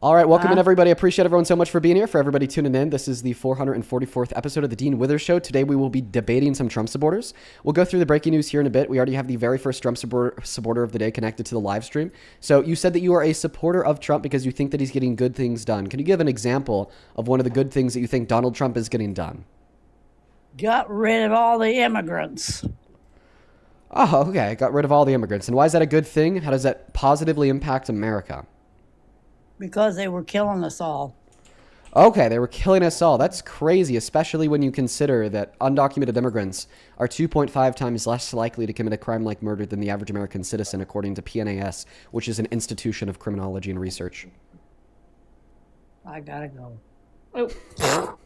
All right, welcome in everybody. Appreciate everyone so much for being here. For everybody tuning in, this is the 444th episode of the Dean Withers Show. Today we will be debating some Trump supporters. We'll go through the breaking news here in a bit. We already have the very first Trump supporter of the day connected to the live stream. So you said that you are a supporter of Trump because you think that he's getting good things done. Can you give an example of one of the good things that you think Donald Trump is getting done? Got rid of all the immigrants. Oh, okay. Got rid of all the immigrants. And why is that a good thing? How does that positively impact America? Because they were killing us all. Okay, they were killing us all. That's crazy, especially when you consider that undocumented immigrants are 2.5 times less likely to commit a crime like murder than the average American citizen, according to PNAS, which is an institution of criminology and research. I gotta go. Oh.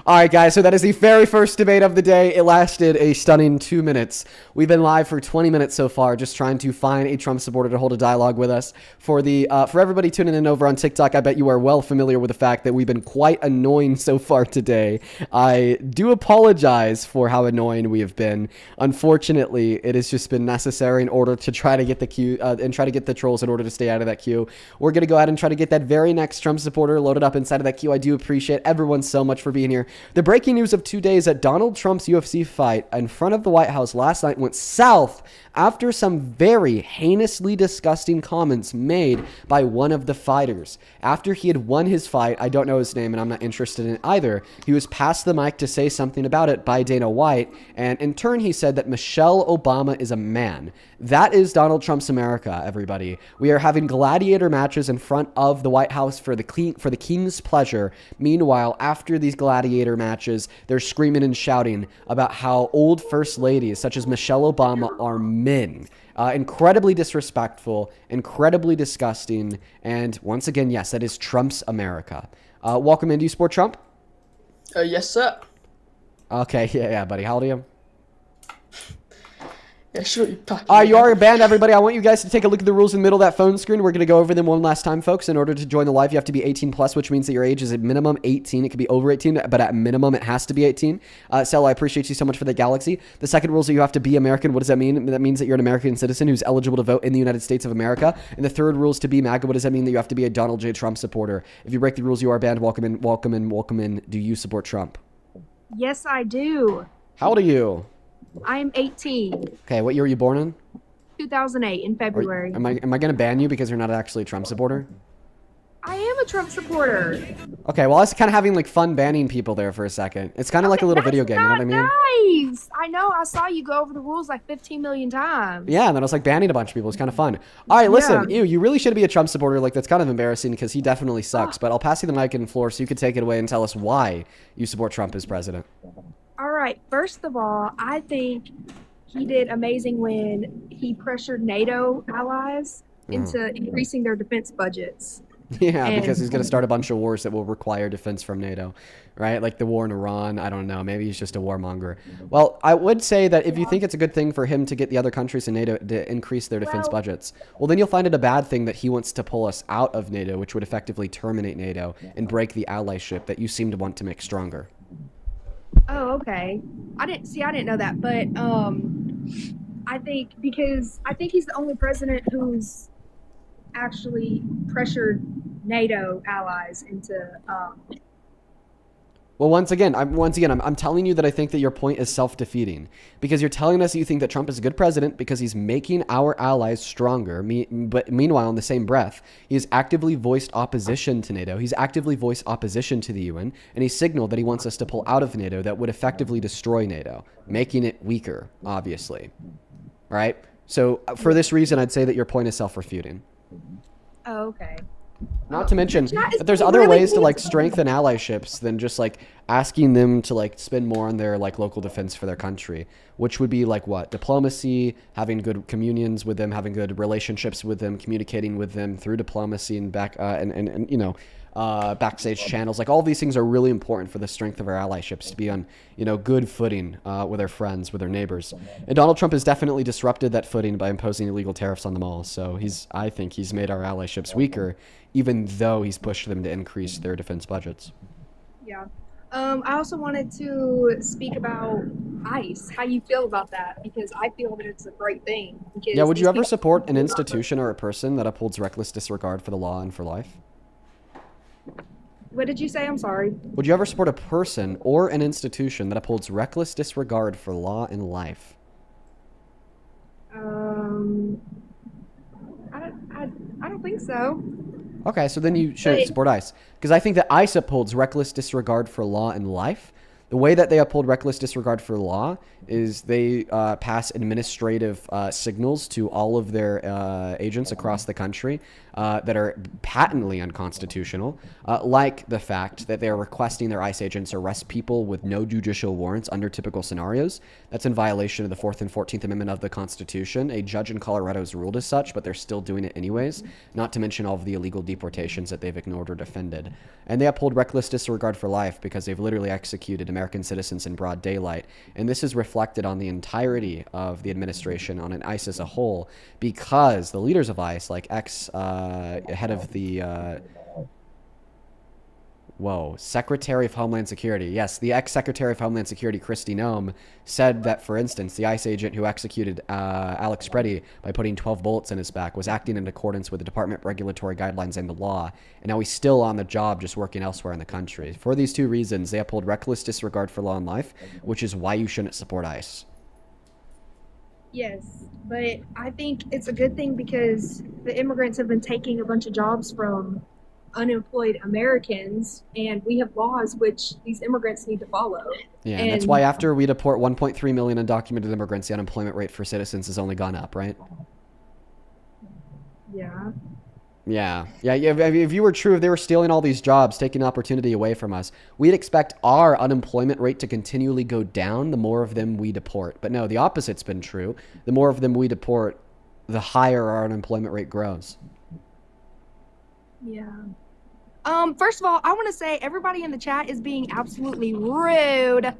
All right, guys, so that is the very first debate of the day. It lasted a stunning 2 minutes. We've been live for 20 minutes so far, just trying to find a Trump supporter to hold a dialogue with us. For everybody tuning in over on TikTok, I bet you are well familiar with the fact that we've been quite annoying so far today. I do apologize for how annoying we have been. Unfortunately, it has just been necessary in order to try to get the queue and try to get the trolls in order to stay out of that queue. We're going to go ahead and try to get that very next Trump supporter loaded up inside of that queue. I do appreciate everyone so much for being here. The breaking news of 2 days that Donald Trump's UFC fight in front of the White House last night went south after some very heinously disgusting comments made by one of the fighters. After he had won his fight, I don't know his name and I'm not interested in it either, he was passed the mic to say something about it by Dana White, and in turn he said that Michelle Obama is a man. That is Donald Trump's America, everybody. We are having gladiator matches in front of the White House for the king's pleasure. Meanwhile, after these gladiator matches, they're screaming and shouting about how old first ladies such as Michelle Obama are men. Incredibly disrespectful, incredibly disgusting, and once again, yes, that is Trump's America. Welcome in. Do you support Trump? Yes, sir. Okay, yeah, buddy. How old are you? Yeah, sure. You are banned, everybody. I want you guys to take a look at the rules in the middle of that phone screen. We're going to go over them one last time, folks. In order to join the live, you have to be 18 plus, which means that your age is at minimum 18. It could be over 18, but at minimum, it has to be 18. Sel, I appreciate you so much for the galaxy. The second rule is that you have to be American. What does that mean? That means that you're an American citizen who's eligible to vote in the United States of America. And the third rule is to be MAGA. What does that mean? That you have to be a Donald J. Trump supporter. If you break the rules, you are banned. Welcome in, welcome in, welcome in. Do you support Trump? Yes, I do. How old are you? I'm 18. Okay, what year were you born in? 2008 in February. Am I going to ban you because you're not actually a Trump supporter? I am a Trump supporter. Okay, well, I was kind of having like fun banning people there for a second. It's kind of like a little video game, you know what I mean? Nice. I know. I saw you go over the rules like 15 million times. Yeah, and then I was like banning a bunch of people. It's kind of fun. All right, listen, you really should be a Trump supporter. Like, that's kind of embarrassing because he definitely sucks. But I'll pass you the mic and floor so you can take it away and tell us why you support Trump as president. All right. First of all, I think he did amazing when he pressured NATO allies into increasing their defense budgets. Yeah, because he's going to start a bunch of wars that will require defense from NATO, right? Like the war in Iran. I don't know. Maybe he's just a warmonger. Well, I would say that if you think it's a good thing for him to get the other countries in NATO to increase their defense budgets, well, then you'll find it a bad thing that he wants to pull us out of NATO, which would effectively terminate NATO and break the allyship that you seem to want to make stronger. Oh, okay. I didn't know that, but I think he's the only president who's actually pressured NATO allies into Well, once again, I'm telling you that I think that your point is self-defeating because you're telling us that you think that Trump is a good president because he's making our allies stronger. But meanwhile, in the same breath, he has actively voiced opposition to NATO. He's actively voiced opposition to the UN, and he signaled that he wants us to pull out of NATO that would effectively destroy NATO, making it weaker, obviously. Right? So for this reason, I'd say that your point is self-refuting. Oh, okay. Not to mention that there's other ways to like strengthen allyships than just like asking them to like spend more on their like local defense for their country, which would be like what? Diplomacy, having good communions with them, having good relationships with them, communicating with them through diplomacy and backstage channels. Like all these things are really important for the strength of our allyships to be on, good footing with our friends, with our neighbors. And Donald Trump has definitely disrupted that footing by imposing illegal tariffs on them all. So I think he's made our allyships weaker, even though he's pushed them to increase their defense budgets. Yeah. I also wanted to speak about ICE, how you feel about that, because I feel that it's a great thing. Yeah, would you ever support an institution or a person that upholds reckless disregard for the law and for life? What did you say? I'm sorry. Would you ever support a person or an institution that upholds reckless disregard for law and life? Um, I don't think so. Okay, so then you shouldn't support ICE. Because I think that ICE upholds reckless disregard for law and life. The way that they uphold reckless disregard for law is they pass administrative signals to all of their agents across the country that are patently unconstitutional, like the fact that they are requesting their ICE agents arrest people with no judicial warrants under typical scenarios. That's in violation of the 4th and 14th Amendment of the Constitution. A judge in Colorado has ruled as such, but they're still doing it anyways, not to mention all of the illegal deportations that they've ignored or defended. And they uphold reckless disregard for life because they've literally executed American citizens in broad daylight. And this is reflected on the entirety of the administration, on an ICE as a whole, because the leaders of ICE, like head of the Secretary of Homeland Security. Yes, the ex-Secretary of Homeland Security, Kristi Noem, said that, for instance, the ICE agent who executed Alex Preddy by putting 12 bullets in his back was acting in accordance with the department regulatory guidelines and the law, and now he's still on the job just working elsewhere in the country. For these two reasons, they uphold reckless disregard for law and life, which is why you shouldn't support ICE. Yes, but I think it's a good thing because the immigrants have been taking a bunch of jobs from unemployed Americans, and we have laws which these immigrants need to follow. Yeah, and that's why after we deport 1.3 million undocumented immigrants, the unemployment rate for citizens has only gone up, right? Yeah. Yeah. If you were true, if they were stealing all these jobs, taking opportunity away from us, we'd expect our unemployment rate to continually go down the more of them we deport. But no, the opposite's been true. The more of them we deport, the higher our unemployment rate grows. Yeah. First of all, I want to say everybody in the chat is being absolutely rude.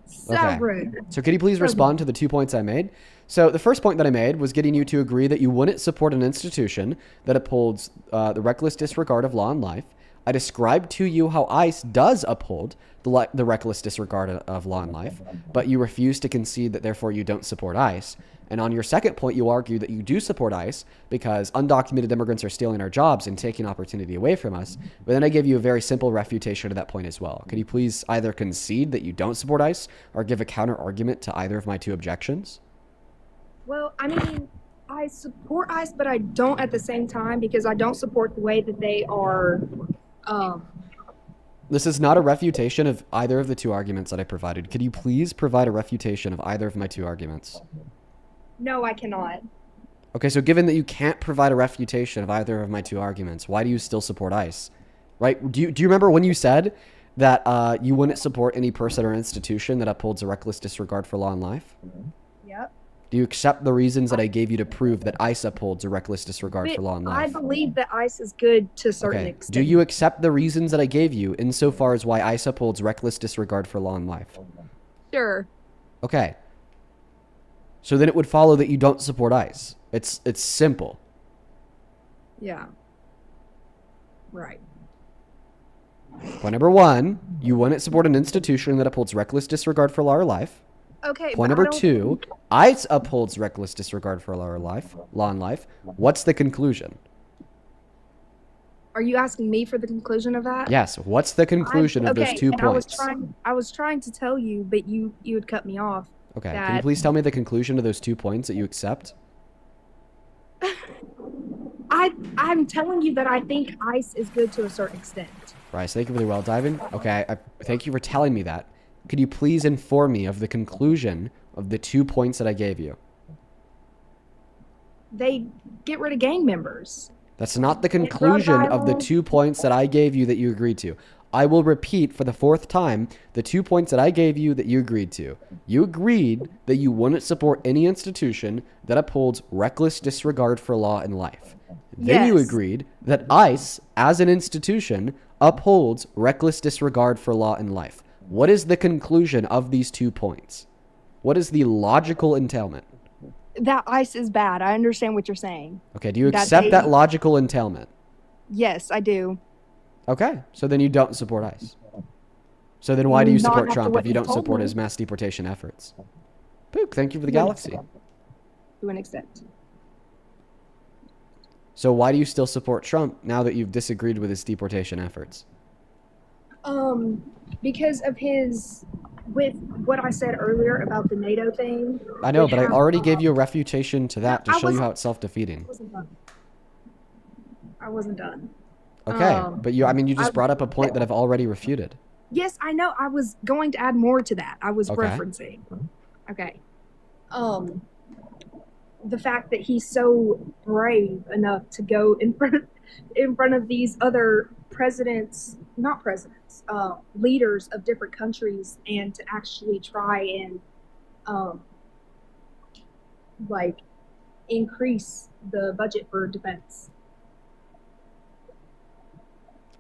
So rude. So could you please respond to the 2 points I made? So the first point that I made was getting you to agree that you wouldn't support an institution that upholds the reckless disregard of law and life. I described to you how ICE does uphold the reckless disregard of law and life, but you refuse to concede that therefore you don't support ICE. And on your second point, you argue that you do support ICE because undocumented immigrants are stealing our jobs and taking opportunity away from us. But then I gave you a very simple refutation to that point as well. Could you please either concede that you don't support ICE or give a counter argument to either of my two objections? Well, I mean, I support ICE, but I don't at the same time because I don't support the way that they are. This is not a refutation of either of the two arguments that I provided. Could you please provide a refutation of either of my two arguments? No, I cannot. Okay, so given that you can't provide a refutation of either of my two arguments, why do you still support ICE? Right? Do you remember when you said that you wouldn't support any person or institution that upholds a reckless disregard for law and life? Yep. Do you accept the reasons that I gave you to prove that ICE upholds a reckless disregard for law and life? I believe that ICE is good to a certain extent. Do you accept the reasons that I gave you insofar as why ICE upholds reckless disregard for law and life? Sure. Okay. So then it would follow that you don't support ICE. It's simple. Yeah. Right. Point number one, you wouldn't support an institution that upholds reckless disregard for law or life. Okay. Point number two, ICE upholds reckless disregard for law and life. What's the conclusion? Are you asking me for the conclusion of that? Yes. What's the conclusion of those 2 points? I was trying to tell you, but you had cut me off. Okay. Can you please tell me the conclusion of those 2 points that you accept? I'm telling you that I think ICE is good to a certain extent. Right. Thank you for the well diving. Okay. Thank you for telling me that. Could you please inform me of the conclusion of the 2 points that I gave you? They get rid of gang members. That's not the conclusion of the 2 points that I gave you that you agreed to. I will repeat for the 4th time the 2 points that I gave you that you agreed to. You agreed that you wouldn't support any institution that upholds reckless disregard for law and life. Then you agreed that ICE, as an institution, upholds reckless disregard for law and life. What is the conclusion of these 2 points? What is the logical entailment? That ICE is bad. I understand what you're saying. Okay, do you accept that logical entailment? Yes, I do. Okay, so then you don't support ICE. So then why do you support Trump if you don't support his mass deportation efforts? Pook, thank you for the galaxy. To an extent. So why do you still support Trump now that you've disagreed with his deportation efforts? because of his, with what I said earlier about the NATO thing. I know, with but I how- already gave you a refutation to that to I show you was- how it's self-defeating. I wasn't done. Okay, but you just I- brought up a point that I've already refuted. Yes, I know. I was going to add more to that. I was Okay. referencing. Okay. The fact that he's so brave enough to go in front of these other leaders of different countries, and to actually try and like increase the budget for defense.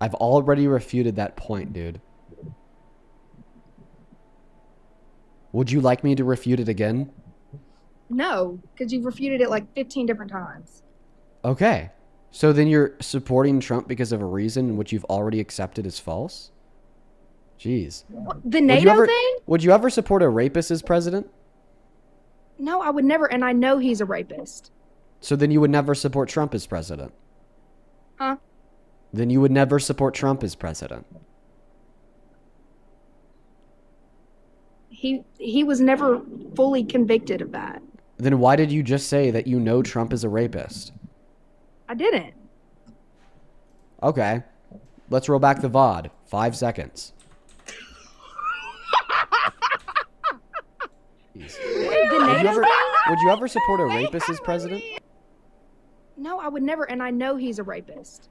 I've already refuted that point, dude. Would you like me to refute it again? No, because you've refuted it like 15 different times. Okay. So then you're supporting Trump because of a reason which you've already accepted as false? Jeez. The NATO thing? Would you ever support a rapist as president? No, I would never, and I know he's a rapist. So then you would never support Trump as president? Huh? Then you would never support Trump as president? He was never fully convicted of that. Then why did you just say that you know Trump is a rapist? I didn't. Okay. Let's roll back the VOD. 5 seconds. Would you ever support a rapist as president? No, I would never, and I know he's a rapist.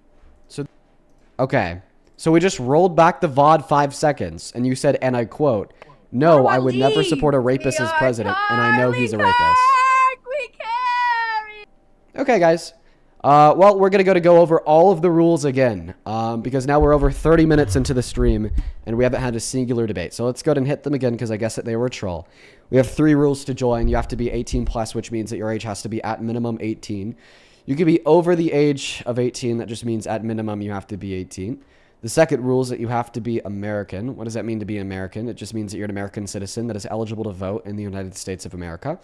Okay. So we just rolled back the VOD 5 seconds, and you said, and I quote, no, I would never support a rapist as president, and I know he's a rapist. Okay, guys. Well, we're going to go over all of the rules again, because now we're over 30 minutes into the stream, and we haven't had a singular debate. So let's go ahead and hit them again, because I guess that they were a troll. We have 3 rules to join. You have to be 18 plus, which means that your age has to be at minimum 18. You can be over the age of 18. That just means at minimum you have to be 18. The second rule is that you have to be American. What does that mean to be American? It just means that you're an American citizen that is eligible to vote in the United States of America.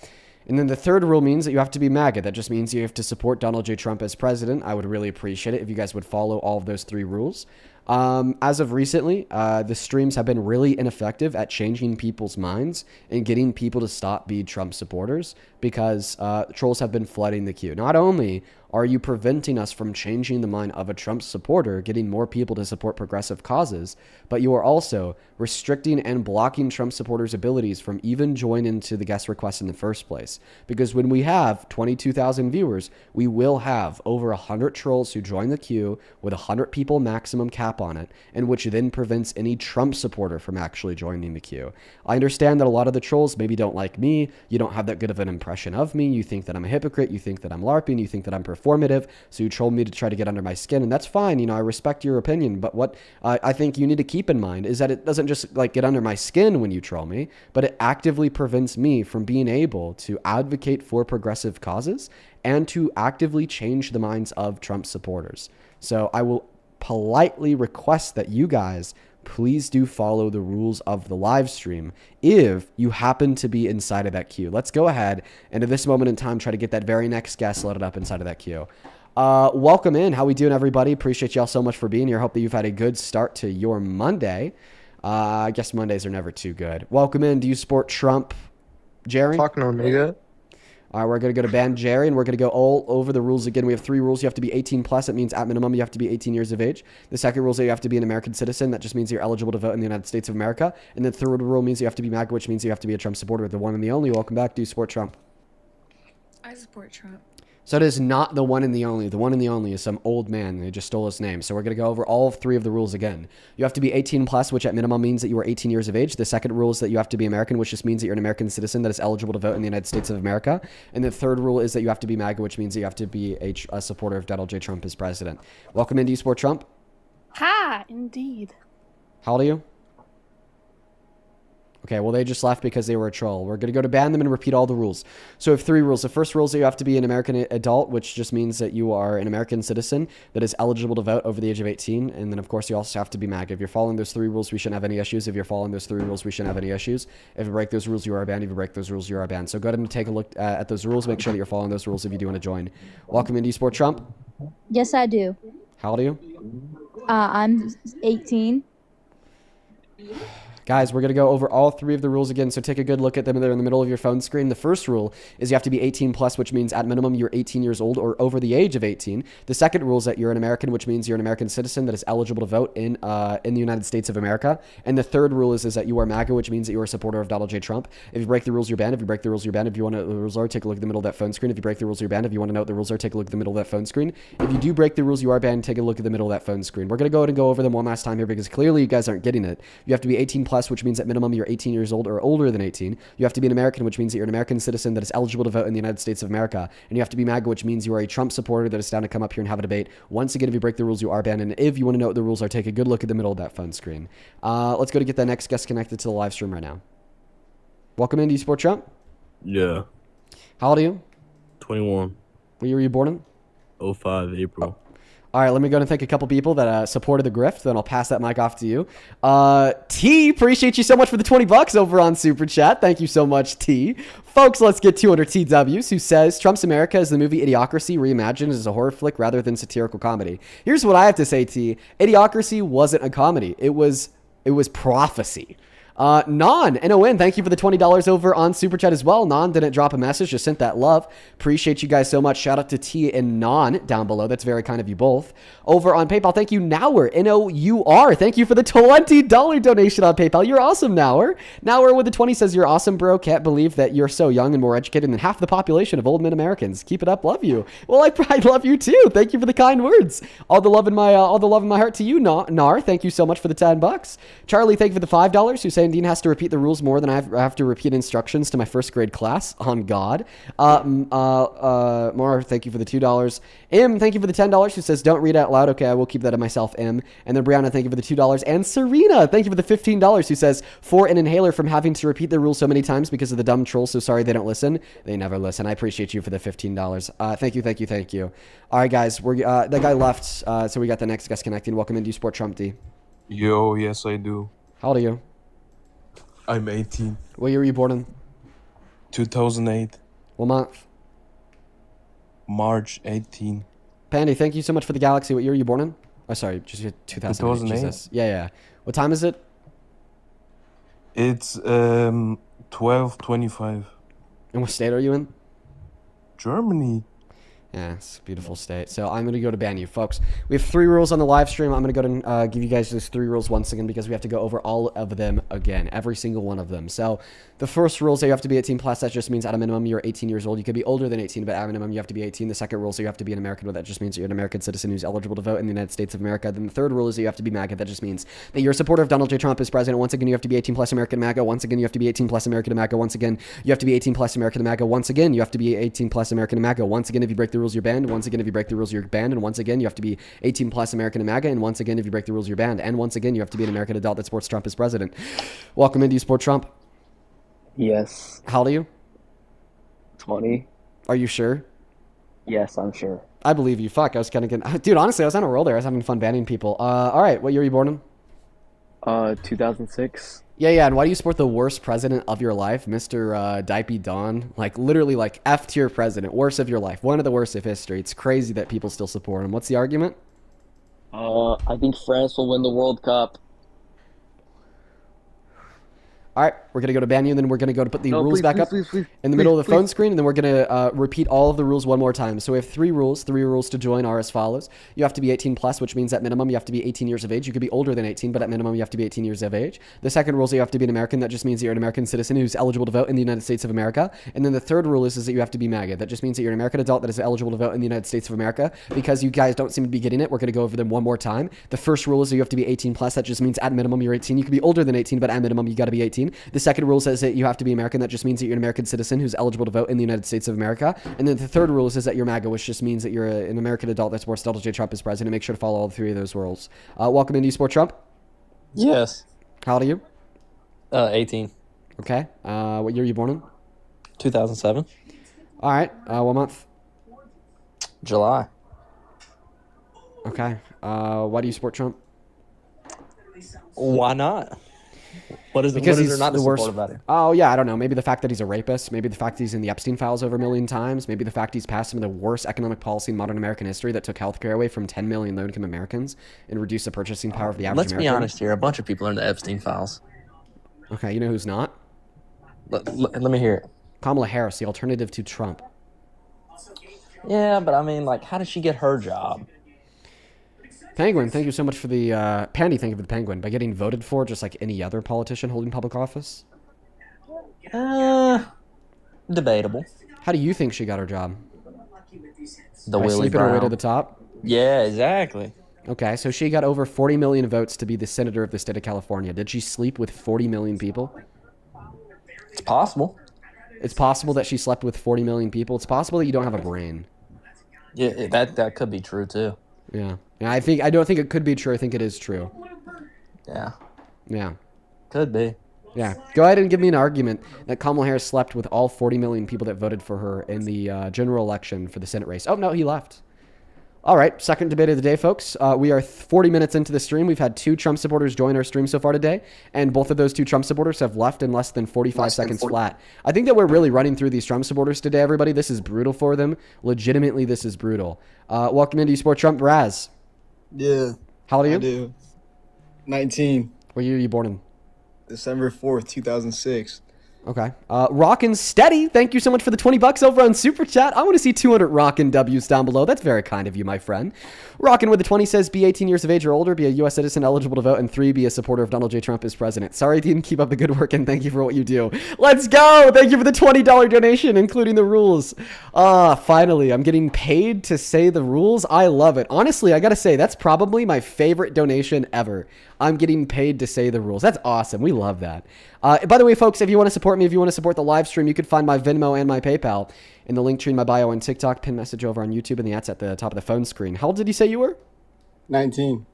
And then the third rule means that you have to be MAGA. That just means you have to support Donald J. Trump as president. I would really appreciate it if you guys would follow all of those 3 rules. As of recently, the streams have been really ineffective at changing people's minds and getting people to stop being Trump supporters, because trolls have been flooding the queue. Not only are you preventing us from changing the mind of a Trump supporter, getting more people to support progressive causes, but you are also restricting and blocking Trump supporters' abilities from even joining into the guest request in the first place. Because when we have 22,000 viewers, we will have over 100 trolls who join the queue with 100 people maximum cap on it, and which then prevents any Trump supporter from actually joining the queue. I understand that a lot of the trolls maybe don't like me. You don't have that good of an impression of me. You think that I'm a hypocrite. You think that I'm LARPing. You think that I'm performative. So you troll me to try to get under my skin, and that's fine. You know, I respect your opinion. But what I think you need to keep in mind is that it doesn't just like get under my skin when you troll me, but it actively prevents me from being able to advocate for progressive causes and to actively change the minds of Trump supporters. So I will politely request that you guys please do follow the rules of the live stream if you happen to be inside of that queue. Let's go ahead and at this moment in time try to get that very next guest loaded up inside of that queue. Welcome in. How we doing, everybody? Appreciate y'all so much for being here. Hope that you've had a good start to your Monday. I guess Mondays are never too good. Welcome in. Do you support Trump, Jerry? Talking Omega. All right, we're going to go to ban Jerry, and we're going to go all over the rules again. We have 3 rules. You have to be 18 plus. It means at minimum you have to be 18 years of age. The second rule is that you have to be an American citizen. That just means you're eligible to vote in the United States of America. And the third rule means you have to be MAGA, which means you have to be a Trump supporter. The one and the only. Welcome back. Do you support Trump? I support Trump. So it is not the one and the only. The one and the only is some old man. They just stole his name. So we're going to go over all 3 of the rules again. You have to be 18 plus, which at minimum means that you are 18 years of age. The second rule is that you have to be American, which just means that you're an American citizen that is eligible to vote in the United States of America. And the third rule is that you have to be MAGA, which means that you have to be a supporter of Donald J. Trump as president. Welcome in. Do you support Trump? Ha! Indeed. How old are you? Okay, well, they just left because they were a troll. We're going to go to ban them and repeat all the rules. So we have 3 rules. The first rule is that you have to be an American adult, which just means that you are an American citizen that is eligible to vote over the age of 18. And then, of course, you also have to be MAGA. If you're following those 3 rules, we shouldn't have any issues. If you're following those 3 rules, we shouldn't have any issues. If you break those rules, you are banned. If you break those rules, you are banned. So go ahead and take a look at those rules. Make sure that you're following those rules if you do want to join. Welcome in. Do you support Trump? Yes, I do. How old are you? I'm 18. Guys, we're going to go over all three of the rules again, so take a good look at them. They're in the middle of your phone screen. The first rule is you have to be 18 plus, which means at minimum you're 18 years old or over the age of 18. The second rule is that you're an American, which means you're an American citizen that is eligible to vote in the United States of America. And the third rule is that you are MAGA, which means that you are a supporter of Donald J. Trump. If you break the rules, you're banned. If you break the rules, you're banned. If you want to know what the rules are, take a look at the middle of that phone screen. If you break the rules, you're banned. If you want to know what the rules are, take a look at the middle of that phone screen. If you do break the rules, you are banned. Take a look at the middle of that phone screen. We're going to go ahead and go over them one last time here because clearly you guys aren't getting it. You have to be 18 plus, which means at minimum you're 18 years old or older than 18. You have to be an American, which means that you're an American citizen that is eligible to vote in the United States of America. And you have to be MAGA, which means you are a Trump supporter that is down to come up here and have a debate. Once again, if you break the rules, you are banned. And if you want to know what the rules are, take a good look at the middle of that phone screen. Let's go to get the next guest connected to the live stream right now. Welcome in. Do you support Trump? Yeah. How old are you? 21. What year were you born in? 05 April. All right, let me go and thank a couple people that supported the grift. Then I'll pass that mic off to you. T, appreciate you so much for the $20 over on Super Chat. Thank you so much, T. Folks, let's get 200 TWs, who says, Trump's America is the movie Idiocracy reimagined as a horror flick rather than satirical comedy. Here's what I have to say, T. Idiocracy wasn't a comedy. It was prophecy. Non, thank you for the $20 over on Super Chat as well. Non didn't drop a message, just sent that love. Appreciate you guys so much. Shout out to T and Non down below. That's very kind of you both. Over on PayPal, thank you, Nour, N-O-U-R. Thank you for the $20 donation on PayPal. You're awesome, Nour. Nour with the 20 says, you're awesome, bro. Can't believe that you're so young and more educated than half the population of old men Americans. Keep it up. Love you. Well, I love you too. Thank you for the kind words. All the love in my heart to you, Nar. Thank you so much for the $10. Charlie, thank you for the $5. Who say Dean has to repeat the rules more than I have to repeat instructions to my first grade class. On God. More, thank you for the $2. M, thank you for the $10. Who says, don't read out loud. Okay, I will keep that to myself, M. And then Brianna, thank you for the $2. And Serena, thank you for the $15. Who says, for an inhaler from having to repeat the rules so many times because of the dumb trolls. So sorry they don't listen. They never listen. I appreciate you for the $15. Thank you. All right, guys. That guy left, so we got the next guest connecting. Welcome in. Do you support Trump, D? Yo, yes I do. How old are you? I'm 18. What year were you born in? 2008. What month? March 18. Pandy, thank you so much for the Galaxy. What year were you born in? Oh, sorry, just 2008. 2008. Jesus. Yeah. What time is it? It's 12:25. And what state are you in? Germany. Yeah, it's a beautiful state. So I'm going to go to ban you, folks. We have 3 rules on the live stream. I'm going to go and give you guys those 3 rules once again because we have to go over all of them again, every single one of them. So the first rule is that you have to be 18 plus. That just means at a minimum you're 18 years old. You could be older than 18, but at a minimum you have to be 18. The second rule is you have to be an American. That just means you're an American citizen who's eligible to vote in the United States of America. Then the third rule is that you have to be MAGA. That just means that you're a supporter of Donald J. Trump as president. Once again, you have to be 18 plus American MAGA. Once again, you have to be 18 plus American MAGA. Once again, you have to be 18 plus American MAGA. Once again, you have to be 18 plus American MAGA. Once again, if you break the rules, you're banned. Once again, if you break the rules, you're banned. And once again, you have to be 18 plus American and MAGA. And once again, if you break the rules, you're banned. And once again, you have to be an American adult that supports Trump as president. Welcome in. Do you support Trump? Yes. How old are you? 20. Are you sure? Yes, I'm sure. I believe you. Fuck, I was kind of getting... Dude, honestly, I was on a roll there. I was having fun banning people. All right, what year were you born in? 2006. Yeah, and why do you support the worst president of your life, Mr. Dipey Don? Like, literally, like, F-tier president, worst of your life, one of the worst of history. It's crazy that people still support him. What's the argument? I think France will win the World Cup. All right, we're going to go to ban you, and then we're going to go to put the rules back up please, in the middle of the phone screen, and then we're going to repeat all of the rules one more time. So we have 3 rules. 3 rules to join are as follows. You have to be 18 plus, which means at minimum you have to be 18 years of age. You could be older than 18, but at minimum you have to be 18 years of age. The second rule is that you have to be an American. That just means that you're an American citizen who's eligible to vote in the United States of America. And then the third rule is that you have to be MAGA. That just means that you're an American adult that is eligible to vote in the United States of America. Because you guys don't seem to be getting it, we're going to go over them one more time. The first rule is that you have to be 18 plus. That just means at minimum you're 18. You could be older than 18, but at minimum you got to be 18. The second rule says that you have to be American. That just means that you're an American citizen who's eligible to vote in the United States of America. And then the third rule is that you're MAGA, which just means that you're an American adult that supports Donald J. Trump as president. Make sure to follow all 3 of those rules. Welcome in. Do you support Trump? Yes. How old are you? 18. Okay. What year were you born in? 2007. All right. What month? July. Okay. Why do you support Trump? Why not? What is Because there he's not to the worst. support about him? Oh yeah, I don't know. Maybe the fact that he's a rapist. Maybe the fact he's in the Epstein files over a million times. Maybe the fact he's passed some of the worst economic policy in modern American history that took healthcare away from 10 million low-income Americans and reduced the purchasing power of the average Let's American. be honest here. A bunch of people are in the Epstein files. Okay, you know who's not? Let me hear it. Kamala Harris, the alternative to Trump. Yeah, but I mean, like, how did she get her job? Penguin, thank you so much for the Pandy. Thank you for the penguin by getting voted for, just like any other politician holding public office. Debatable. How do you think she got her job? The By Willie sleeping her way to Brown. the top. Yeah, exactly. Okay, so she got over 40 million votes to be the senator of the state of California. Did she sleep with 40 million people? It's possible. It's possible that she slept with 40 million people. It's possible that you don't have a brain. Yeah, that could be true too. Yeah. I don't think it could be true. I think it is true. Yeah, Yeah. could be. Yeah. Go ahead and give me an argument that Kamala Harris slept with all 40 million people that voted for her in the general election for the Senate race. Oh, no, he left. All right, second debate of the day, folks. We are 40 minutes into the stream. We've had 2 Trump supporters join our stream so far today, and both of those 2 Trump supporters have left in less than 45 seconds flat. I think that we're really running through these Trump supporters today, everybody. This is brutal for them. Legitimately, this is brutal. Welcome into You Support Trump, Raz. Yeah. How old are you? I do. 19. What year are you born in? December 4th, 2006. Okay. Rockin' Steady, thank you so much for the $20 over on Super Chat. I want to see 200 Rockin' W's down below. That's very kind of you, my friend. Rockin' with the 20 says, be 18 years of age or older, be a U.S. citizen eligible to vote, and 3, be a supporter of Donald J. Trump as president. Sorry, Dean, keep up the good work, and thank you for what you do. Let's go! Thank you for the $20 donation, including the rules. Finally, I'm getting paid to say the rules. I love it. Honestly, I gotta say, that's probably my favorite donation ever. I'm getting paid to say the rules. That's awesome. We love that. By the way, folks, if you want to support me, if you want to support the live stream, you can find my Venmo and my PayPal in the link tree in my bio on TikTok, pin message over on YouTube, and the ads at the top of the phone screen. How old did you say you were? 19.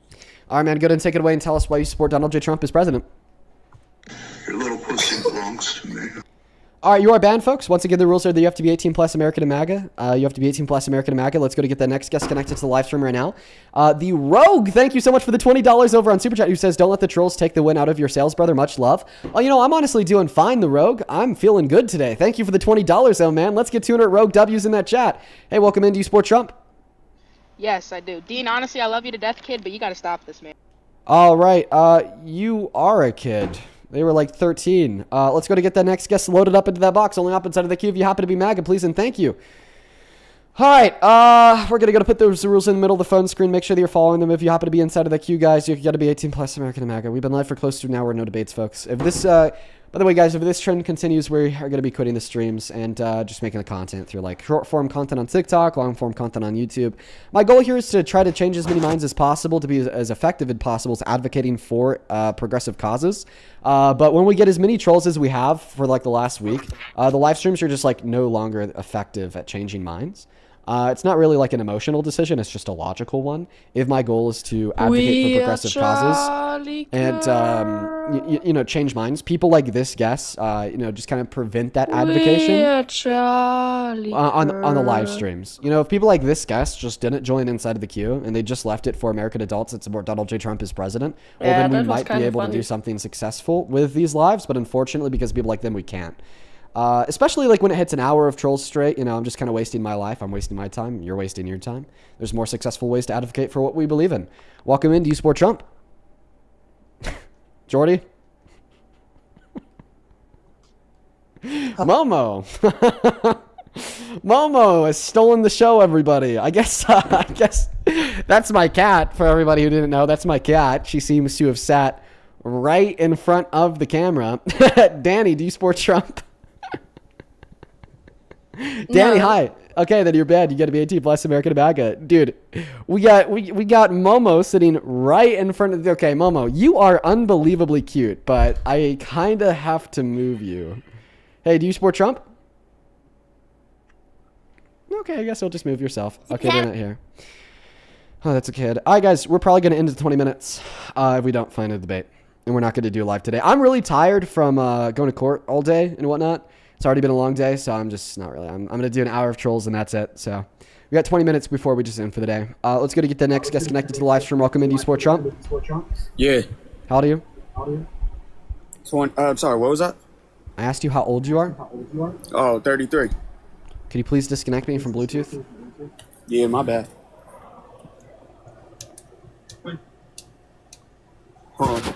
All right, man, go ahead and take it away and tell us why you support Donald J. Trump as president. Your little pussy belongs to me. All right, you are banned, folks. Once again, the rules are that you have to be 18 plus American and MAGA. You have to be 18 plus American and MAGA. Let's go to get the next guest connected to the live stream right now. The Rogue, thank you so much for the $20 over on Super Chat, who says, don't let the trolls take the win out of your sales, brother. Much love. Oh, you know, I'm honestly doing fine, the Rogue. I'm feeling good today. Thank you for the $20, though, man. Let's get 200 Rogue W's in that chat. Hey, welcome in. Do you support Trump? Yes, I do. Dean, honestly, I love you to death, kid, but you gotta stop this, man. All right. You are a kid. They were like 13. Let's go to get that next guest loaded up into that box. Only up inside of the queue if you happen to be MAGA, please, and thank you. All right. We're going to put those rules in the middle of the phone screen. Make sure that you're following them. If you happen to be inside of the queue, guys, you've got to be 18 plus American and MAGA. We've been live for close to an hour. No debates, folks. If this... By the way, guys, if this trend continues, we are going to be quitting the streams and just making the content through like short-form content on TikTok, long-form content on YouTube. My goal here is to try to change as many minds as possible, to be as effective as possible as advocating for progressive causes. But when we get as many trolls as we have for like the last week, the live streams are just like no longer effective at changing minds. It's not really like an emotional decision. It's just a logical one. If my goal is to advocate for progressive causes and, you know, change minds, people like this guest, you know, just kind of prevent that advocation on the live streams. You know, if people like this guest just didn't join inside of the queue and they just left it for American adults that support Donald J. Trump as president, well, then we might be able to do something successful with these lives. But unfortunately, because of people like them, we can't. Especially like when it hits an hour of trolls straight, you know, I'm just kind of wasting my life. I'm wasting my time. You're wasting your time. There's more successful ways to advocate for what we believe in. Welcome in. Do you support Trump? Jordy? Momo. Momo has stolen the show, everybody. I guess that's my cat. For everybody who didn't know, that's my cat. She seems to have sat right in front of the camera. Danny, do you support Trump? Danny, hi. Okay, then you're bad. You got to be 18 plus American MAGA. Dude, we got Momo sitting right in front of the... Okay, Momo, you are unbelievably cute, but I kind of have to move you. Hey, do you support Trump? Okay, I guess you'll just move yourself. Okay, they're not here. Oh, that's a kid. All right, guys, we're probably going to end in 20 minutes if we don't find a debate. And we're not going to do live today. I'm really tired from going to court all day and whatnot. It's already been a long day, so I'm just not really. I'm going to do an hour of trolls, and that's it. So we got 20 minutes before we just end for the day. Let's go to get the next guest connected to the live stream. Welcome in. Do you support Trump? Yeah. How old are you? I'm sorry, what was that? I asked you how old you are. Oh, 33. Could you please disconnect me from Bluetooth? Yeah, my bad. Hold on.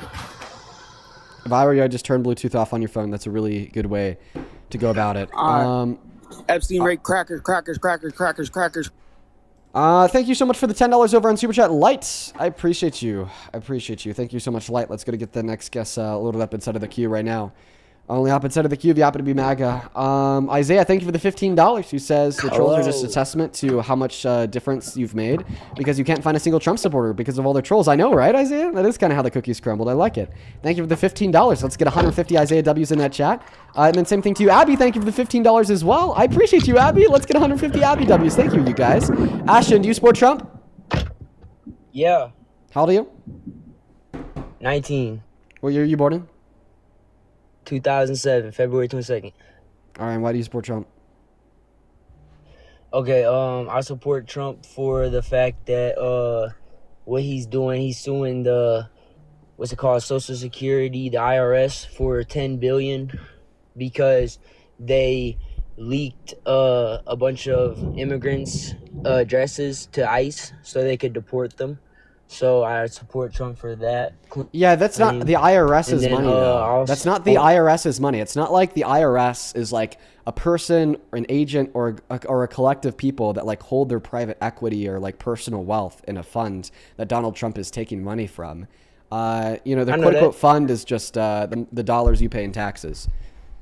If I were you, I'd just turn Bluetooth off on your phone. That's a really good way to go about it. Epstein rate crackers. Thank you so much for the $10 over on Super Chat. Light, I appreciate you. Thank you so much, Light. Let's go to get the next guest loaded up inside of the queue right now. Only hop inside of the queue if you happen to be MAGA. Isaiah, thank you for the $15. Who says the trolls are just a testament to how much difference you've made because you can't find a single Trump supporter because of all their trolls. I know, right, Isaiah? That is kind of how the cookies crumbled. I like it. Thank you for the $15. Let's get 150 Isaiah W's in that chat. And then same thing to you, Abby. Thank you for the $15 as well. I appreciate you, Abby. Let's get 150 Abby W's. Thank you, you guys. Ashton, do you support Trump? Yeah. How old are you? 19. What year are you born in? 2007, February 22nd. All right, why do you support Trump? Okay, I support Trump for the fact that what he's doing, he's suing the Social Security, the IRS for $10 billion because they leaked a bunch of immigrants' addresses to ICE so they could deport them. So I support Trump for that. Yeah, that's not the IRS's money, though. That's not the IRS's money. It's not like the IRS is like a person or an agent or a collective people that like hold their private equity or like personal wealth in a fund that Donald Trump is taking money from. The quote-unquote fund is just the dollars you pay in taxes.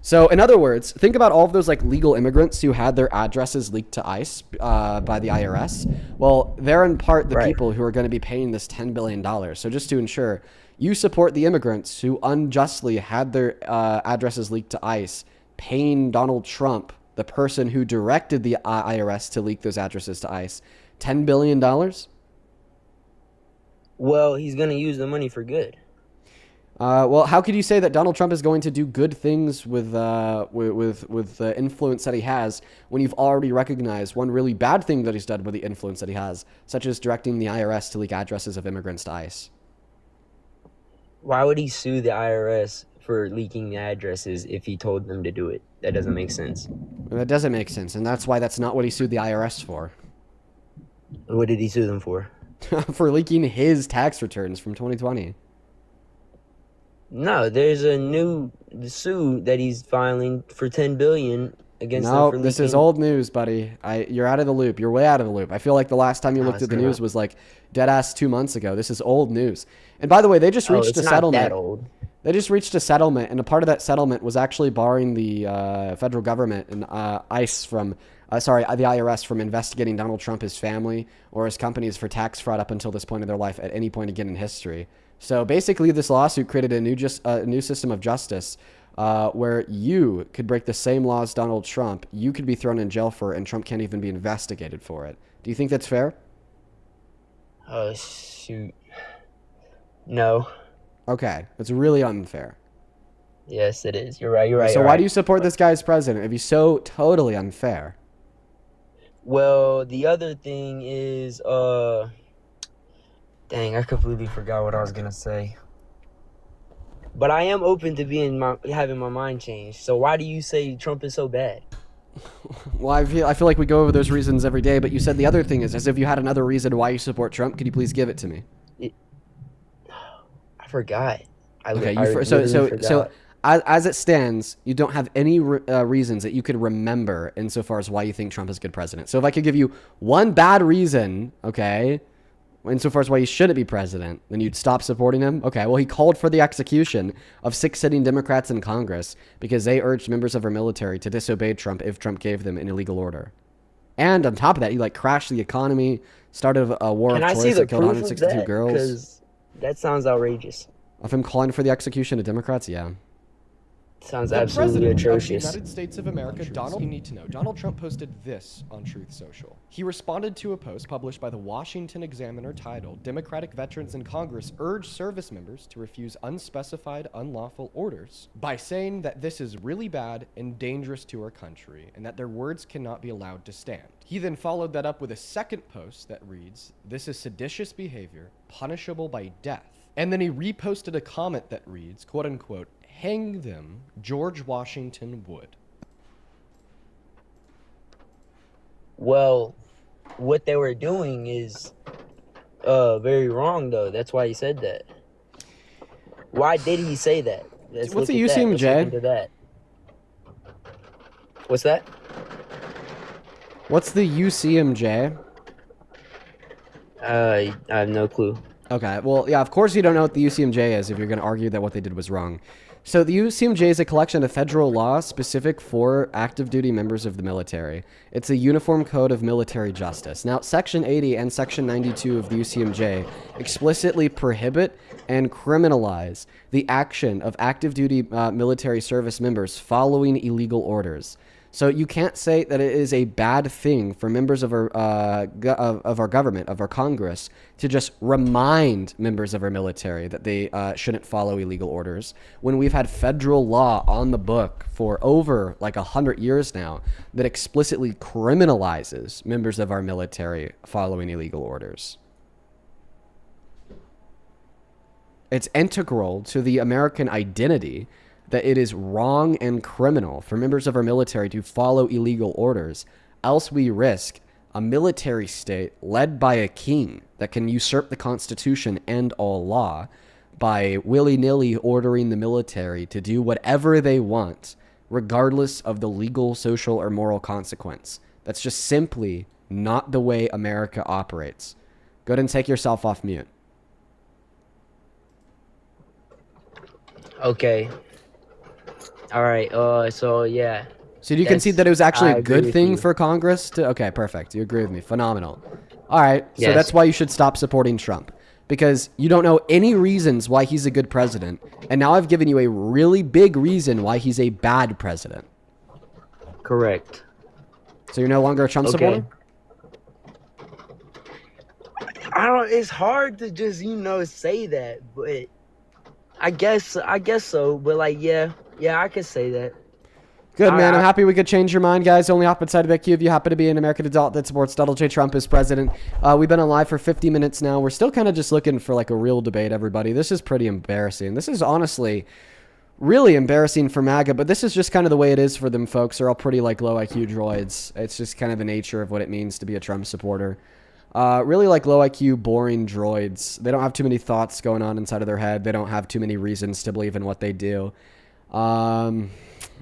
So, in other words, think about all of those like legal immigrants who had their addresses leaked to ICE by the IRS. Well, they're in part the people who are going to be paying this $10 billion. So just to ensure you support the immigrants who unjustly had their addresses leaked to ICE, paying Donald Trump, the person who directed the IRS to leak those addresses to ICE, $10 billion? Well, he's going to use the money for good. Well, how could you say that Donald Trump is going to do good things with the influence that he has when you've already recognized one really bad thing that he's done with the influence that he has, such as directing the IRS to leak addresses of immigrants to ICE? Why would he sue the IRS for leaking the addresses if he told them to do it? That doesn't make sense. That doesn't make sense, and that's why that's not what he sued the IRS for. What did he sue them for? For leaking his tax returns from 2020. No, there's a new suit that he's filing for $10 billion against them for leaking. This is old news, buddy. You're out of the loop. You're way out of the loop. I feel like the last time you looked at the news was like dead ass 2 months ago. This is old news. And by the way, they just reached a settlement. That old. They just reached a settlement, and a part of that settlement was actually barring the federal government and the IRS from investigating Donald Trump, his family, or his companies for tax fraud up until this point of their life at any point again in history. So basically, this lawsuit created a new system of justice where you could break the same laws Donald Trump, you could be thrown in jail for, and Trump can't even be investigated for it. Do you think that's fair? Oh, shoot. No. Okay, it's really unfair. Yes, it is. You're right. So why do you support this guy as president if he's so totally unfair? Well, the other thing is, dang, I completely forgot what I was gonna say. But I am open to having my mind changed. So why do you say Trump is so bad? Well, I feel like we go over those reasons every day, but you said the other thing is as if you had another reason why you support Trump. Could you please give it to me? I forgot. So as it stands, you don't have any reasons that you could remember insofar as why you think Trump is a good president. So if I could give you one bad reason, okay, insofar as why he shouldn't be president, then you'd stop supporting him? Okay, well, he called for the execution of 6 sitting Democrats in Congress because they urged members of our military to disobey Trump if Trump gave them an illegal order. And on top of that, he crashed the economy, started a war of choice that killed 162 girls. Because that sounds outrageous. Of him calling for the execution of Democrats? Yeah. Sounds absolutely atrocious. The United States of America, you need to know. Donald Trump posted this on Truth Social. He responded to a post published by the Washington Examiner titled, "Democratic Veterans in Congress Urge Service Members to Refuse Unspecified Unlawful Orders," by saying that this is really bad and dangerous to our country, and that their words cannot be allowed to stand. He then followed that up with a second post that reads, "This is seditious behavior, punishable by death." And then he reposted a comment that reads, quote unquote, hang them, George Washington would? Well, what they were doing is very wrong, though. That's why he said that. Why did he say that? Let's What's look the at that. Let's look UCMJ? into that. What's that? What's the UCMJ? I have no clue. Okay, well, yeah, of course you don't know what the UCMJ is if you're going to argue that what they did was wrong. So the UCMJ is a collection of federal law specific for active duty members of the military. It's a uniform code of military justice. Now, Section 80 and Section 92 of the UCMJ explicitly prohibit and criminalize the action of active duty military service members following illegal orders. So you can't say that it is a bad thing for members of our government, of our Congress, to just remind members of our military that they shouldn't follow illegal orders when we've had federal law on the book for over like 100 years now that explicitly criminalizes members of our military following illegal orders. It's integral to the American identity that it is wrong and criminal for members of our military to follow illegal orders, else we risk a military state led by a king that can usurp the Constitution and all law by willy-nilly ordering the military to do whatever they want, regardless of the legal, social, or moral consequence. That's just simply not the way America operates. Go ahead and take yourself off mute. Okay. All right. So yeah. So do you concede that it was actually I a agree good with thing you. for Congress to? Okay, perfect. You agree with me. Phenomenal. All right. So Yes. that's why you should stop supporting Trump, because you don't know any reasons why he's a good president, and now I've given you a really big reason why he's a bad president. Correct. So you're no longer a Trump supporter? I don't. It's hard to just say that, but I guess so. But like, yeah, I could say that. Good, man. I'm happy we could change your mind, guys. Only hop inside of IQ if you happen to be an American adult that supports Donald J. Trump as president. We've been on live for 50 minutes now. We're still kind of just looking for like a real debate, everybody. This is pretty embarrassing. This is honestly really embarrassing for MAGA, but this is just kind of the way it is for them folks. They're all pretty like low IQ droids. It's just kind of the nature of what it means to be a Trump supporter. Really like low IQ, boring droids. They don't have too many thoughts going on inside of their head. They don't have too many reasons to believe in what they do.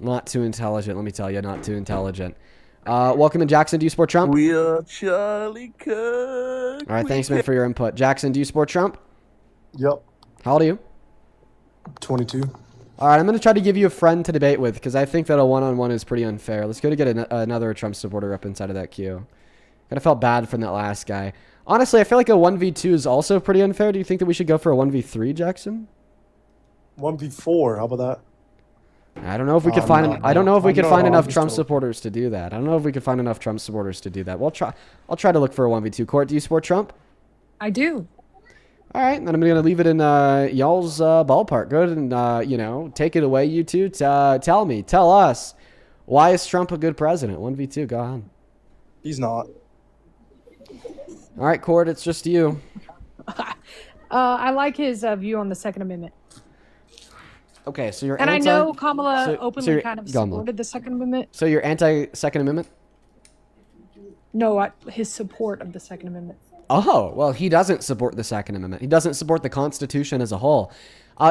Not too intelligent, let me tell you, not too intelligent. Welcome in, Jackson. Do you support Trump? We are Charlie Cook. All right, thanks, man, for your input. Jackson, do you support Trump? Yep. How old are you? 22. All right, I'm going to try to give you a friend to debate with because I think that a one-on-one is pretty unfair. Let's go to get another Trump supporter up inside of that queue. Kind of felt bad from that last guy. Honestly, I feel like a 1v2 is also pretty unfair. Do you think that we should go for a 1v3, Jackson? 1v4. How about that? I don't know if we could find. I don't know if we could find enough Trump supporters to do that. I don't know if we could find enough Trump supporters to do that. We'll try. I'll try to look for a 1v2. Court, do you support Trump? I do. All right, then I'm gonna leave it in y'all's ballpark. Go ahead and take it away, you two. Tell us, why is Trump a good president? 1v2. Go on. He's not. All right, Court, it's just you. I like his view on the Second Amendment. Okay, so you're And anti. I know Kamala so openly you're- kind of go on, supported the Second Amendment. So you're anti-Second Amendment? No, his support of the Second Amendment. Oh, well, he doesn't support the Second Amendment. He doesn't support the Constitution as a whole.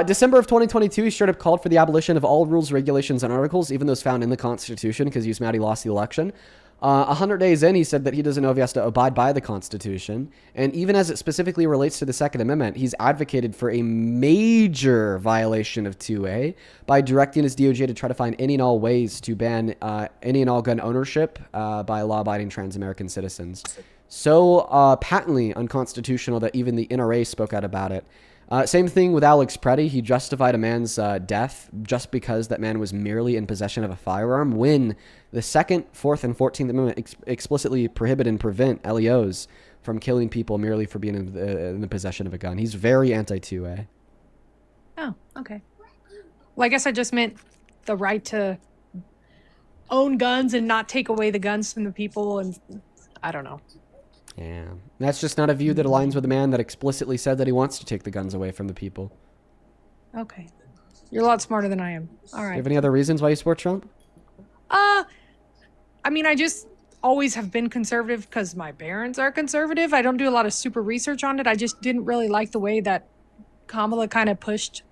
December of 2022, he straight up called for the abolition of all rules, regulations, and articles, even those found in the Constitution, because he was mad he lost the election. 100 days in, he said that he doesn't know if he has to abide by the Constitution. And even as it specifically relates to the Second Amendment, he's advocated for a major violation of 2A by directing his DOJ to try to find any and all ways to ban any and all gun ownership by law-abiding trans-American citizens. So patently unconstitutional that even the NRA spoke out about it. Same thing with Alex Preddy. He justified a man's death just because that man was merely in possession of a firearm, when the 2nd, 4th, and 14th Amendment explicitly prohibit and prevent LEOs from killing people merely for being in the possession of a gun. He's very anti-2A. Oh, okay. Well, I guess I just meant the right to own guns and not take away the guns from the people, and I don't know. Yeah, that's just not a view that aligns with a man that explicitly said that he wants to take the guns away from the people. Okay. You're a lot smarter than I am. All Do you right. have any other reasons why you support Trump? I mean, I just always have been conservative because my parents are conservative. I don't do a lot of super research on it. I just didn't really like the way that Kamala kind of pushed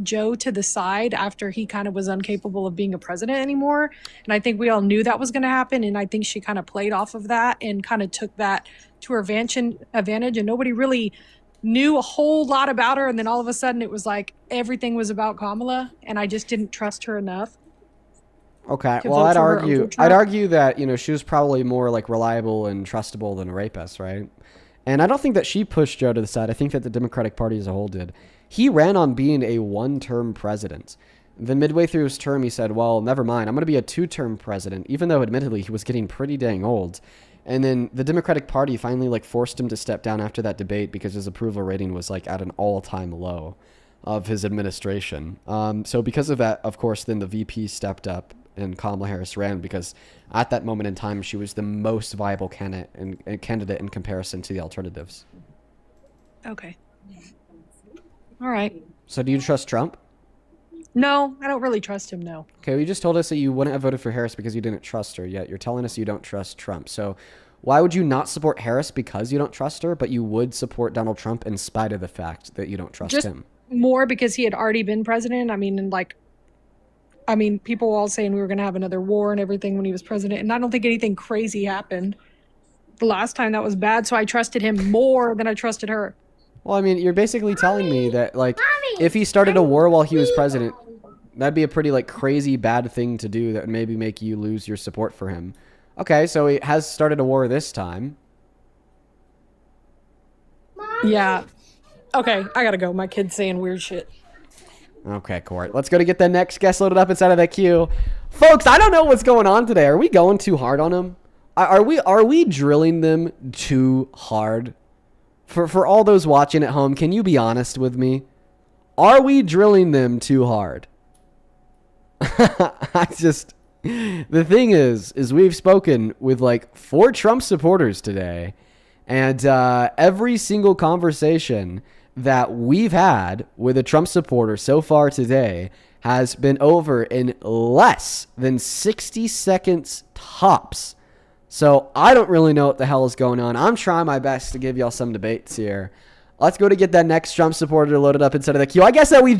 Joe to the side after he kind of was incapable of being a president anymore. And I think we all knew that was going to happen. And I think she kind of played off of that and kind of took that to her advantage. And nobody really knew a whole lot about her. And then all of a sudden it was like everything was about Kamala. And I just didn't trust her enough. Okay, To well, vote I'd for her argue, over Trump. I'd argue that, you know, she was probably more like reliable and trustable than a rapist, right? And I don't think that she pushed Joe to the side. I think that the Democratic Party as a whole did. He ran on being a one-term president. Then midway through his term, he said, well, never mind, I'm going to be a two-term president, even though admittedly he was getting pretty dang old. And then the Democratic Party finally like forced him to step down after that debate because his approval rating was like at an all-time low of his administration. So because of that, of course, then the VP stepped up and Kamala Harris ran because at that moment in time, she was the most viable candidate in comparison to the alternatives. Okay. All right. So do you trust Trump? No, I don't really trust him, no. Okay, well, you just told us that you wouldn't have voted for Harris because you didn't trust her, yet you're telling us you don't trust Trump. So why would you not support Harris because you don't trust her, but you would support Donald Trump in spite of the fact that you don't trust Just him? more because he had already been president. I mean, people were all saying we were going to have another war and everything when he was president. And I don't think anything crazy happened the last time that was bad. So I trusted him more than I trusted her. Well, I mean, you're basically telling me that, like, if he started a war while he was president, that'd be a pretty, like, crazy bad thing to do that would maybe make you lose your support for him. Okay, so he has started a war this time. Yeah. Okay, I gotta go. My kid's saying weird shit. Okay, Court. Let's go to get the next guest loaded up inside of that queue. Folks, I don't know what's going on today. Are we going too hard on them? Are we drilling them too hard? For all those watching at home, can you be honest with me? Are we drilling them too hard? The thing is we've spoken with like 4 Trump supporters today, and every single conversation that we've had with a Trump supporter so far today has been over in less than 60 seconds tops. So I don't really know what the hell is going on. I'm trying my best to give y'all some debates here. Let's go to get that next Trump supporter loaded up inside of the queue. I guess that we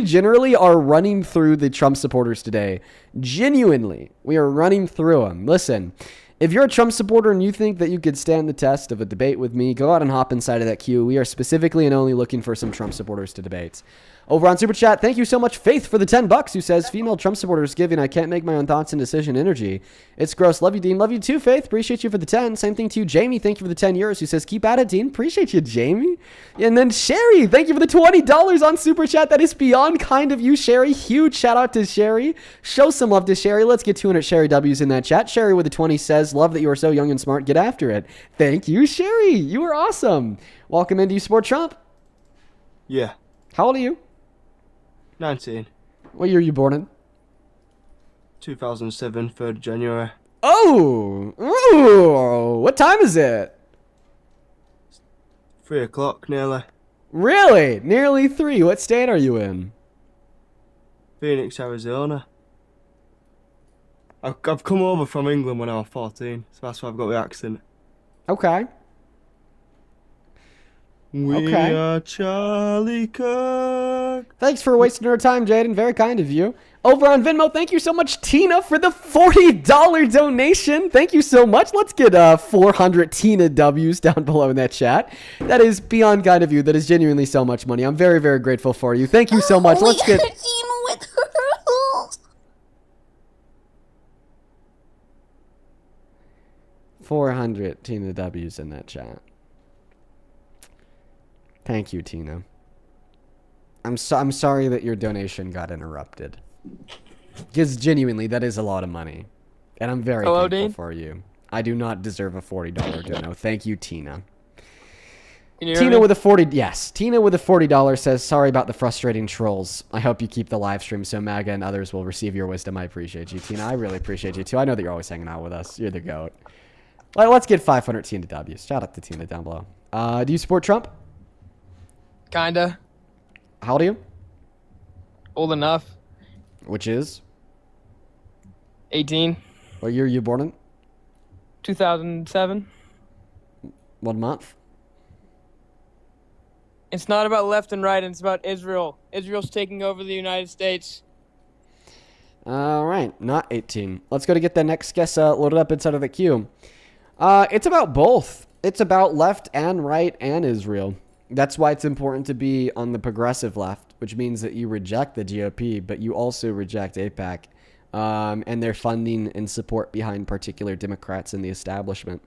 generally are running through the Trump supporters today. Genuinely, we are running through them. Listen, if you're a Trump supporter and you think that you could stand the test of a debate with me, go out and hop inside of that queue. We are specifically and only looking for some Trump supporters to debate. Over on Super Chat, thank you so much, Faith, for the $10, who says, female Trump supporters giving, I can't make my own thoughts and decision energy. It's gross. Love you, Dean. Love you too, Faith. Appreciate you for the 10. Same thing to you, Jamie. Thank you for the 10 euros, who says, keep at it, Dean. Appreciate you, Jamie. And then Sherry, thank you for the $20 on Super Chat. That is beyond kind of you, Sherry. Huge shout out to Sherry. Show some love to Sherry. Let's get 200 Sherry W's in that chat. Sherry with the 20 says, love that you are so young and smart. Get after it. Thank you, Sherry. You are awesome. Welcome in. Do you support Trump? Yeah. How old are you? 19. What year are you born in? 2007, 3rd January. Oh! Ooh! What time is it? 3 o'clock nearly. Really? Nearly 3. What state are you in? Phoenix, Arizona. I've come over from England when I was 14, so that's why I've got the accent. Okay. We are Charlie Kirk. Thanks for wasting our time, Jaden. Very kind of you. Over on Venmo, thank you so much, Tina, for the $40 donation. Thank you so much. Let's get 400 Tina W's down below in that chat. That is beyond kind of you. That is genuinely so much money. I'm very, very grateful for you. Thank you so much. Let's get... 400 Tina W's in that chat. Thank you, Tina. I'm sorry that your donation got interrupted. Because genuinely, that is a lot of money. And I'm very thankful Dean? for you. I do not deserve a $40 dono. Thank you, Tina. Can you hear Tina me? with a Tina with a $40 says, sorry about the frustrating trolls. I hope you keep the live stream so MAGA and others will receive your wisdom. I appreciate you, Tina. I really appreciate you, too. I know that you're always hanging out with us. You're the GOAT. Well, let's get 500 Tina W's. Shout out to Tina down below. Do you support Trump? Kinda. How old are you? Old enough. Which is? 18. What year are you born in? 2007. What month? It's not about left and right, it's about Israel. Israel's taking over the United States. All right, not 18. Let's go to get the next guess loaded up inside of the queue. It's about both. It's about left and right and Israel. That's why it's important to be on the progressive left, which means that you reject the GOP, but you also reject AIPAC and their funding and support behind particular Democrats in the establishment.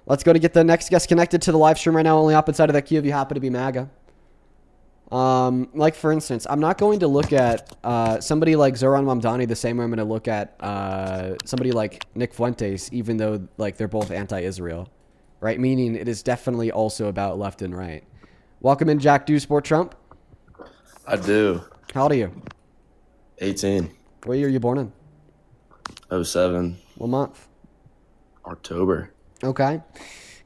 Let's go to get the next guest connected to the live stream right now, only up inside of that queue if you happen to be MAGA. Like, for instance, I'm not going to look at somebody like Zoran Mamdani the same way I'm going to look at somebody like Nick Fuentes, even though like they're both anti-Israel, right? Meaning it is definitely also about left and right. Welcome in, Jack. Do you support Trump? I do. How old are you? 18. What year are you born in? 07. What month? October. Okay.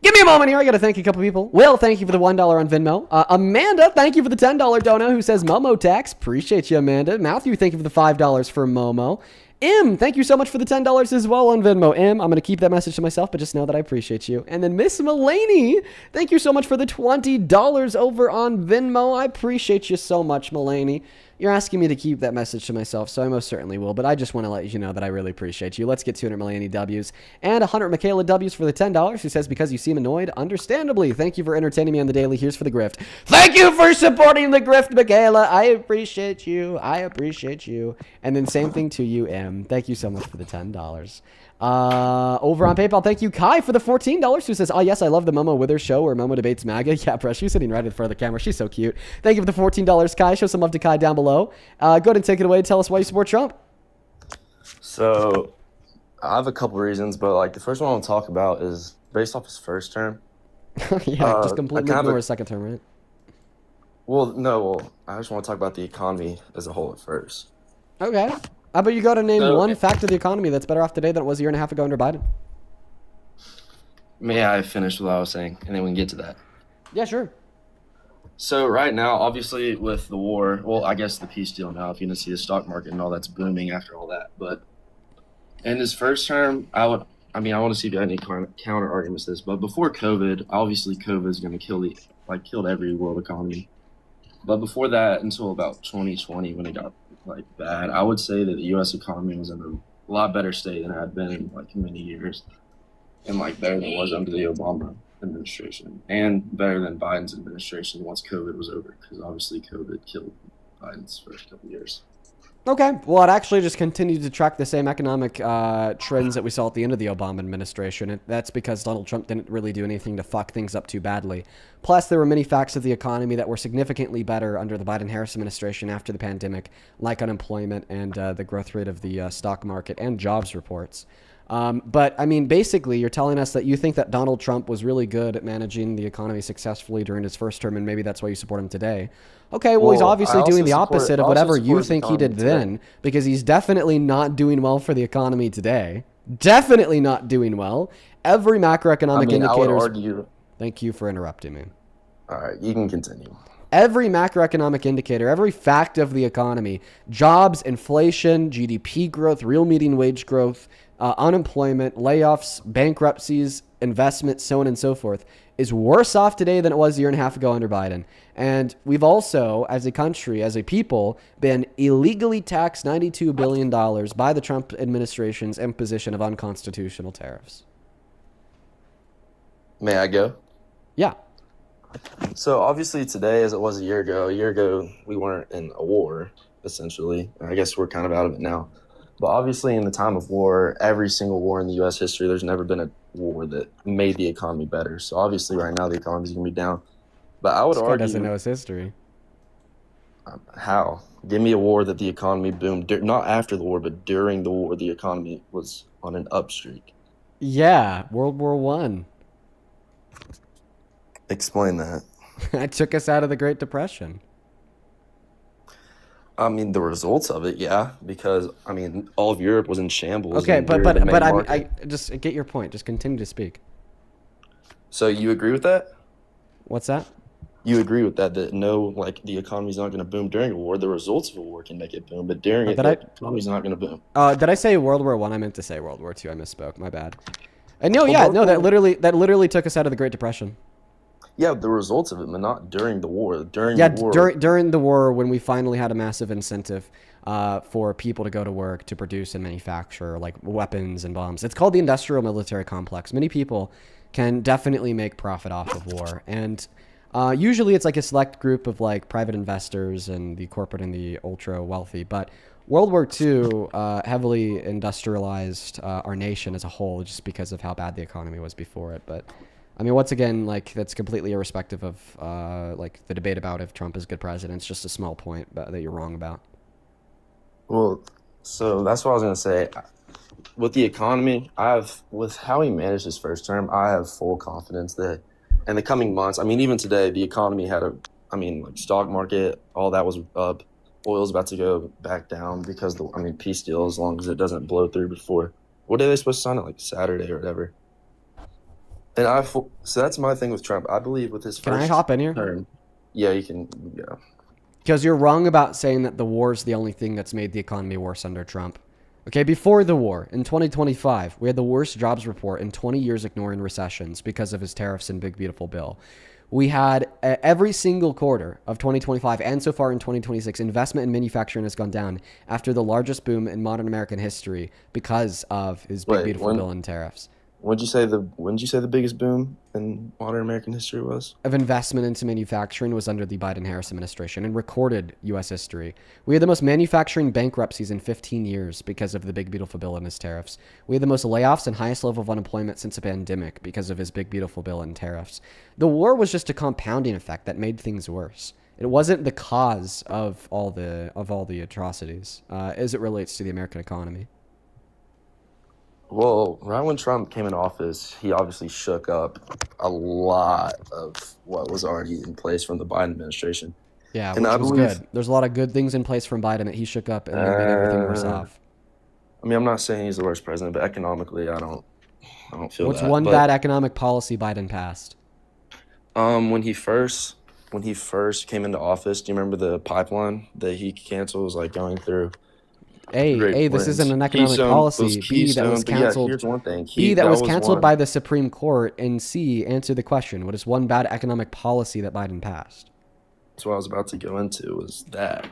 Give me a moment here. I got to thank a couple people. Will, thank you for the $1 on Venmo. Amanda, thank you for the $10 dono who says Momo tax. Appreciate you, Amanda. Matthew, thank you for the $5 for Momo. M, thank you so much for the $10 as well on Venmo. M, I'm going to keep that message to myself, but just know that I appreciate you. And then Miss Mulaney, thank you so much for the $20 over on Venmo. I appreciate you so much, Mulaney. You're asking me to keep that message to myself, so I most certainly will, but I just want to let you know that I really appreciate you. Let's get 200 Mulaney W's and 100 Michaela W's for the $10, who says, because you seem annoyed, understandably. Thank you for entertaining me on the daily. Here's for the grift. Thank you for supporting the grift, Michaela. I appreciate you. I appreciate you. And then same thing to you, M. Thank you so much for the $10. Over on PayPal, thank you, Kai, for the $14, who says, oh, yes, I love the Momo Withers show where Momo debates MAGA. Yeah, bro, she's sitting right in front of the camera. She's so cute. Thank you for the $14, Kai. Show some love to Kai down below. Go ahead and take it away. Tell us why you support Trump. So, I have a couple reasons, but like the first one I want to talk about is based off his first term. Yeah, just completely ignore his second term, right? Well, I just want to talk about the economy as a whole at first. Okay. How about you go to name one fact of the economy that's better off today than it was a year and a half ago under Biden? May I finish what I was saying, and then we can get to that. Yeah, sure. So right now, obviously with the war, well, I guess the peace deal now, if you can see the stock market and all that's booming after all that. But in his first term, I want to see if you have any counter arguments to this. But before COVID, obviously COVID is going to killed every world economy. But before that, until about 2020, when it got bad, I would say that the U.S. economy was in a lot better state than it had been in many years, and better than it was under the Obama administration, and better than Biden's administration once COVID was over, because obviously COVID killed Biden's first couple years. Okay. Well, it actually just continued to track the same economic trends that we saw at the end of the Obama administration. That's because Donald Trump didn't really do anything to fuck things up too badly. Plus, there were many facts of the economy that were significantly better under the Biden-Harris administration after the pandemic, like unemployment and the growth rate of the stock market and jobs reports. But, I mean, basically, you're telling us that you think that Donald Trump was really good at managing the economy successfully during his first term, and maybe that's why you support him today. Okay, well, he's obviously doing the opposite of whatever you think he did then, because he's definitely not doing well for the economy today. Definitely not doing well. Every macroeconomic indicator. I would argue. Thank you for interrupting me. All right, you can continue. Every macroeconomic indicator, every fact of the economy, jobs, inflation, GDP growth, real median wage growth, unemployment, layoffs, bankruptcies, investment, so on and so forth, is worse off today than it was a year and a half ago under Biden. And we've also, as a country, as a people, been illegally taxed $92 billion by the Trump administration's imposition of unconstitutional tariffs. May I go? Yeah. So obviously today, as it was a year ago, we weren't in a war, essentially. I guess we're kind of out of it now. But obviously in the time of war, every single war in the U.S. history, there's never been a war that made the economy better. So obviously right now the economy's going to be down. But I would argue... doesn't know his history. How? Give me a war that the economy boomed. Not after the war, but during the war, the economy was on an upstreak. Yeah, World War I. Explain that. That took us out of the Great Depression. I mean, the results of it, yeah, because all of Europe was in shambles. Okay, but I just get your point. Just continue to speak. So you agree with that? What's that? you agree with that? That no, like the economy's not going to boom during a war. The results of a war can make it boom, but during it, the economy's not going to boom. Did I say World War I? I meant to say World War II. I misspoke. My bad. And no, yeah, no, that literally took us out of the Great Depression. Yeah, the results of it, but not during the war. During the war, when we finally had a massive incentive for people to go to work, to produce and manufacture like weapons and bombs. It's called the industrial military complex. Many people can definitely make profit off of war, and usually it's like a select group of like private investors and the corporate and the ultra wealthy. But World War II heavily industrialized our nation as a whole, just because of how bad the economy was before it. But I mean, once again, like that's completely irrespective of like the debate about if Trump is a good president. It's just a small point that you're wrong about. Well, so that's what I was going to say. With the economy, with how he managed his first term, I have full confidence that in the coming months, I mean, even today, the economy had like stock market, all that was up. Oil's about to go back down because peace deal, as long as it doesn't blow through before. What are they supposed to sign it, like Saturday or whatever? And so that's my thing with Trump. I believe with his first Can I hop in here? term, yeah, you can, yeah. Because you're wrong about saying that the war is the only thing that's made the economy worse under Trump. Okay, before the war, in 2025, we had the worst jobs report in 20 years ignoring recessions because of his tariffs and big, beautiful bill. We had every single quarter of 2025 and so far in 2026, investment in manufacturing has gone down after the largest boom in modern American history because of his big, beautiful bill and tariffs. When did you say the biggest boom in modern American history was? Of investment into manufacturing was under the Biden-Harris administration in recorded U.S. history. We had the most manufacturing bankruptcies in 15 years because of the big, beautiful bill and his tariffs. We had the most layoffs and highest level of unemployment since a pandemic because of his big, beautiful bill and tariffs. The war was just a compounding effect that made things worse. It wasn't the cause of all the atrocities as it relates to the American economy. Well, right when Trump came in office, he obviously shook up a lot of what was already in place from the Biden administration. Yeah, and which was good. There's a lot of good things in place from Biden that he shook up and made everything worse off. I mean, I'm not saying he's the worst president, but economically, I don't feel What's that. one bad economic policy Biden passed? When he first came into office, do you remember the pipeline that he canceled was like going through? A, this isn't an economic policy. B, that was canceled. Here's one thing. B, that was canceled by the Supreme Court. And C, answer the question. What is one bad economic policy that Biden passed? That's what I was about to go into, was that.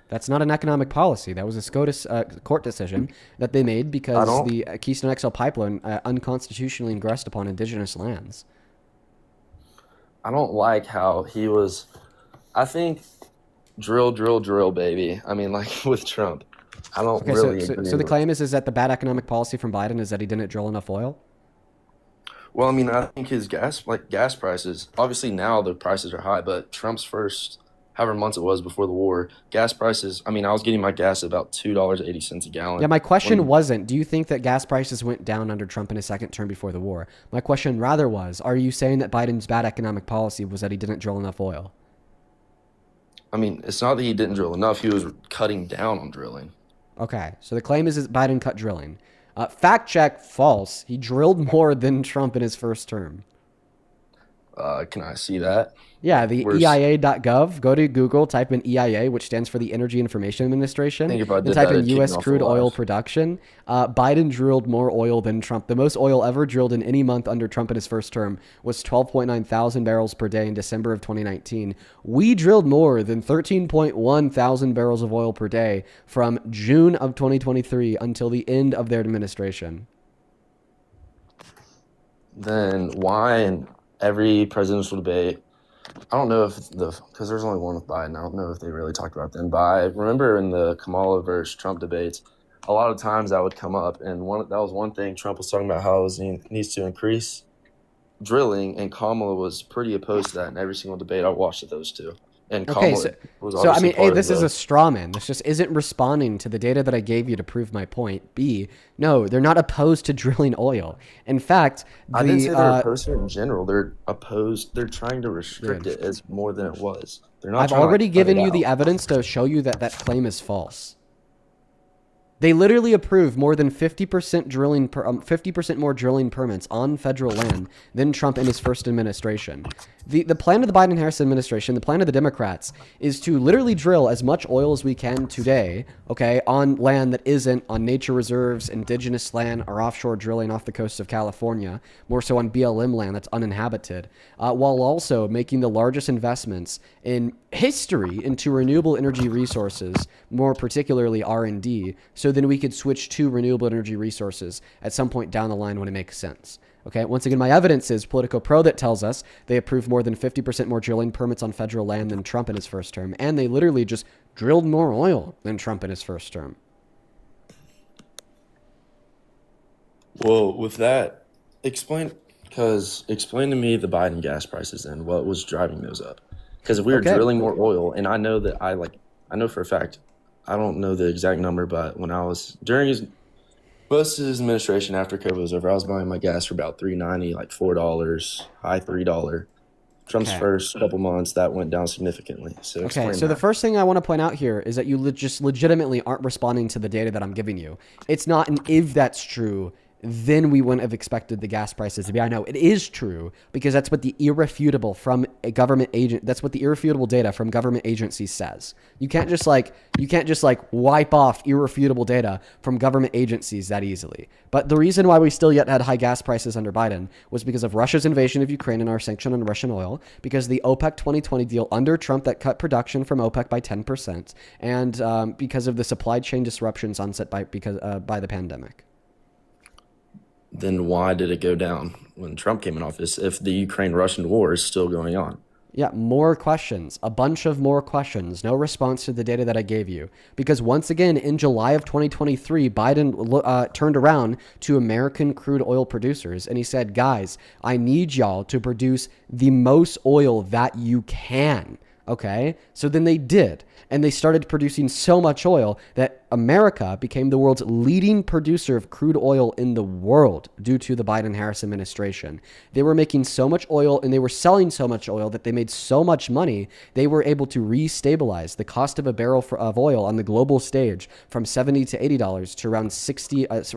That's not an economic policy. That was a SCOTUS court decision that they made because the Keystone XL pipeline unconstitutionally ingressed upon indigenous lands. I don't like how he was, I think, drill, baby. I mean, like with Trump. I don't really agree. So the claim is that the bad economic policy from Biden is that he didn't drill enough oil? Well, I mean, I think his gas prices, obviously now the prices are high, but Trump's first, however months it was before the war, gas prices, I mean, I was getting my gas at about $2.80 a gallon. Yeah, my question wasn't, do you think that gas prices went down under Trump in his second term before the war? My question rather was, are you saying that Biden's bad economic policy was that he didn't drill enough oil? I mean, it's not that he didn't drill enough, he was cutting down on drilling. Okay, so the claim is that Biden cut drilling. Fact check, false. He drilled more than Trump in his first term. Can I see that? Yeah, the EIA.gov. Go to Google, type in EIA, which stands for the Energy Information Administration. Then type in U.S. crude oil production. Biden drilled more oil than Trump. The most oil ever drilled in any month under Trump in his first term was 12.9 thousand barrels per day in December of 2019. We drilled more than 13.1 thousand barrels of oil per day from June of 2023 until the end of their administration. Then why in every presidential debate, I don't know if because there's only one with Biden. I don't know if they really talked about them. But I remember in the Kamala versus Trump debates, a lot of times that would come up. And that was one thing Trump was talking about, how he needs to increase drilling. And Kamala was pretty opposed to that in every single debate I watched of those two. And Kamala was so I mean, A, part this of is a straw man. This just isn't responding to the data that I gave you to prove my point. B, no, they're not opposed to drilling oil. In fact, I didn't say they're opposed to it in general. They're opposed. They're trying to restrict it as more than it was. They're not. I've already given you the evidence to show you that that claim is false. They literally approved more than 50% 50% more drilling permits on federal land than Trump in his first administration. The plan of the Biden-Harris administration, the plan of the Democrats, is to literally drill as much oil as we can today, okay, on land that isn't on nature reserves, indigenous land, or offshore drilling off the coast of California, more so on BLM land that's uninhabited, while also making the largest investments in history into renewable energy resources, more particularly R&D, so then we could switch to renewable energy resources at some point down the line when it makes sense. Okay, once again, my evidence is Politico Pro that tells us they approved more than 50% more drilling permits on federal land than Trump in his first term, and they literally just drilled more oil than Trump in his first term. Well, with that, explain to me the Biden gas prices and what was driving those up. Because if we were drilling more oil, and I know that I know for a fact, I don't know the exact number, but when I was most of his administration after COVID was over, I was buying my gas for about $3.90, like $4, high $3. Trump's first couple months, that went down significantly. So the first thing I want to point out here is that you just legitimately aren't responding to the data that I'm giving you. It's not an if that's true, then we wouldn't have expected the gas prices to be. I know it is true because that's what the irrefutable from a government agent. That's what the irrefutable data from government agencies says. You can't just wipe off irrefutable data from government agencies that easily. But the reason why we still yet had high gas prices under Biden was because of Russia's invasion of Ukraine and our sanction on Russian oil, because the OPEC 2020 deal under Trump that cut production from OPEC by 10%, and because of the supply chain disruptions onset by the pandemic. Then why did it go down when Trump came in office if the Ukraine-Russian war is still going on? Yeah, more questions. A bunch of more questions. No response to the data that I gave you. Because once again, in July of 2023, Biden turned around to American crude oil producers and he said, guys, I need y'all to produce the most oil that you can. Okay? So then they did. And they started producing so much oil that America became the world's leading producer of crude oil in the world due to the Biden-Harris administration. They were making so much oil and they were selling so much oil that they made so much money, they were able to restabilize the cost of a barrel of oil on the global stage from $70 to $80 to around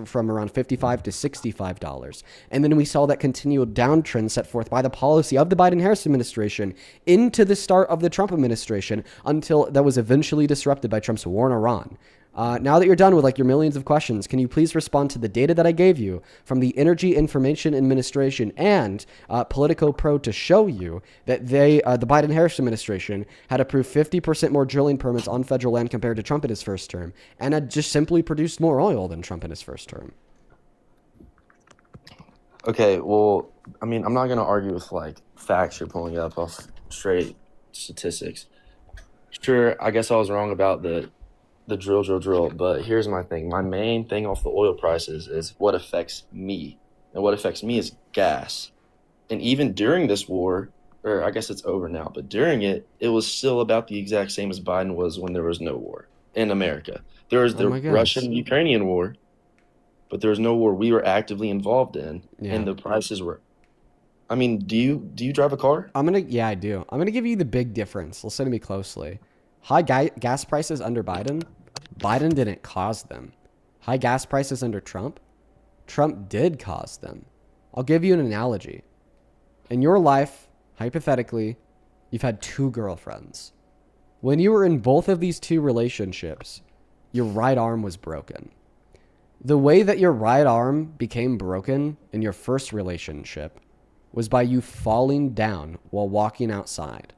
from around $55 to $65. And then we saw that continual downtrend set forth by the policy of the Biden-Harris administration into the start of the Trump administration until that was eventually disrupted by Trump's war in Iran. Now that you're done with your millions of questions, can you please respond to the data that I gave you from the Energy Information Administration and Politico Pro to show you that the Biden-Harris administration had approved 50% more drilling permits on federal land compared to Trump in his first term, and had just simply produced more oil than Trump in his first term? Okay, well, I mean, I'm not going to argue with facts you're pulling up off straight statistics. Sure, I guess I was wrong about the drill, but here's my thing. My main thing off the oil prices is what affects me. And what affects me is gas. And even during this war, or I guess it's over now, but during it, it was still about the exact same as Biden was when there was no war in America. There was the Russian-Ukrainian war, but there was no war we were actively involved in, and the prices were... I mean, do you drive a car? Yeah, I do. I'm going to give you the big difference. Listen to me closely. High gas prices under Biden didn't cause them. High gas prices under Trump did cause them. I'll give you an analogy. In your life, hypothetically, you've had 2 girlfriends. When you were in both of these 2 relationships, your right arm was broken. The way that your right arm became broken in your first relationship was by you falling down while walking outside.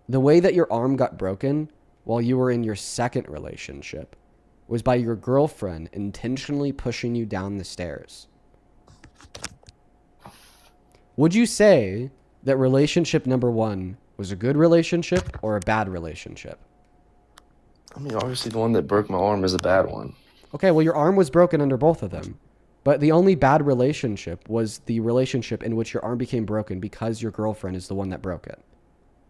The way that your arm got broken while you were in your second relationship was by your girlfriend intentionally pushing you down the stairs. Would you say that relationship number 1 was a good relationship or a bad relationship? I mean, obviously the one that broke my arm is a bad one. Okay, well, your arm was broken under both of them. But the only bad relationship was the relationship in which your arm became broken because your girlfriend is the one that broke it.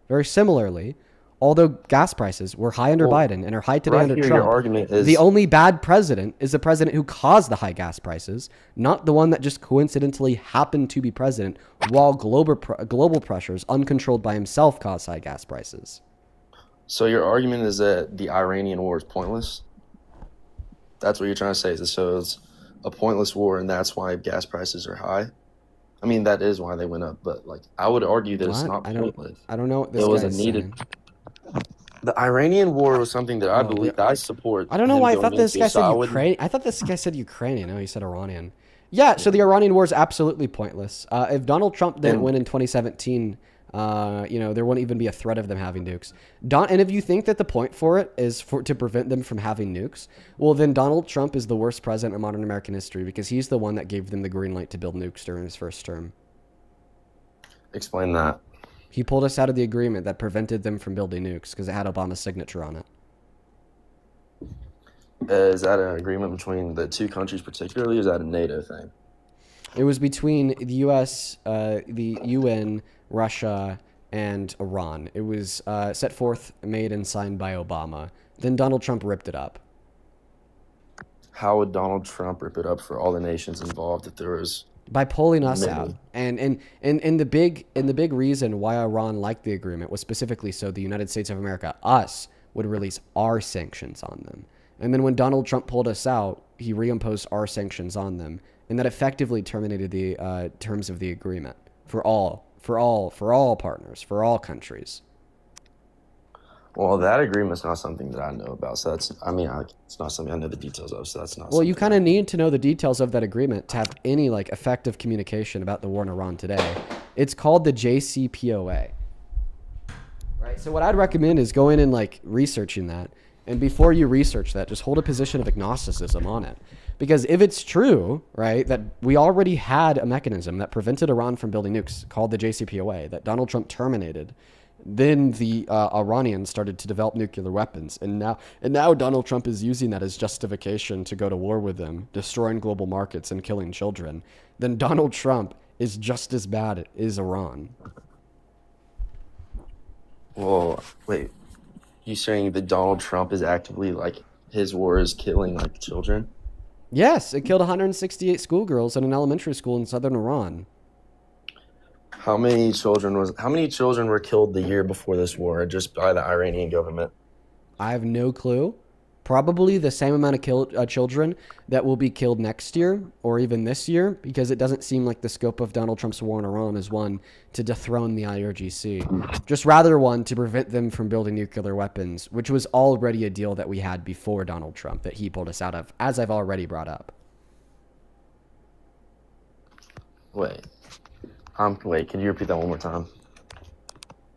Very similarly, although gas prices were high under Biden and are high today under Trump, your argument is... the only bad president is the president who caused the high gas prices, not the one that just coincidentally happened to be president while global pressures, uncontrolled by himself, caused high gas prices. So your argument is that the Iranian war is pointless? That's what you're trying to say. So it's a pointless war, and that's why gas prices are high. I mean, that is why they went up, but like I would argue that it's What? not pointless. I don't know what this It was guy a is needed. saying. The Iranian war was something that I believe I support. I don't know him why I going thought this into, guy so said I wouldn't- Ukraine. I thought this guy said Ukrainian. No, he said Iranian. Yeah, so the Iranian war is absolutely pointless. If Donald Trump didn't win in 2017, there wouldn't even be a threat of them having nukes. And if you think that the point for it is to prevent them from having nukes, well, then Donald Trump is the worst president in modern American history because he's the one that gave them the green light to build nukes during his first term. Explain that. He pulled us out of the agreement that prevented them from building nukes because it had Obama's signature on it. Is that an agreement between the two countries particularly, or is that a NATO thing? It was between the U.S., the UN, Russia, and Iran. It was set forth, made, and signed by Obama. Then Donald Trump ripped it up. How would Donald Trump rip it up for all the nations involved if there was... By pulling us many? out. And the big reason why Iran liked the agreement was specifically so the United States of America, us, would release our sanctions on them. And then when Donald Trump pulled us out, he reimposed our sanctions on them. And that effectively terminated the terms of the agreement for all partners, for all countries. Well, that agreement's not something that I know about. So it's not something I know the details of. So that's not. Well, you kind of need to know the details of that agreement to have any effective communication about the war in Iran today. It's called the JCPOA. Right. So what I'd recommend is going and researching that. And before you research that, just hold a position of agnosticism on it. Because if it's true, right, that we already had a mechanism that prevented Iran from building nukes called the JCPOA that Donald Trump terminated, then the Iranians started to develop nuclear weapons. And now Donald Trump is using that as justification to go to war with them, destroying global markets and killing children. Then Donald Trump is just as bad as Iran. Well, wait. You saying that Donald Trump is actively his war is killing children? Yes, it killed 168 schoolgirls in an elementary school in southern Iran. How many children were killed the year before this war just by the Iranian government? I have no clue. Probably the same amount of children that will be killed next year or even this year, because it doesn't seem like the scope of Donald Trump's war in Iran is one to dethrone the IRGC, just rather one to prevent them from building nuclear weapons, which was already a deal that we had before Donald Trump that he pulled us out of, as I've already brought up. Wait, can you repeat that one more time?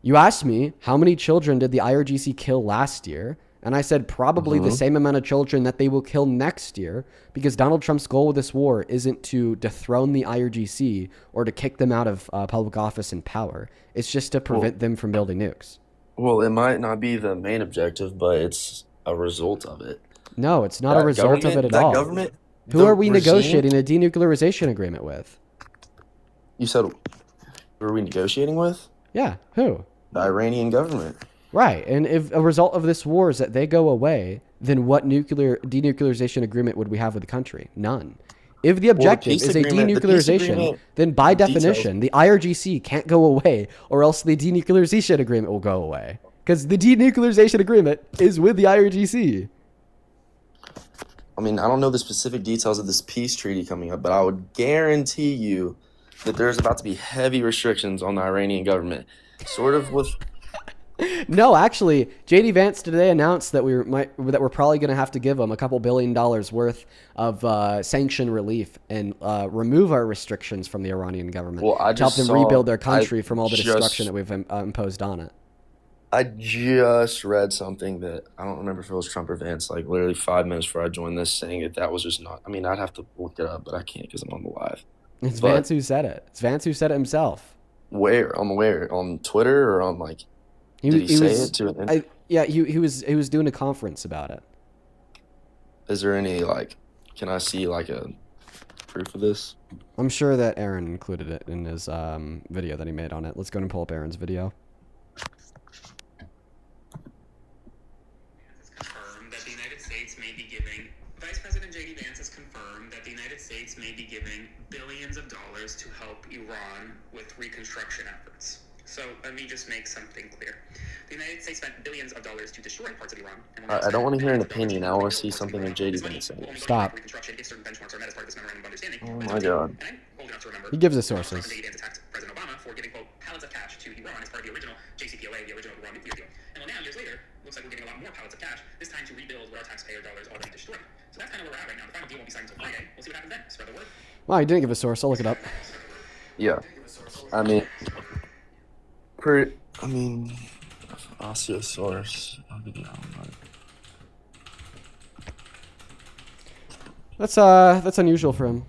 You asked me, how many children did the IRGC kill last year? And I said probably the same amount of children that they will kill next year, because Donald Trump's goal with this war isn't to dethrone the IRGC or to kick them out of public office and power. It's just to prevent them from building nukes. Well, it might not be the main objective, but it's a result of it. No, it's not a result of it at all. Government, who are we negotiating a denuclearization agreement with? You said, who are we negotiating with? Yeah, who? The Iranian government. Right, and if a result of this war is that they go away, then what denuclearization agreement would we have with the country? None. If the objective is a denuclearization, then by definition, the IRGC can't go away, or else the denuclearization agreement will go away. Because the denuclearization agreement is with the IRGC. I mean, I don't know the specific details of this peace treaty coming up, but I would guarantee you that there's about to be heavy restrictions on the Iranian government. Sort of with... No, actually, J.D. Vance today announced that we're probably going to have to give them a couple $1 billion worth of sanction relief and remove our restrictions from the Iranian government to help them rebuild their country from all the destruction that we've imposed on it. I just read something that I don't remember if it was Trump or Vance, literally 5 minutes before I joined this, saying that was just not. I mean, I'd have to look it up, but I can't because I'm on the live. It's Vance who said it. It's Vance who said it himself. Where? On Twitter or on Did he say it to an... he was doing a conference about it. Is there any can I see a proof of this? I'm sure that Aaron included it in his video that he made on it. Let's go and pull up Aaron's video. Vice President J.D. Vance has confirmed that the United States may be giving billions of dollars to help Iran with reconstruction efforts. So let me just make something clear. The United States spent billions of dollars to destroy parts of Iran. And I don't want to hear an opinion. I want to see something that JD didn't say. Stop. if certain benchmarks are met as part of this memorandum of understanding. Oh my god. And I'm old enough to remember. He gives us sources. J.D. Vance attacked President Obama for giving, quote, pallets of cash to Iran as part of the original JCPOA, the original Iran nuclear deal. And well, now, years later, looks like we're getting a lot more pallets of cash, this time to rebuild what our taxpayer dollars already destroyed. So that's kind of where we're at right now. The final deal won't be signed until Friday. We'll see what happens then. Spread the word. Wow, he didn't give a source. I'll look it up. Yeah. I mean, I'll see a source. I'll give you that one. That's unusual for him.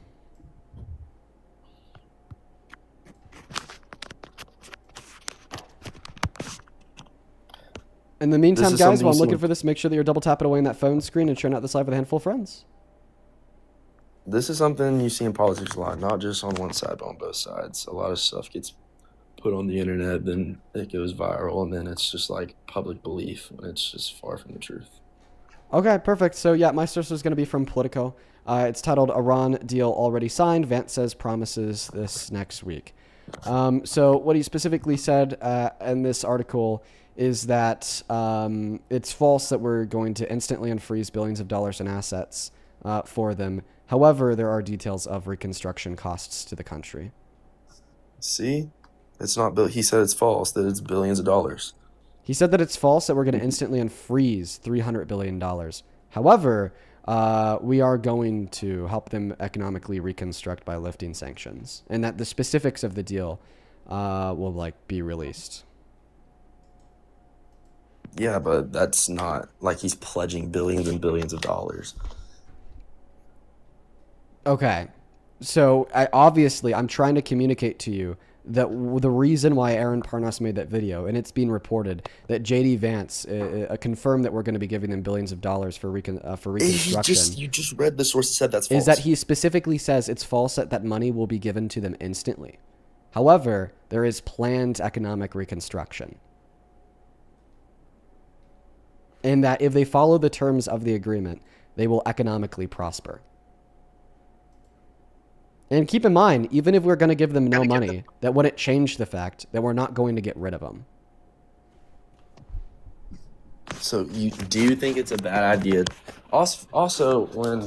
In the meantime, is guys, something while I'm you looking see- for this, make sure that you're double tapping away on that phone screen and sharing out this live with a handful of friends. This is something you see in politics a lot, not just on one side, but on both sides. A lot of stuff gets put on the internet, then it goes viral, and then it's just like public belief when it's just far from the truth. Okay, perfect. So yeah, my source is going to be from Politico. It's titled "Iran Deal Already Signed." Vance says promises this next week. So what he specifically said in this article is that it's false that we're going to instantly unfreeze billions of dollars in assets for them. However, there are details of reconstruction costs to the country. See? It's not he said it's false, that it's billions of dollars. He said that it's false that we're going to instantly unfreeze $300 billion. However, we are going to help them economically reconstruct by lifting sanctions, and that the specifics of the deal will be released. Yeah, but that's not like he's pledging billions and billions of dollars. Okay, so I'm trying to communicate to you that the reason why Aaron Parnas made that video, and it's being reported that JD Vance confirmed that we're going to be giving them billions of dollars for reconstruction. You just read the source that said that's false. Is that he specifically says it's false that money will be given to them instantly. However, there is planned economic reconstruction. And that if they follow the terms of the agreement, they will economically prosper. And keep in mind, even if we're going to give them no money, that wouldn't change the fact that we're not going to get rid of them. So do you think it's a bad idea? Also, when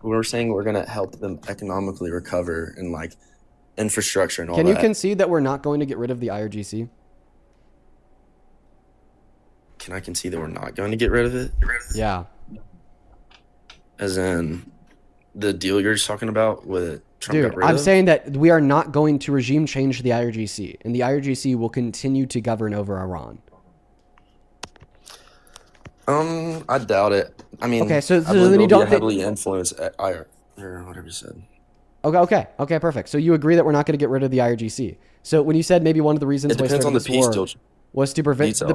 we're saying we're going to help them economically recover and like infrastructure and all that. Can you concede that we're not going to get rid of the IRGC? Can I concede that we're not going to get rid of it? Yeah. As in the deal you're just talking about with Trump Dude, got rid I'm of? saying that we are not going to regime change the IRGC, and the IRGC will continue to govern over Iran. I doubt it. I mean, okay, so I believe then you it'll don't be heavily influenced at or whatever you said. Okay, perfect. So you agree that we're not going to get rid of the IRGC. So when you said maybe one of the reasons It why depends on the starting this peace war deal was to prevent details.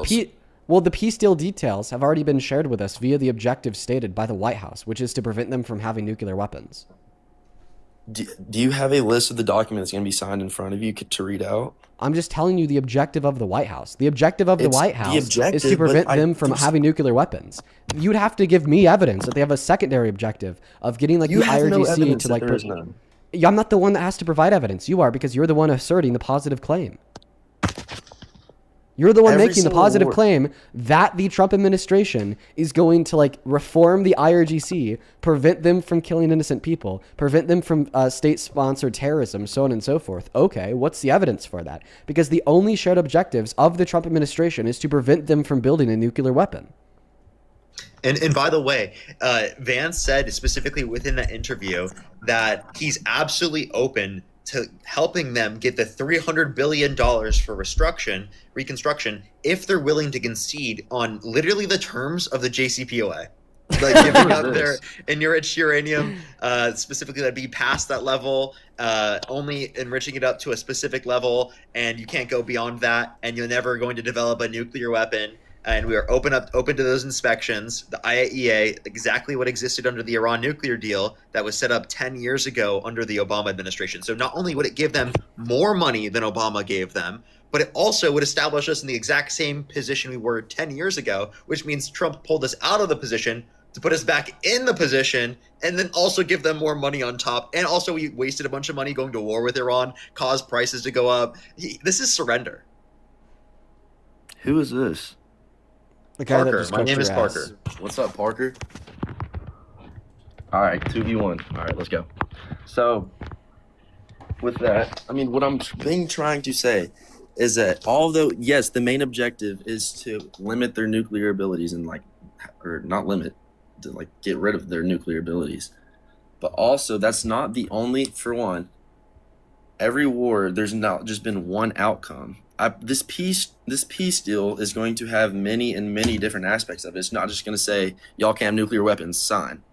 the peace deal details have already been shared with us via the objective stated by the White House, which is to prevent them from having nuclear weapons. Do you have a list of the documents going to be signed in front of you to read out? I'm just telling you the objective of the White House. The objective of the It's White the House is objective, to prevent but them from having nuclear weapons. You'd have to give me evidence that they have a secondary objective of getting the have no IRGC evidence to that there is none. Yeah, I'm not the one that has to provide evidence. You are, because you're the one asserting the positive claim. You're the one Every making the single positive war- claim that the Trump administration is going to reform the IRGC, prevent them from killing innocent people, prevent them from state-sponsored terrorism, so on and so forth. Okay, what's the evidence for that? Because the only shared objectives of the Trump administration is to prevent them from building a nuclear weapon. And by the way, Vance said specifically within that interview that he's absolutely open to helping them get the $300 billion for reconstruction, if they're willing to concede on literally the terms of the JCPOA. Like giving up their enriched uranium, specifically that'd be past that level, only enriching it up to a specific level, and you can't go beyond that, and you're never going to develop a nuclear weapon. And we are open to those inspections. The IAEA, exactly what existed under the Iran nuclear deal that was set up 10 years ago under the Obama administration. So not only would it give them more money than Obama gave them, but it also would establish us in the exact same position we were 10 years ago, which means Trump pulled us out of the position to put us back in the position and then also give them more money on top. And also we wasted a bunch of money going to war with Iran, caused prices to go up. This is surrender. Who is this? The guy that Parker. just My cooked name your is ass. Parker. What's up, Parker? All right, 2v1. All right, let's go. So, with that, I mean, what I'm trying to say is that although, yes, the main objective is to limit their nuclear abilities and or not limit, to get rid of their nuclear abilities. But also, that's not the only, for one, every war, there's not just been one outcome. This peace deal is going to have many and many different aspects of it. It's not just going to say, y'all can have nuclear weapons, sign.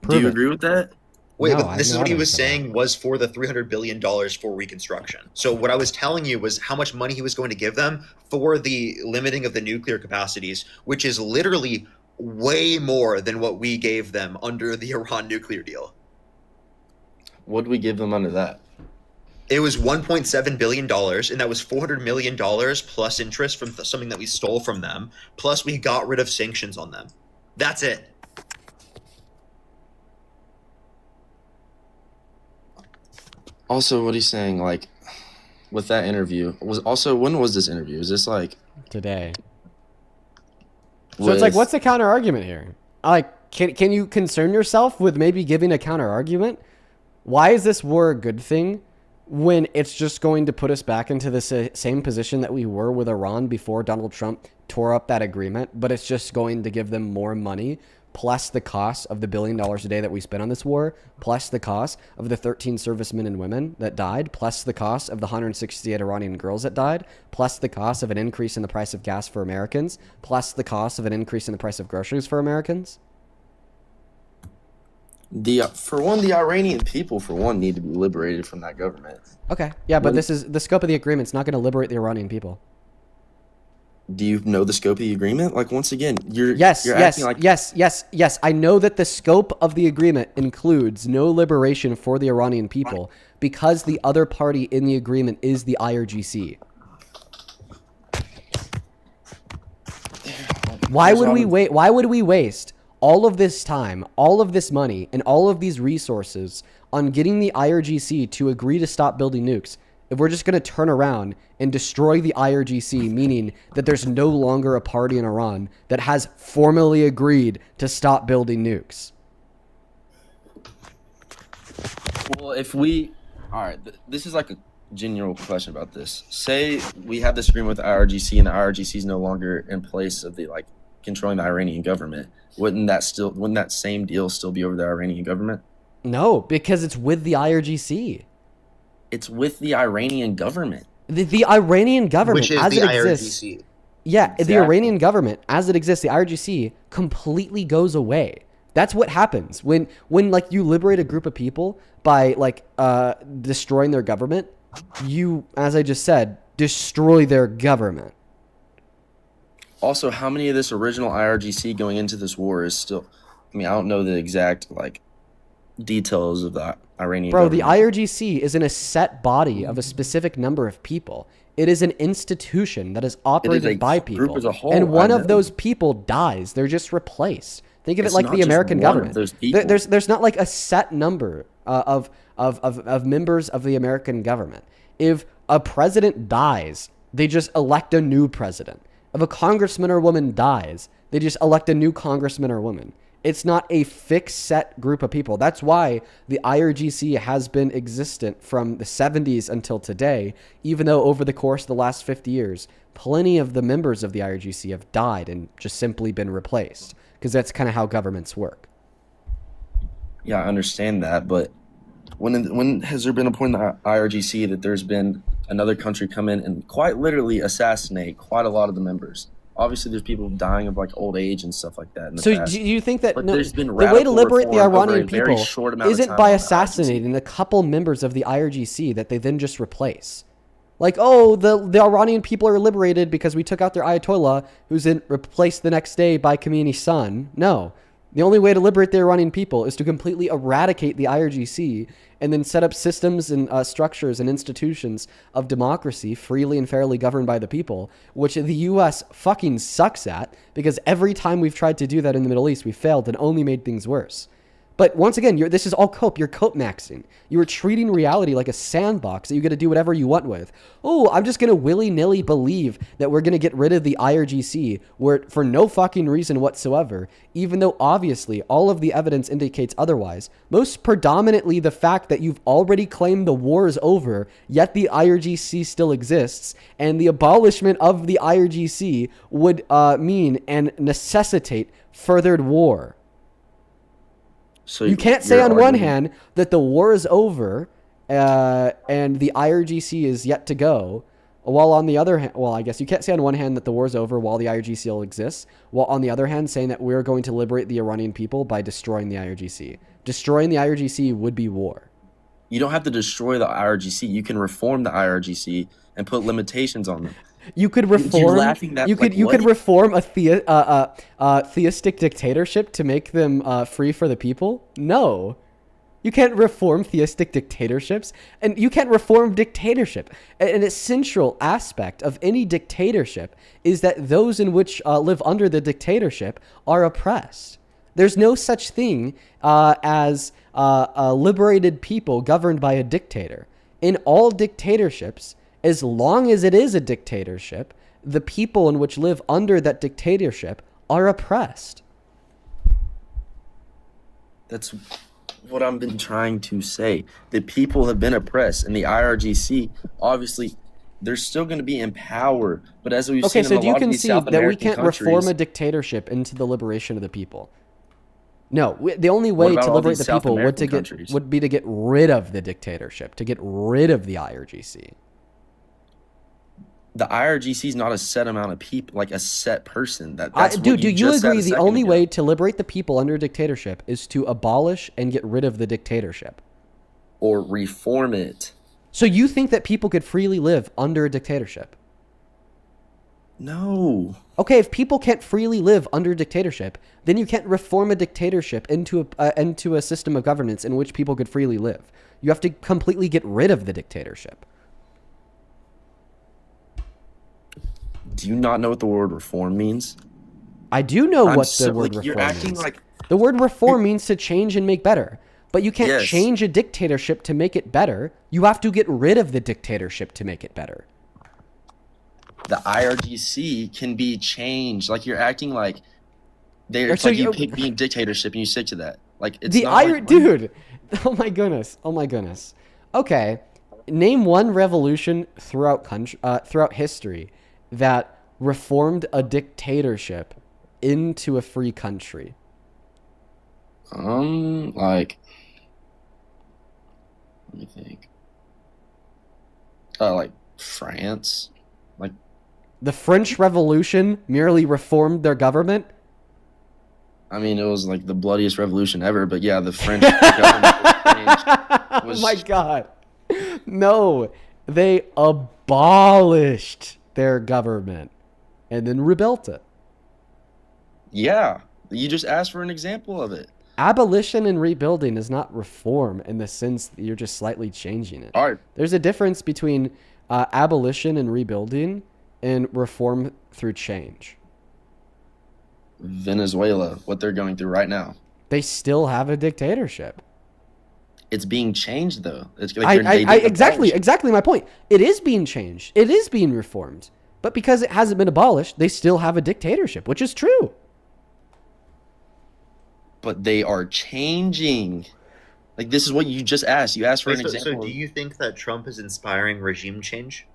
Do you agree with that? Wait, No, I but have this is no what he evidence was of that. saying was for the $300 billion for reconstruction. So what I was telling you was how much money he was going to give them for the limiting of the nuclear capacities, which is literally way more than what we gave them under the Iran nuclear deal. What did we give them under that? It was $1.7 billion, and that was $400 million plus interest from something that we stole from them, plus we got rid of sanctions on them. That's it. Also, what he's saying, with that interview, when was this interview? Is this today? So it's what's the counter argument here? Can you concern yourself with maybe giving a counter argument? Why is this war a good thing when it's just going to put us back into the same position that we were with Iran before Donald Trump tore up that agreement, but it's just going to give them more money, plus the cost of the $1 billion a day that we spent on this war, plus the cost of the 13 servicemen and women that died, plus the cost of the 168 Iranian girls that died, plus the cost of an increase in the price of gas for Americans, plus the cost of an increase in the price of groceries for Americans? The Iranian people, need to be liberated from that government. Okay, yeah, but this is the scope of the agreement. It's not going to liberate the Iranian people. Do you know the scope of the agreement? Once again, you're yes. I know that the scope of the agreement includes no liberation for the Iranian people because the other party in the agreement is the IRGC. Why would we waste all of this time, all of this money, and all of these resources on getting the IRGC to agree to stop building nukes if we're just going to turn around and destroy the IRGC, meaning that there's no longer a party in Iran that has formally agreed to stop building nukes? Well, all right, this is a general question about this. Say we have this agreement with the IRGC and the IRGC is no longer in place of the controlling the Iranian government. Wouldn't that same deal still be over the Iranian government? No, because it's with the IRGC. It's with the Iranian government. The Iranian government, which is as the it exists, IRGC. Yeah, Exactly. The Iranian government, as it exists, the IRGC completely goes away. That's what happens when you liberate a group of people by destroying their government. You, as I just said, destroy their government. Also, how many of this original IRGC going into this war is still? I don't know the exact details of the Iranian government. The IRGC isn't a set body of a specific number of people. It is an institution that is operated by people. Group as a whole, and one of those people dies. They're just replaced. Think of it like the American government. There's not a set number of members of the American government. If a president dies, they just elect a new president. If a congressman or woman dies, they just elect a new congressman or woman. It's not a fixed set group of people. That's why the IRGC has been existent from the 70s until today, even though over the course of the last 50 years, plenty of the members of the IRGC have died and just simply been replaced, because that's kind of how governments work. Yeah, I understand that, but when has there been a point in the IRGC that there's been another country come in and quite literally assassinate quite a lot of the members? Obviously, there's people dying of old age and stuff like that. So do you think that the way to liberate the Iranian people isn't by assassinating a couple members of the IRGC that they then just replace? The Iranian people are liberated because we took out their Ayatollah, who's replaced the next day by Khomeini's son. No. The only way to liberate the Iranian people is to completely eradicate the IRGC and then set up systems and structures and institutions of democracy freely and fairly governed by the people, which the U.S. fucking sucks at, because every time we've tried to do that in the Middle East, we failed and only made things worse. But once again, this is all cope. You're cope maxing. You are treating reality like a sandbox that you get to do whatever you want with. Oh, I'm just going to willy-nilly believe that we're going to get rid of the IRGC for no fucking reason whatsoever, even though obviously all of the evidence indicates otherwise. Most predominantly the fact that you've already claimed the war is over, yet the IRGC still exists, and the abolishment of the IRGC would mean and necessitate furthered war. So you can't say you're on one arguing- hand that the war is over and the IRGC is yet to go, while on the other hand, well, I guess you can't say on one hand that the war is over while the IRGC still exists, while on the other hand saying that we're going to liberate the Iranian people by destroying the IRGC. Destroying the IRGC would be war. You don't have to destroy the IRGC. You can reform the IRGC and put limitations on them. You could You're reform. laughing that- You could like, you could what? reform a theistic dictatorship to make them free for the people. No, you can't reform theistic dictatorships, and you can't reform dictatorship. An essential aspect of any dictatorship is that those in which live under the dictatorship are oppressed. There's no such thing as a liberated people governed by a dictator. In all dictatorships, as long as it is a dictatorship, the people in which live under that dictatorship are oppressed. That's what I've been trying to say. The people have been oppressed, and the IRGC, obviously, they're still going to be in power. But as we've Okay, seen so in a do you lot of these concede South that we American can't reform countries, a dictatorship into the liberation of the people? No, the only What way about to all liberate the these South people American countries? would be to get rid of the dictatorship, to get rid of the IRGC. the IRGC is not a set amount of people, like a set person. That's Dude, what do you just said agree a the second only ago. way to liberate the people under a dictatorship is to abolish and get rid of the dictatorship? Or reform it? So you think that people could freely live under a dictatorship? No. Okay, if people can't freely live under a dictatorship, then you can't reform a dictatorship into a system of governance in which people could freely live. You have to completely get rid of the dictatorship. Do you not know what the word reform means? I do know I'm what so- the word like, reform you're acting means. like- The word reform means to change and make better. But you can't Yes. change a dictatorship to make it better. You have to get rid of the dictatorship to make it better. The IRGC can be changed. Like you're acting like it's So like you you- pick being dictatorship and you stick to that. Like it's The not like- dude. Oh my goodness. Oh my goodness. Okay, name one revolution throughout history that reformed a dictatorship into a free country. Like let me think. Like France, like The French Revolution merely reformed their government. I mean, it was like the bloodiest revolution ever. But yeah, the French government was Oh my god. No, they abolished their government and then rebuilt it. Yeah, you just asked for an example of it. Abolition and rebuilding is not reform in the sense that you're just slightly changing it. All right. There's a difference between abolition and rebuilding and reform through change. Venezuela, what they're going through right now. They still have a dictatorship. It's being changed though. It's like they didn't Exactly my point. It is being changed. It is being reformed. But because it hasn't been abolished, they still have a dictatorship, which is true. But they are changing. Like this is what you just asked. You asked for an So example. do you think that Trump is inspiring regime change?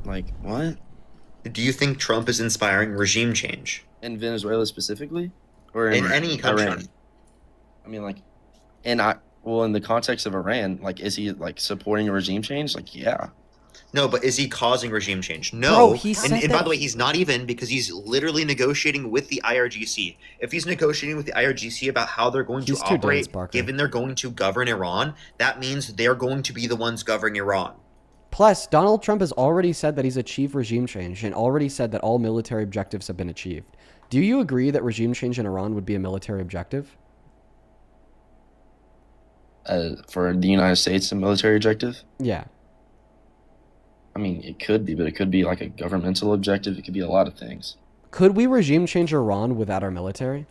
Like what? Do you think Trump is inspiring regime change? In Venezuela specifically? Or In any country. Iran? I mean like in the context of Iran, like is he like supporting a regime change? Like yeah. No, but is he causing regime change? No. Bro, he said and by that- the way, he's not even, because he's literally negotiating with the IRGC. If he's negotiating with the IRGC about how they're going to He's too dense, operate, Parker. given they're going to govern Iran, that means they're going to be the ones governing Iran. Plus, Donald Trump has already said that he's achieved regime change and already said that all military objectives have been achieved. Do you agree that regime change in Iran would be a military objective? For the United States, a military objective? Yeah. I mean, it could be, but it could be like a governmental objective. It could be a lot of things. Could we regime change Iran without our military?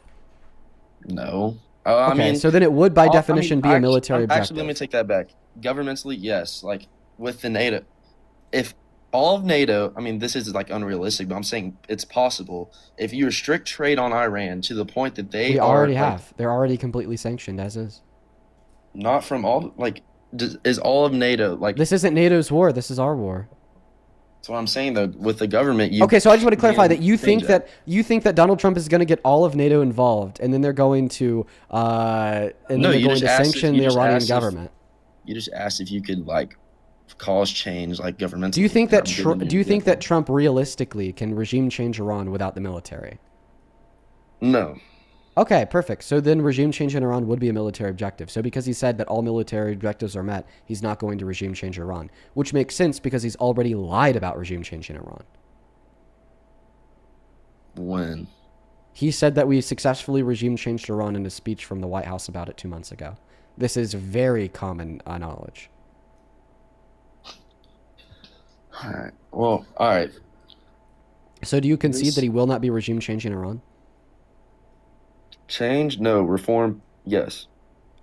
No. I Okay, mean, so then it would by all- definition be a military objective. Actually, let me take that back. Governmentally, yes. Like with the NATO, if all of NATO, I mean, this is like unrealistic, but I'm saying it's possible. If you restrict trade on Iran to the point that they We are already like, have. They're already completely sanctioned as is. not from all like, is all of NATO like? This isn't NATO's war. This is our war. That's what I'm saying though. With the government, you Okay, so I just want to clarify can that you change think that Donald Trump is going to get all of NATO involved, and then they're going to sanction the Iranian government. You just asked if you could like cause change, like governmental. Do you think that Trump realistically can regime change Iran without the military? No. Okay, perfect. So then regime change in Iran would be a military objective. So because he said that all military objectives are met, he's not going to regime change Iran, which makes sense because he's already lied about regime change in Iran. When? He said that we successfully regime changed Iran in a speech from the White House about it 2 months ago. This is very common knowledge. All right. Well, all right. So do you concede that he will not be regime changing Iran? Change? No. Reform? Yes.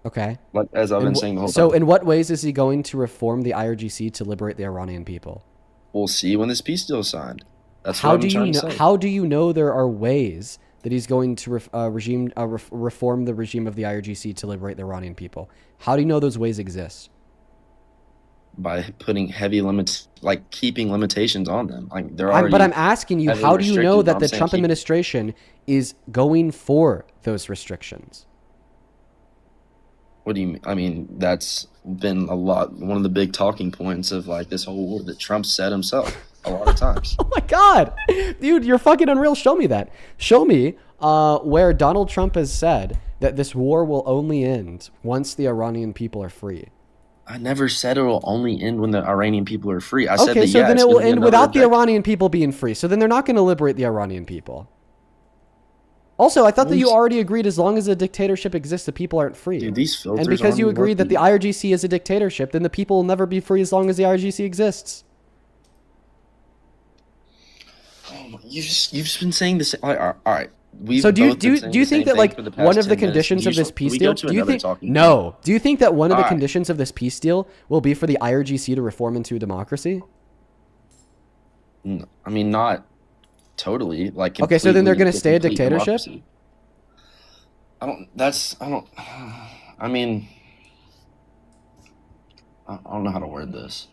Okay. Like as I've been saying the whole time. So in what ways is he going to reform the IRGC to liberate the Iranian people? We'll see when this peace deal is signed. That's How what do I'm you trying know? to say. How do you know there are ways that he's going to reform the regime of the IRGC to liberate the Iranian people? How do you know those ways exist? By putting heavy limits, like keeping limitations on them. Like they're already. But I'm asking you, heavily how do you know restricted, that but the I'm saying Trump administration is going for those restrictions? What do you mean? I mean, that's been one of the big talking points of like this whole war that Trump said himself a lot of times. Oh my God, dude, you're fucking unreal. Show me that. Show me where Donald Trump has said that this war will only end once the Iranian people are free. I never said it will only end when the Iranian people are free. I said Okay, that, so yeah, then it's it will gonna be end another without the objective. Iranian people being free. So then they're not going to liberate the Iranian people. Also, I thought that you already agreed as long as a dictatorship exists, the people aren't free. Dude, these filters and because you aren't agreed that the IRGC is a dictatorship, then the people will never be free as long as the IRGC exists. You've just been saying this. All right. So do you think that like one of the conditions of this peace deal? Do you think no? Do you think that one of the conditions of this peace deal will be for the IRGC to reform into a democracy? I mean, not totally. Like okay, so then they're going to stay a dictatorship. Democracy. I mean, I don't know how to word this,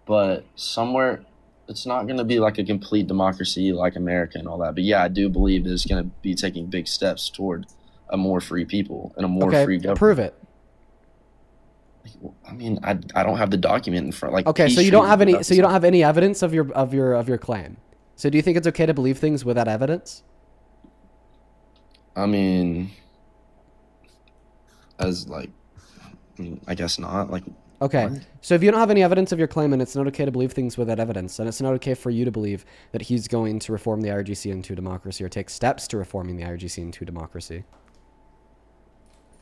but somewhere. It's not going to be like a complete democracy like America and all that. But yeah, I do believe that it's going to be taking big steps toward a more free people and a more free government. Prove it. I mean, I don't have the document in front. Like okay, so you don't have any. So you don't have any evidence of your claim. So do you think it's okay to believe things without evidence? I mean, I guess not. Like. Okay, so if you don't have any evidence of your claim and it's not okay to believe things without evidence, then it's not okay for you to believe that he's going to reform the IRGC into a democracy or take steps to reforming the IRGC into a democracy.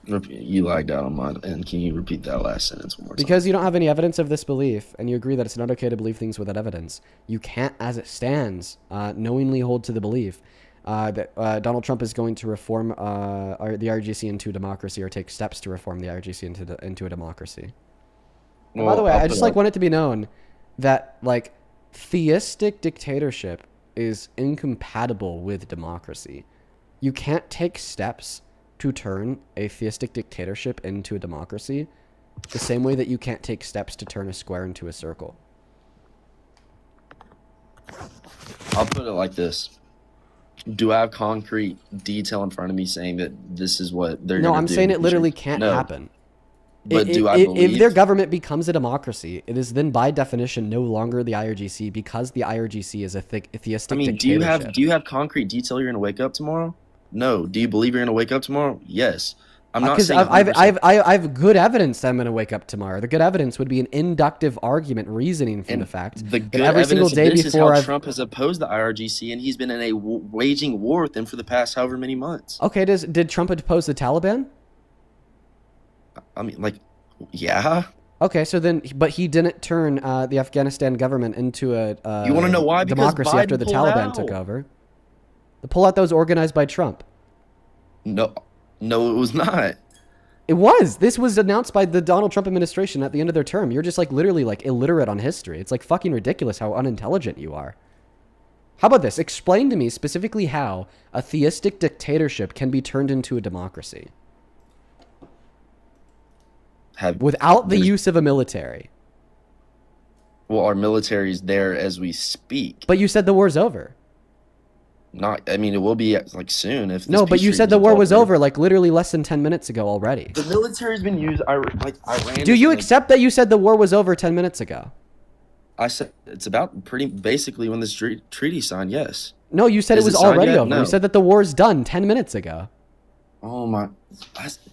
You lagged out on mine, and can you repeat that last sentence one more time? Because you don't have any evidence of this belief, and you agree that it's not okay to believe things without evidence, you can't, as it stands, knowingly hold to the belief that Donald Trump is going to reform the IRGC into a democracy or take steps to reform the IRGC into a democracy. Well, by the way, I just want it to be known that like theistic dictatorship is incompatible with democracy. You can't take steps to turn a theistic dictatorship into a democracy the same way that you can't take steps to turn a square into a circle. I'll put it like this. Do I have concrete detail in front of me saying that this is what they're going to do? No, I'm saying it literally can't happen. But do I believe... If their government becomes a democracy, it is then by definition no longer the IRGC because the IRGC is a theistic dictatorship. Do you have concrete detail you're going to wake up tomorrow? No. Do you believe you're going to wake up tomorrow? Yes. I'm not saying I have good evidence that I'm going to wake up tomorrow. The good evidence would be an inductive argument reasoning from the fact that every single day before Trump has opposed the IRGC and he's been in a waging war with them for the past however many months. Okay, did Trump oppose the Taliban? I mean, like, yeah. Okay, so then, but he didn't turn the Afghanistan government into a you want to know why? Because democracy Biden after the Taliban took over. The pullout that was organized by Trump. No, No, it was not. It was. This was announced by the Donald Trump administration at the end of their term. You're just like literally like illiterate on history. It's like fucking ridiculous how unintelligent you are. How about this? Explain to me specifically how a theistic dictatorship can be turned into a democracy without the use of a military. Well, our military is there as we speak. But you said the war's over. I mean, it will be like soon if. No, but you said the war was over like literally less than 10 minutes ago already. The military's been used. Iran. Do you accept that you said the war was over 10 minutes ago? I said it's about pretty basically when this treaty signed. Yes. No, you said it was already over. No. You said that the war's done 10 minutes ago. Oh my!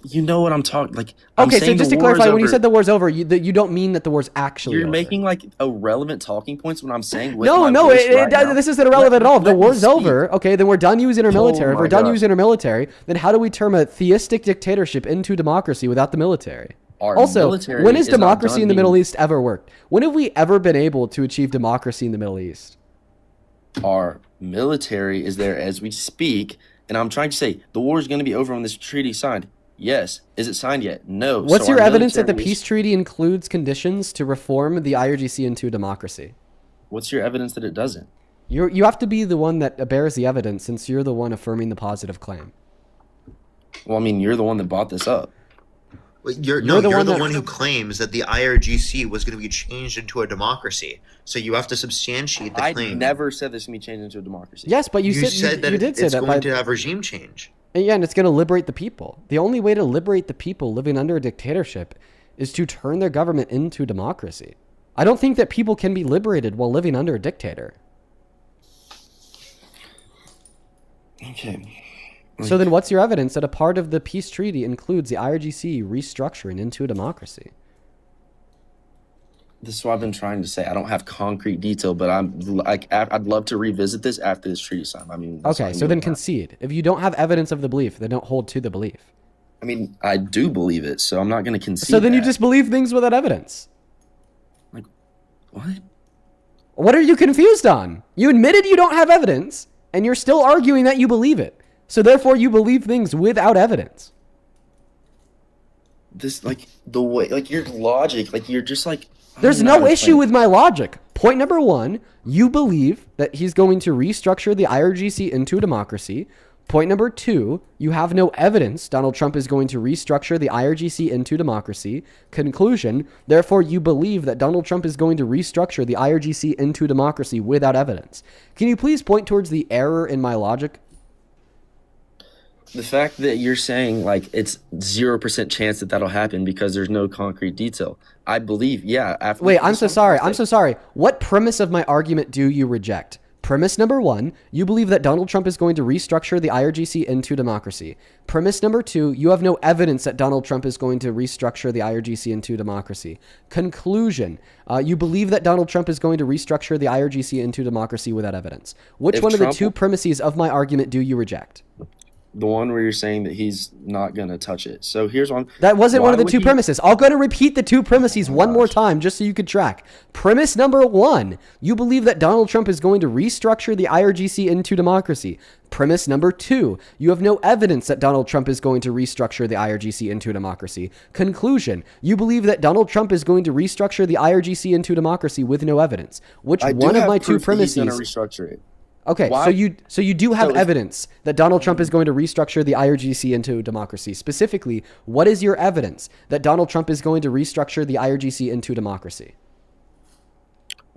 You know what I'm talking like. Okay, so just to clarify, when you said the war's over, you don't mean that the war's actually over. You're making like irrelevant talking points when I'm saying. No, this isn't irrelevant at all. If the war's over, okay, then we're done using our military. If we're done using our military, then how do we turn a theistic dictatorship into democracy without the military? Also, when has democracy in the Middle East ever worked? When have we ever been able to achieve democracy in the Middle East? Our military is there as we speak. And I'm trying to say, the war is going to be over when this treaty is signed. Yes. Is it signed yet? No. What's your evidence that the peace treaty includes conditions to reform the IRGC into a democracy? What's your evidence that it doesn't? You have to be the one that bears the evidence since you're the one affirming the positive claim. Well, I mean, you're the one that bought this up. You're the one who claims that the IRGC was going to be changed into a democracy. So you have to substantiate the claim. I never said this can be changed into a democracy. Yes, but you said that it's going to have regime change. Yeah, and it's going to liberate the people. The only way to liberate the people living under a dictatorship is to turn their government into democracy. I don't think that people can be liberated while living under a dictator. Okay. So then what's your evidence that a part of the peace treaty includes the IRGC restructuring into a democracy? This is what I've been trying to say. I don't have concrete detail, but I'd love to revisit this after this treaty signed. I mean, okay, so then concede. If you don't have evidence of the belief, then don't hold to the belief. I mean, I do believe it, so I'm not going to concede. So then you just believe things without evidence. Like, what? What are you confused on? You admitted you don't have evidence, and you're still arguing that you believe it. So therefore, you believe things without evidence. This, like, the way, like, your logic, like, you're just like... There's no issue with my logic. Point number one, you believe that he's going to restructure the IRGC into a democracy. Point number two, you have no evidence Donald Trump is going to restructure the IRGC into democracy. Conclusion, therefore, you believe that Donald Trump is going to restructure the IRGC into democracy without evidence. Can you please point towards the error in my logic? The fact that you're saying, like, it's 0% chance that that'll happen because there's no concrete detail. I believe, yeah. Wait, I'm so sorry. I'm so sorry. What premise of my argument do you reject? Premise number one, you believe that Donald Trump is going to restructure the IRGC into democracy. Premise number two, you have no evidence that Donald Trump is going to restructure the IRGC into democracy. Conclusion, you believe that Donald Trump is going to restructure the IRGC into democracy without evidence. Which one of the two premises of my argument do you reject? The one where you're saying that he's not going to touch it. So here's one. That wasn't one of the two premises. I'll go to repeat the two premises one more time just so you could track. Premise number one, you believe that Donald Trump is going to restructure the IRGC into democracy. Premise number two, you have no evidence that Donald Trump is going to restructure the IRGC into a democracy. Conclusion, you believe that Donald Trump is going to restructure the IRGC into democracy with no evidence. Which one of my two premises? He's going to restructure it. Okay, so you do have evidence that Donald Trump is going to restructure the IRGC into a democracy. Specifically, what is your evidence that Donald Trump is going to restructure the IRGC into democracy?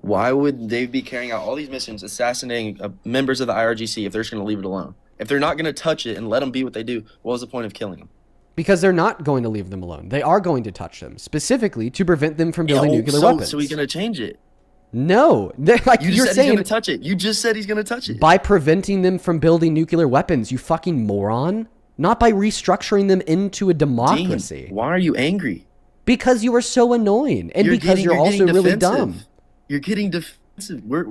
Why would they be carrying out all these missions, assassinating members of the IRGC if they're just going to leave it alone? If they're not going to touch it and let them be what they do, what was the point of killing them? Because they're not going to leave them alone. They are going to touch them, specifically to prevent them from building nuclear weapons. So he's going to change it. No, like you're saying, he's gonna touch it. You just said he's gonna touch it by preventing them from building nuclear weapons. You fucking moron! Not by restructuring them into a democracy. Dean, why are you angry? Because you are so annoying, and because you're also really dumb. You're getting defensive.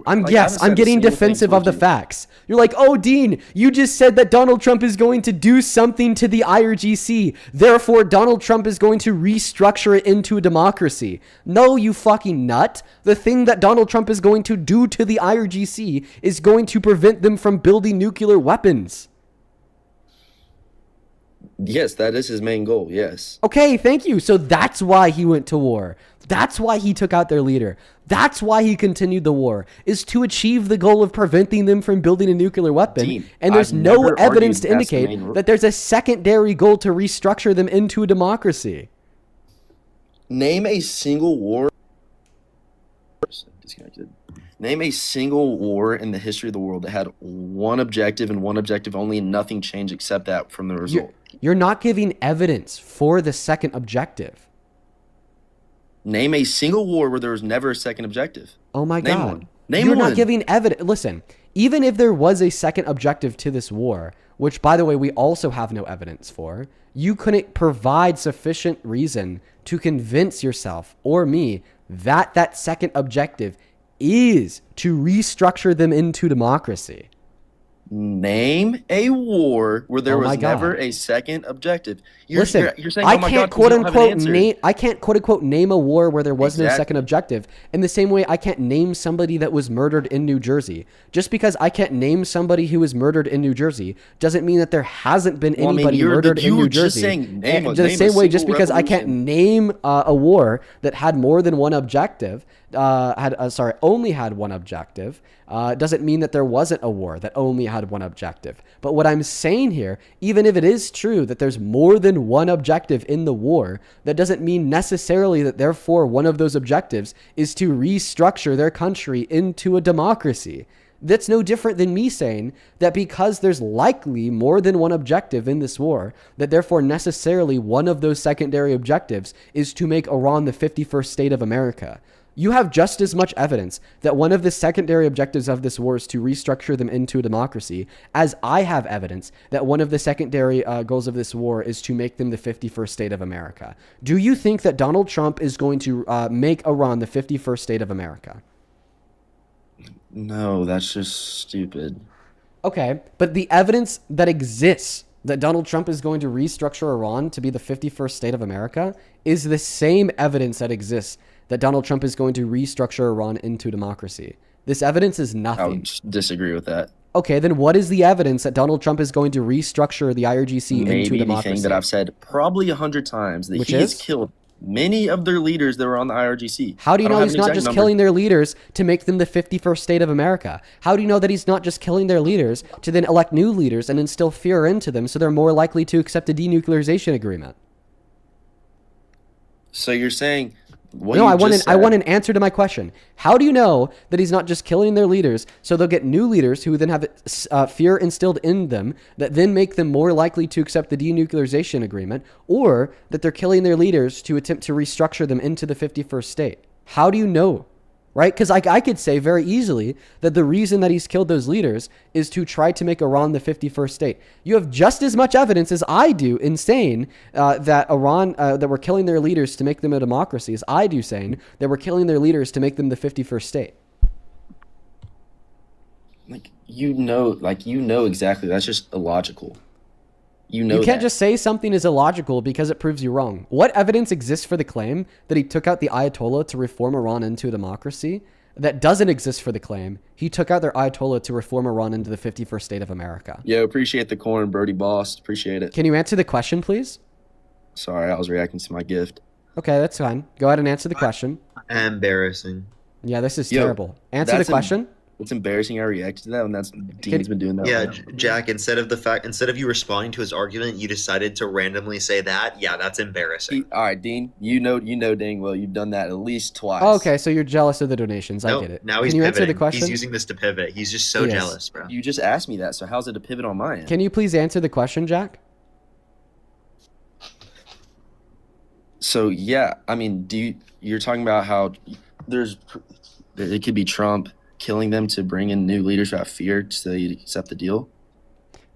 I'm getting defensive of the facts. You're like, oh, Dean, you just said that Donald Trump is going to do something to the IRGC. Therefore, Donald Trump is going to restructure it into a democracy. No, you fucking nut. The thing that Donald Trump is going to do to the IRGC is going to prevent them from building nuclear weapons. Yes, that is his main goal. Yes. Okay, thank you. So that's why he went to war. That's why he took out their leader. That's why he continued the war, is to achieve the goal of preventing them from building a nuclear weapon. Dean, And there's I've no never evidence to argued that's the indicate main that there's a secondary goal to restructure them into a democracy. Name a single war. Disconnected. Name a single war in the history of the world that had one objective and one objective only, and nothing changed except that from the result. You're not giving evidence for the second objective. Name a single war where there was never a second objective. Oh my Name God. one. Name You're one. not giving evidence. Listen, even if there was a second objective to this war, which, by the way, we also have no evidence for, you couldn't provide sufficient reason to convince yourself or me that that second objective is to restructure them into democracy. Name a war where there Oh my was God. never a second objective. Listen, You're saying, I oh my can't God, 'cause you don't have an answer. I can't quote unquote name a war where there was no Exactly. second objective. In the same way, I can't name somebody that was murdered in New Jersey. Just because I can't name somebody who was murdered in New Jersey doesn't mean that there hasn't been Well, I mean, anybody you're- murdered in you New were just Jersey. saying name a- And the name a same way, just single because I can't revolution. name a war that had more than one objective, only had one objective, doesn't mean that there wasn't a war that only had one objective. But what I'm saying here, even if it is true that there's more than one objective in the war, that doesn't mean necessarily that therefore one of those objectives is to restructure their country into a democracy. That's no different than me saying that because there's likely more than one objective in this war, that therefore necessarily one of those secondary objectives is to make Iran the 51st state of America. You have just as much evidence that one of the secondary objectives of this war is to restructure them into a democracy as I have evidence that one of the secondary goals of this war is to make them the 51st state of America. Do you think that Donald Trump is going to make Iran the 51st state of America? No, that's just stupid. Okay, but the evidence that exists that Donald Trump is going to restructure Iran to be the 51st state of America is the same evidence that exists that Donald Trump is going to restructure Iran into democracy. This evidence is I nothing. would disagree with that. Okay, then what is the evidence that Donald Trump is going to restructure the IRGC into Maybe the democracy? thing that I've said probably 100 times, that Which he has is? killed many of their leaders that were on the IRGC. How do you I don't know have he's an not exact just number. killing their leaders to make them the 51st state of America? How do you know that he's not just killing their leaders to then elect new leaders and instill fear into them so they're more likely to accept a denuclearization agreement? So you're saying... What No, you I want just I want said- an answer to my question. How do you know that he's not just killing their leaders so they'll get new leaders who then have fear instilled in them that then make them more likely to accept the denuclearization agreement, or that they're killing their leaders to attempt to restructure them into the 51st state? How do you know? Right? Because I could say very easily that the reason that he's killed those leaders is to try to make Iran the 51st state. You have just as much evidence as I do in saying that Iran, that we're killing their leaders to make them a democracy, as I do saying that we're killing their leaders to make them the 51st state. You know exactly. That's just illogical. You know You can't that. just say something is illogical because it proves you wrong. What evidence exists for the claim that he took out the Ayatollah to reform Iran into a democracy that doesn't exist for the claim he took out their Ayatollah to reform Iran into the 51st state of America? Yo, appreciate the corn, Birdie Boss. Appreciate it. Can you answer the question, please? Sorry, I was reacting to my gift. Okay, that's fine. Go ahead and answer the question. Embarrassing. Yeah, this is Yo, terrible. Answer the that's question. It's embarrassing I reacted to that, and that's Dean's been doing that. Yeah, all night. Jack. Instead of you responding to his argument, you decided to randomly say that. Yeah, that's embarrassing. All right, Dean. You know dang well you've done that at least twice. Oh, okay, so you're jealous of the donations. I Nope, get it. now Can he's you answer the pivoting. question? He's using this to pivot. He's just so He is. jealous, bro. You just asked me that, so how's it a pivot on my end? Can you please answer the question, Jack? So yeah, I mean, you're talking about how it could be Trump killing them to bring in new leaders who have fear so they accept the deal?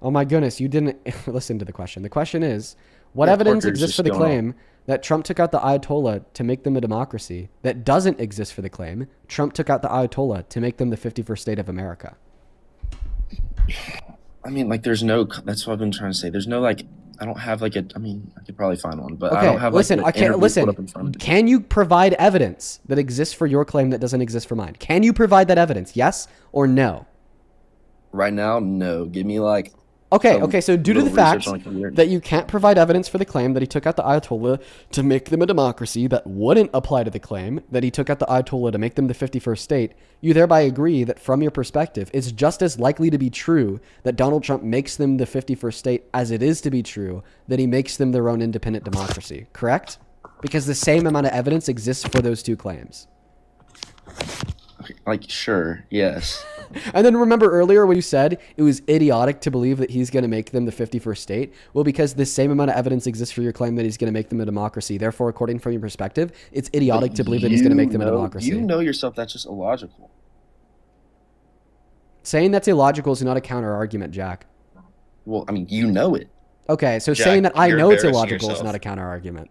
Oh my goodness, you didn't listen to the question. The question is, what Yeah, evidence Parker's exists for just the going claim that Trump took out the Ayatollah to make them a democracy that doesn't exist for the claim Trump took out the Ayatollah to make them the 51st state of America? I mean, that's what I've been trying to say. There's no I don't have I could probably find one, but I Okay, don't have listen, the I can't interview listen. put up in front of me. Can you provide evidence that exists for your claim that doesn't exist for mine? Can you provide that evidence? Yes or no? Right now, no. Give me Okay, so due to the little fact research on Kavir. that you can't provide evidence for the claim that he took out the Ayatollah to make them a democracy that wouldn't apply to the claim that he took out the Ayatollah to make them the 51st state, you thereby agree that from your perspective, it's just as likely to be true that Donald Trump makes them the 51st state as it is to be true that he makes them their own independent democracy, correct? Because the same amount of evidence exists for those two claims. Like, sure, yes. And then remember earlier when you said it was idiotic to believe that he's going to make them the 51st state? Well, because the same amount of evidence exists for your claim that he's going to make them a democracy. Therefore, according from your perspective, it's idiotic to believe that he's going to make them a democracy. You know yourself, that's just illogical. Saying that's illogical is not a counter argument, Jack. Well, I mean, you know it. Okay, so Jack, saying that I you're know it's embarrassing illogical is yourself. not a counter argument.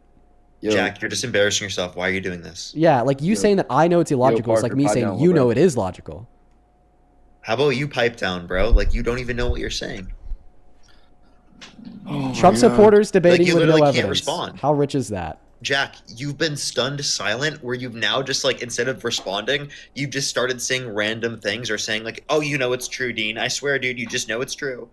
Yo, Jack, you're just embarrassing yourself. Why are you doing this? Yeah, like you saying that I know it's illogical is like Parker, me pipe saying down, you know bro. it is logical. How about you pipe down, bro? Like, you don't even know what you're saying. Oh Trump my God. supporters debating Like, you with no literally can't evidence. respond. How rich is that? Jack, you've been stunned silent where you've now just, like, instead of responding, you've just started saying random things or saying, like, oh, you know it's true, Dean. I swear, dude, you just know it's true.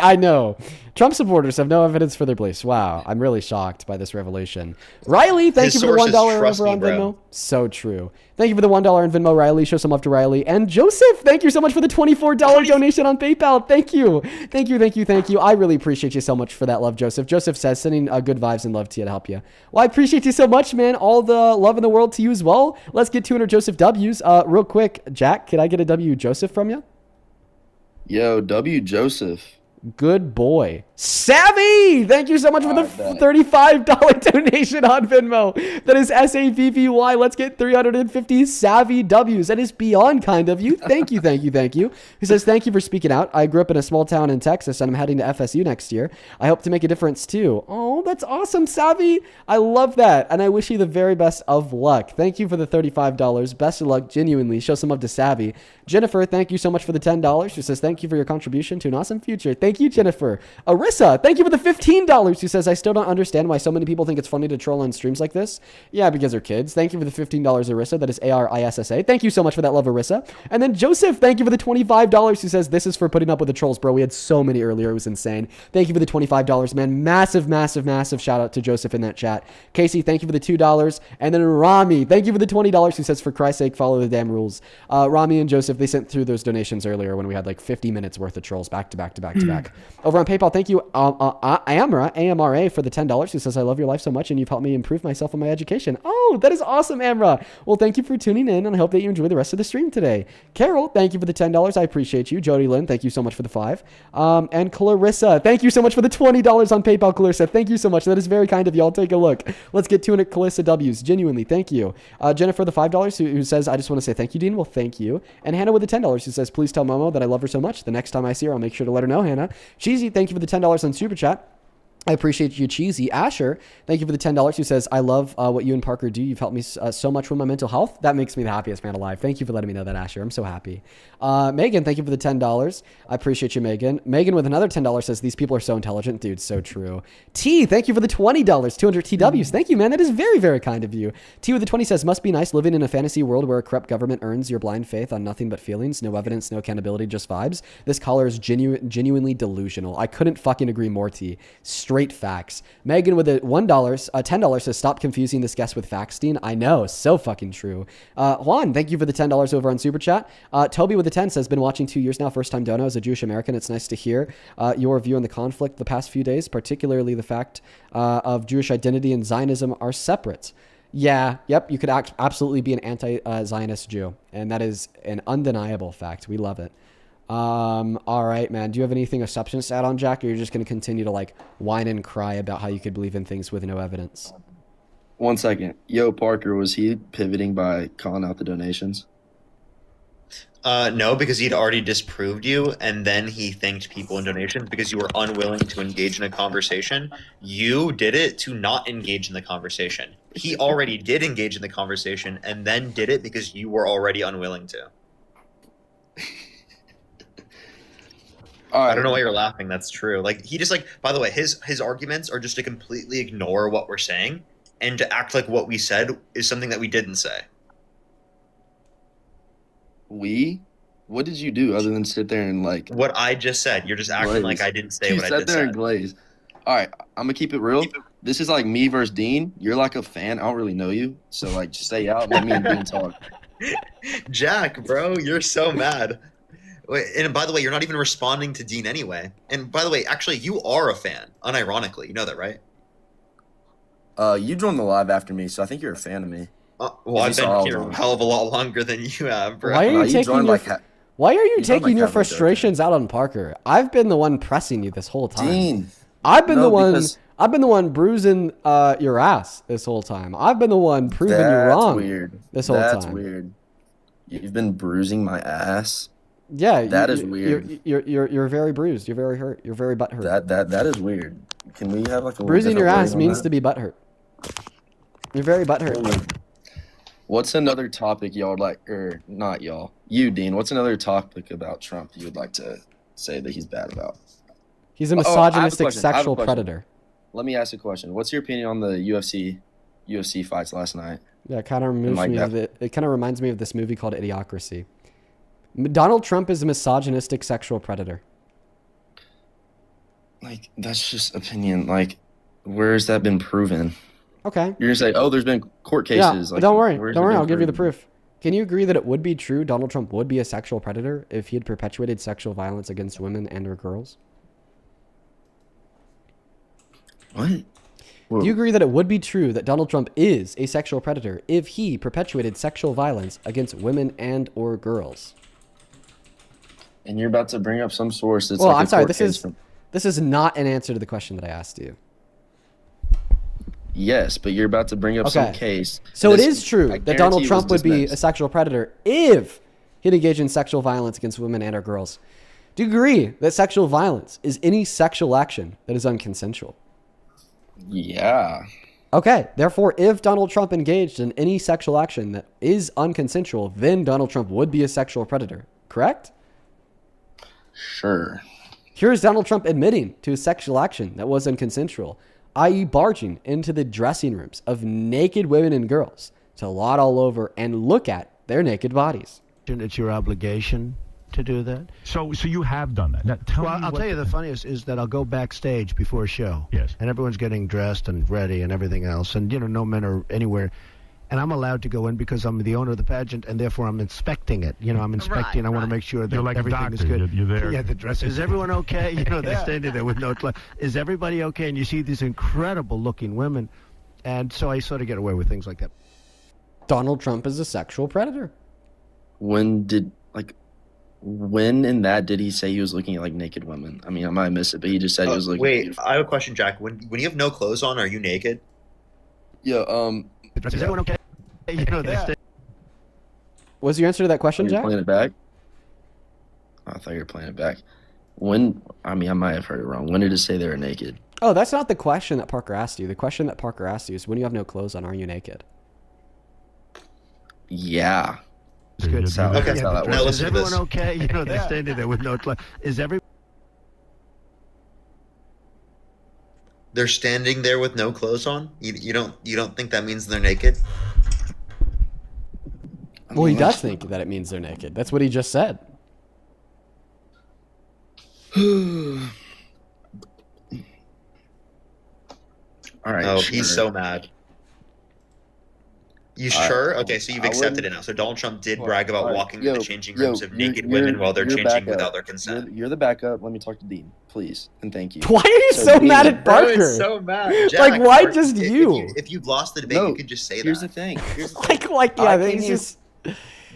I know. Trump supporters have no evidence for their beliefs. Wow, I'm really shocked by this revelation. Riley, thank His you for the sources, $1 trust over me, on bro. Venmo. So true. Thank you for the $1 in Venmo, Riley. Show some love to Riley. And Joseph, thank you so much for the $24 donation on PayPal. Thank you. Thank you. I really appreciate you so much for that love, Joseph. Joseph says, sending good vibes and love to you to help you. Well, I appreciate you so much, man. All the love in the world to you as well. Let's get 200 Joseph W's. Real quick, Jack, can I get a W Joseph from you? Yo, W. Joseph. Good boy. Savvy! Thank you so much for the $35 donation on Venmo. That is SAVVY. Let's get 350 Savvy W's. That is beyond kind of you. Thank you. He says, thank you for speaking out. I grew up in a small town in Texas and I'm heading to FSU next year. I hope to make a difference too. Oh, that's awesome, Savvy. I love that. And I wish you the very best of luck. Thank you for the $35. Best of luck, genuinely. Show some love to Savvy. Jennifer, thank you so much for the $10. She says, thank you for your contribution to an awesome future. Thank you, Jennifer. Arissa, thank you for the $15. Who says, I still don't understand why so many people think it's funny to troll on streams like this. Yeah, because they're kids. Thank you for the $15, Arissa. That is ARISSA. Thank you so much for that love, Arissa. And then Joseph, thank you for the $25. Who says, this is for putting up with the trolls, bro. We had so many earlier. It was insane. Thank you for the $25, man. Massive shout out to Joseph in that chat. Casey, thank you for the $2. And then Rami, thank you for the $20. Who says, for Christ's sake, follow the damn rules. Rami and Joseph, they sent through those donations earlier when we had like 50 minutes worth of trolls back to back. Over on PayPal, thank you, Amra, for the $10. Who says, I love your life so much and you've helped me improve myself in my education. Oh, that is awesome, Amra. Well, thank you for tuning in and I hope that you enjoy the rest of the stream today. Carol, thank you for the $10. I appreciate you. Jody Lynn, thank you so much for the $5. And Clarissa, thank you so much for the $20 on PayPal, Clarissa. Thank you so much. That is very kind of you. I'll take a look. Let's get 200 Clarissa W's. Genuinely, thank you. Jennifer, the $5, who says, I just want to say thank you, Dean. Well, thank you. And Hannah with the $10, who says, please tell Momo that I love her so much. The next time I see her, I'll make sure to let her know, Hannah. Cheesy, thank you for the $10 on Super Chat. I appreciate you, Cheesy. Asher, thank you for the $10. Who says, I love what you and Parker do. You've helped me so much with my mental health. That makes me the happiest man alive. Thank you for letting me know that, Asher. I'm so happy. Megan, thank you for the $10. I appreciate you, Megan. Megan with another $10 says, these people are so intelligent. Dude, so true. T, thank you for the $20. 200 TWs. Thank you, man. That is very, very kind of you. T with the 20 says, must be nice living in a fantasy world where a corrupt government earns your blind faith on nothing but feelings, no evidence, no accountability, just vibes. This caller is genuinely delusional. I couldn't fucking agree more, T. Straight facts. Megan with a $10 says, stop confusing this guest with Faxstein. I know, so fucking true. Juan, thank you for the $10 over on Super Chat. Toby with the 10 says, been watching 2 years now, first time dono as a Jewish American. It's nice to hear your view on the conflict the past few days, particularly the fact of Jewish identity and Zionism are separate. Yeah, yep, you could absolutely be an anti-Zionist Jew, and that is an undeniable fact. We love it. All right, man. Do you have anything of substance to add on, Jack, or you're just going to continue to like whine and cry about how you could believe in things with no evidence? 1 second. Yo, Parker, was he pivoting by calling out the donations? No, because he'd already disproved you, and then he thanked people in donations because you were unwilling to engage in a conversation. You did it to not engage in the conversation. He already did engage in the conversation, and then did it because you were already unwilling to. I don't know why you're laughing. That's true. Like, he just, like, by the way, his arguments are just to completely ignore what we're saying and to act like what we said is something that we didn't say. We? What did you do other than sit there and like What I just said. You're just acting like I didn't say you what I sat just there and said. glaze. All right, I'm gonna keep it real. This is like me versus Dean. You're like a fan. I don't really know you, so like just stay out and let me and Dean talk. Jack, bro, you're so mad. Wait, and by the way, you're not even responding to Dean anyway. And by the way, actually, you are a fan, unironically. You know that, right? You joined the live after me, so I think you're a fan of me. Well, I've been here a hell of a lot longer than you have, bro. Why are you taking your Why are you joined, taking like, your halfway through, frustrations out on Parker? I've been the one pressing you this whole time. Dean, I've been no, the one. because- I've been the one bruising your ass this whole time. I've been the one proving you That's wrong. weird. This whole That's time. weird. You've been bruising my ass. Yeah, That is weird. You're very bruised. You're very hurt. You're very butthurt. That is weird. Can we have like a Bruising your different ass wording on means that? to be butthurt. You're very butthurt. What's another topic y'all would like, or not y'all? You, Dean. What's another topic about Trump you would like to say that he's bad about? He's a Oh, I have a misogynistic question. I have a sexual question. predator. Let me ask a question. What's your opinion on the UFC fights last night? Yeah, it kind of removes like me that. of it. It kind of reminds me of this movie called Idiocracy. Donald Trump is a misogynistic sexual predator. Like, that's just opinion. Like, where has that been proven? Okay. You're gonna say, oh, there's been court Yeah, cases. Like, don't worry. where's Don't it worry. been I'll give you the proven? proof. Can you agree that it would be true Donald Trump would be a sexual predator if he had perpetuated sexual violence against women and or girls? What? Do you agree that it would be true that Donald Trump is a sexual predator if he perpetuated sexual violence against women and or girls? And you're about to bring up some source that's Well, like I'm a sorry. court case from- This is not an answer to the question that I asked you. Yes, but you're about to bring up some case. So it This- is true I that guarantee Donald it was Trump would be dismissed. a sexual predator if he'd engage in sexual violence against women and or girls. Do you agree that sexual violence is any sexual action that is unconsensual? Yeah. Okay, therefore, if Donald Trump engaged in any sexual action that is unconsensual, then Donald Trump would be a sexual predator, correct? Sure. Here's Donald Trump admitting to a sexual action that was unconsensual, i.e. barging into the dressing rooms of naked women and girls to lot all over and look at their naked bodies. It's your obligation to do that. So you have done that. Now, tell me I'll what tell you the funniest is that I'll go backstage before a show. Yes. And everyone's getting dressed and ready and everything else. And, no men are anywhere. And I'm allowed to go in because I'm the owner of the pageant and therefore I'm inspecting it. I'm inspecting. I want to make sure that You're like a everything is doctor. good. You're there. Yeah, the dress. Is everyone okay? They're standing there with no clothes. Is everybody okay? And you see these incredible looking women. And so I sort of get away with things like that. Donald Trump is a sexual predator. When in that did he say he was looking at like naked women? I mean, I might miss it, but he just said he was looking. Wait, I have a question, Jack. When you have no clothes on, are you naked? Yeah. Is everyone okay? Was your answer to that question, You're Jack? playing it back. I thought you were playing it back. When? I mean, I might have heard it wrong. When did it say they were naked? Oh, that's not the question that Parker asked you. The question that Parker asked you is when you have no clothes on, are you naked? Yeah. It's good. That's how, that's how that Now, works. is everyone okay? They're standing there with no clothes. Is every They're standing there with no clothes on. You don't think that means they're naked? Well, he does think that it means they're naked. That's what he just said. All right. Oh, sure. he's so mad. You All right. sure? Okay, so you've I accepted it wouldn't- now. So Donald Trump did All brag about right. walking Yo, to the changing yo, rooms of you're- naked women while they're you're changing backup. without their consent. You're the backup. Let me talk to Dean, please, and thank you. Why are you so Dean- mad at Bro, Parker? it's so mad. Like, Jack, why Parker, just if you? If you've lost the debate, No, you could just say Here's that. the thing. Like, yeah, I he's came here- just...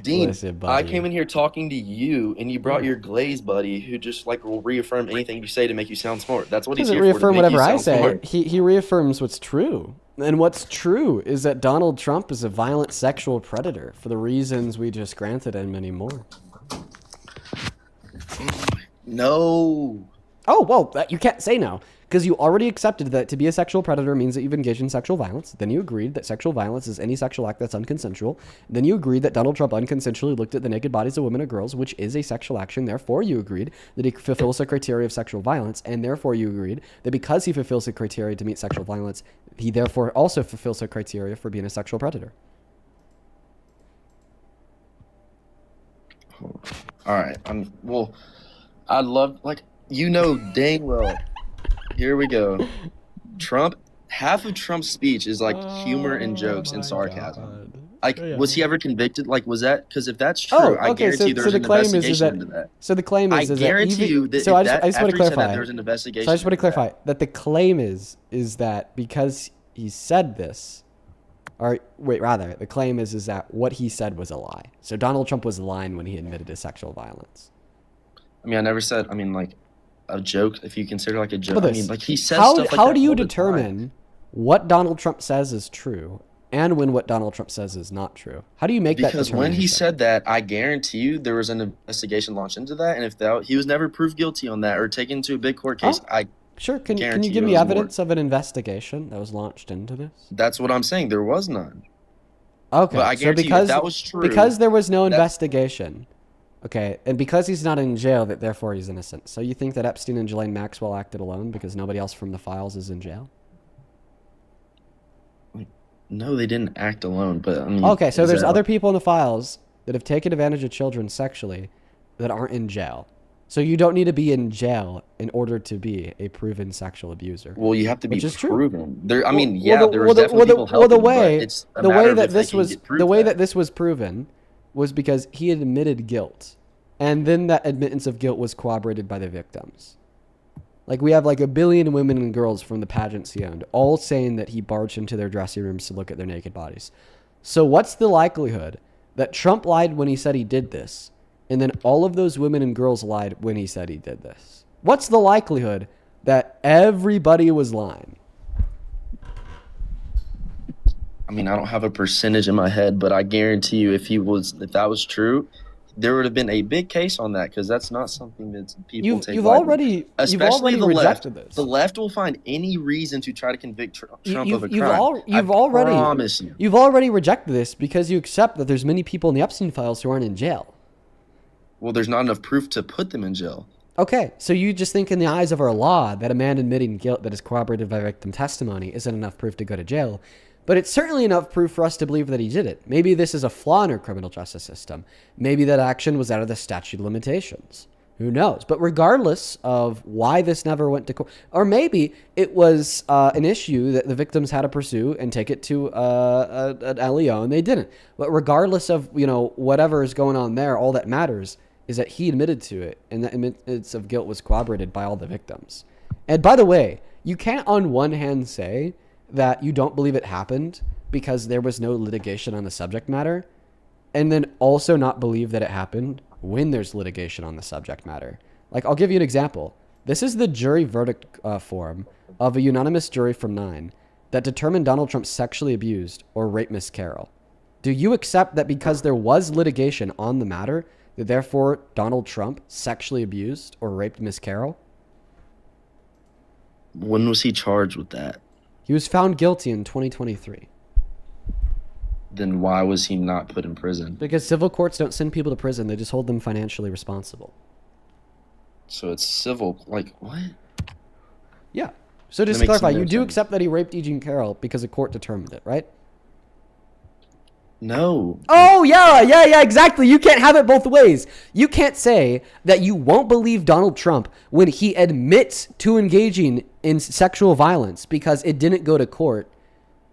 Dean, Listen, I buddy. came in here talking to you, and you brought your glaze buddy, who just like will reaffirm anything you say to make you sound smart. That's what He he's doesn't here for. reaffirm to make whatever you I sound say. smart. He reaffirms what's true. And what's true is that Donald Trump is a violent sexual predator for the reasons we just granted and many more. No. Oh, well, you can't say no. Because you already accepted that to be a sexual predator means that you've engaged in sexual violence. Then you agreed that sexual violence is any sexual act that's unconsensual. Then you agreed that Donald Trump unconsensually looked at the naked bodies of women or girls, which is a sexual action. Therefore, you agreed that he fulfills the criteria of sexual violence. And therefore, you agreed that because he fulfills the criteria to meet sexual violence, he therefore also fulfills the criteria for being a sexual predator. All right. Well, I'd love dang well. Here we go. Half of Trump's speech is like humor and jokes and sarcasm. Like, was he ever convicted? Like, was that? Because if that's true, I guarantee you there's an investigation into that. So the claim is I guarantee you that. So I just want to clarify. There was an investigation. So I just want to clarify that the claim is that because he said this, or wait, rather, the claim is that what he said was a lie. So Donald Trump was lying when he admitted to sexual violence. I mean, I never said. I mean, like a joke. If you consider like a joke, I mean, like he says stuff like that. How do you all the determine time. what Donald Trump says is true and when what Donald Trump says is not true? How do you make that Because determination? when he said that, I guarantee you there was an investigation launched into that, and if he was never proved guilty on that or taken to a big court case, Sure. Can you guarantee give you me it was evidence of an investigation that was launched into this? That's what I'm saying. There was none. Okay. But I So guarantee you because if that was true, because there was no investigation, okay, and because he's not in jail, that therefore he's innocent. So you think that Epstein and Ghislaine Maxwell acted alone because nobody else from the files is in jail? No, they didn't act alone. But I mean, Okay, so is there's that- other people in the files that have taken advantage of children sexually that aren't in jail. So you don't need to be in jail in order to be a proven sexual abuser. Well, you have to be which is true. proven. There, I mean, Well, there was definitely people helping, the way but it's a matter of if they can get proof the way that. that this was proven was because he admitted guilt, and then that admittance of guilt was corroborated by the victims. Like, we have like 1 billion women and girls from the pageants he owned, all saying that he barged into their dressing rooms to look at their naked bodies. So what's the likelihood that Trump lied when he said he did this, and then all of those women and girls lied when he said he did this? What's the likelihood that everybody was lying? I mean, I don't have a percentage in my head, but I guarantee you, if that was true, there would have been a big case on that, because that's not something that people take You've lightly. already the rejected left. this. The left will find any reason to try to convict Trump of a You've crime. Promise you. You've already rejected this because you accept that there's many people in the Epstein files who aren't in jail. Well, there's not enough proof to put them in jail. Okay, so you just think in the eyes of our law that a man admitting guilt that is corroborated by victim testimony isn't enough proof to go to jail. But it's certainly enough proof for us to believe that he did it. Maybe this is a flaw in our criminal justice system. Maybe that action was out of the statute of limitations. Who knows? But regardless of why this never went to court, or maybe it was an issue that the victims had to pursue and take it to an LEO, and they didn't. But regardless of whatever is going on there, all that matters is that he admitted to it, and that admittance of guilt was corroborated by all the victims. And by the way, you can't on one hand say that you don't believe it happened because there was no litigation on the subject matter, and then also not believe that it happened when there's litigation on the subject matter. Like, I'll give you an example. This is the jury verdict form of a unanimous jury from 9 that determined Donald Trump sexually abused or raped Miss Carroll. Do you accept that because there was litigation on the matter, that therefore Donald Trump sexually abused or raped Miss Carroll? When was he charged with that? He was found guilty in 2023. Then why was he not put in prison? Because civil courts don't send people to prison. They just hold them financially responsible. So it's civil. Like, what? Yeah. So just to clarify, you do accept that he raped E. Jean Carroll because a court determined it, right? No. Oh, yeah, exactly. You can't have it both ways. You can't say that you won't believe Donald Trump when he admits to engaging in sexual violence because it didn't go to court,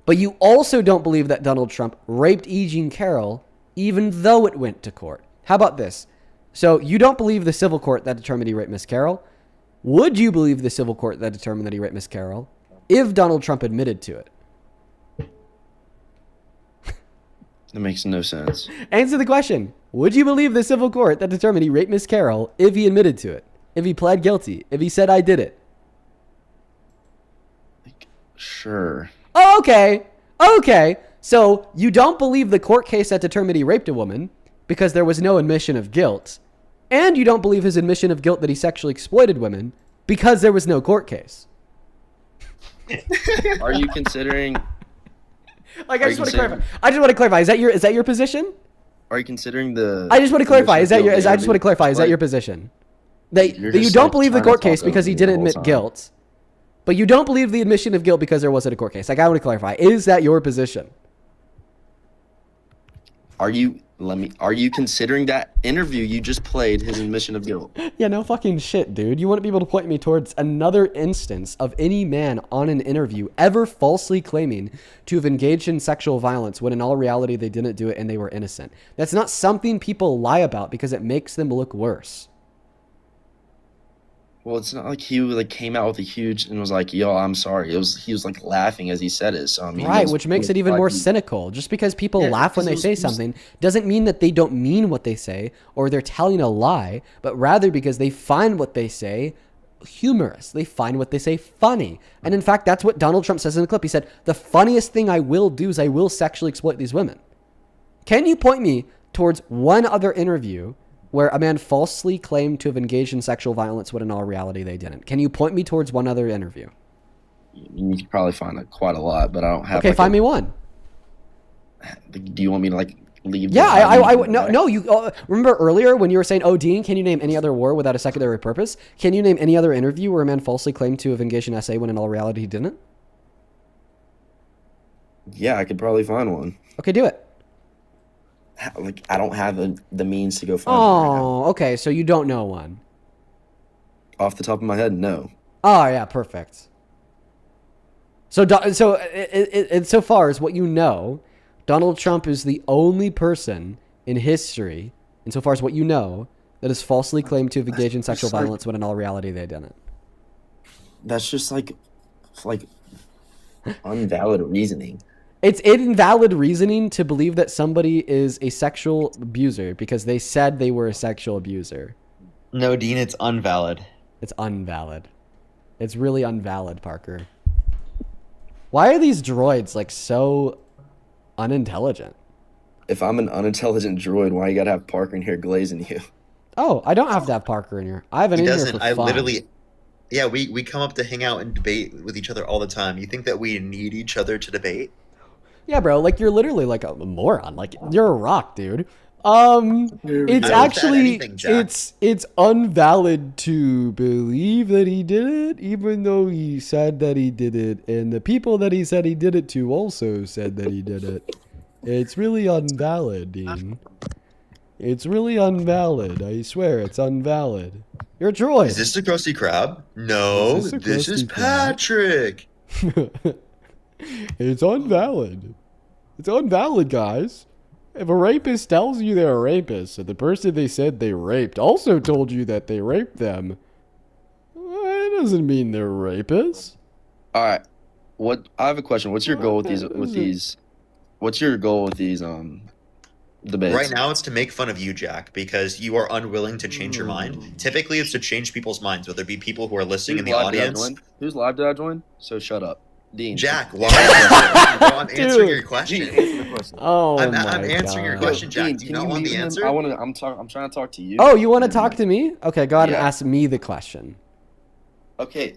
but you also don't believe that Donald Trump raped E. Jean Carroll even though it went to court. How about this? So you don't believe the civil court that determined he raped Miss Carroll. Would you believe the civil court that determined that he raped Miss Carroll if Donald Trump admitted to it? That makes no sense. Answer the question. Would you believe the civil court that determined he raped Miss Carroll if he admitted to it? If he pled guilty? If he said, I did it? Sure. Oh, okay. Okay. So you don't believe the court case that determined he raped a woman because there was no admission of guilt. And you don't believe his admission of guilt that he sexually exploited women because there was no court case. Are you considering... Like, I just want to clarify. Is that your position? Are you considering the... I just want to clarify. Is that your position? That you don't believe the court case because he didn't admit guilt, but you don't believe the admission of guilt because there wasn't a court case. Like, I want to clarify. Is that your position? Are you considering that interview you just played his admission of guilt? Yeah, no fucking shit, dude. You wouldn't be able to point me towards another instance of any man on an interview ever falsely claiming to have engaged in sexual violence when in all reality they didn't do it and they were innocent. That's not something people lie about because it makes them look worse. Well, it's not like he like came out with a huge and was like, "Yo, I'm sorry." He was like laughing as he said it. So I mean, Right, which makes it even more cynical. Just because people laugh when they say something doesn't mean that they don't mean what they say or they're telling a lie, but rather because they find what they say humorous. They find what they say funny. And in fact, that's what Donald Trump says in the clip. He said, "The funniest thing I will do is I will sexually exploit these women." Can you point me towards one other interview where a man falsely claimed to have engaged in sexual violence when in all reality they didn't? Can you point me towards one other interview? You could probably find quite a lot, but I don't have. Okay, find me one. Do you want me to like leave? Yeah, no. You remember earlier when you were saying, "Oh, Dean, can you name any other war without a secondary purpose?" Can you name any other interview where a man falsely claimed to have engaged in SA when in all reality he didn't? Yeah, I could probably find one. Okay, do it. Like I don't have the means to go find one right now. Oh, okay. So you don't know one. Off the top of my head, no. Oh, yeah, perfect. So so far as what you know, Donald Trump is the only person in history, insofar as what you know, that has falsely claimed to have engaged in sexual violence when in all reality they didn't. That's just like invalid reasoning. It's invalid reasoning to believe that somebody is a sexual abuser because they said they were a sexual abuser. No, Dean, it's unvalid. It's unvalid. It's really unvalid, Parker. Why are these droids like so unintelligent? If I'm an unintelligent droid, why you gotta have Parker in here glazing you? Oh, I don't have to have Parker in here. I have an in here for fun. Literally... Yeah, we come up to hang out and debate with each other all the time. You think that we need each other to debate? Yeah, bro, like you're literally like a moron. Like you're a rock, dude. It's actually it's unvalid to believe that he did it, even though he said that he did it, and the people that he said he did it to also said that he did it. It's really invalid, Dean. It's really invalid. I swear, it's invalid. You're a droid. Is this the Krusty Krab? No, this is Patrick. It's invalid. It's invalid, guys. If a rapist tells you they're a rapist, and the person they said they raped also told you that they raped them, it doesn't mean they're rapists. All right. I have a question. What's your goal with these? What's your goal with these debates? Right now, it's to make fun of you, Jack, because you are unwilling to change your mind. Typically, it's to change people's minds, whether it be people who are listening in the audience. Whose live did I join? So shut up. Dean. Jack, why? I'm answering your question. I'm answering your question, Jack. Do you not want the answer? I'm trying to talk to you. Oh, you want to talk to me? Okay, go ahead and ask me the question. Okay.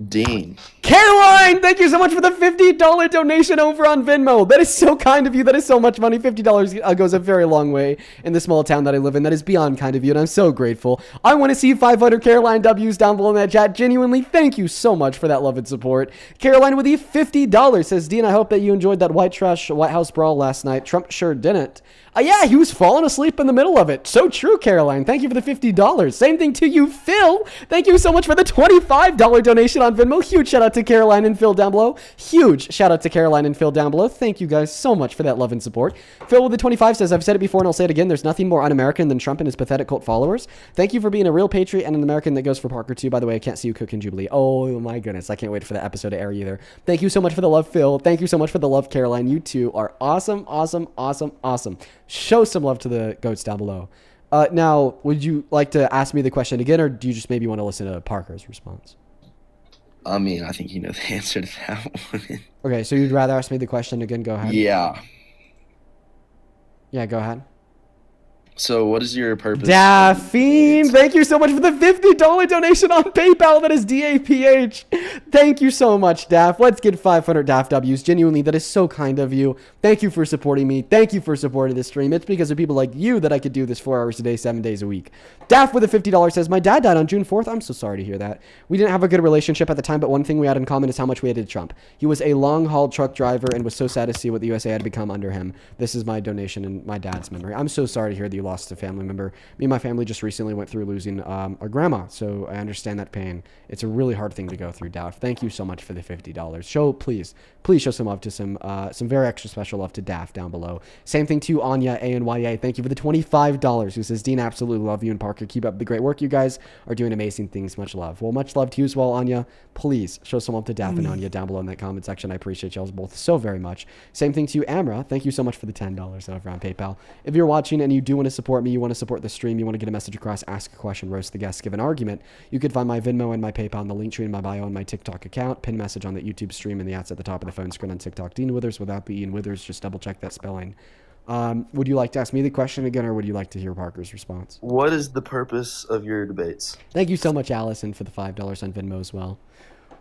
Dean. Caroline, thank you so much for the $50 donation over on Venmo. That is so kind of you. That is so much money. $50 goes a very long way in the small town that I live in. That is beyond kind of you, and I'm so grateful. I want to see 500 Caroline W's down below in that chat. Genuinely, thank you so much for that love and support. Caroline with the $50 says, Dean, I hope that you enjoyed that White House brawl last night. Trump sure didn't. Yeah, he was falling asleep in the middle of it. So true, Caroline. Thank you for the $50. Same thing to you, Phil. Thank you so much for the $25 donation on Venmo. Huge shout out to Caroline and Phil down below. Huge shout out to Caroline and Phil down below. Thank you guys so much for that love and support. Phil with the 25 says, I've said it before and I'll say it again. There's nothing more un-American than Trump and his pathetic cult followers. Thank you for being a real patriot and an American that goes for Parker too. By the way, I can't see you cooking Jubilee. Oh my goodness. I can't wait for that episode to air either. Thank you so much for the love, Phil. Thank you so much for the love, Caroline. You two are awesome, awesome, awesome, awesome. Show some love to the goats down below. Now, would you like to ask me the question again, or do you just maybe want to listen to Parker's response? I mean, I think you know the answer to that one. Okay, so you'd rather ask me the question again? Go ahead. Yeah. Yeah, go ahead. So what is your purpose? Daphne, thank you so much for the $50 donation on PayPal. That is DAPH. Thank you so much, Daff. Let's get 500 Daff W's. Genuinely, that is so kind of you. Thank you for supporting me. Thank you for supporting this stream. It's because of people like you that I could do this 4 hours a day, 7 days a week. Daff with a $50 says, my dad died on June 4th. I'm so sorry to hear that. We didn't have a good relationship at the time, but one thing we had in common is how much we hated Trump. He was a long-haul truck driver and was so sad to see what the USA had become under him. This is my donation in my dad's memory. I'm so sorry to hear that you lost a family member. Me and my family just recently went through losing our grandma, so I understand that pain. It's a really hard thing to go through, Daff. Thank you so much for the $50. Please show some love to some very extra special love to Daff down below. Same thing to Anya ANYA. Thank you for the $25. Who says, Dean, absolutely love you, and Parker, keep up the great work. You guys are doing amazing things. Much love. Well, much love to you as well, Anya. Please show some love to Daff and Anya down below in that comment section. I appreciate y'all both so very much. Same thing to you, Amra. Thank you so much for the $10 over on PayPal. If you're watching and you do want to support me, you want to support the stream, you want to get a message across, ask a question, roast the guest, give an argument, you could find my Venmo and my PayPal in the link tree in my bio and my TikTok account. Pin message on the YouTube stream and the ads at the top of the phone screen on TikTok. Dean Withers without the Ian Withers. Just double check that spelling. Would you like to ask me the question again, or would you like to hear Parker's response? What is the purpose of your debates? Thank you so much, Allison, for the $5 on Venmo as well.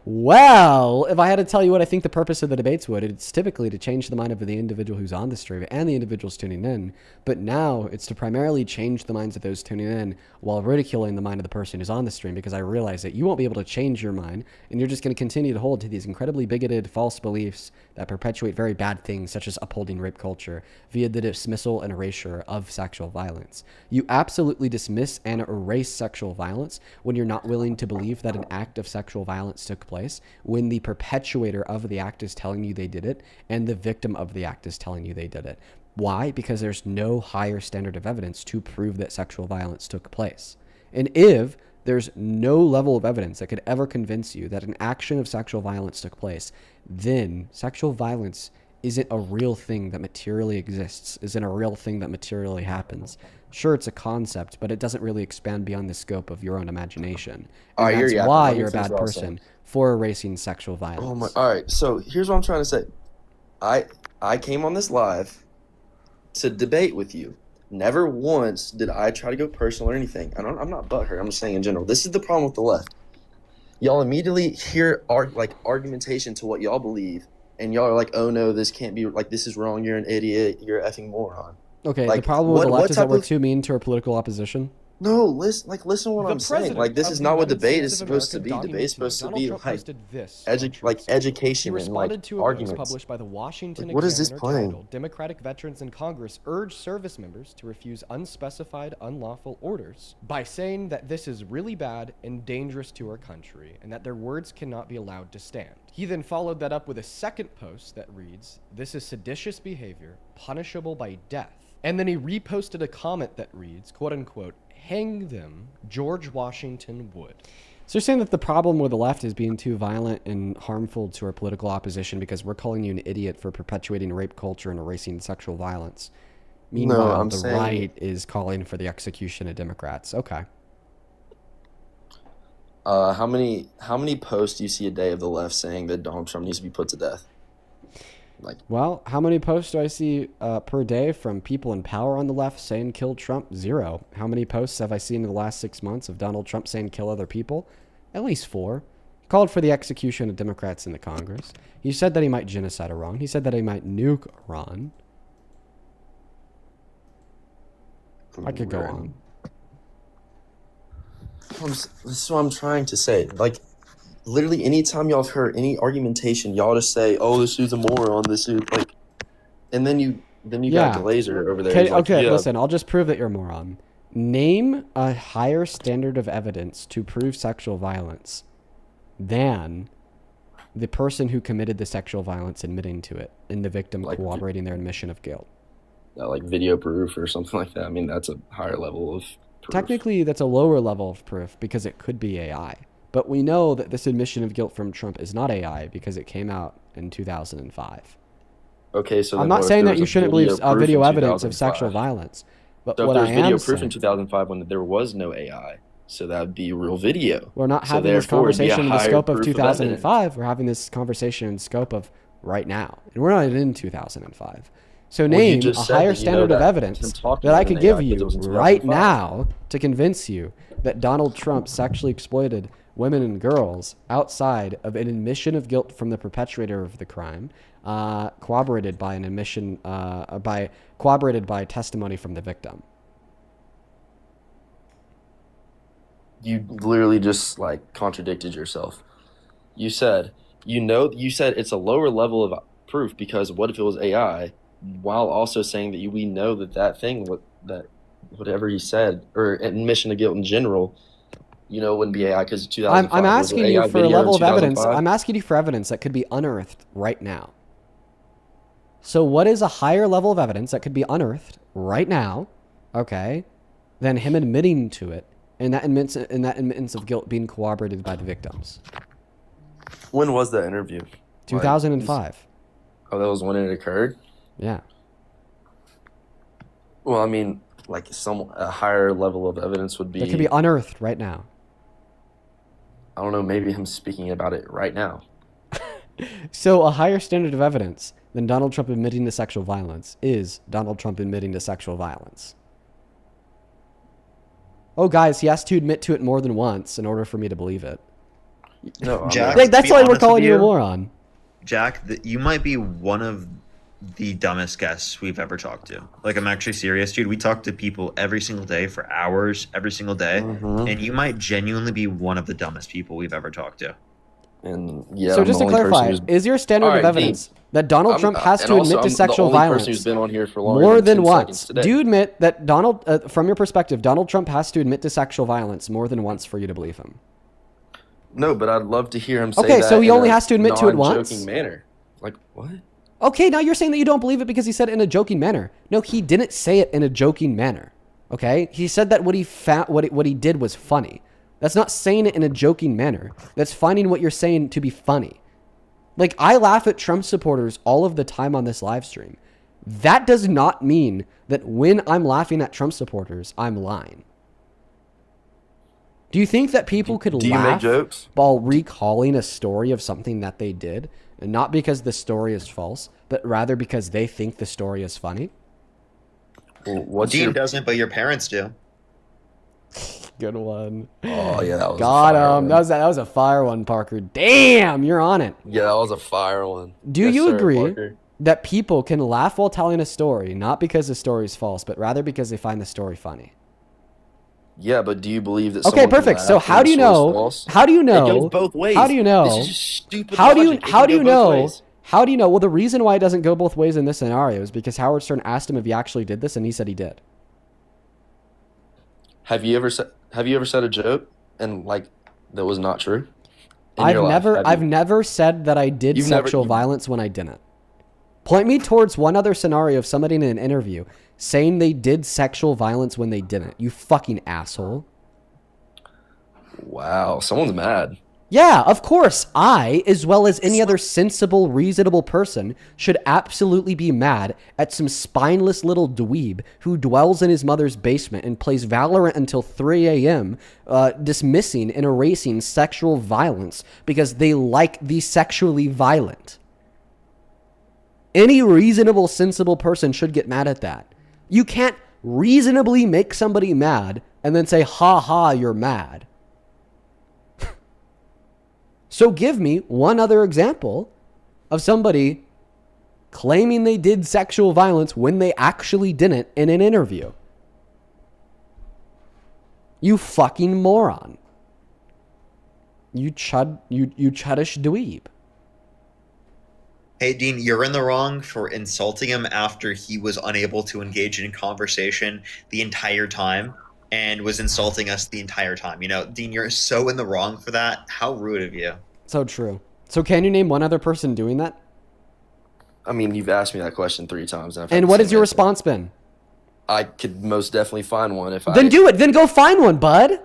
Well, if I had to tell you what I think the purpose of the debates would, it's typically to change the mind of the individual who's on the stream and the individuals tuning in. But now it's to primarily change the minds of those tuning in while ridiculing the mind of the person who's on the stream, because I realize that you won't be able to change your mind and you're just going to continue to hold to these incredibly bigoted false beliefs that perpetuate very bad things, such as upholding rape culture via the dismissal and erasure of sexual violence. You absolutely dismiss and erase sexual violence when you're not willing to believe that an act of sexual violence took place, when the perpetuator of the act is telling you they did it and the victim of the act is telling you they did it. Why? Because there's no higher standard of evidence to prove that sexual violence took place. And if there's no level of evidence that could ever convince you that an action of sexual violence took place, then sexual violence isn't a real thing that materially exists, isn't a real thing that materially happens. Sure, it's a concept, but it doesn't really expand beyond the scope of your own imagination. And that's why you're a bad person for erasing sexual violence. Oh my! All right, so here's what I'm trying to say. I came on this live to debate with you. Never once did I try to go personal or anything. I'm not butthurt. I'm just saying in general. This is the problem with the left. Y'all immediately hear argumentation to what y'all believe, and y'all are like, "Oh no, this can't be like this is wrong. You're an idiot. You're an effing moron." Okay, the problem with the left is that we're too mean to our political opposition. No, listen to what I'm saying. Like, this is not what debate is supposed to be. Debate is supposed to be like education and like arguments. Published by the Washington what is this Examiner playing? titled, Democratic veterans in Congress urge service members to refuse unspecified unlawful orders by saying that this is really bad and dangerous to our country and that their words cannot be allowed to stand. He then followed that up with a second post that reads, "This is seditious behavior, punishable by death." And then he reposted a comment that reads, quote unquote, "Hang them, George Washington would." So you're saying that the problem with the left is being too violent and harmful to our political opposition because we're calling you an idiot for perpetuating rape culture and erasing sexual violence. Meanwhile, the right is calling for the execution of Democrats. Okay. How many posts do you see a day of the left saying that Donald Trump needs to be put to death? Well, how many posts do I see per day from people in power on the left saying kill Trump? 0. How many posts have I seen in the last 6 months of Donald Trump saying kill other people? At least 4. Called for the execution of Democrats in the Congress. He said that he might genocide Iran. He said that he might nuke Iran. I could go on. This is what I'm trying to say. Like, literally, anytime y'all have heard any argumentation, y'all just say, "Oh, this dude's a moron. This is like," and then you got the laser over there. Okay, listen. I'll just prove that you're a moron. Name a higher standard of evidence to prove sexual violence than the person who committed the sexual violence admitting to it and the victim corroborating their admission of guilt. Like video proof or something like that. I mean, that's a higher level of proof. Technically, that's a lower level of proof because it could be AI. But we know that this admission of guilt from Trump is not AI because it came out in 2005. Okay, so I'm not saying that you shouldn't believe video evidence of sexual violence. But so what if I there's am video proof saying, in 2005 when there was no AI, so that would be real video. We're not So having this therefore, it'd be a conversation in the higher scope of proof 2005. We're having this conversation in the scope of right now. And we're not in 2005. So Well, you name a just said higher that you know standard of that evidence him talking that I about could an give AI you because it was in right 2005. now to convince you that Donald Trump sexually exploited women, and girls outside of an admission of guilt from the perpetrator of the crime, corroborated by an admission, corroborated by testimony from the victim. You literally just like contradicted yourself. You said it's a lower level of proof because what if it was AI, while also saying that we know that whatever he said or admission of guilt in general, wouldn't be AI because 2005. I'm asking you for a video level in of evidence. 2005? I'm asking you for evidence that could be unearthed right now. So what is a higher level of evidence that could be unearthed right now, okay, than him admitting to it and that admittance of guilt being corroborated by the victims? When was that interview? 2005. Oh, that was when it occurred? Yeah. Well, I mean, like a higher level of evidence would be... That could be unearthed right now. I don't know, maybe him speaking about it right now. So a higher standard of evidence than Donald Trump admitting to sexual violence is Donald Trump admitting to sexual violence. Oh, guys, he has to admit to it more than once in order for me to believe it. No, Jack, like, that's to be why we're honest calling with you a moron. Jack, you might be one of the dumbest guests we've ever talked to. Like, I'm actually serious, dude. We talk to people every single day for hours, every single day, and you might genuinely be one of the dumbest people we've ever talked to. And yeah. So just to clarify, is your standard of evidence that Donald Trump has to admit to sexual violence who's been on here for more than once? Do you admit that from your perspective, Donald Trump has to admit to sexual violence more than once for you to believe him? No, but I'd love to hear him say that. Okay, so he only has to admit to it once? Non-joking manner. Like, what? Okay, now you're saying that you don't believe it because he said it in a joking manner. No, he didn't say it in a joking manner. Okay? He said that what he did was funny. That's not saying it in a joking manner. That's finding what you're saying to be funny. Like, I laugh at Trump supporters all of the time on this live stream. That does not mean that when I'm laughing at Trump supporters, I'm lying. Do you think that people could Do you make laugh jokes? while recalling a story of something that they did? And not because the story is false, but rather because they think the story is funny? Well, Dean doesn't, but your parents do. Good one. Oh, yeah, that was Got a fire him. one. That was a fire one, Parker. Damn, you're on it. Yeah, that was a fire one. Do Yes, you sir, agree Parker. that people can laugh while telling a story, not because the story is false, but rather because they find the story funny? Yeah, but do you believe that? Okay, someone can perfect. laugh So when how do you the story's know? false? How do you know? It goes both ways. How do you know? This is just stupid How do you? logic. It How can do you go both know? ways. How do you know? Well, the reason why it doesn't go both ways in this scenario is because Howard Stern asked him if he actually did this, and he said he did. Have you ever said a joke and like that was not true? In I've your life, never have you? I've never said that I did You've never- sexual violence when I didn't. Point me towards one other scenario of somebody in an interview saying they did sexual violence when they didn't. You fucking asshole. Wow, someone's mad. Yeah, of course. I, as well as any other sensible, reasonable person, should absolutely be mad at some spineless little dweeb who dwells in his mother's basement and plays Valorant until 3 a.m., dismissing and erasing sexual violence because they like the sexually violent. Any reasonable, sensible person should get mad at that. You can't reasonably make somebody mad and then say, ha ha, you're mad. So give me one other example of somebody claiming they did sexual violence when they actually didn't in an interview. You fucking moron. You chuddish dweeb. Hey, Dean, you're in the wrong for insulting him after he was unable to engage in conversation the entire time and was insulting us the entire time. You know, Dean, you're so in the wrong for that. How rude of you. So true. So can you name one other person doing that? I mean, you've asked me that question 3 times. And what has your response been? I could most definitely find one if Then do it. Then go find one, bud.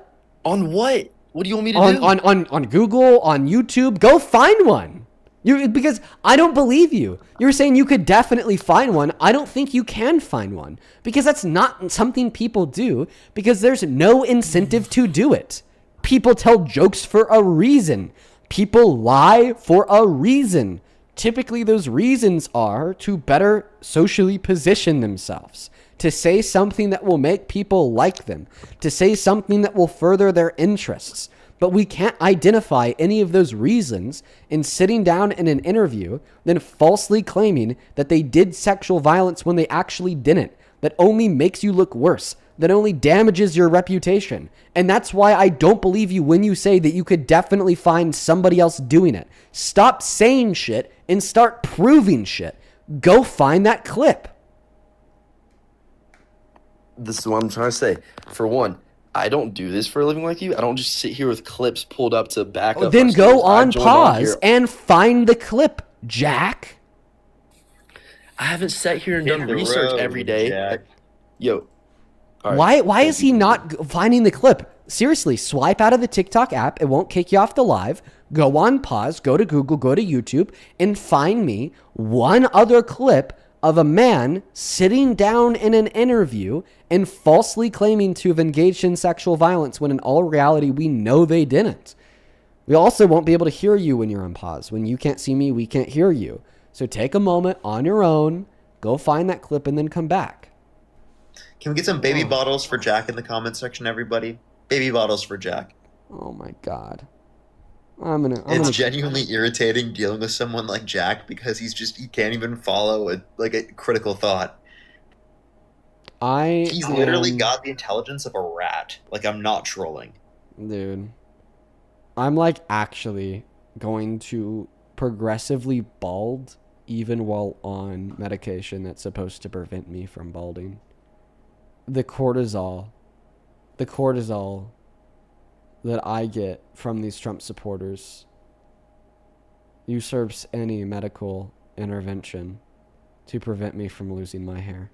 On what? What do you want me to do? On Google, on YouTube. Go find one. Because I don't believe you. You're saying you could definitely find one. I don't think you can find one. Because that's not something people do. Because there's no incentive to do it. People tell jokes for a reason. People lie for a reason. Typically, those reasons are to better socially position themselves. To say something that will make people like them. To say something that will further their interests. but we can't identify any of those reasons in sitting down in an interview, then falsely claiming that they did sexual violence when they actually didn't. That only makes you look worse. That only damages your reputation. And that's why I don't believe you when you say that you could definitely find somebody else doing it. Stop saying shit and start proving shit. Go find that clip. This is what I'm trying to say. For one, I don't do this for a living like you. I don't just sit here with clips pulled up to back up. Then my go stories. I on joined pause here. and find the clip, Jack. I haven't sat here and Hit done the research road, every day. Jack. Yo. All right. Why is he not finding the clip? Seriously, swipe out of the TikTok app. It won't kick you off the live. Go on pause, go to Google, go to YouTube, and find me one other clip of a man sitting down in an interview and falsely claiming to have engaged in sexual violence when in all reality we know they didn't. We also won't be able to hear you when you're on pause. When you can't see me, we can't hear you. So take a moment on your own, go find that clip, and then come back. Can we get some baby bottles for Jack in the comment section, everybody? Baby bottles for Jack. Oh my God. It's genuinely irritating dealing with someone like Jack because he can't even follow a critical thought. He's literally got the intelligence of a rat. Like, I'm not trolling. Dude. I'm like actually going to progressively bald even while on medication that's supposed to prevent me from balding. The cortisol that I get from these Trump supporters usurps any medical intervention to prevent me from losing my hair.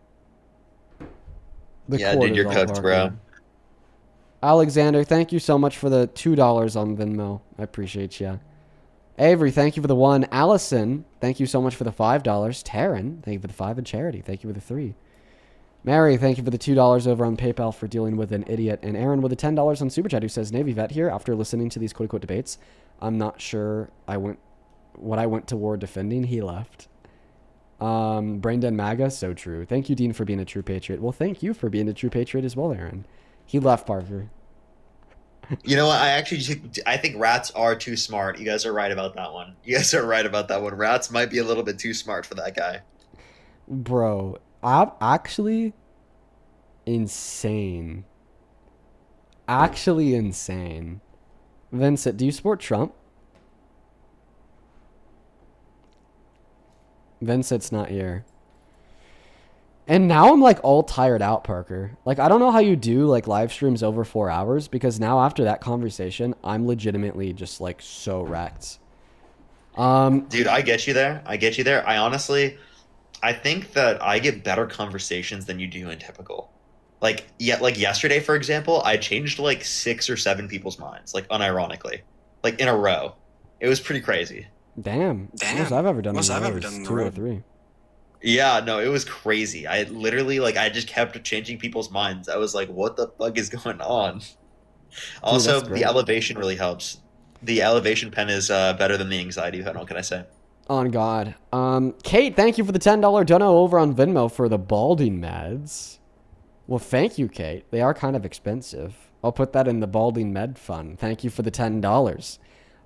Yeah, dude, you're cooked, Parker. bro. Alexander, thank you so much for the $2 on Venmo. I appreciate you. Avery, thank you for the 1. Allison, thank you so much for the $5. Taryn, thank you for the 5. And Charity, thank you for the 3. Mary, thank you for the $2 over on PayPal for dealing with an idiot. And Aaron with the $10 on Super Chat who says, Navy vet here. After listening to these quote-unquote debates, I'm not sure what I went toward defending. He left. Braindead MAGA, so true. Thank you, Dean, for being a true patriot. Well, thank you for being a true patriot as well, Aaron. He left, Parker. You know what? I think rats are too smart. You guys are right about that one. Rats might be a little bit too smart for that guy. Bro, I'm actually insane. Vincent, do you support Trump? Vincent's not here. And now I'm like all tired out, Parker. Like, I don't know how you do like live streams over 4 hours because now after that conversation, I'm legitimately just like so wrecked. Dude, I get you there. I think that I get better conversations than you do in typical. Like yesterday, for example, I changed like 6 or 7 people's minds, like unironically, like in a row. It was pretty crazy. Damn. Most I've ever done in a row is 2 or 3. Yeah, no, it was crazy. I literally I just kept changing people's minds. I was like, what the fuck is going on? Also, the elevation really helps. The elevation pen is better than the anxiety pen, what can I say? On God. Kate, thank you for the $10 dono over on Venmo for the balding meds. Well, thank you, Kate. They are kind of expensive. I'll put that in the balding med fund. Thank you for the $10.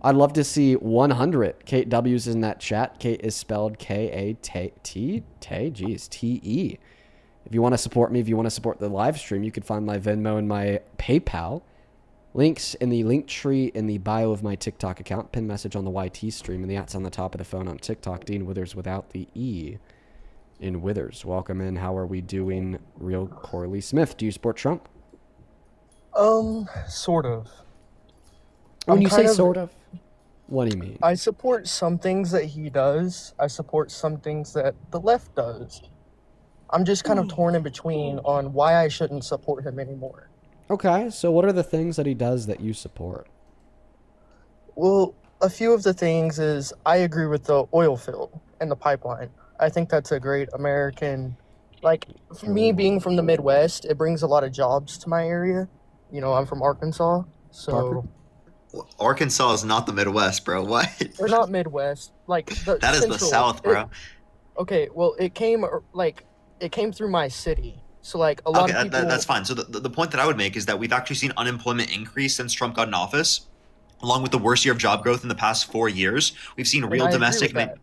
I'd love to see 100 Kate W's in that chat. Kate is spelled K-A-T-T? Jeez, T-E. If you want to support me, if you want to support the live stream, you can find my Venmo and my PayPal. Links in the link tree in the bio of my TikTok account. Pin message on the YT stream. And the @'s on the top of the phone on TikTok. Dean Withers without the E in Withers. Welcome in. How are we doing? Real Corley Smith. Do you support Trump? Sort of. When you say sort of, what do you mean? I support some things that he does. I support some things that the left does. I'm just kind of torn in between on why I shouldn't support him anymore. Okay, so what are the things that he does that you support? Well, a few of the things is I agree with the oil field and the pipeline. I think that's a great American, like, for me being from the Midwest, it brings a lot of jobs to my area. You know, I'm from Arkansas, so... Parker? Arkansas is not the Midwest, bro. What? We're not Midwest. Like, that is the South, bro. Okay, well, it came through my city. So, like, a lot of people... that's fine. So the point that I would make is that we've actually seen unemployment increase since Trump got in office. along with the worst year of job growth in the past 4 years. We've seen real I agree domestic. with that.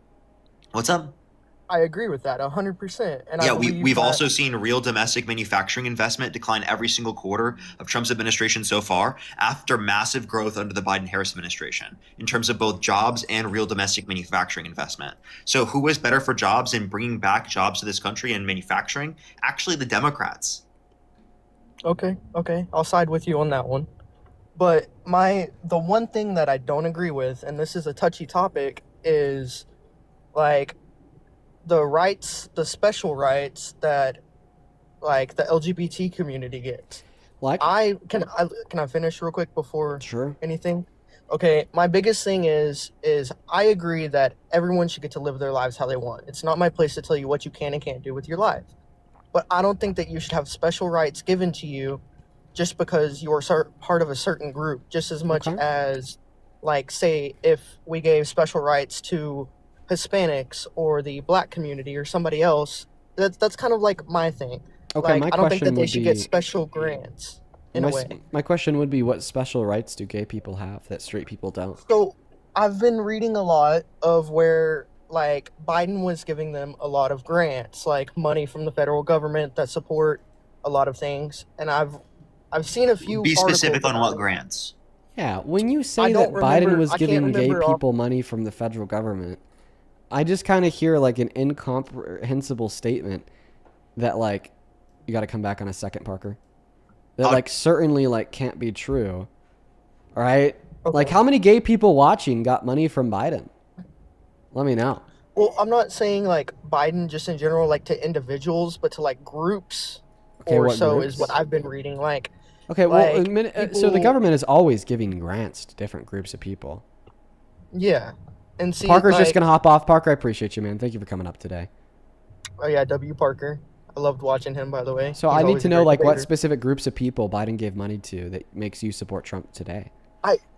What's up? I agree with that 100%. And I Yeah, believe we've that, also seen real domestic manufacturing investment decline every single quarter of Trump's administration so far, after massive growth under the Biden-Harris administration in terms of both jobs and real domestic manufacturing investment. So who is better for jobs and bringing back jobs to this country and manufacturing? Actually, the Democrats. Okay, I'll side with you on that one. But the one thing that I don't agree with, and this is a touchy topic, is like the special rights that like the LGBT community gets. Like, can I finish real quick before Sure. anything? Okay, my biggest thing is I agree that everyone should get to live their lives how they want. It's not my place to tell you what you can and can't do with your life. But I don't think that you should have special rights given to you just because you're part of a certain group, just as much as, like, say, if we gave special rights to Hispanics or the Black community or somebody else. That's kind of like my thing. Okay, like, my I don't think question that they would should get be- special grants in a way. My question would be, what special rights do gay people have that straight people don't? So I've been reading a lot of where like Biden was giving them a lot of grants, like money from the federal government that support a lot of things, and I've seen a few. Be specific articles on what about it. grants. Yeah, when you I say don't that Biden remember- was I can't giving gay remember off- people money from the federal government, I just kind of hear like an incomprehensible statement that like, you got to come back on a second, Parker. That like certainly like can't be true. All right? Like, how many gay people watching got money from Biden? Let me know. Well, I'm not saying like Biden just in general, like to individuals, but to like groups. Okay, or what so groups? is what I've been reading. Like, Okay, well, like, so the people- government is always giving grants to different groups of people. Yeah, and see, Parker's just like- gonna hop off. Parker, I appreciate you, man. Thank you for coming up today. Oh yeah, W. Parker. I loved watching him, by the way. So He's I need always to a know great like what debater. specific groups of people Biden gave money to that makes you support Trump today.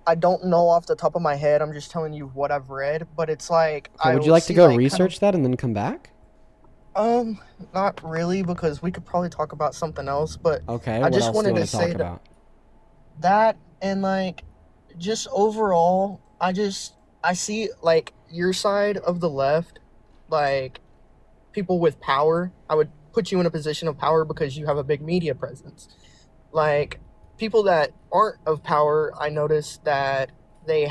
I don't know off the top of my head. I'm just telling you what I've read, but it's like. Okay, I would you will like to see, go like, research that and then come back? Not really, because we could probably talk about something else. But Okay, I what just else do you wanted want to to say talk about? that and like, just overall, I see like your side of the left, like people with power. I would put you in a position of power because you have a big media presence. Like people that aren't of power, I notice that they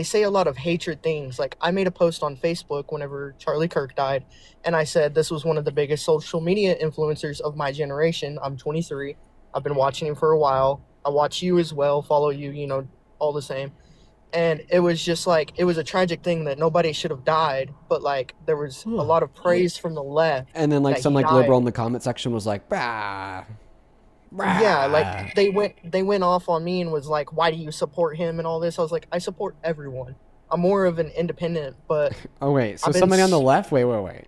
say a lot of hatred things. Like I made a post on Facebook whenever Charlie Kirk died, and I said this was one of the biggest social media influencers of my generation. I'm 23. I've been watching him for a while. I watch you as well, follow you, you know, all the same. And it was just like, it was a tragic thing that nobody should have died, but like there was a lot of praise from the left. And then like that some he like died. liberal in the comment section was like, bah. Yeah, like they went off on me and was like, why do you support him and all this? I was like, I support everyone. I'm more of an independent, but Oh wait, so I've been somebody on the s- left? Wait.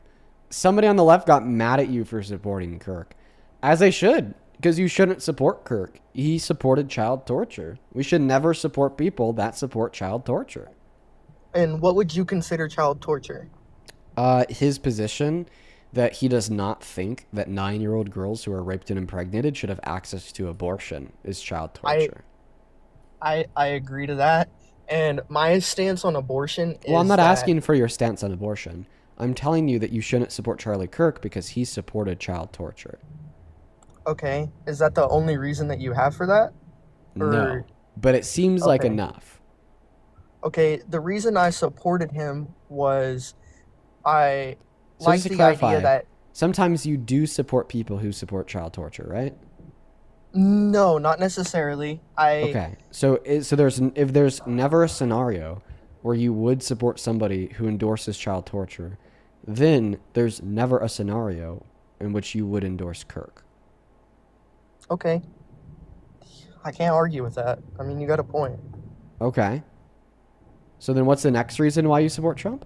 Somebody on the left got mad at you for supporting Kirk, as they should, because you shouldn't support Kirk. He supported child torture. We should never support people that support child torture. And what would you consider child torture? His position that he does not think that 9-year-old girls who are raped and impregnated should have access to abortion is child torture. I agree to that. And my stance on abortion is Well, I'm not that- asking for your stance on abortion. I'm telling you that you shouldn't support Charlie Kirk because he supported child torture. Okay, is that the only reason that you have for that? No, Or- but it seems like Okay. enough. Okay, the reason I supported him was I So like just to the clarify, idea that sometimes you do support people who support child torture, right? no, not necessarily. Okay, so if there's never a scenario where you would support somebody who endorses child torture, then there's never a scenario in which you would endorse Kirk. Okay. I can't argue with that. I mean, you got a point. Okay. So then what's the next reason why you support Trump?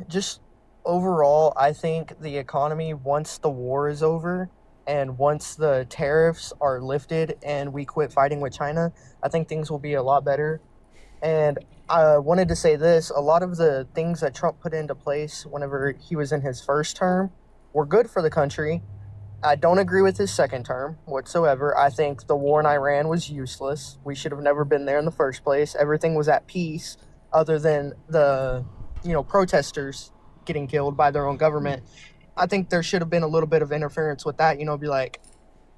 Just overall, I think the economy, once the war is over and once the tariffs are lifted and we quit fighting with China, I think things will be a lot better. And I wanted to say this, a lot of the things that Trump put into place whenever he was in his first term were good for the country. I don't agree with his second term whatsoever. I think the war in Iran was useless. We should have never been there in the first place. Everything was at peace other than the, protesters getting killed by their own government. I think there should have been a little bit of interference with that, be like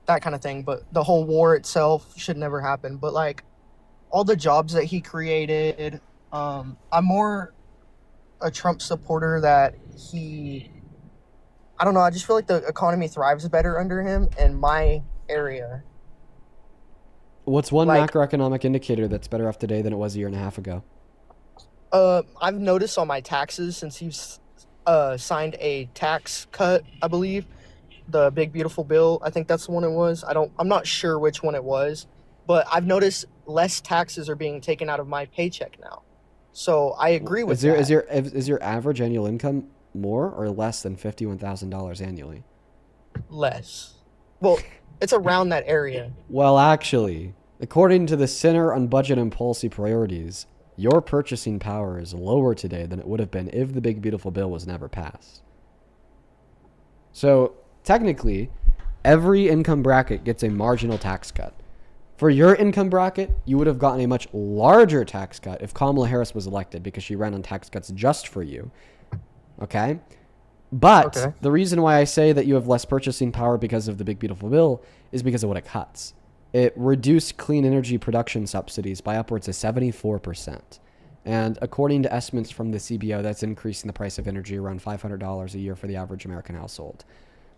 that kind of thing. But the whole war itself should never happen. But like all the jobs that he created, I'm more a Trump supporter that I don't know, I just feel like the economy thrives better under him in my area. What's one macroeconomic indicator that's better off today than it was a year and a half ago? I've noticed on my taxes since he's signed a tax cut, I believe, the big beautiful bill. I think that's the one it was. I'm not sure which one it was, but I've noticed less taxes are being taken out of my paycheck now. So I agree with that. Is your average annual income more or less than $51,000 annually? Less. Well, it's around that area. Well, actually, according to the Center on Budget and Policy Priorities, your purchasing power is lower today than it would have been if the big beautiful bill was never passed. So, technically, every income bracket gets a marginal tax cut. For your income bracket, you would have gotten a much larger tax cut if Kamala Harris was elected because she ran on tax cuts just for you. Okay? But the reason why I say that you have less purchasing power because of the big beautiful bill is because of what it cuts. It reduced clean energy production subsidies by upwards of 74%. And according to estimates from the CBO, that's increasing the price of energy around $500 a year for the average American household.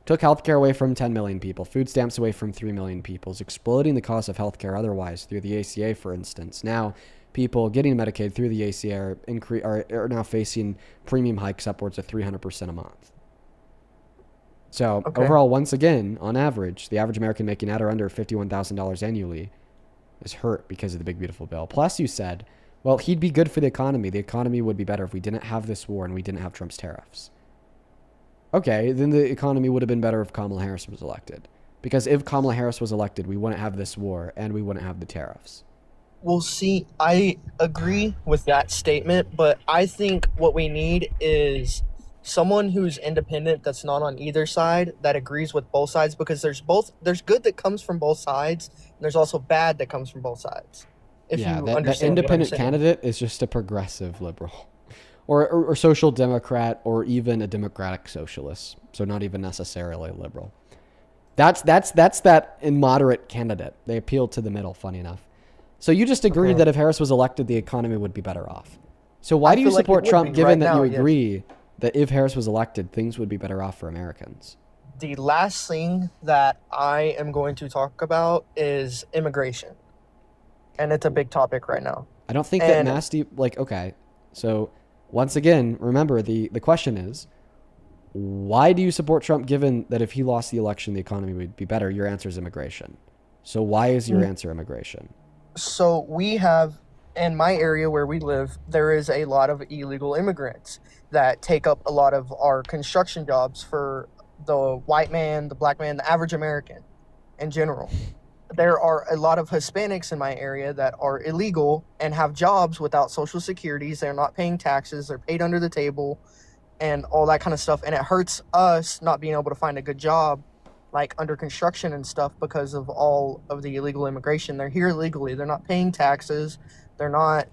Took healthcare away from 10 million people, food stamps away from 3 million people, is exploding the cost of healthcare otherwise through the ACA, for instance. Now, people getting Medicaid through the ACA are now facing premium hikes upwards of 300% a month. So overall, once again, on average, the average American making at or under $51,000 annually is hurt because of the big beautiful bill. Plus, you said, well, he'd be good for the economy. The economy would be better if we didn't have this war and we didn't have Trump's tariffs. Okay, then the economy would have been better if Kamala Harris was elected. Because if Kamala Harris was elected, we wouldn't have this war and we wouldn't have the tariffs. Well, see, I agree with that statement, but I think what we need is someone who's independent, that's not on either side, that agrees with both sides, because there's good that comes from both sides, and there's also bad that comes from both sides. That independent candidate is just a progressive liberal. Or social democrat, or even a democratic socialist. So not even necessarily a liberal. That's that immoderate candidate. They appeal to the middle, funny enough. So you just agreed that if Harris was elected, the economy would be better off. So why do you support Trump, given that you agree that if Harris was elected, things would be better off for Americans? The last thing that I am going to talk about is immigration. And it's a big topic right now. I don't think that nasty, okay. So once again, remember the question is, why do you support Trump, given that if he lost the election, the economy would be better? Your answer is immigration. So why is your answer immigration? So we have, in my area where we live, there is a lot of illegal immigrants that take up a lot of our construction jobs for the white man, the black man, the average American in general. There are a lot of Hispanics in my area that are illegal and have jobs without social securities. They're not paying taxes. They're paid under the table and all that kind of stuff. And it hurts us not being able to find a good job, like under construction and stuff, because of all of the illegal immigration. They're here illegally. They're not paying taxes. They're not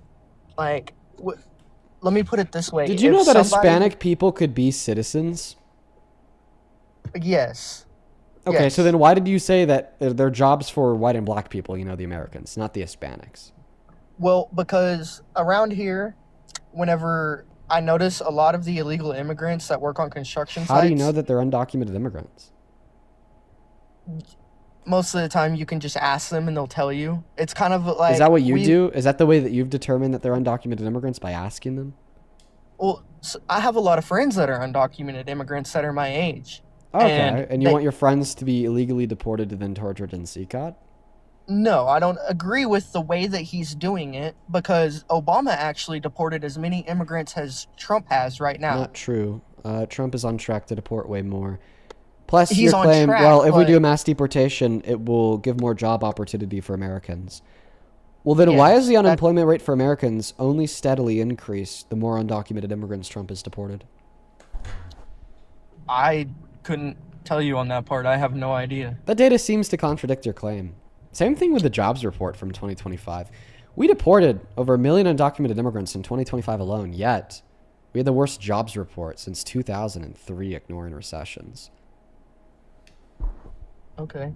let me put it this way. Did you know that Hispanic people could be citizens? Yes. Okay, yes. So then why did you say that they're jobs for white and black people, the Americans, not the Hispanics? Well, because around here, whenever I notice a lot of the illegal immigrants that work on construction sites... How do you know that they're undocumented immigrants? Most of the time, you can just ask them and they'll tell you. It's kind of like... Is that what you do? Is that the way that you've determined that they're undocumented immigrants, by asking them? Well, so I have a lot of friends that are undocumented immigrants that are my age. Okay, and you want your friends to be illegally deported and then tortured in CCOT? No, I don't agree with the way that he's doing it, because Obama actually deported as many immigrants as Trump has right now. Not true. Trump is on track to deport way more. Plus, he's your claim, on track, well, if we do a mass deportation, it will give more job opportunity for Americans. Well, then why is the unemployment rate for Americans only steadily increase the more undocumented immigrants Trump has deported? I couldn't tell you on that part. I have no idea. That data seems to contradict your claim. Same thing with the jobs report from 2025. We deported over 1 million undocumented immigrants in 2025 alone, yet we had the worst jobs report since 2003, ignoring recessions. Okay.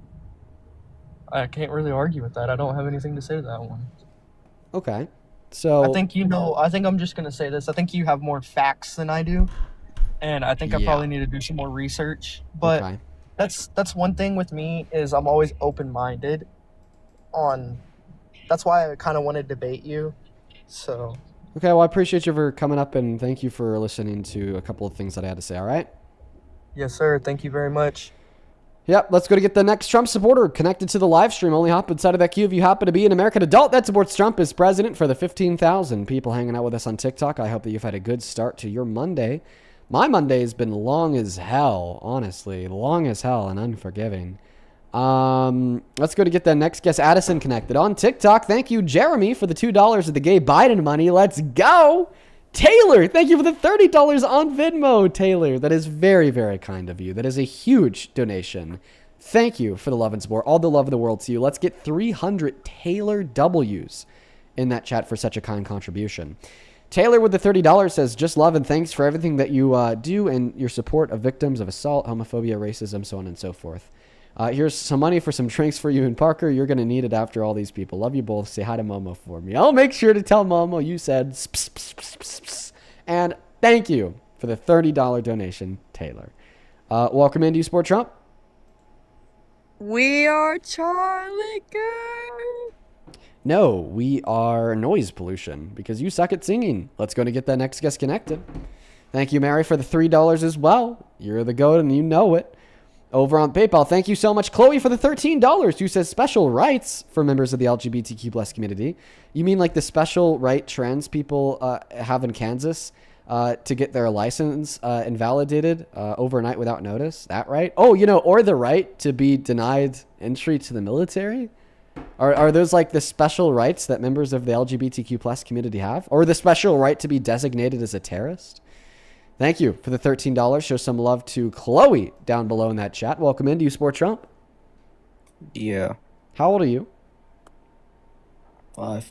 I can't really argue with that. I don't have anything to say to that one. Okay. So I think I'm just gonna say this. I think you have more facts than I do. And I think I probably need to do some more research. But Okay. that's one thing with me is I'm always open minded on that's why I kinda want to debate you. So Okay, well, I appreciate you for coming up, and thank you for listening to a couple of things that I had to say, all right? yes, sir. Thank you very much. Yep, let's go to get the next Trump supporter connected to the live stream. Only hop inside of that queue if you happen to be an American adult that supports Trump as president. For the 15,000 people hanging out with us on TikTok, I hope that you've had a good start to your Monday. My Monday has been long as hell, honestly. Long as hell and unforgiving. Let's go to get the next guest, Addison, connected on TikTok. Thank you, Jeremy, for the $2 of the gay Biden money. Let's go. Taylor, thank you for the $30 on Venmo, Taylor. That is very, very kind of you. That is a huge donation. Thank you for the love and support. All the love of the world to you. Let's get 300 Taylor W's in that chat for such a kind contribution. Taylor with the $30 says, just love and thanks for everything that you do and your support of victims of assault, homophobia, racism, so on and so forth. Here's some money for some drinks for you and Parker. You're going to need it after all these people. Love you both. Say hi to Momo for me. I'll make sure to tell Momo you said ps, ps, ps, ps, ps. And thank you for the $30 donation, Taylor. Welcome into Sport Trump. We are Charlie Girl. No, we are noise pollution because you suck at singing. Let's go to get that next guest connected. Thank you, Mary, for the $3 as well. You're the goat and you know it. Over on PayPal, thank you so much, Chloe, for the $13, who says special rights for members of the LGBTQ plus community. You mean like the special right trans people have in Kansas to get their license invalidated overnight without notice? That right? Oh, or the right to be denied entry to the military? Are those like the special rights that members of the LGBTQ plus community have? Or the special right to be designated as a terrorist? Thank you for the $13. Show some love to Chloe down below in that chat. Welcome into Sport Trump. Yeah. How old are you? 5.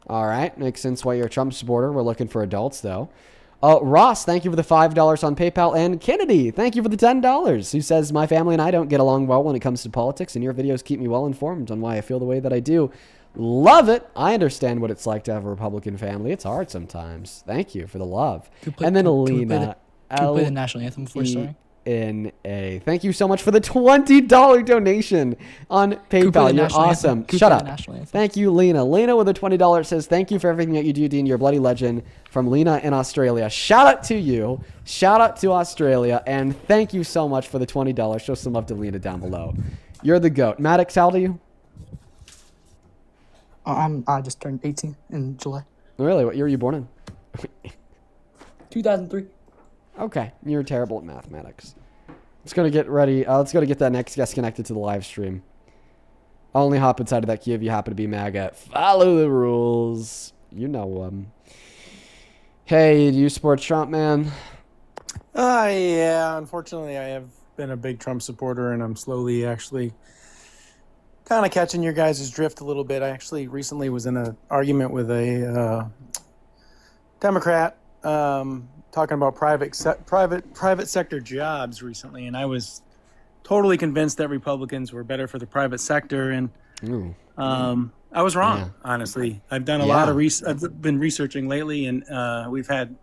All right. Makes sense why you're a Trump supporter. We're looking for adults, though. Ross, thank you for the $5 on PayPal. And Kennedy, thank you for the $10, who says, my family and I don't get along well when it comes to politics, and your videos keep me well informed on why I feel the way that I do. Love it. I understand what it's like to have a Republican family. It's hard sometimes. Thank you for the love. And then Alina. Can we play the national anthem before starting? N-A. Thank you so much for the $20 donation on PayPal. You're awesome. Shut up. Thank you, Lena. Lena with a $20 says, thank you for everything that you do, Dean. You're a bloody legend. From Lena in Australia. Shout out to you. Shout out to Australia. And thank you so much for the $20. Show some love to Lena down below. You're the GOAT. Maddox, how old are you? I just turned 18 in July. Really? What year were you born in? 2003. Okay. You're terrible at mathematics. Let's go to get ready. Let's go to get that next guest connected to the live stream. Only hop inside of that queue if you happen to be MAGA. Follow the rules. You know them. Hey, do you support Trump, man? Yeah. Unfortunately, I have been a big Trump supporter, and I'm slowly actually kind of catching your guys' drift a little bit. I actually recently was in an argument with a Democrat talking about private sector jobs recently, and I was totally convinced that Republicans were better for the private sector, and I was wrong. Honestly, I've done a lot of I've been researching lately, and we've had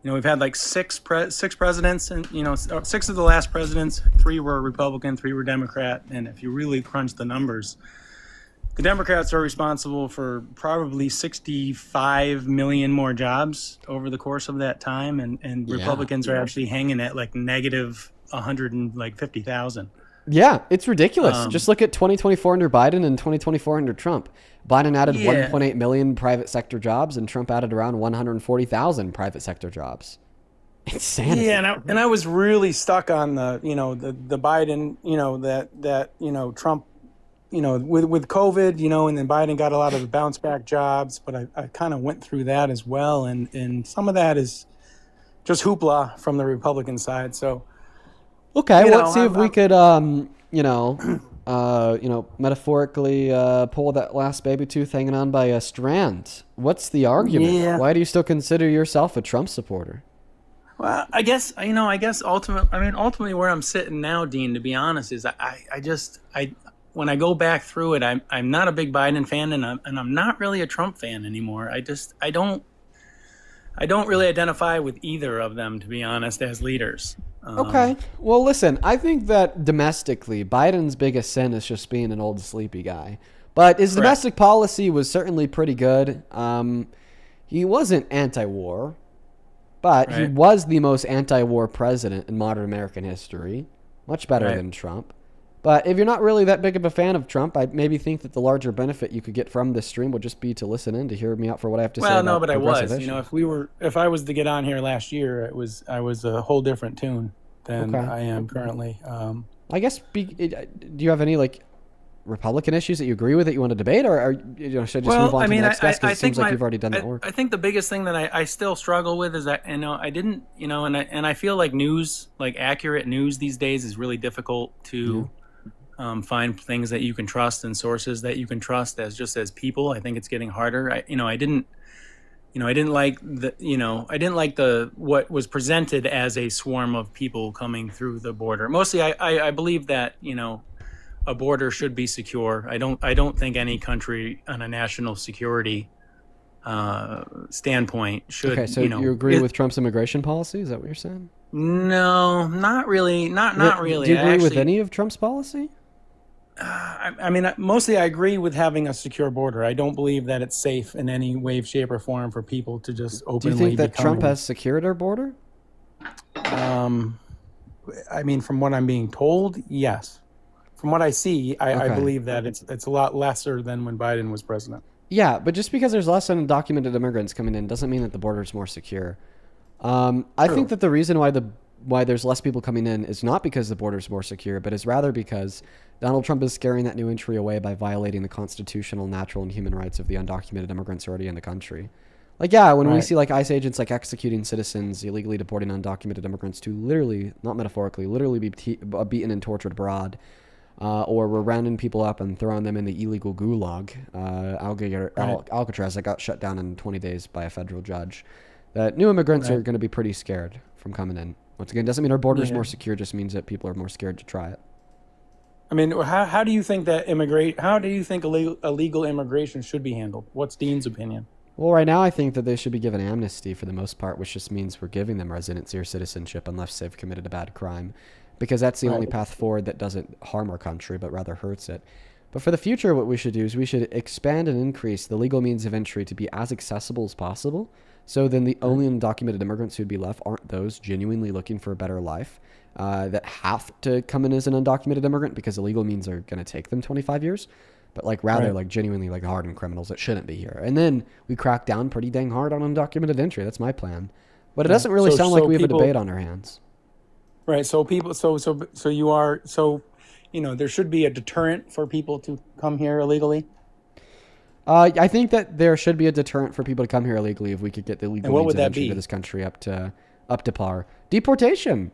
like six presidents, and 6 of the last presidents, 3 were Republican, 3 were Democrat, and if you really crunch the numbers, the Democrats are responsible for probably 65 million more jobs over the course of that time, and Republicans are actually hanging at like negative 150,000. Yeah, it's ridiculous. Just look at 2024 under Biden and 2024 under Trump. Biden added 1.8 million private sector jobs, and Trump added around 140,000 private sector jobs. Insanity. Yeah, and I was really stuck on the Biden, that Trump, with COVID, and then Biden got a lot of the bounce back jobs, but I kind of went through that as well, and some of that is just hoopla from the Republican side. So Okay, You know, let's see if I'm- we could, metaphorically pull that last baby tooth hanging on by a strand. What's the argument? Yeah. Why do you still consider yourself a Trump supporter? Well, I guess ultimately where I'm sitting now, Dean, to be honest, is I when I go back through it, I'm not a big Biden fan, and I'm not really a Trump fan anymore. I don't really identify with either of them, to be honest, as leaders. Okay. Well, listen, I think that domestically, Biden's biggest sin is just being an old sleepy guy. But his domestic policy was certainly pretty good. He wasn't anti-war, but he was the most anti-war president in modern American history. Much better than Trump. But if you're not really that big of a fan of Trump, I maybe think that the larger benefit you could get from this stream would just be to listen in, to hear me out for what I have to say. Well, no, about but I was. progressive You know, issues. if I was to get on here last year, I was a whole different tune than Okay. I am currently. I guess, do you have any Republican issues that you agree with that you want to debate, or should I just move on to the next guest? Because it seems like you've already done that work. I think the biggest thing that I still struggle with is that I didn't and I feel like accurate news these days is really difficult to find things that you can trust and sources that you can trust as people. I think it's getting harder. I didn't like what was presented as a swarm of people coming through the border. Mostly, I believe that a border should be secure. I don't think any country on a national security standpoint should. Okay, so you agree with Trump's immigration policy? Is that what you're saying? No, not really. Not really. Do you agree with any of Trump's policy? Mostly I agree with having a secure border. I don't believe that it's safe in any way, shape, or form for people to just openly. Do you think that Trump has secured our border? From what I'm being told, yes. From what I see, I believe that it's a lot lesser than when Biden was president. Yeah, but just because there's less undocumented immigrants coming in doesn't mean that the border is more secure. I think that the reason why there's less people coming in is not because the border is more secure, but is rather because Donald Trump is scaring that new entry away by violating the constitutional, natural, and human rights of the undocumented immigrants already in the country. When we see ICE agents executing citizens, illegally deporting undocumented immigrants to literally, not metaphorically, literally be beaten and tortured abroad, or we're rounding people up and throwing them in the illegal gulag, Alcatraz, that got shut down in 20 days by a federal judge, that new immigrants are going to be pretty scared from coming in. Once again, doesn't mean our border is more secure, just means that people are more scared to try it. How do you think that illegal immigration should be handled? What's Dean's opinion? Well, right now I think that they should be given amnesty for the most part, which just means we're giving them residency or citizenship unless they've committed a bad crime, because that's the only path forward that doesn't harm our country but rather hurts it. But for the future, what we should do is we should expand and increase the legal means of entry to be as accessible as possible. So then the only undocumented immigrants who'd be left aren't those genuinely looking for a better life that have to come in as an undocumented immigrant because the legal means are going to take them 25 years. But rather genuinely hardened criminals that shouldn't be here. And then we crack down pretty dang hard on undocumented entry. That's my plan. But it doesn't really sound like we have a debate on our hands. Right. So there should be a deterrent for people to come here illegally. I think that there should be a deterrent for people to come here illegally if we could get the legal means of entry to this country up to par. Deportation.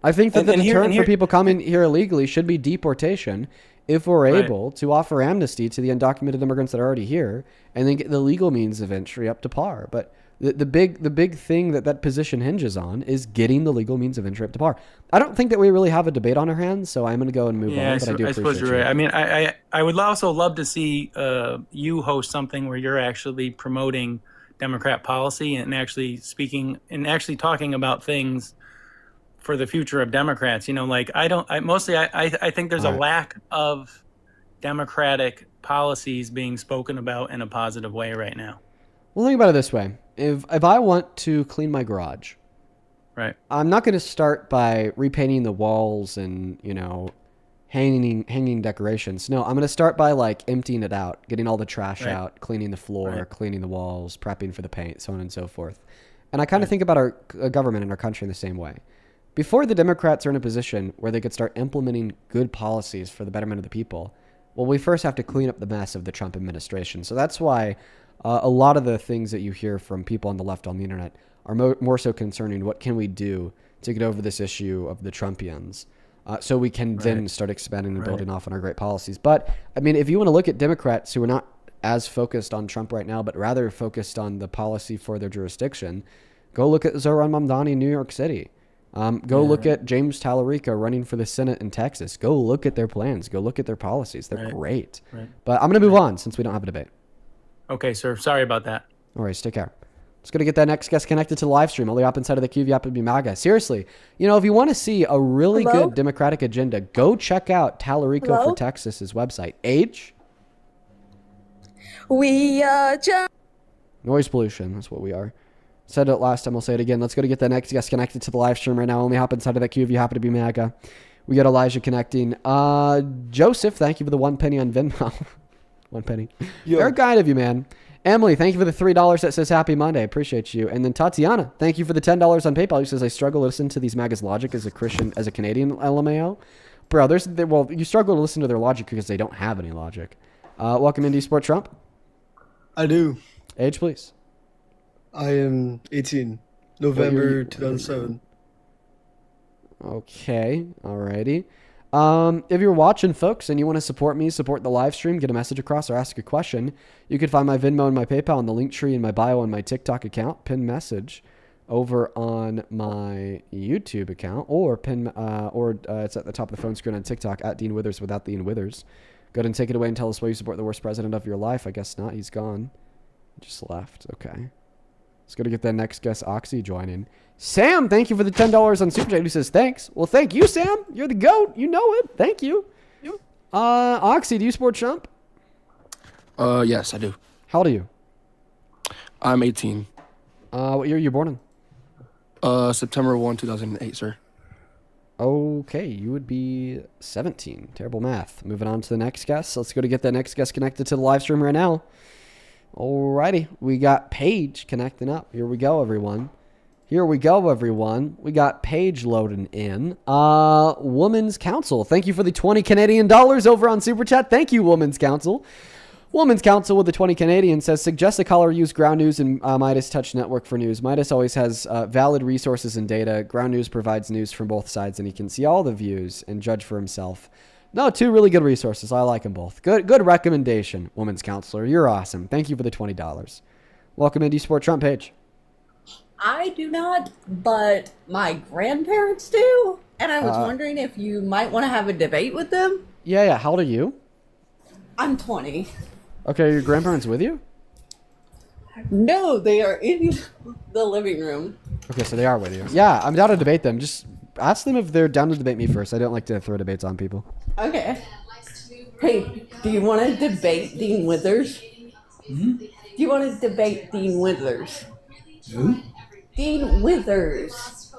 I think that the deterrent for people coming here illegally should be deportation if we're able to offer amnesty to the undocumented immigrants that are already here and then get the legal means of entry up to par. But the big thing that position hinges on is getting the legal means of entry up to par. I don't think that we really have a debate on our hands, so I'm going to go and move on. But I do appreciate suppose you're right. I would also love to see you host something where you're actually promoting Democrat policy and actually speaking and actually talking about things for the future of Democrats. I think there's a lack of Democratic policies being spoken about in a positive way right now. Well, think about it this way. If I want to clean my garage, right, I'm not going to start by repainting the walls and, hanging decorations. No, I'm going to start by emptying it out, getting all the trash out, cleaning the floor, cleaning the walls, prepping for the paint, so on and so forth. And I kind of think about our government and our country in the same way. Before the Democrats are in a position where they could start implementing good policies for the betterment of the people, well, we first have to clean up the mess of the Trump administration. So that's why a lot of the things that you hear from people on the left on the internet are more so concerning what can we do to get over this issue of the Trumpians. So we can then start expanding and building off on our great policies. But, I mean, if you want to look at Democrats who are not as focused on Trump right now, but rather focused on the policy for their jurisdiction, go look at Zohran Mamdani in New York City. Go look at James Tallarica running for the Senate in Texas. Go look at their plans. Go look at their policies. They're great. But I'm going to move on since we don't have a debate. Okay, sir. Sorry about that. All right, take care. Let's go to get that next guest connected to the live stream. Only up inside of the queue, you have to be MAGA. Seriously, you know, if you want to see a really good Democratic agenda, go check out Tallarico for Texas's website. Age? We are just... Noise pollution. That's what we are. Said it last time. I'll say it again. Let's go to get the next guest connected to the live stream right now. Only hop inside of that queue if you happen to be MAGA. We got Elijah connecting. Joseph, thank you for the 1 penny on Venmo. 1 penny. Very kind of you, man. Emily, thank you for the $3 that says Happy Monday. I appreciate you. And then Tatiana, thank you for the $10 on PayPal. Who says, I struggle to listen to these MAGA's logic as a Christian, as a Canadian LMAO. Bro, you struggle to listen to their logic because they don't have any logic. Welcome into Sport Trump. I do. Age, please. I am 18. November 2007. Okay. Alrighty. If you're watching, folks, and you want to support me, support the live stream, get a message across, or ask a question, you can find my Venmo and my PayPal in the link tree in my bio on my TikTok account, pin message over on my YouTube account, or it's at the top of the phone screen on TikTok at Dean Withers without the Dean Withers. Go ahead and take it away and tell us why you support the worst president of your life. I guess not. He's gone. Just left. Okay. Let's go to get that next guest, Oxy, joining. Sam, thank you for the $10 on Super Chat. Who says thanks? Well, thank you, Sam. You're the GOAT. You know it. Thank you. Oxy, do you support Trump? Yes, I do. How old are you? I'm 18. What year are you born in? September 1, 2008, sir. Okay, you would be 17. Terrible math. Moving on to the next guest. Let's go to get that next guest connected to the live stream right now. Alrighty, we got Paige connecting up. Here we go, everyone. We got Paige loading in. Women's Council. Thank you for the 20 Canadian dollars over on Super Chat. Thank you, Women's Council. Women's Council with the 20 Canadian says, suggest a caller use Ground News and Midas Touch Network for news. Midas always has valid resources and data. Ground News provides news from both sides, and he can see all the views and judge for himself. No, two really good resources. I like them both. Good recommendation, Women's Counselor. You're awesome. Thank you for the $20. Welcome into Sport Trump, Paige. I do not, but my grandparents do. And I was wondering if you might want to have a debate with them. Yeah. How old are you? I'm 20. Okay, are your grandparents with you? No, they are in the living room. Okay, so they are with you. Yeah, I'm down to debate them. Just ask them if they're down to debate me first. I don't like to throw debates on people. Okay. Hey, do you want to debate Dean Withers? Do you want to debate Dean Withers? Who? Dean Withers.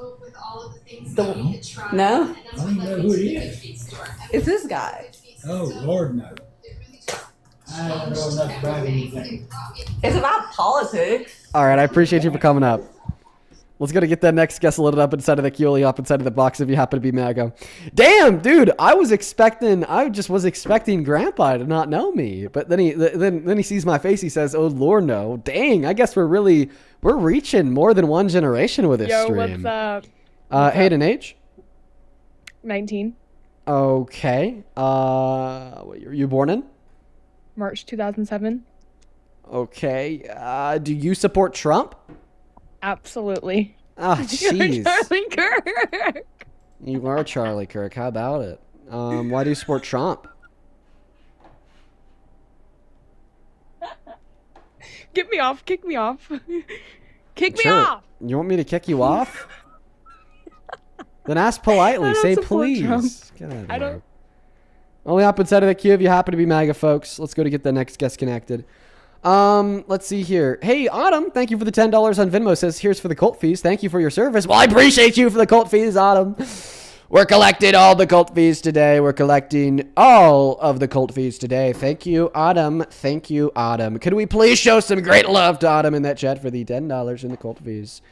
No? I don't know who he is. It's this guy. Oh, Lord, no. I don't know enough about anything. It's about politics. All right, I appreciate you for coming up. Let's go to get that next guest loaded up inside of the queue, up inside of the box if you happen to be MAGA. Damn, dude, I was expecting Grandpa to not know me, but then he sees my face. He says, "Oh Lord, no!" Dang, I guess we're reaching more than one generation with this stream. What's up? Hayden, age? 19. Okay. What year you born in? March 2007. Okay. Do you support Trump? Absolutely. Ah, jeez. Charlie Kirk. You are Charlie Kirk. How about it? Why do you support Trump? Get me off. Kick me off. Kick me Sure. off. You want me to kick you off? Then ask politely. Say please. Trump. Get out of I here. don't. Only up inside of the queue if you happen to be MAGA, folks. Let's go to get the next guest connected. Let's see here. Hey, Autumn, thank you for the $10 on Venmo. Says, here's for the cult fees. Thank you for your service. Well, I appreciate you for the cult fees, Autumn. We're collecting all the cult fees today. We're collecting all of the cult fees today. Thank you, Autumn. Thank you, Autumn. Could we please show some great love to Autumn in that chat for the $10 in the cult fees?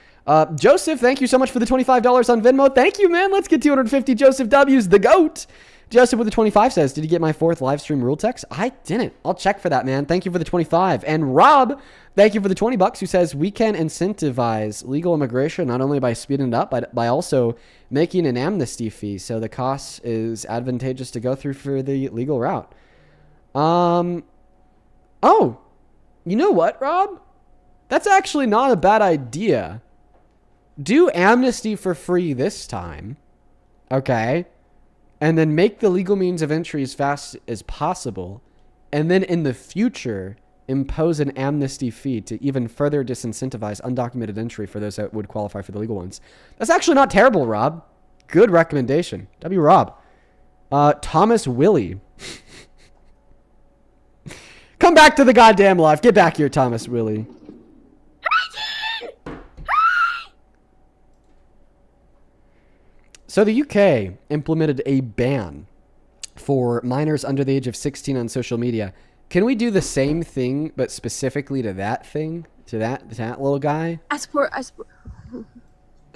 Joseph, thank you so much for the $25 on Venmo. Thank you, man. Let's get 250 Joseph W's, the GOAT. Justin with the 25 says, did you get my 4th live stream rule text? I didn't. I'll check for that, man. Thank you for the 25. And Rob, thank you for the $20, who says we can incentivize legal immigration not only by speeding it up, but by also making an amnesty fee so the cost is advantageous to go through for the legal route. Oh, you know what, Rob? That's actually not a bad idea. Do amnesty for free this time. Okay. And then make the legal means of entry as fast as possible. And then in the future, impose an amnesty fee to even further disincentivize undocumented entry for those that would qualify for the legal ones. That's actually not terrible, Rob. Good recommendation. W. Rob. Thomas Willie. Come back to the goddamn life. Get back here, Thomas Willie. So the UK implemented a ban for minors under the age of 16 on social media. Can we do the same thing, but specifically to that thing? To that little guy? I support.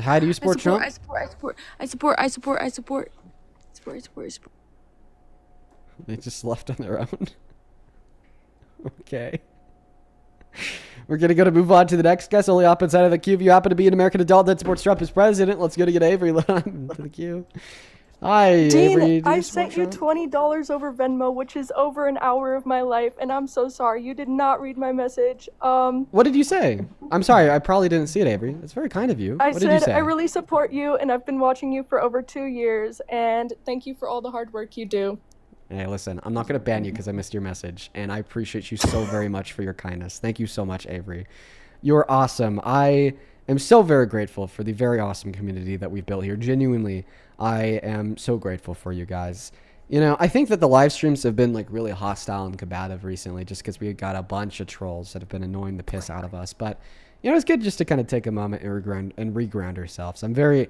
How do you support Trump? I support. They just left on their own. Okay. We're going to move on to the next guest. Only up inside of the queue. If you happen to be an American adult that supports Trump as president, let's go to get Avery to the queue. Hi, Dean, Avery. Do I you sent support you Trump? $20 over Venmo, which is over an hour of my life, and I'm so sorry. You did not read my message. What did you say? I'm sorry. I probably didn't see it, Avery. That's very kind of you. I What did you said say? I really support you, and I've been watching you for over 2 years, and thank you for all the hard work you do. Hey, listen, I'm not going to ban you because I missed your message, and I appreciate you so very much for your kindness. Thank you so much, Avery. You're awesome. I am so very grateful for the very awesome community that we've built here. Genuinely, I am so grateful for you guys. You know, I think that the live streams have been like really hostile and combative recently just because we got a bunch of trolls that have been annoying the piss out of us. But, you know, it's good just to kind of take a moment and reground ourselves. I'm very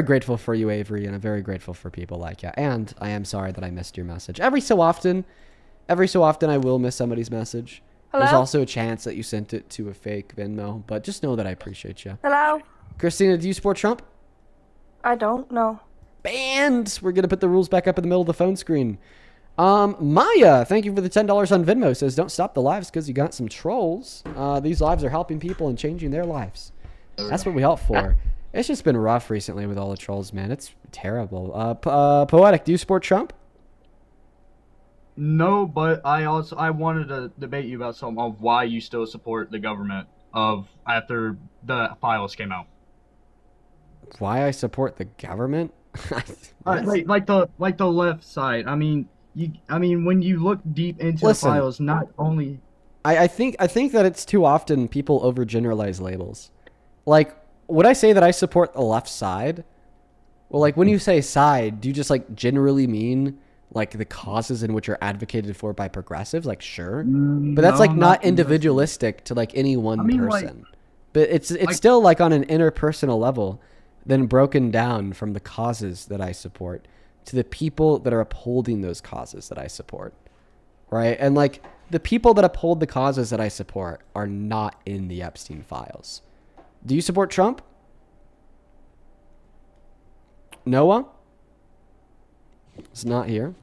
grateful for you, Avery, and I'm very grateful for people like you. And I am sorry that I missed your message. Every so often I will miss somebody's message. Hello? There's also a chance that you sent it to a fake Venmo, but just know that I appreciate you. Hello? Christina, do you support Trump? I don't know. Banned! We're going to put the rules back up in the middle of the phone screen. Maya, thank you for the $10 on Venmo. Says, don't stop the lives because you got some trolls. These lives are helping people and changing their lives. That's what we help for. It's just been rough recently with all the trolls, man. It's terrible. Poetic, do you support Trump? No, but I wanted to debate you about some of why you still support the government after the files came out. Why I support the government? like the left side. I mean, when you look deep into Listen, the files, not only I think that it's too often people overgeneralize labels. Like, would I say that I support the left side? Well, like when you say side, do you just like generally mean like the causes in which are advocated for by progressives? Like, sure, but that's like not individualistic to like any one person. But it's still like on an interpersonal level, then broken down from the causes that I support to the people that are upholding those causes that I support, right? And like the people that uphold the causes that I support are not in the Epstein files. Do you support Trump? Noah? It's not here.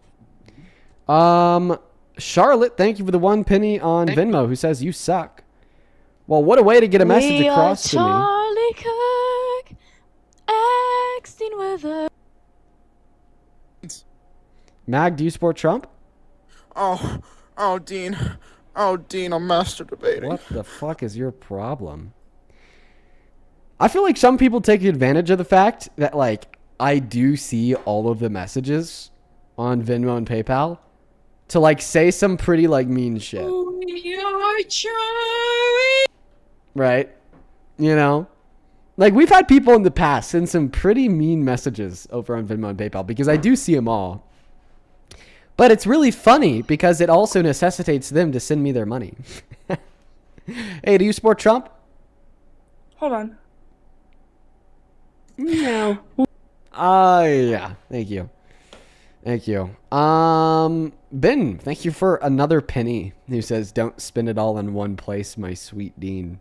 Charlotte, thank you for the 1 penny on Venmo, who says you suck. Well, what a way to get a message across to me. Charlie Kirk, Epstein weather. Mag, do you support Trump? Oh, Dean, I'm master debating. What the fuck is your problem? I feel like some people take advantage of the fact that like I do see all of the messages on Venmo and PayPal to like say some pretty like mean shit. Right? You know? Like we've had people in the past send some pretty mean messages over on Venmo and PayPal because I do see them all. But it's really funny because it also necessitates them to send me their money. Hey, do you support Trump? Hold on. No. Yeah. Thank you. Thank you. Ben, thank you for another penny who says, don't spend it all in one place, my sweet Dean.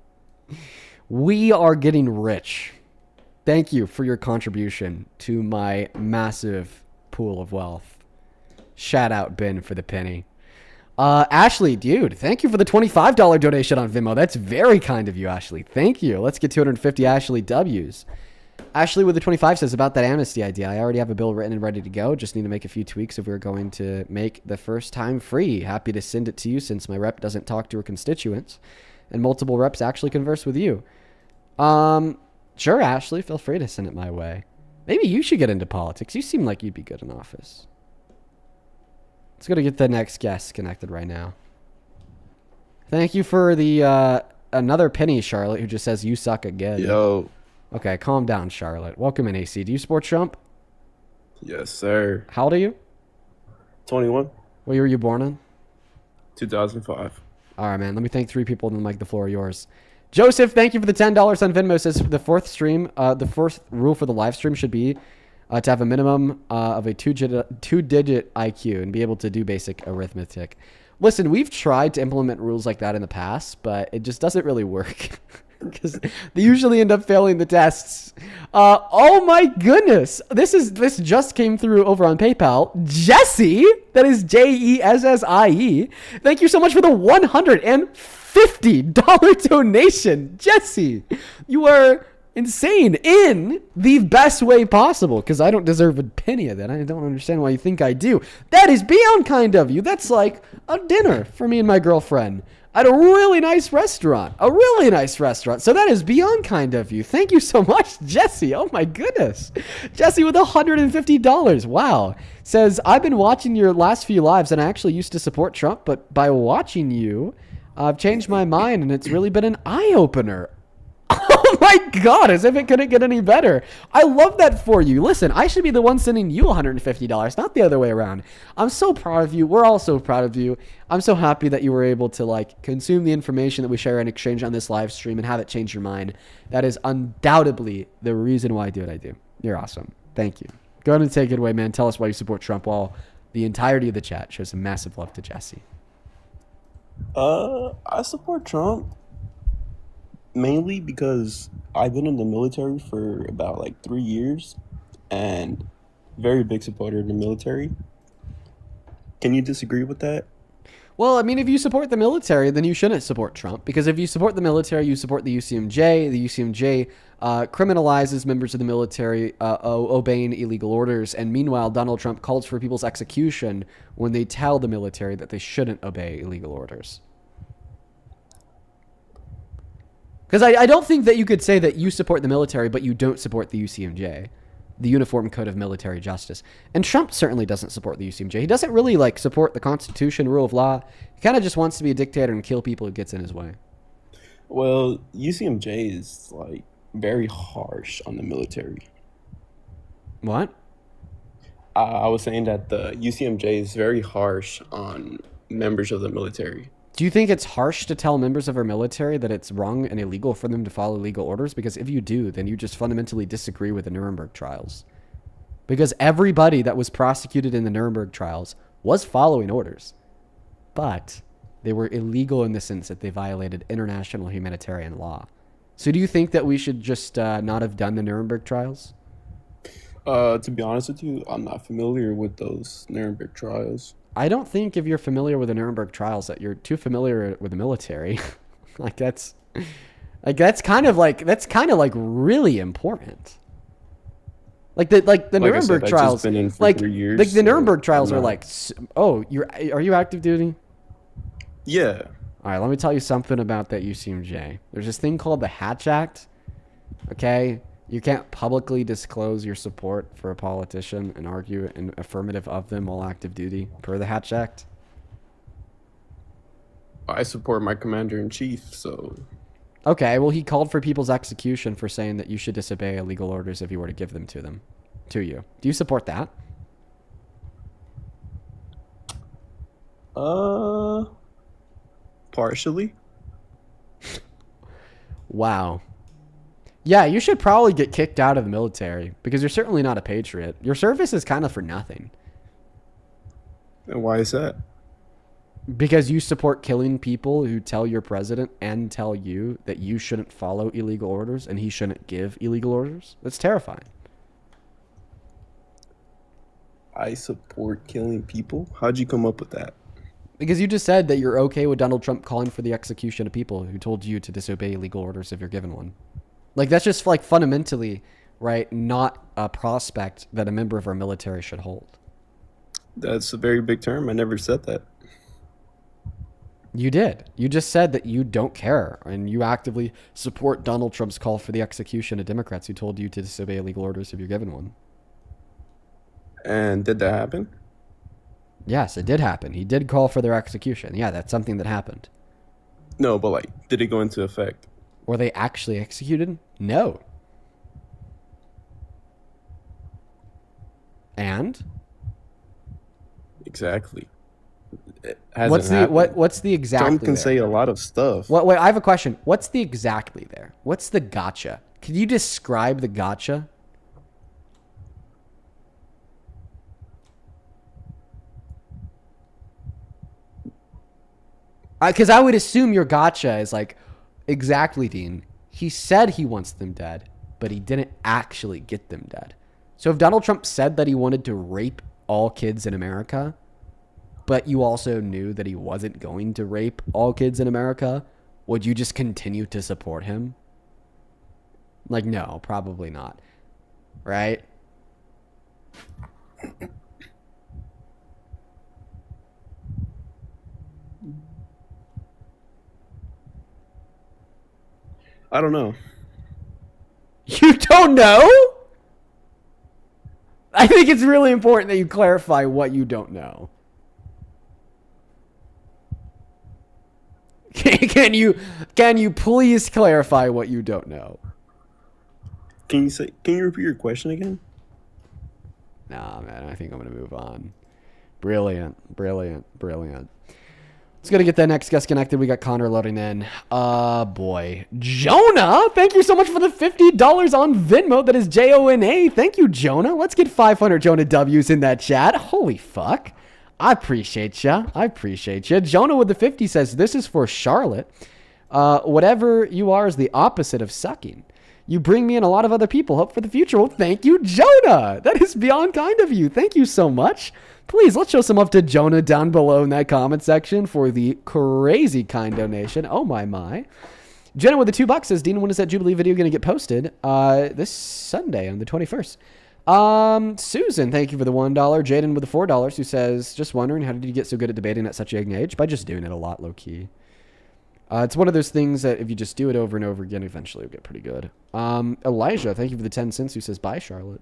We are getting rich. Thank you for your contribution to my massive pool of wealth. Shout out Ben for the penny. Ashley, dude, thank you for the $25 donation on Venmo. That's very kind of you, Ashley. Thank you. Let's get 250 Ashley W's. Ashley with the 25 says about that amnesty idea. I already have a bill written and ready to go. Just need to make a few tweaks if we're going to make the first time free. Happy to send it to you since my rep doesn't talk to her constituents and multiple reps actually converse with you. Sure, Ashley, feel free to send it my way. Maybe you should get into politics. You seem like you'd be good in office. Let's go to get the next guest connected right now. Thank you for the another penny, Charlotte, who just says you suck again. Yo. Okay, calm down, Charlotte. Welcome in, AC. Do you support Trump? Yes, sir. How old are you? 21. What year were you born in? 2005. All right, man. Let me thank 3 people and then make the floor yours. Joseph, thank you for the $10 on Venmo. Says the fourth rule for the live stream should be to have a minimum of a two-digit IQ and be able to do basic arithmetic. Listen, we've tried to implement rules like that in the past, but it just doesn't really work because they usually end up failing the tests. Oh my goodness. This just came through over on PayPal. Jesse, that is Jessie. Thank you so much for the $150 donation. Jesse, you are insane in the best way possible because I don't deserve a penny of that. I don't understand why you think I do. That is beyond kind of you. That's like a dinner for me and my girlfriend at a really nice restaurant. So that is beyond kind of you. Thank you so much, Jesse. Oh my goodness. Jesse with $150. Wow. Says, I've been watching your last few lives and I actually used to support Trump, but by watching you, I've changed my mind and it's really been an eye-opener. Oh my God, as if it couldn't get any better. I love that for you. Listen, I should be the one sending you $150, not the other way around. I'm so proud of you. We're all so proud of you. I'm so happy that you were able to consume the information that we share and exchange on this live stream and have it change your mind. That is undoubtedly the reason why I do what I do. You're awesome. Thank you. Go ahead and take it away, man. Tell us why you support Trump while the entirety of the chat shows some massive love to Jesse. I support Trump mainly because I've been in the military for about 3 years and very big supporter of the military. Can you disagree with that? Well, I mean, if you support the military, then you shouldn't support Trump because if you support the military, you support the UCMJ. The UCMJ criminalizes members of the military obeying illegal orders. And meanwhile, Donald Trump calls for people's execution when they tell the military that they shouldn't obey illegal orders. Because I don't think that you could say that you support the military, but you don't support the UCMJ, the Uniform Code of Military Justice. And Trump certainly doesn't support the UCMJ. He doesn't really support the Constitution, rule of law. He kind of just wants to be a dictator and kill people who gets in his way. Well, UCMJ is very harsh on the military. What? I was saying that the UCMJ is very harsh on members of the military. Do you think it's harsh to tell members of our military that it's wrong and illegal for them to follow legal orders? Because if you do, then you just fundamentally disagree with the Nuremberg trials. Because everybody that was prosecuted in the Nuremberg trials was following orders. But they were illegal in the sense that they violated international humanitarian law. So do you think that we should just not have done the Nuremberg trials? To be honest with you, I'm not familiar with those Nuremberg trials. I don't think if you're familiar with the Nuremberg trials that you're too familiar with the military. That's kind of really important. The Nuremberg trials. Been in for 3 years, the Nuremberg trials are are you active duty? Yeah. All right, let me tell you something about that UCMJ. There's this thing called the Hatch Act. Okay? You can't publicly disclose your support for a politician and argue in affirmative of them while active duty per the Hatch Act. I support my commander-in-chief, so... Okay, well, he called for people's execution for saying that you should disobey illegal orders if you were to give them to you. Do you support that? Partially. Wow. Yeah, you should probably get kicked out of the military because you're certainly not a patriot. Your service is kind of for nothing. And why is that? Because you support killing people who tell your president and tell you that you shouldn't follow illegal orders and he shouldn't give illegal orders. That's terrifying. I support killing people? How'd you come up with that? Because you just said that you're okay with Donald Trump calling for the execution of people who told you to disobey legal orders if you're given one. Like, that's just like fundamentally, right, not a prospect that a member of our military should hold. That's a very big term. I never said that. You did. You just said that you don't care and you actively support Donald Trump's call for the execution of Democrats who told you to disobey legal orders if you're given one. And did that happen? Yes, it did happen. He did call for their execution. Yeah, that's something that happened. No, but like, did it go into effect? Were they actually executed? No. And? Exactly. What's the exactly? Trump can there? say a lot of stuff. Wait, I have a question. What's the exactly there? What's the gotcha? Can you describe the gotcha? Because I would assume your gotcha is like, exactly, Dean. He said he wants them dead, but he didn't actually get them dead. So if Donald Trump said that he wanted to rape all kids in America, but you also knew that he wasn't going to rape all kids in America, would you just continue to support him? Like, no, probably not. Right? I don't know. You don't know? I think it's really important that you clarify what you don't know. Can you please clarify what you don't know? Can you repeat your question again? Nah, man, I think I'm gonna move on. Brilliant. Let's go to get that next guest connected. We got Connor loading in. Boy. Jonah, thank you so much for the $50 on Venmo. That is Jona. Thank you, Jonah. Let's get 500 Jonah W's in that chat. Holy fuck. I appreciate ya. Jonah with the 50 says, this is for Charlotte. Whatever you are is the opposite of sucking. You bring me and a lot of other people hope for the future. Well, thank you, Jonah. That is beyond kind of you. Thank you so much. Please, let's show some love to Jonah down below in that comment section for the crazy kind donation. Oh, my. Jenna with the $2 says, Dean, when is that Jubilee video going to get posted? This Sunday on the 21st. Susan, thank you for the $1. Jaden with the $4 who says, just wondering, how did you get so good at debating at such a young age? By just doing it a lot, low key. It's one of those things that if you just do it over and over again, eventually you'll get pretty good. Elijah, thank you for the 10 cents who says, bye, Charlotte.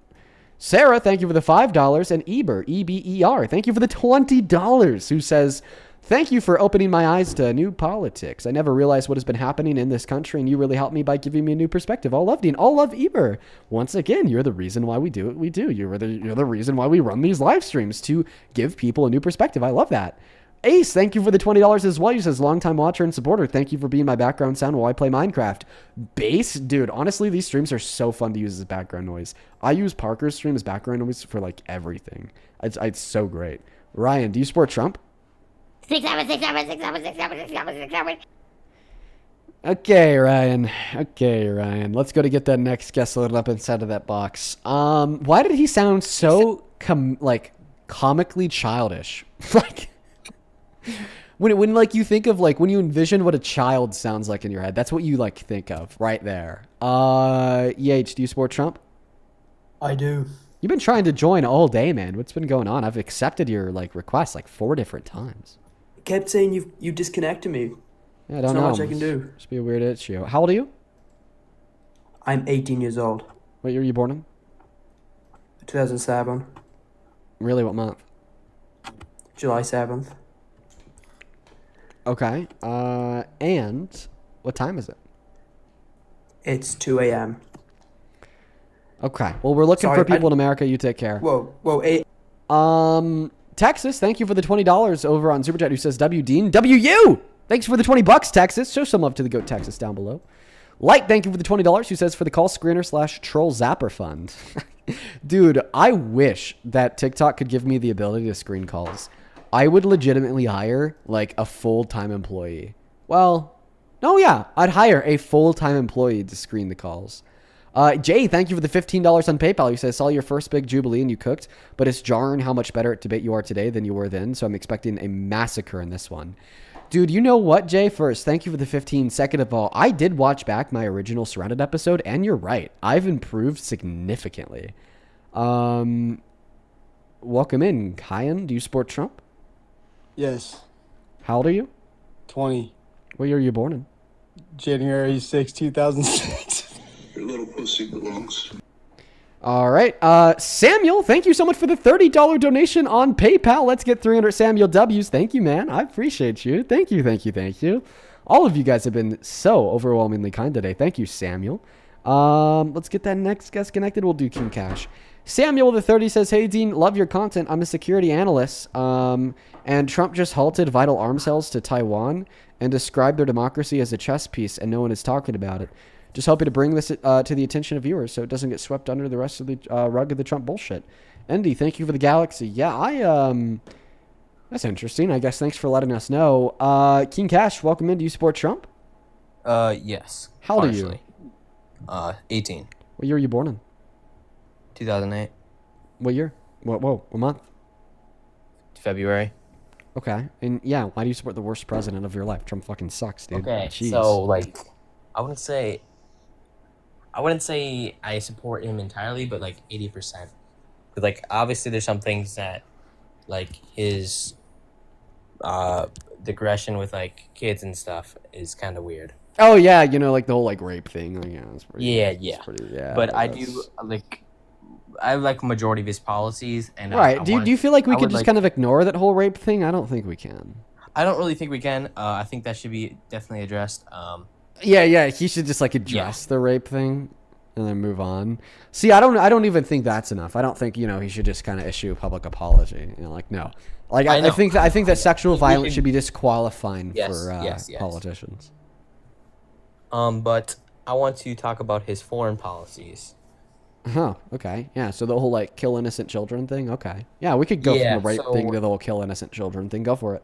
Sarah, thank you for the $5. And Eber, E-B-E-R, thank you for the $20 who says, thank you for opening my eyes to new politics. I never realized what has been happening in this country, and you really helped me by giving me a new perspective. All love, Dean. All love, Eber. Once again, you're the reason why we do what we do. You're the reason why we run these live streams, to give people a new perspective. I love that. Ace, thank you for the $20 as well. You says, longtime watcher and supporter. Thank you for being my background sound while I play Minecraft. Bass, dude, honestly, these streams are so fun to use as background noise. I use Parker's stream as background noise for like everything. It's so great. Ryan, do you support Trump? 6 7 6 7 6 7 6 7 6 7 6 7. Okay, Ryan. Let's go to get that next guest loaded up inside of that box. Why did he sound so comically childish? Like, when like you think of like when you envision what a child sounds like in your head, that's what you like think of right there. EH, do you support Trump? I do. You've been trying to join all day, man. What's been going on? I've accepted your like request like 4 different times. I kept saying you disconnected me. Yeah, I don't know. Not much I can do. Must be a weird issue. How old are you? I'm 18 years old. What year were you born in? 2007. Really, what month? July 7th. Okay. And what time is it? It's 2 a.m. Okay. Well, we're looking for people in America. You take care. Whoa. Texas, thank you for the $20 over on Super Chat who says, W Dean. WU! Thanks for the $20, Texas. Show some love to the GOAT Texas down below. Light, thank you for the $20 who says, for the call screener / troll zapper fund. Dude, I wish that TikTok could give me the ability to screen calls. I would legitimately hire like a full-time employee. Well, no, yeah, I'd hire a full-time employee to screen the calls. Jay, thank you for the $15 on PayPal. You said, saw your first big Jubilee and you cooked, but it's jarring how much better at debate you are today than you were then, so I'm expecting a massacre in this one. Dude, you know what, Jay? First, thank you for the 15. Second of all, I did watch back my original Surrounded episode, and you're right. I've improved significantly. Welcome in, Kyan. Do you support Trump? Yes. How old are you? 20. What year were you born in? January 6, 2006. Your little pussy belongs. All right. Samuel, thank you so much for the $30 donation on PayPal. Let's get 300 Samuel W's. Thank you, man. I appreciate you. Thank you, thank you, thank you. All of you guys have been so overwhelmingly kind today. Thank you, Samuel. Let's get that next guest connected. We'll do King Cash. Samuel the 30 says, hey, Dean, love your content. I'm a security analyst. And Trump just halted vital arms sales to Taiwan and described their democracy as a chess piece, and no one is talking about it. Just hoping to bring this to the attention of viewers so it doesn't get swept under the rest of the rug of the Trump bullshit. Andy, thank you for the galaxy. Yeah, that's interesting. I guess thanks for letting us know. King Cash, welcome in. Do you support Trump? Yes. How old are you? 18. What year were you born in? 2008. What year? What month? February. Okay. And yeah, why do you support the worst president of your life? Trump fucking sucks, dude. Okay, Jeez. so like, I wouldn't say I support him entirely, but like 80%. Because like obviously there's some things that like his digression with like kids and stuff is kind of weird. Oh yeah, you know, like the whole like rape thing. Like, yeah, it's pretty, Yeah. it's pretty, yeah. But I do like. I like majority of his policies, and right. Do you feel like we could just like, kind of ignore that whole rape thing? I don't think we can. I don't really think we can. I think that should be definitely addressed. Yeah. He should just like address the rape thing and then move on. See, I don't even think that's enough. I don't think he should just kind of issue a public apology. Like no, like I think that sexual violence should be disqualifying for politicians. But I want to talk about his foreign policies. Huh. Okay. Yeah. So the whole like kill innocent children thing. Okay. Yeah, we could go from the rape thing to the whole kill innocent children thing. Go for it.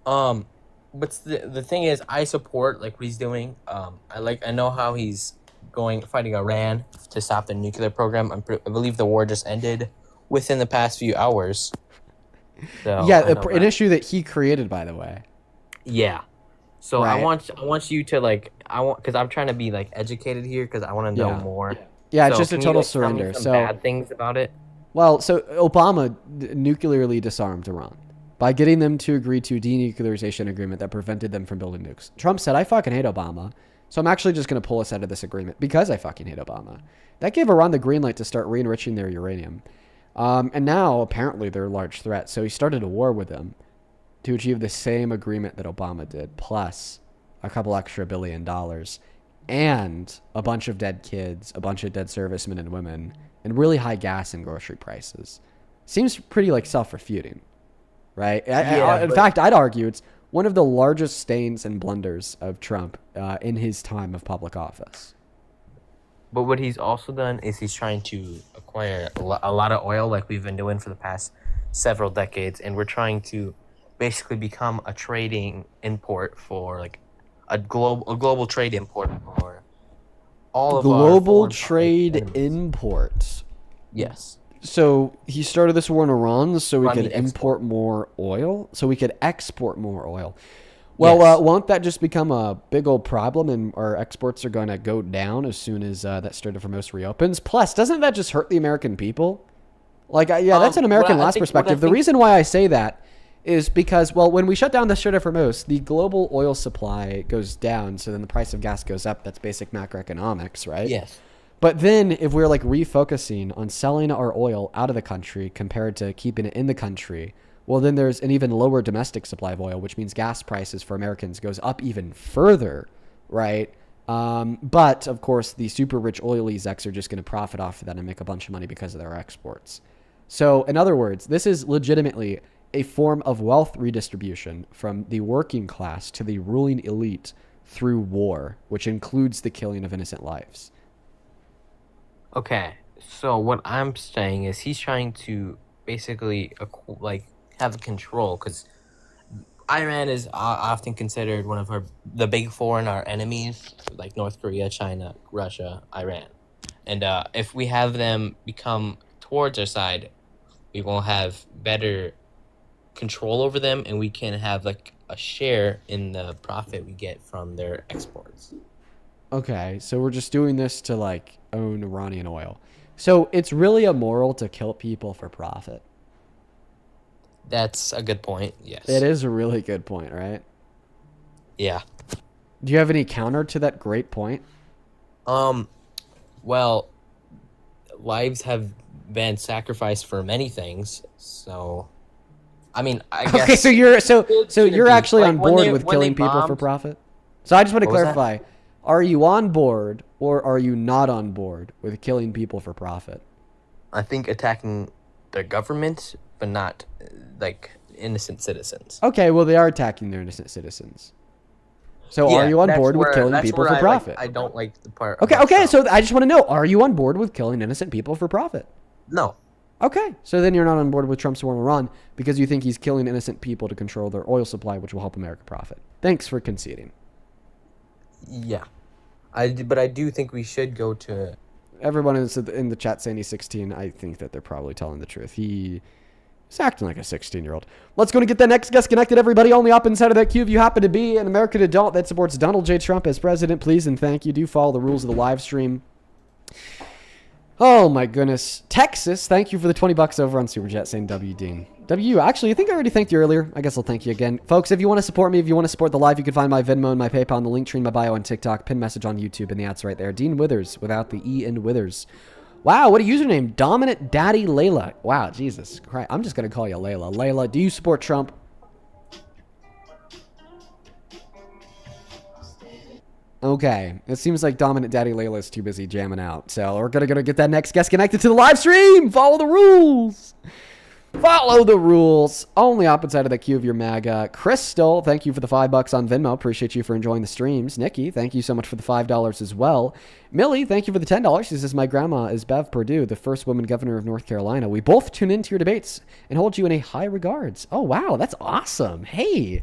But the thing is, I support like what he's doing. I know how he's fighting Iran to stop the nuclear program. I believe the war just ended within the past few hours. So yeah, an issue that he created, by the way. Yeah. So right. I want you to because I'm trying to be like educated here because I want to know more. Yeah, it's just a total surrender. Some bad things about it. Well, so Obama nuclearly disarmed Iran by getting them to agree to a denuclearization agreement that prevented them from building nukes. Trump said, I fucking hate Obama, so I'm actually just going to pull us out of this agreement because I fucking hate Obama. That gave Iran the green light to start re-enriching their uranium. And now, apparently, they're a large threat, so he started a war with them to achieve the same agreement that Obama did, plus a couple extra $1 billion. And a bunch of dead kids, a bunch of dead servicemen and women, and really high gas and grocery prices. Seems pretty like self-refuting, right? In fact, I'd argue it's one of the largest stains and blunders of Trump in his time of public office. But what he's also done is he's trying to acquire a lot of oil like we've been doing for the past several decades, and we're trying to basically become a trading import for like a global trade import for all of global trade import. Yes. So he started this war in Iran so we could import more oil, so we could export more oil. Well, yes. Won't that just become a big old problem, and our exports are going to go down as soon as that Strait of Hormuz reopens? Plus, doesn't that just hurt the American people? Like, that's an American last perspective. The reason why I say that is because, well, when we shut down the Strait of Hormuz, the global oil supply goes down, so then the price of gas goes up. That's basic macroeconomics, right? Yes. But then if we're like refocusing on selling our oil out of the country compared to keeping it in the country, well, then there's an even lower domestic supply of oil, which means gas prices for Americans goes up even further, right? But, of course, the super rich oil execs are just going to profit off of that and make a bunch of money because of their exports. So, in other words, this is legitimately a form of wealth redistribution from the working class to the ruling elite through war, which includes the killing of innocent lives. Okay, so what I'm saying is he's trying to basically like have control, because Iran is often considered one of the big four in our enemies, like North Korea, China, Russia, Iran. And if we have them become towards our side, we will have better control over them, and we can have like a share in the profit we get from their exports. Okay, so we're just doing this to like own Iranian oil. So it's really immoral to kill people for profit. That's a good point. Yes. It is a really good point, right? Yeah. Do you have any counter to that great point? Well, lives have been sacrificed for many things, so I mean, I guess. Okay, so you're actually like, on board when with they killing people for bombed- profit? So I just want to What was that? clarify. Are you on board or are you not on board with killing people for profit? I think attacking the government, but not like innocent citizens. Okay, well they are attacking their innocent citizens. So Yeah, are you on that's board with where- killing that's people where for I like- profit? I don't like the part. Okay, about okay. Trump. So I just want to know: are you on board with killing innocent people for profit? No. Okay, so then you're not on board with Trump's war on Iran because you think he's killing innocent people to control their oil supply, which will help America profit. Thanks for conceding. Yeah, but I do think we should go to. Everyone is in the chat saying he's 16. I think that they're probably telling the truth. He's acting like a 16-year-old. Let's go and get that next guest connected, everybody. On the up inside of that queue, if you happen to be an American adult that supports Donald J. Trump as president, please and thank you. Do follow the rules of the live stream. Oh my goodness. Texas, thank you for the $20 over on Super Chat saying W Dean. W, actually, I think I already thanked you earlier. I guess I'll thank you again. Folks, if you want to support me, if you want to support the live, you can find my Venmo and my PayPal in the link tree in my bio on TikTok, pin message on YouTube, and the ads right there. Dean Withers without the E in Withers. Wow, what a username. Dominant Daddy Layla. Wow, Jesus Christ. I'm just going to call you Layla. Layla, do you support Trump? Okay, it seems like Dominant Daddy Layla is too busy jamming out. So we're going to get that next guest connected to the live stream. Follow the rules. Follow the rules. Only opposite side of the queue of your MAGA. Crystal, thank you for the $5 on Venmo. Appreciate you for enjoying the streams. Nikki, thank you so much for the $5 as well. Millie, thank you for the $10. She says, my grandma is Bev Perdue, the first woman governor of North Carolina. We both tune into your debates and hold you in a high regards. Oh, wow. That's awesome. Hey,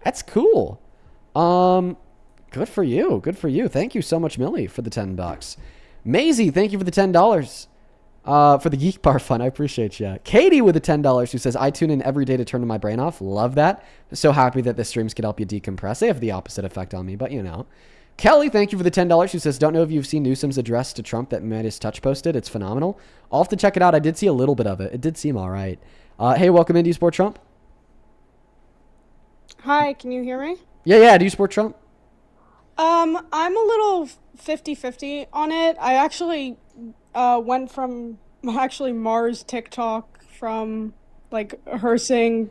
that's cool. Good for you. Good for you. Thank you so much, Millie, for the $10. Maisie, thank you for the $10. For the Geek Bar Fun, I appreciate you. Katie with the $10 who says, I tune in every day to turn my brain off. Love that. So happy that the streams can help you decompress. They have the opposite effect on me, but you know. Kelly, thank you for the $10 who says, don't know if you've seen Newsom's address to Trump that Midas Touch posted. It's phenomenal. I'll have to check it out. I did see a little bit of it. It did seem all right. Hey, welcome in. Do you support Trump? Hi, can you hear me? Yeah. Do you support Trump? I'm a little 50-50 on it. I actually went from Mars TikTok from like her saying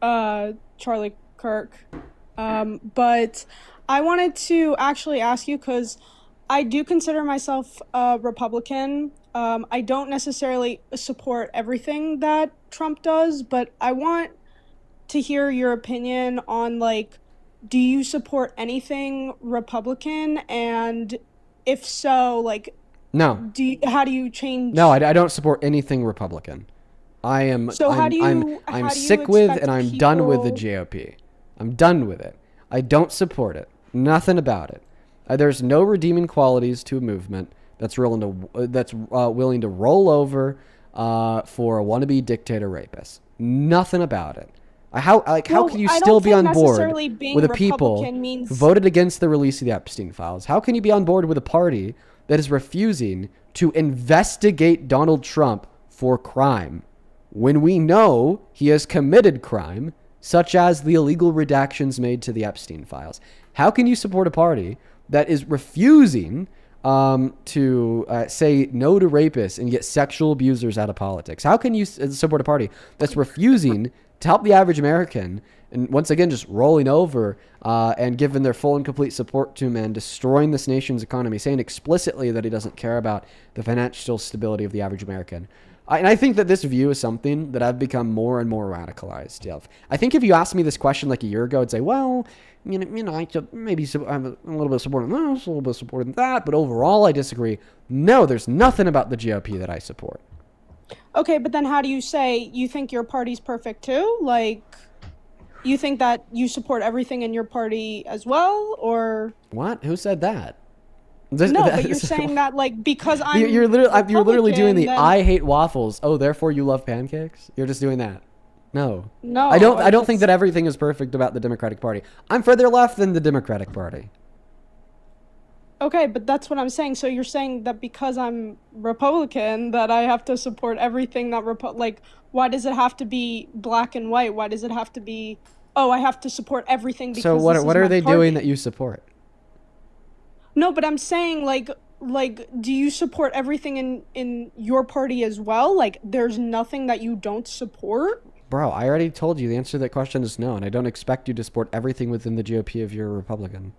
Charlie Kirk. But I wanted to actually ask you because I do consider myself a Republican. I don't necessarily support everything that Trump does, but I want to hear your opinion on like, do you support anything Republican? And if so, like, No. how do you change? No, I don't support anything Republican. I am. So how do you- I'm how do you sick with expect and I'm done with the people- GOP. I'm done with it. I don't support it. Nothing about it. There's no redeeming qualities to a movement that's willing to roll over for a wannabe dictator rapist. Nothing about it. How can you I still don't be think on board necessarily being with the people Republican means- who voted against the release of the Epstein files? How can you be on board with a party that is refusing to investigate Donald Trump for crime when we know he has committed crime, such as the illegal redactions made to the Epstein files? How can you support a party that is refusing to say no to rapists and get sexual abusers out of politics? How can you support a party that's refusing to help the average American and once again just rolling over and giving their full and complete support to him and destroying this nation's economy, saying explicitly that he doesn't care about the financial stability of the average American? And I think that this view is something that I've become more and more radicalized of. I think if you asked me this question like a year ago, I'd say, well, you know, I could maybe I'm a little bit supporting this, a little bit supporting that, but overall I disagree. No, there's nothing about the GOP that I support. Okay, but then how do you say you think your party's perfect too? Like, you think that you support everything in your party as well, or What? Who said that? no? But you're saying that like because I'm you're literally doing the Republican, then- I hate waffles. Oh, therefore you love pancakes? You're just doing that. No. No, I don't I think that everything is perfect about the Democratic Party. I'm further left than the Democratic Party. Okay, but that's what I'm saying. So you're saying that because I'm Republican, that I have to support everything that like, why does it have to be black and white? Why does it have to be? Oh, I have to support everything because So this is what are my they party. doing that you support? No, but I'm saying like do you support everything in your party as well? Like there's nothing that you don't support? Bro, I already told you the answer to that question is no, and I don't expect you to support everything within the GOP if you're a Republican.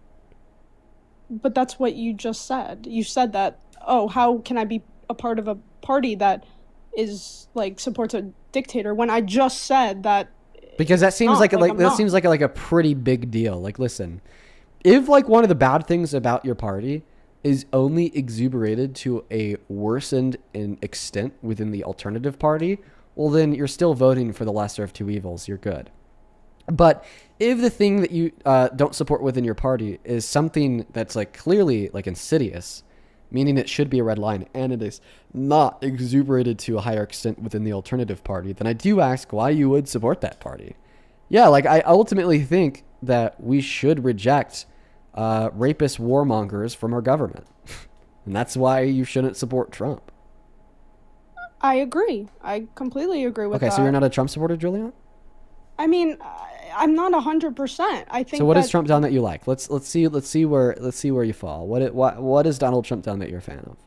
But that's what you just said. You said that, oh, how can I be a part of a party that is like supports a dictator when I just said that? Because that seems I'm like a pretty big deal. Like, listen, if like one of the bad things about your party is only exuberated to a worsened in extent within the alternative party, well, then you're still voting for the lesser of two evils. You're good. But if the thing that you don't support within your party is something that's like clearly like insidious, meaning it should be a red line, and it is not exuberated to a higher extent within the alternative party, then I do ask why you would support that party. Yeah, like I ultimately think that we should reject rapist warmongers from our government. And that's why you shouldn't support Trump. I agree. I completely agree with that. Okay, so you're not a Trump supporter, Julian? I mean, I'm not 100%. I think. So what that, has Trump done that you like? Let's see where you fall. What has Donald Trump done that you're a fan of?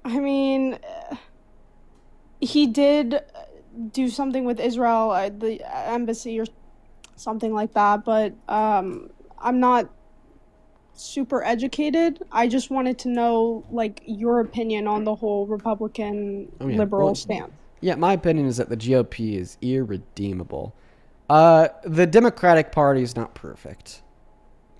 I mean, he did do something with Israel, the embassy or something like that. But I'm not super educated. I just wanted to know like your opinion on the whole Republican liberal stance. Yeah, my opinion is that the GOP is irredeemable. The Democratic Party is not perfect.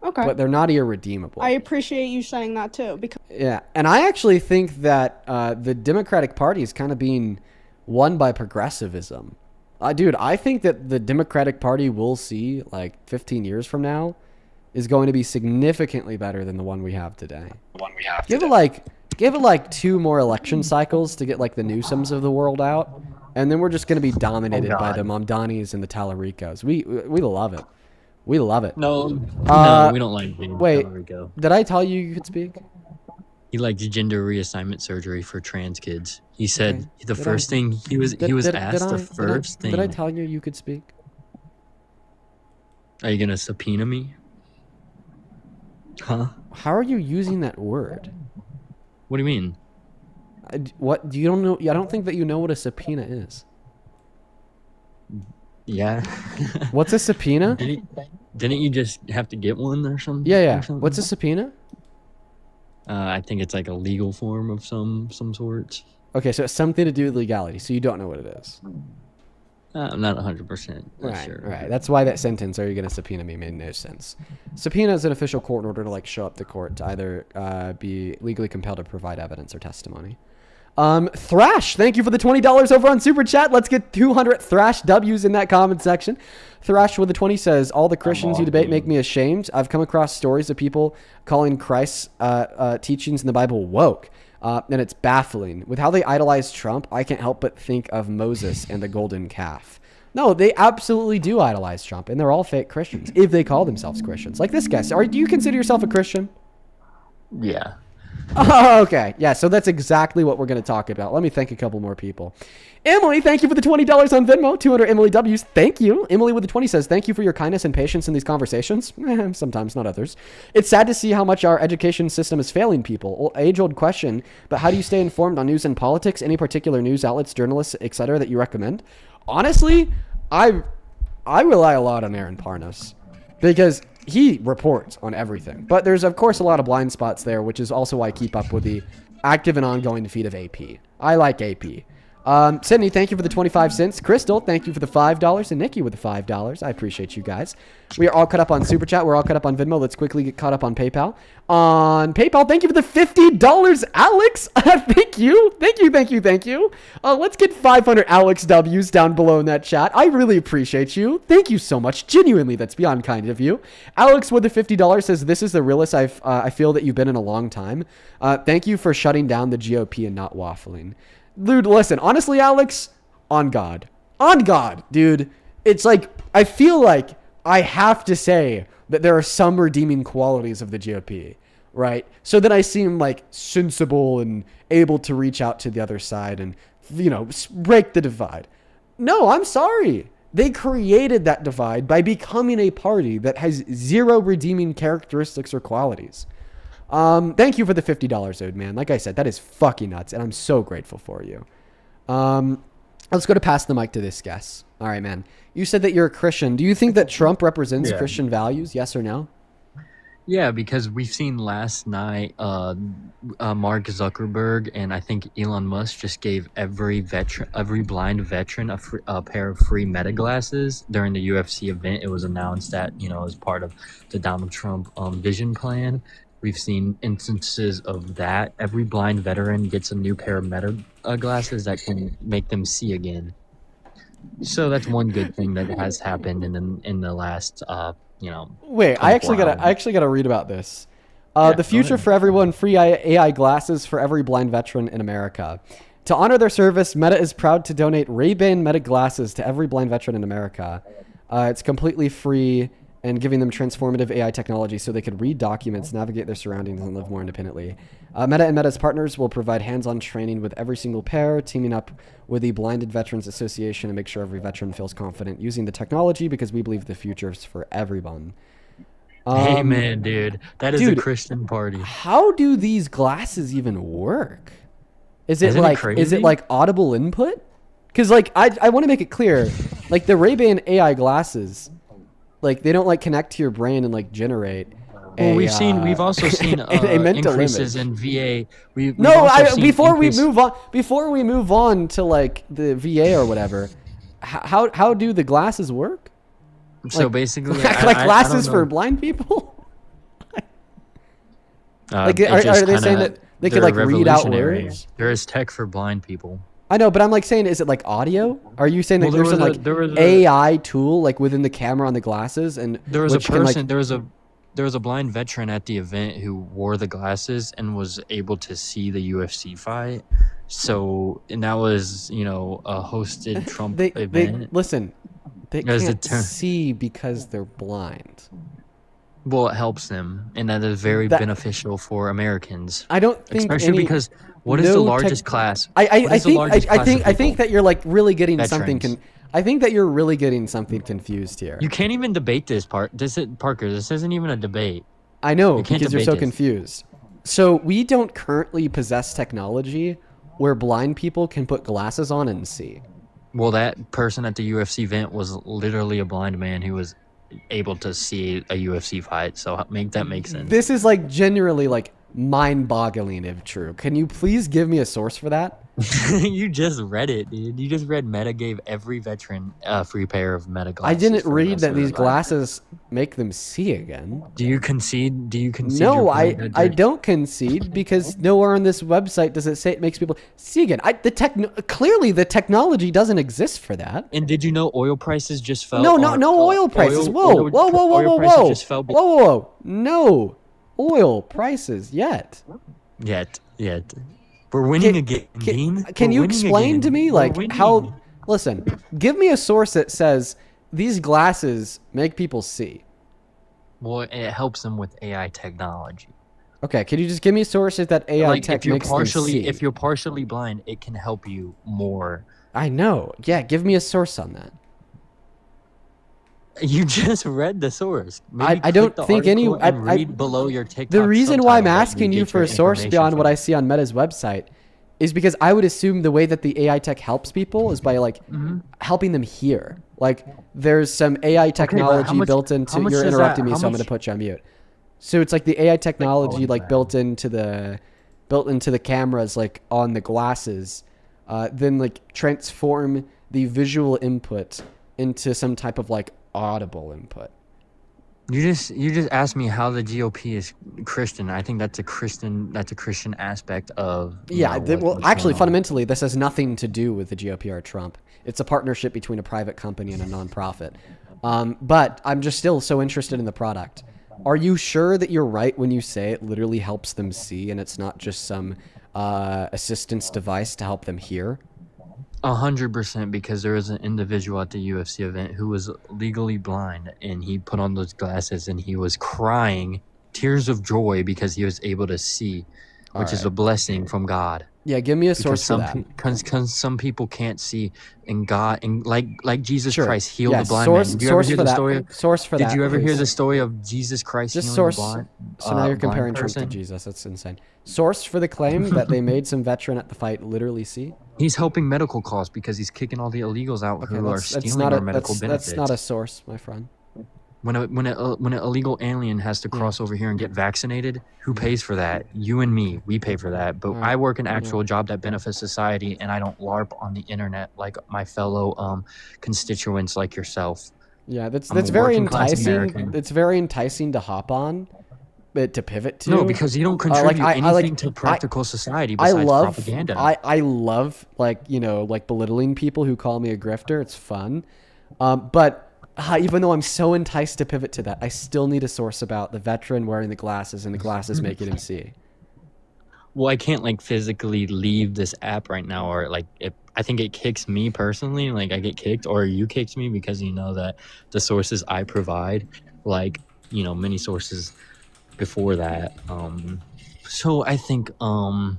Okay. But they're not irredeemable. I appreciate you saying that too, because Yeah, and I actually think that the Democratic Party is kind of being won by progressivism. Dude, I think that the Democratic Party we'll see like 15 years from now is going to be significantly better than the one we have today. Give it like 2 more election cycles to get like the Newsoms of the world out, and then we're just going to be dominated by the Mamdanis and the Talaricos. We love it. We love it. No, we don't like James Wait, Talarico. did I tell you you could speak? He likes gender reassignment surgery for trans kids. He said the Did first I- thing he was asked the first thing. Did I tell you you could speak? Are you gonna subpoena me? Huh? How are you using that word? What do you mean? What do you don't know? I don't think that you know what a subpoena is. Yeah. What's a subpoena? Didn't you just have to get one or something? Yeah. or something? What's a subpoena? I think it's like a legal form of some sort. Okay, so it's something to do with legality. So you don't know what it is. I'm not 100% Right, sure. right. That's why that sentence, "Are you going to subpoena me?" made no sense. Subpoena is an official court order to like show up to court to either be legally compelled to provide evidence or testimony. Thrash, thank you for the $20 over on Super Chat. Let's get 200 Thrash W's in that comment section. Thrash with the 20 says, "All the Christians you debate make me ashamed. I've come across stories of people calling Christ's teachings in the Bible woke. And it's baffling. With how they idolize Trump, I can't help but think of Moses and the golden calf." No, they absolutely do idolize Trump, and they're all fake Christians, if they call themselves Christians. Like this guy. Do you consider yourself a Christian? Yeah. Oh, okay. Yeah, so that's exactly what we're going to talk about. Let me thank a couple more people. Emily, thank you for the $20 on Venmo. 200 Emily W's. Thank you. Emily with the 20 says, "Thank you for your kindness and patience in these conversations." Sometimes, not others. "It's sad to see how much our education system is failing people. Well, age-old question, but how do you stay informed on news and politics? Any particular news outlets, journalists, etc. that you recommend?" Honestly, I rely a lot on Aaron Parnas because he reports on everything. But there's, of course, a lot of blind spots there, which is also why I keep up with the active and ongoing feed of AP. I like AP. Sydney, thank you for the 25 cents. Crystal, thank you for the $5. And Nikki with the $5. I appreciate you guys. We are all caught up on Super Chat. We're all caught up on Venmo. Let's quickly get caught up on PayPal. On PayPal, thank you for the $50, Alex. Thank you. Thank you, thank you, thank you. Let's get 500 Alex W's down below in that chat. I really appreciate you. Thank you so much. Genuinely, that's beyond kind of you. Alex with the $50 says, this is the realest I feel that you've been in a long time. Thank you for shutting down the GOP and not waffling. Dude, listen, honestly, Alex, on God, dude, it's like, I feel like I have to say that there are some redeeming qualities of the GOP, right? So that I seem like sensible and able to reach out to the other side and, break the divide. No, I'm sorry. They created that divide by becoming a party that has zero redeeming characteristics or qualities. Thank you for the $50, Ode, man. Like I said, that is fucking nuts, and I'm so grateful for you. Let's go to pass the mic to this guest. All right, man. You said that you're a Christian. Do you think that Trump represents Christian values? Yes or no? Yeah, because we've seen last night Mark Zuckerberg and I think Elon Musk just gave every blind veteran a pair of free Meta glasses during the UFC event. It was announced that, as part of the Donald Trump vision plan. We've seen instances of that. Every blind veteran gets a new pair of Meta glasses that can make them see again. So that's one good thing that has happened in the last, Wait, I actually gotta read about this. The future for everyone: free AI glasses for every blind veteran in America. To honor their service, Meta is proud to donate Ray-Ban Meta glasses to every blind veteran in America. It's completely free and giving them transformative AI technology so they could read documents, navigate their surroundings, and live more independently. Meta and Meta's partners will provide hands-on training with every single pair, teaming up with the Blinded Veterans Association to make sure every veteran feels confident using the technology because we believe the future is for everyone. Amen, dude. That is a Christian party. How do these glasses even work? Is it like audible input? Because I want to make it clear, like the Ray-Ban AI glasses, like they don't connect to your brain and generate. Well, we've also seen a mental increases image. in VA. Before we move on to the VA or whatever, how do the glasses work? So basically, glasses for blind people. Are they saying that they could read out words? There is tech for blind people. I know, but I'm saying, is it audio? Are you saying that there's some AI tool within the camera on the glasses, and there was a person, there was a blind veteran at the event who wore the glasses and was able to see the UFC fight. So, and that was a hosted Trump event. They can't see because they're blind. Well, it helps them, and that is very beneficial for Americans. I don't think, especially because what is the largest class? I think that you're really getting something. I think that you're really getting something confused here. You can't even debate this part. Parker, this isn't even a debate. I know, because you're so confused. So we don't currently possess technology where blind people can put glasses on and see. Well, that person at the UFC event was literally a blind man who was able to see a UFC fight, so make that make sense. This is genuinely mind-boggling if true. Can you please give me a source for that? You just read it, dude. You just read Meta gave every veteran a free pair of Meta glasses. I didn't read that these glasses make them see again. Do you concede? No, I don't concede because nowhere on this website does it say it makes people see again. Clearly the technology doesn't exist for that. And did you know oil prices just fell? No oil prices. Whoa. No oil prices yet. We're winning again, Dean. Can you explain to me how? Listen, give me a source that says these glasses make people see. Well, it helps them with AI technology. Okay, can you just give me sources that AI tech makes them see? If you're partially blind, it can help you more. I know. Yeah, give me a source on that. You just read the source. I don't think any. Read below your TikTok. The reason why I'm asking you for a source beyond what I see on Meta's website is because I would assume the way that the AI tech helps people is by helping them hear. There's some AI technology built into. You're interrupting me, so I'm going to put you on mute. So it's the AI technology built into the cameras on the glasses then like transform the visual input into some type of like audible input. You just asked me how the GOP is Christian. I think that's a Christian aspect of Actually, fundamentally, this has nothing to do with the GOP or Trump. It's a partnership between a private company and a nonprofit. But I'm just still so interested in the product. Are you sure that you're right when you say it literally helps them see and it's not just some assistance device to help them hear? 100%, because there was an individual at the UFC event who was legally blind, and he put on those glasses and he was crying tears of joy because he was able to see, which is a blessing from God. Yeah, give me a source for that. Because some people can't see, and God, and like Jesus Christ healed the blind source, man. Did you ever hear the that. story? Source for Did that. you ever hear please. the story of Jesus Christ Just healing source. the blind? So now you're comparing Trump person? to Jesus. That's insane. Source for the claim that they made some veteran at the fight literally see. He's helping medical costs because he's kicking all the illegals out who are stealing our medical benefits. That's not a source, my friend. When an illegal alien has to cross over here and get vaccinated, who pays for that? You and me, we pay for that. But I work an actual job that benefits society, and I don't LARP on the internet like my fellow constituents like yourself. Yeah, that's very enticing. It's very enticing to hop on, but to pivot to. No, because you don't contribute anything to practical society besides propaganda. I love like belittling people who call me a grifter. It's fun, but. Even though I'm so enticed to pivot to that, I still need a source about the veteran wearing the glasses and the glasses making him see. Well, I can't like physically leave this app right now, or like I think it kicks me personally. Like I get kicked, or you kicked me because you know that the sources I provide, like many sources before that. So I think you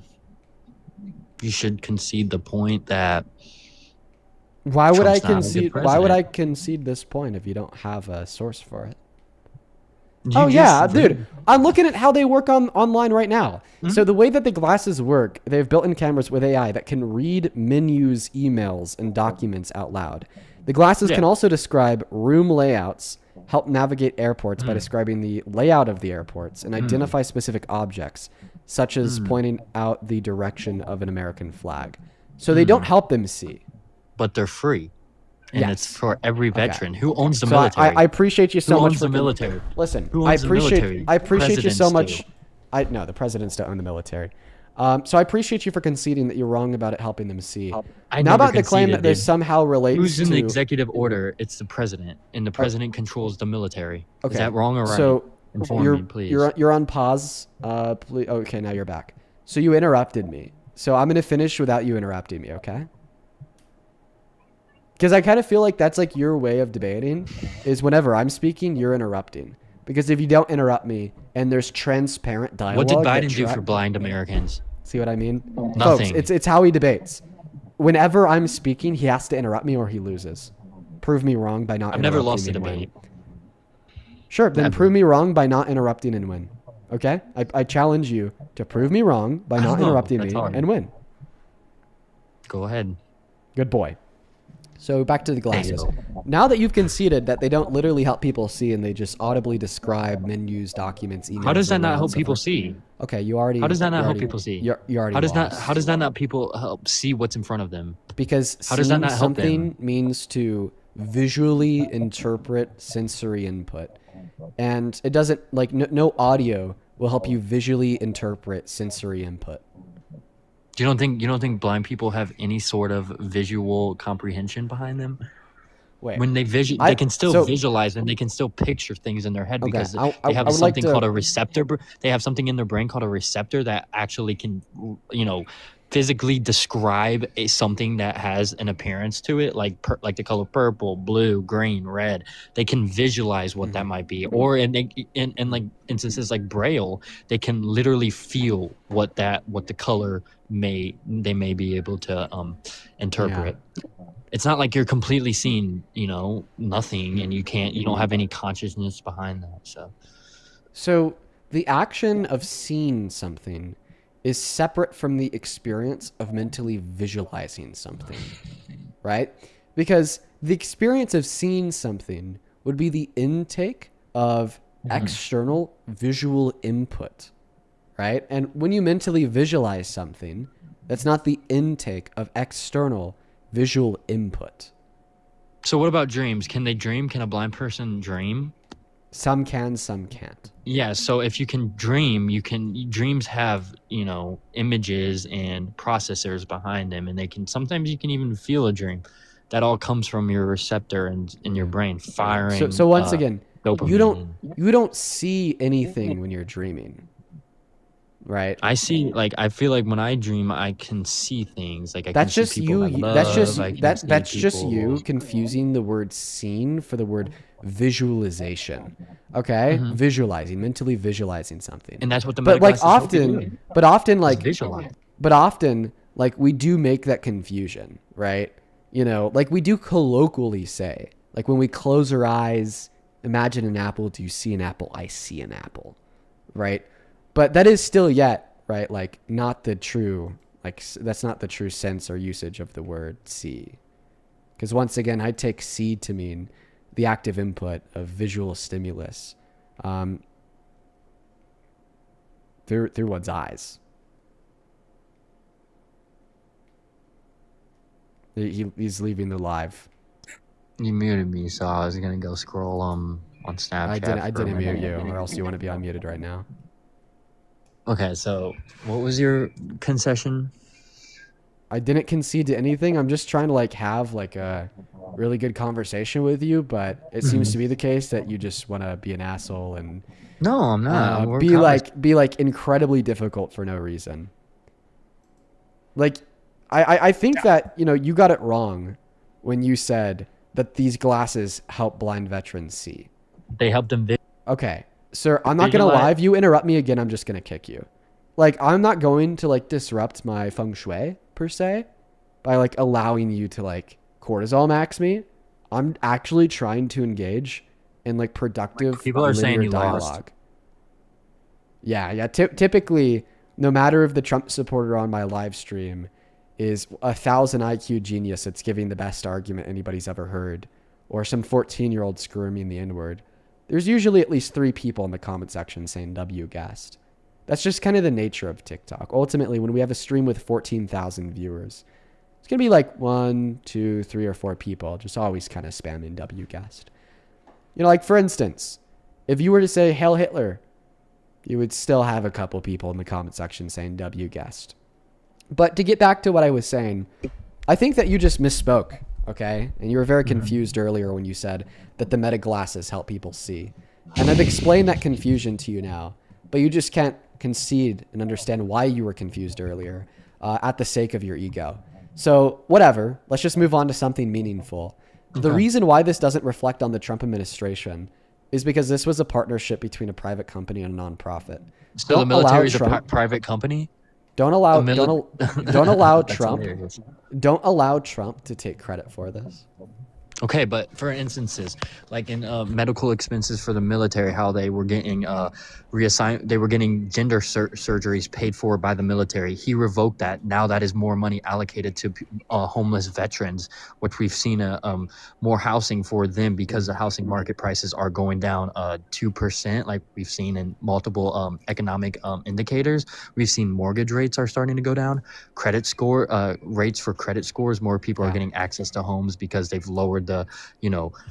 should concede the point that. Why would Trump's I not a good concede? Why president. would I concede this point if you don't have a source for it? You Dude, I'm looking at how they work online right now. So the way that the glasses work, they have built-in cameras with AI that can read menus, emails, and documents out loud. The glasses can also describe room layouts, help navigate airports by describing the layout of the airports, and identify specific objects, such as pointing out the direction of an American flag. So they don't help them see. But they're free. And it's for every veteran. Who owns the So military? I appreciate you so Who much owns for the military? Listen, Who I owns the appreciate military? I appreciate you so Presidents much. No, the presidents don't own the military. So I appreciate you for conceding that you're wrong about it helping them see. I now never about the claim conceded, that they dude. somehow relate Who's in to the executive order? It's the president, and the president controls the military. Okay. Is that wrong or right? So Inform me, please. You're on pause. Please. Okay, now you're back. So you interrupted me. So I'm gonna finish without you interrupting me. Okay. Because I kind of feel like that's like your way of debating is whenever I'm speaking, you're interrupting. Because if you don't interrupt me and there's transparent dialogue. What did Biden do for blind Americans? See what I mean? Nothing. Folks, it's how he debates. Whenever I'm speaking, he has to interrupt me or he loses. Prove me wrong by not I've never interrupting lost a me and win. debate. Sure, then Never. prove me wrong by not interrupting and win. Okay? I challenge you to prove me wrong by I not don't know. interrupting That's me hard. and win. Go ahead. Good boy. So back to the glasses. go. Now that you've conceded that they don't literally help people see and they just audibly describe menus, documents, emails. How does that and not all help stuff people like- see? Okay, you already. How does that you not help already- people see? You already. How does lost. that? How does that not people help see what's in front of them? Because how does that seeing not help something them? means to visually interpret sensory input, and it doesn't like no audio will help you visually interpret sensory input. You don't think blind people have any sort of visual comprehension behind them? Wait, when they they can still visualize and they can still picture things in their head Okay, because I they have would like something to- called a receptor. They have something in their brain called a receptor that actually can, physically describe something that has an appearance to it, like the color purple, blue, green, red. They can visualize what that might be, or in like instances like Braille, they can literally feel what the color may be able to interpret. It's not like you're completely seeing, nothing, and you don't have any consciousness behind that. So the action of seeing something is separate from the experience of mentally visualizing something, right? Because the experience of seeing something would be the intake of external visual input, right? And when you mentally visualize something, That's not the intake of external visual input. So what about dreams? Can they dream? Can a blind person dream? Some can, some can't. Yeah, so if you can dream, dreams have, images and processors behind them, and sometimes you can even feel a dream. That all comes from your receptor in your brain firing. So once again, dopamine. you don't see anything when you're dreaming. Right. I feel like when I dream, I can see things. Like I That's can just see people you. I love, That's just I can that. see That's just people- you confusing the word "seen" for the word visualization. Okay, visualizing, mentally visualizing something. And that's what the but like metaglasses help you do. but often like we do make that confusion, right? Like we do colloquially say, like when we close our eyes, imagine an apple. Do you see an apple? I see an apple, right? But that is still yet, right? Like not the true, that's not the true sense or usage of the word see. Because once again, I take see to mean the active input of visual stimulus through one's eyes. He's leaving the live. You muted me, so I was gonna go scroll on Snapchat. I didn't mute you, or else you want to be unmuted right now. Okay, so what was your concession? I didn't concede to anything. I'm just trying to have a really good conversation with you, but it seems to be the case that you just want to be an asshole and No, I'm not. be incredibly difficult for no reason. I think that you got it wrong when you said that these glasses help blind veterans see. They help them. Okay, sir, I'm not gonna lie. If you interrupt me again, I'm just gonna kick you. I'm not going to disrupt my feng shui per se by allowing you to cortisol max me. I'm actually trying to engage in productive People are saying linear you dialogue. lost. Yeah. Typically, no matter if the Trump supporter on my live stream is 1,000 IQ genius that's giving the best argument anybody's ever heard, or some 14-year-old screaming the N-word, there's usually at least 3 people in the comment section saying W guest. That's just kind of the nature of TikTok. Ultimately, when we have a stream with 14,000 viewers, it's going to be 1, 2, 3, or 4 people just always kind of spamming W guest. For instance, if you were to say Hail Hitler, you would still have a couple people in the comment section saying W guest. But to get back to what I was saying, I think that you just misspoke, okay? And you were very confused earlier when you said that the meta glasses help people see. And I've explained that confusion to you now, but you just can't concede and understand why you were confused earlier at the sake of your ego. So whatever, let's just move on to something meaningful. The reason why this doesn't reflect on the Trump administration is because this was a partnership between a private company and a nonprofit. So the military is a private company? Don't allow Trump. Hilarious. Don't allow Trump to take credit for this. Okay, but for instances, like in medical expenses for the military, how they were getting reassigned, they were getting gender surgeries paid for by the military. He revoked that. Now that is more money allocated to homeless veterans, which we've seen more housing for them because the housing market prices are going down 2%, like we've seen in multiple economic indicators. We've seen mortgage rates are starting to go down. Credit score rates for credit scores, more people are getting access to homes because they've lowered the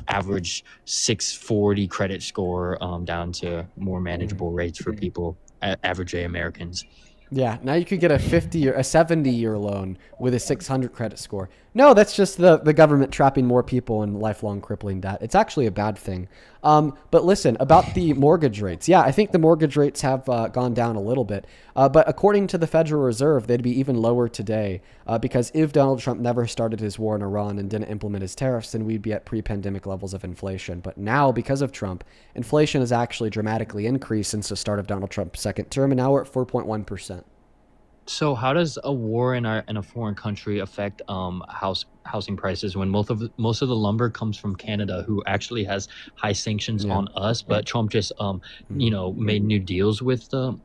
average 640 credit score down to more manageable rates for people, average day Americans. Yeah, now you could get a 50 or a 70-year loan with a 600 credit score. No, that's just the government trapping more people in lifelong crippling debt. It's actually a bad thing. But listen, about the mortgage rates. Yeah, I think the mortgage rates have gone down a little bit. But according to the Federal Reserve, they'd be even lower today because if Donald Trump never started his war in Iran and didn't implement his tariffs, then we'd be at pre-pandemic levels of inflation. But now, because of Trump, inflation has actually dramatically increased since the start of Donald Trump's second term, and now we're at 4.1%. So how does a war in a foreign country affect housing prices when most of the lumber comes from Canada, who actually has high sanctions on us, but Trump just made new deals with not.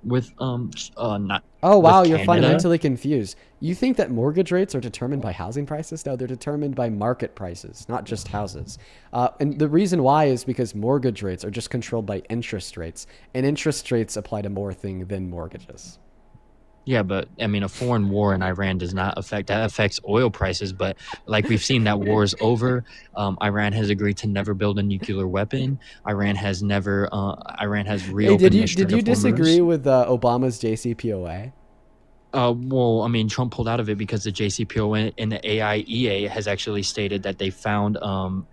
Oh wow, with you're Canada? fundamentally confused. You think that mortgage rates are determined by housing prices? No, they're determined by market prices, not just houses. And the reason why is because mortgage rates are just controlled by interest rates, and interest rates apply to more things than mortgages. Yeah, but I mean, a foreign war in Iran does not affect that affects oil prices. But like we've seen, that war is over. Iran has agreed to never build a nuclear weapon. Iran has never. Iran has Hey, reopened the did Strait you of disagree Hormuz. with Obama's JCPOA? Well, I mean, Trump pulled out of it because the JCPOA and the AIEA has actually stated that they found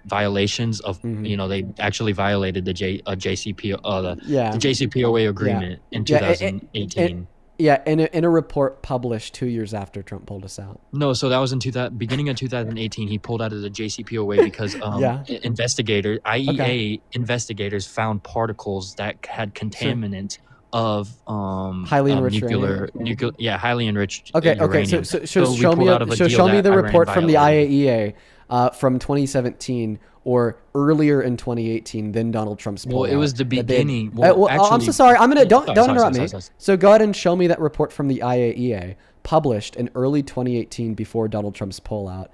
violations of, they actually violated the JCPOA, the JCPOA agreement in 2018. In a report published 2 years after Trump pulled us out. No, so that was in beginning of 2018. He pulled out of the JCPOA because IEA investigators found particles that had contaminants of highly enriched highly enriched So uranium. show me the report from the IAEA from 2017 or earlier in 2018 than Donald Trump's pull. Well, it was the beginning. I'm so sorry. Don't interrupt me. So go ahead and show me that report from the IAEA published in early 2018 before Donald Trump's pullout,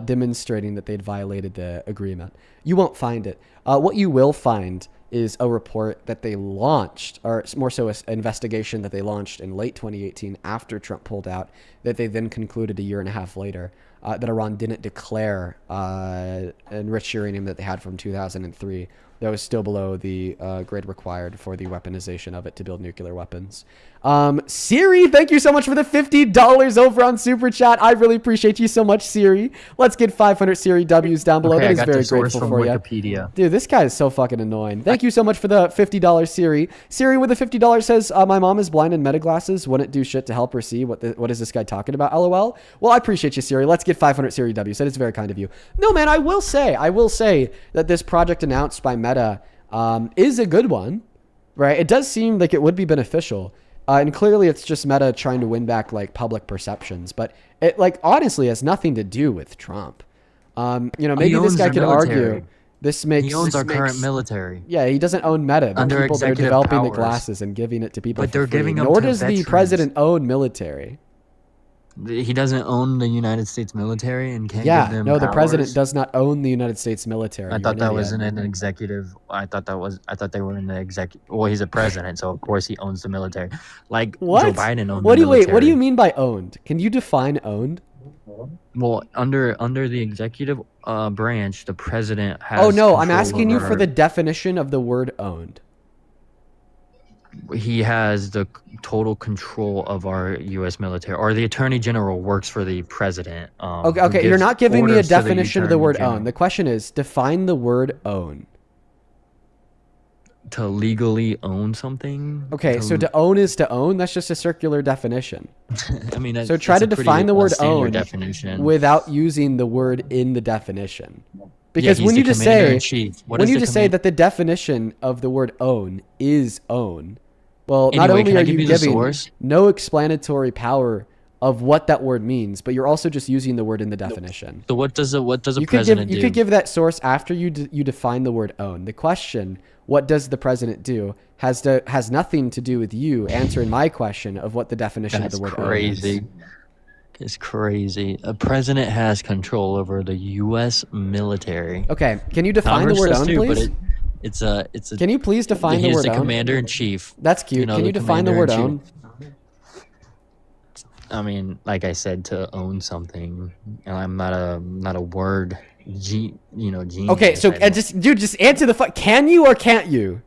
demonstrating that they'd violated the agreement. You won't find it. What you will find is a report that they launched, or more so an investigation that they launched in late 2018 after Trump pulled out, that they then concluded a year and a half later that Iran didn't declare enriched uranium that they had from 2003. That was still below the grade required for the weaponization of it to build nuclear weapons. Siri, thank you so much for the $50 over on Super Chat. I really appreciate you so much, Siri. Let's get 500 Siri W's down below. Okay, that is I got very the source grateful from for Wikipedia. you. Dude, this guy is so fucking annoying. Thank you so much for the $50, Siri. Siri with the $50 says, my mom is blind and meta glasses. Wouldn't do shit to help her see. What is this guy talking about? LOL. Well, I appreciate you, Siri. Let's get 500 Siri W's. That is very kind of you. No, man, I will say that this project announced by Meta is a good one, right? It does seem like it would be beneficial. And clearly it's just Meta trying to win back like public perceptions, but it like honestly has nothing to do with Trump. Maybe this guy could argue this makes... He owns our current military. Yeah, he doesn't own Meta. The people that are developing the glasses and giving it to people But they're for free. giving them Nor to does the veterans. president own military. He doesn't own the United States military and can't Yeah, give them no, the powers? president does not own the United States military. I You're thought an that idiot. was in an executive. I thought they were in the executive. Well, he's a president, so of course he owns the military. Like What? Joe Biden owns What the do you military. What do you mean by owned? Can you define owned? Well, under the executive branch, the president has. Oh no, I'm control asking you for over- the definition of the word owned. He has the total control of our U.S. military, or the attorney general works for the president. Okay, who okay, you're gives not giving me a orders to the definition of the attorney word general own. The question is, define the word own. to legally own something. Okay, so to own is to own. That's just a circular definition. I mean, So try that's to a pretty define the word standard own definition. without using the word in the definition. Because he's when the you just commander-in-chief. What when is you the just say that the definition of the word own is own, well, not Anyway, only can I are give you you the giving source? no explanatory power of what that word means, but you're also just using the word in the definition. So what does a You president do? could give that source after you define the word own. The question, what does the president do, has nothing to do with you answering my question of what the definition That's of the word crazy. own is. It's crazy. A president has control over the U.S. military. Okay, can you define the Congress word does own, too, but please? It's a. Can you please define the he's word the own? commander in chief. That's cute. Can the you define the word own? commander-in-chief. I mean, like I said, to own something. I'm not a word genius. Okay, so just answer the can you or can't you?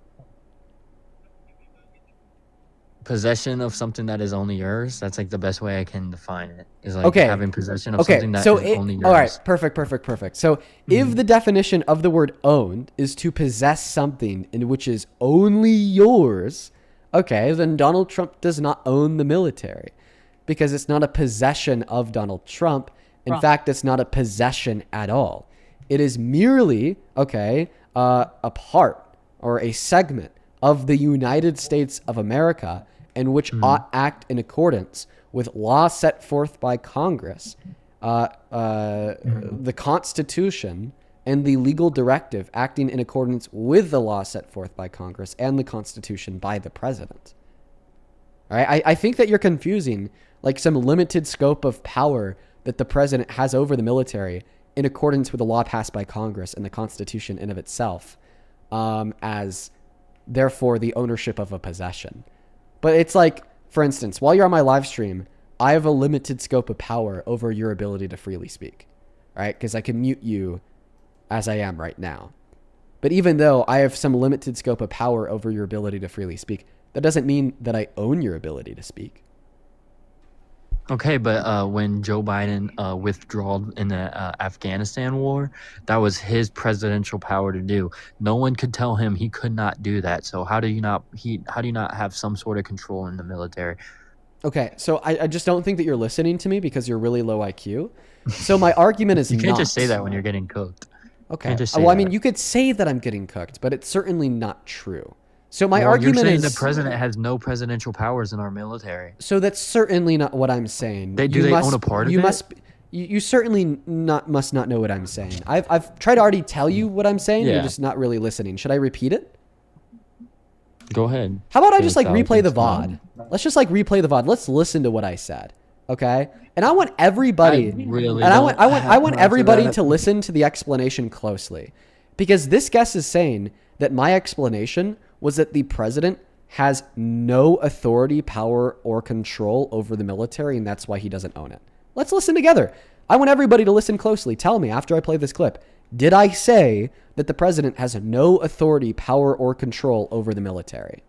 Possession of something that is only yours. That's like the best way I can define it. Is like Okay. having possession of something that is only yours. all right, perfect. So if the definition of the word owned is to possess something in which is only yours, okay, then Donald Trump does not own the military because it's not a possession of Donald Trump. In fact, it's not a possession at all. It is merely, a part or a segment of the United States of America in which ought act in accordance with law set forth by Congress, the Constitution, and the legal directive acting in accordance with the law set forth by Congress and the Constitution by the president. All right, I think that you're confusing like some limited scope of power that the president has over the military in accordance with the law passed by Congress and the Constitution in of itself, as therefore the ownership of a possession. But it's like for instance, while you're on my live stream, I have a limited scope of power over your ability to freely speak, right? Because I can mute you as I am right now. But even though I have some limited scope of power over your ability to freely speak, that doesn't mean that I own your ability to speak. Okay, but when Joe Biden withdrew in the Afghanistan war, that was his presidential power to do. No one could tell him he could not do that. So how do you not have some sort of control in the military? Okay, so I just don't think that you're listening to me because you're really low IQ. So my argument is You can't not. just say that when you're getting cooked. Okay. Can't just say Well, I that. mean, you could say that I'm getting cooked, but it's certainly not true. So my Well, argument you're saying is the president has no presidential powers in our military. So that's certainly not what I'm saying. They own a part of you it? must you certainly must not know what I'm saying. I've tried to already tell you what I'm saying. Yeah. You're just not really listening. Should I repeat it? Go ahead. How about I Feel just like replay the thousands VOD? Let's just like replay the VOD. Let's listen to what I said. Okay? And I want everybody I want everybody to listen to the explanation closely. Because this guest is saying that my explanation was that the president has no authority, power, or control over the military, and that's why he doesn't own it. Let's listen together. I want everybody to listen closely. Tell me after I play this clip, did I say that the president has no authority, power, or control over the military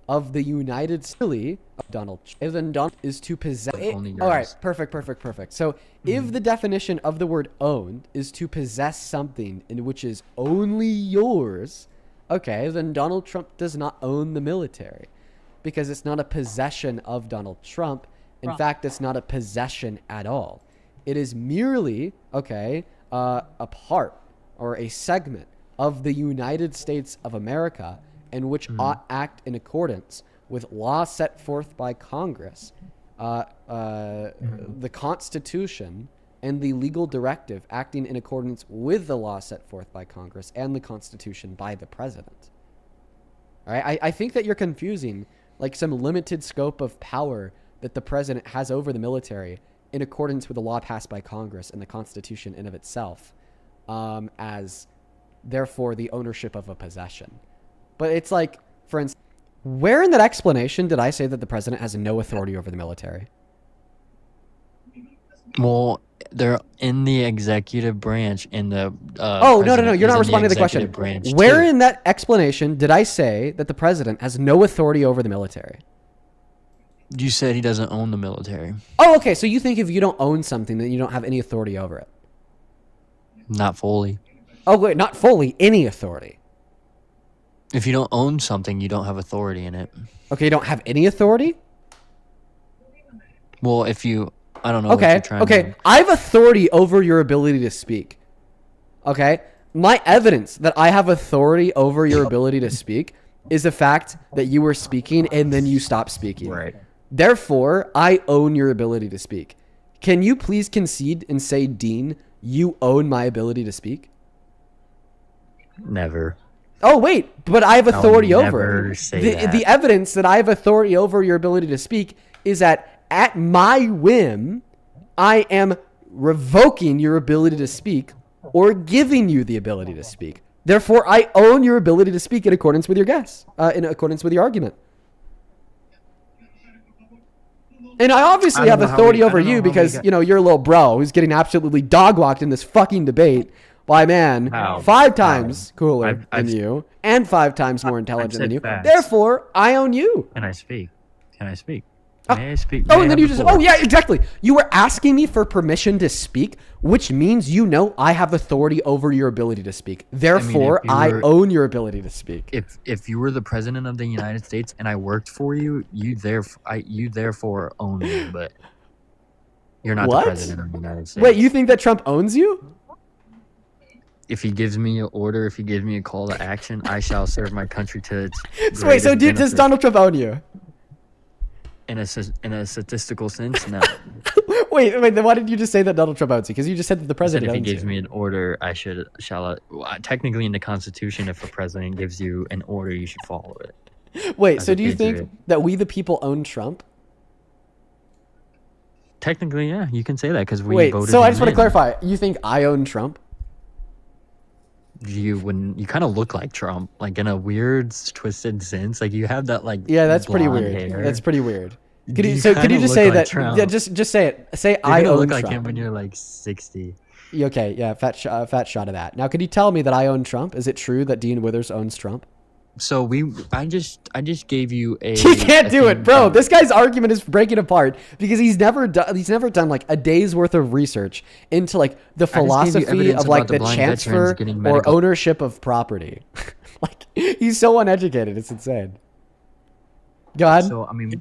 of the United States of Donald Trump? And then Donald is to possess. All right, perfect. So if the definition of the word owned is to possess something in which is only yours, okay, then Donald Trump does not own the military because it's not a possession of Donald Trump. In fact, it's not a possession at all. It is merely, okay, a part or a segment of the United States of America in which ought act in accordance with law set forth by Congress, the Constitution, and the legal directive acting in accordance with the law set forth by Congress and the Constitution by the president. All right, I think that you're confusing like some limited scope of power that the president has over the military in accordance with the law passed by Congress and the Constitution in of itself, as therefore the ownership of a possession. But it's like, for instance, where in that explanation did I say that the president has no authority over the military? Well, they're in the executive branch in the no, you're not responding to the question. Where in that explanation did I say that the president has no authority over the military? You said he doesn't own the military. Oh, okay. So you think if you don't own something, then you don't have any authority over it? Not fully. Oh, wait, not fully. Any authority? If you don't own something, you don't have authority in it. Okay, you don't have any authority? Well, if you... I don't know Okay, what you're trying to... I have authority over your ability to speak. Okay? My evidence that I have authority over your ability to speak is the fact that you were speaking and then you stopped speaking. Right. Therefore, I own your ability to speak. Can you please concede and say, Dean, you own my ability to speak? Never. Oh, wait, but I have authority over it. Say that. The evidence that I have authority over your ability to speak is that at my whim, I am revoking your ability to speak or giving you the ability to speak. Therefore, I own your ability to speak in accordance with your guess, in accordance with your argument. And I obviously have authority over you because, you know, you're a little bro who's getting absolutely dog-walked in this fucking debate by a man 5 times cooler than you and 5 times more intelligent than you. Therefore, I own you. Can I speak? May I speak? Oh, and then you just... Oh, yeah, exactly. You were asking me for permission to speak, which means you know I have authority over your ability to speak. Therefore, I own your ability to speak. If you were the president of the United States and I worked for you, you therefore own me, but you're not the president of the United States. Wait, you think that Trump owns you? If he gives me an order, if he gives me a call to action, I shall serve my country to its Wait, so does Donald Trump own you? In a statistical sense, no. Wait, then why did you just say that Donald Trump owns you? Because you just said that the president if he owns gives you. me an order, technically in the Constitution, if a president gives you an order, you should follow it. Wait, so do you think that we the people own Trump? Technically, yeah, you can say that because we Wait, voted so I just him want to in. clarify. You think I own Trump? you kind of look like Trump, like in a weird, twisted sense. Like you have that like Yeah, that's pretty blonde weird. hair. That's pretty weird. Could you kinda just look say like that? Trump. Yeah, just say it. Say You're I gonna own look like Trump. him when you're like 60. Okay, yeah, fat shot of that. Now, could you tell me that I own Trump? Is it true that Dean Withers owns Trump? So I just gave you a. He can't I do it, think bro. that- This guy's argument is breaking apart because he's never done like a day's worth of research into like the I just gave you philosophy evidence of like about the the blind transfer veterans getting or medical- ownership of property. Like he's so uneducated, it's insane. Go ahead. So I mean,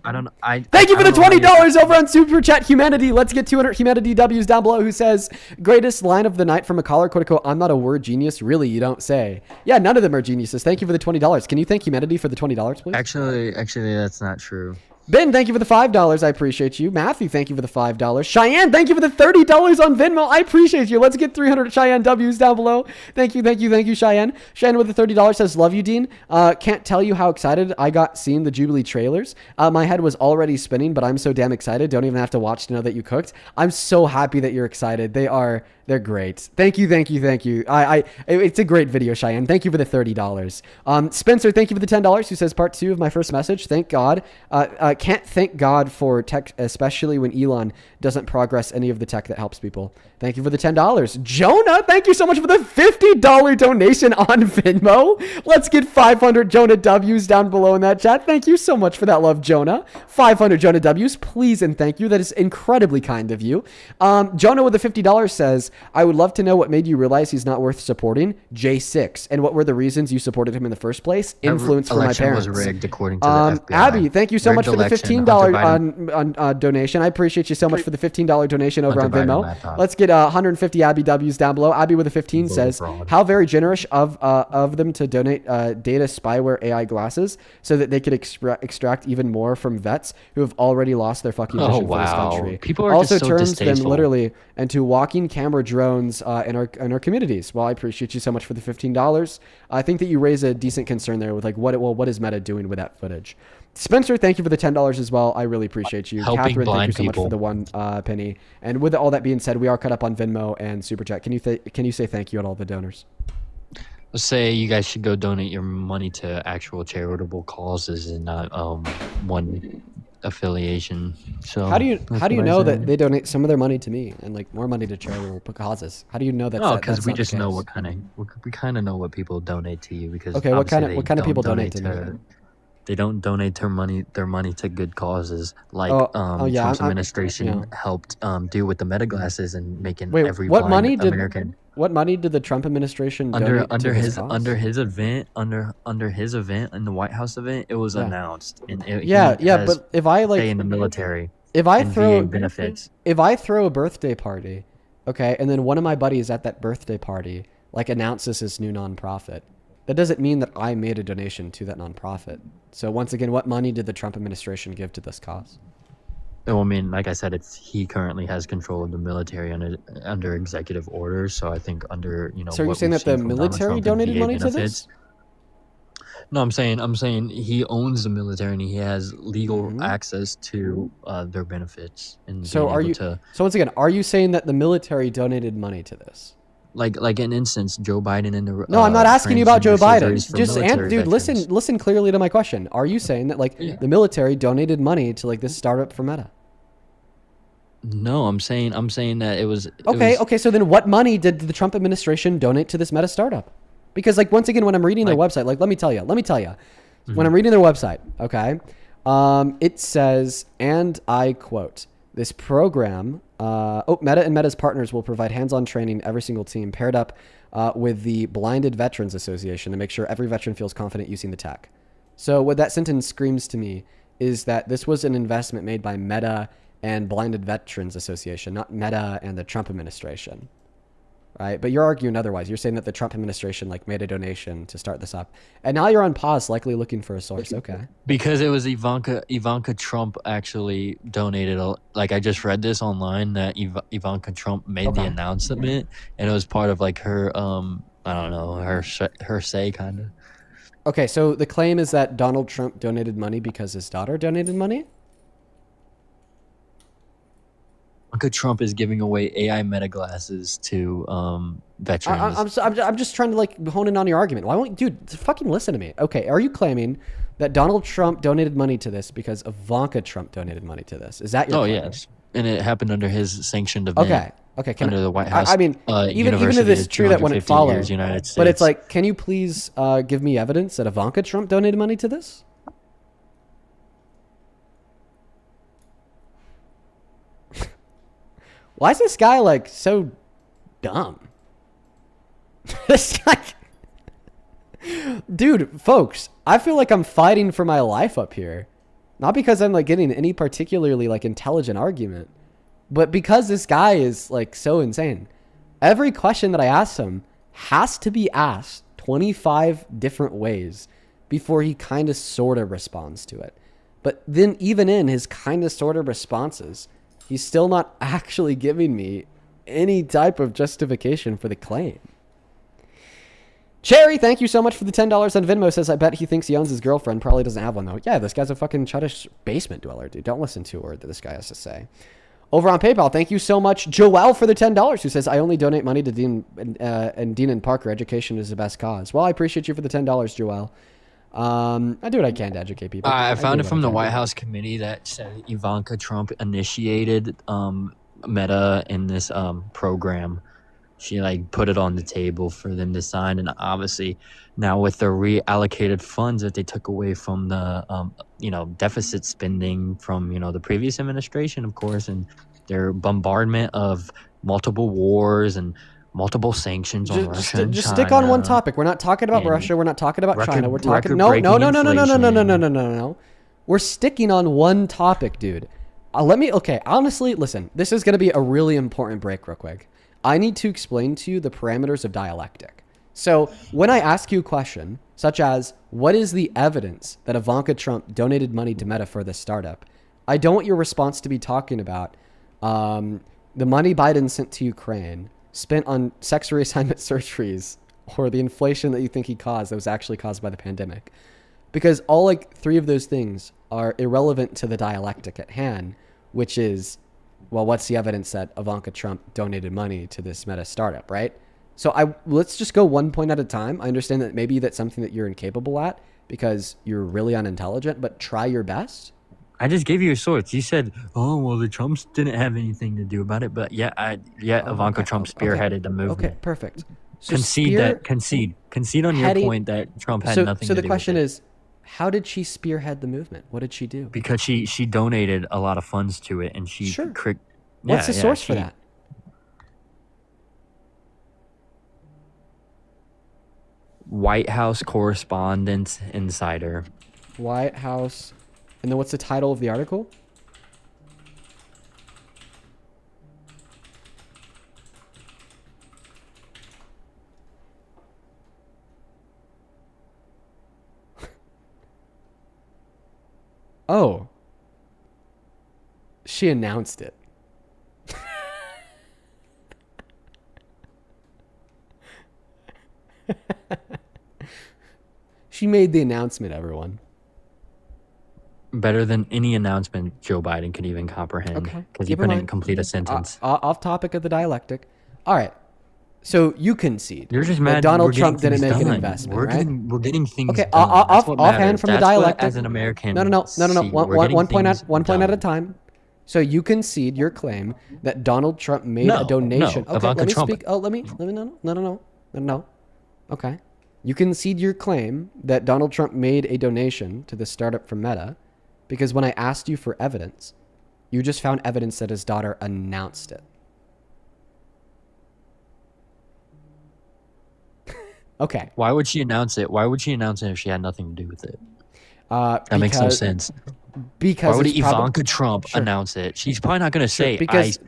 Thank you for the $20 over on Super Chat Humanity. Let's get 200 Humanity W's down below. Who says greatest line of the night from a caller? "Quote unquote, I'm not a word genius. Really, you don't say." Yeah, none of them are geniuses. Thank you for the $20. Can you thank Humanity for the $20, please? Actually, that's not true. Ben, thank you for the $5. I appreciate you. Matthew, thank you for the $5. Cheyenne, thank you for the $30 on Venmo. I appreciate you. Let's get 300 Cheyenne W's down below. Thank you, Cheyenne. Cheyenne with the $30 says, "Love you, Dean. Can't tell you how excited I got seeing the Jubilee trailers. My head was already spinning, but I'm so damn excited. Don't even have to watch to know that you cooked. I'm so happy that you're excited. They're great. Thank you. It's a great video, Cheyenne. Thank you for the $30. Spencer, thank you for the $10, who says part 2 of my first message. Thank God. Can't thank God for tech, especially when Elon doesn't progress any of the tech that helps people. Thank you for the $10. Jonah, thank you so much for the $50 donation on Venmo. Let's get 500 Jonah W's down below in that chat. Thank you so much for that love, Jonah. 500 Jonah W's, please and thank you. That is incredibly kind of you. Jonah with the $50 says, "I would love to know what made you realize he's not worth supporting. J6. And what were the reasons you supported him in the first place? Influence from my Election parents." was rigged according to the FBI. Abby, thank you so Rigged much for the election, $15 Hunter on donation. I appreciate you so much for the $15 donation over on Hunter Biden Venmo. laptop. Let's get 150 Abby W's down below. Abby with a 15 Voter says, fraud. "How very generous of them to donate data spyware AI glasses so that they could extract even more from vets who have already lost their fucking Oh, vision for this wow. country. People are Also just so turns them distasteful. literally into walking camera drones in our communities." Well, I appreciate you so much for the $15. I think that you raise a decent concern there with like what is Meta doing with that footage. Spencer, thank you for the $10 as well. I really appreciate you. Helping Catherine, thank you blind so much people. for the one penny. And with all that being said, we are cut up on Venmo and Super Chat. Can you say thank you to all the donors? Let's say you guys should go donate your money to actual charitable causes and not one affiliation. So How do you that's what I know say. that they donate some of their money to me and like more money to charitable causes? How do you know that? No, because we just know what kind of we kind of know what people donate to you because Okay, what kind of obviously they people don't donate to me? They don't donate their money to good causes like yeah, Trump's I'm- administration yeah. helped deal with the meta glasses and making Wait, every what blind money did American what money did the Trump administration donate under to his cause? under his event in the White House event it was Yeah. announced and he Yeah, has but if I like stay in the military if I and throw VA benefits. if I throw a birthday party, okay, and then one of my buddies at that birthday party like announces his new nonprofit, that doesn't mean that I made a donation to that nonprofit. So once again, what money did the Trump administration give to this cause? Well, I mean, like I said, he currently has control of the military under executive orders. So I think under So are you what saying we've that the seen from Donald military Trump and donated VA money to benefits- No, I'm saying he owns the military and he has legal access to their benefits. And So being are able you? to, So once again, are you saying that the military donated money to this? like an instance, Joe Biden and the No, I'm not asking you about Joe transgender Biden. surgeries for Just military dude, veterans. listen clearly to my question. Are you saying that like the military donated money to like this startup for Meta? No, I'm saying that it was Okay. So then, what money did the Trump administration donate to this Meta startup? Because like once again, when I'm reading their website, like let me tell you, when I'm reading their website, okay, it says, and I quote, "This program, Meta and Meta's partners will provide hands-on training every single team paired up with the Blinded Veterans Association to make sure every veteran feels confident using the tech." So what that sentence screams to me is that this was an investment made by Meta and Blinded Veterans Association, not Meta and the Trump administration, right? But you're arguing otherwise. You're saying that the Trump administration like made a donation to start this up, and now you're on pause, likely looking for a source. Okay. Because it was Ivanka Trump actually donated. Like I just read this online that Ivanka Trump made the announcement, and it was part of like her I don't know her say kind of. Okay, so the claim is that Donald Trump donated money because his daughter donated money. Ivanka Trump is giving away AI meta glasses to veterans. I'm just trying to like hone in on your argument. Why won't dude fucking listen to me? Okay, are you claiming that Donald Trump donated money to this because Ivanka Trump donated money to this? Is that your claim? Yes, and it happened under his sanctioned event. Okay. Under the White House. I mean, even if it's true that wouldn't follow. United States. But it's like, can you please give me evidence that Ivanka Trump donated money to this? Why is this guy like so dumb? This guy, dude, folks, I feel like I'm fighting for my life up here, not because I'm like getting any particularly like intelligent argument, but because this guy is like so insane. Every question that I ask him has to be asked 25 different ways before he kind of sort of responds to it. But then even in his kind of sort of responses, he's still not actually giving me any type of justification for the claim. Cherry, thank you so much for the $10 on Venmo. Says, I bet he thinks he owns his girlfriend. Probably doesn't have one, though. Yeah, this guy's a fucking childish basement dweller, dude. Don't listen to a word that this guy has to say. Over on PayPal, thank you so much, Joel, for the $10, who says, I only donate money to Dean and Parker. Education is the best cause. Well, I appreciate you for the $10, Joel. I do what I can to educate people. I found it from the White House committee that said Ivanka Trump initiated Meta in this program. She like put it on the table for them to sign, and obviously now with the reallocated funds that they took away from the deficit spending from the previous administration, of course, and their bombardment of multiple wars and multiple sanctions on Russia and just China. stick on one topic. We're not talking about Russia. We're not talking about China. We're talking no. We're sticking on one topic, dude. Honestly, listen. This is going to be a really important break real quick. I need to explain to you the parameters of dialectic. So when I ask you a question, such as, what is the evidence that Ivanka Trump donated money to Meta for this startup? I don't want your response to be talking about the money Biden sent to Ukraine, spent on sex reassignment surgeries, or the inflation that you think he caused that was actually caused by the pandemic. Because all like three of those things are irrelevant to the dialectic at hand, which is, well, what's the evidence that Ivanka Trump donated money to this Meta startup, right? So let's just go one point at a time. I understand that maybe that's something that you're incapable at because you're really unintelligent, but try your best. I just gave you a source. You said, "Oh, well, the Trumps didn't have anything to do about it," but Ivanka Trump spearheaded the movement. Okay, perfect. So concede on your point that Trump had nothing to do with it. So the question is, how did she spearhead the movement? What did she do? Because she donated a lot of funds to it, and she What's the source for that? White House Correspondence Insider. White House. And then what's the title of the article? Oh. She announced it. She made the announcement, everyone. Better than any announcement Joe Biden could even comprehend. Okay. Because he couldn't complete a sentence. Off topic of the dialectic. All right. So you concede. You're just mad Donald Trump didn't make an investment, right? We're getting things okay, done. Offhand from the dialectic. As an American, No. One point at a time. So you concede your claim that Donald Trump made a donation. No, okay, let me Trump. speak. Oh, let me. No. Okay. You concede your claim that Donald Trump made a donation to the startup from Meta, because when I asked you for evidence, you just found evidence that his daughter announced it. Okay. Why would she announce it? Why would she announce it if she had nothing to do with it? That makes no sense. Because why would Ivanka Trump announce it? She's probably not going to say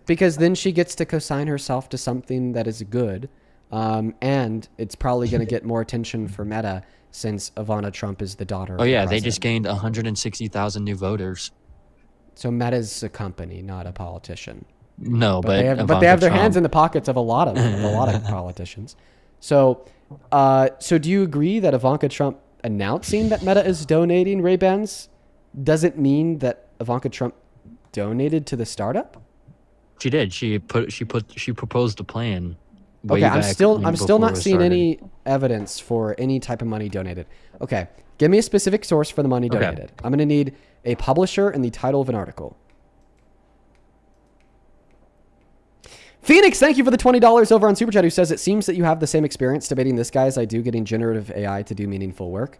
because then she gets to co-sign herself to something that is good, and it's probably going to get more attention for Meta since Ivana Trump is the daughter. Oh yeah, they just gained 160,000 new voters. So Meta's a company, not a politician. No, but they have their hands in the pockets of a lot of politicians. So do you agree that Ivanka Trump announcing that Meta is donating Ray-Bans doesn't mean that Ivanka Trump donated to the startup? She did. She proposed a plan. way Okay, I'm back still before not it seeing started. any evidence for any type of money donated. Okay, give me a specific source for the money Okay. donated. I'm gonna need a publisher and the title of an article. Phoenix, thank you for the $20 over on Super Chat, who says, it seems that you have the same experience debating this guy as I do getting generative AI to do meaningful work.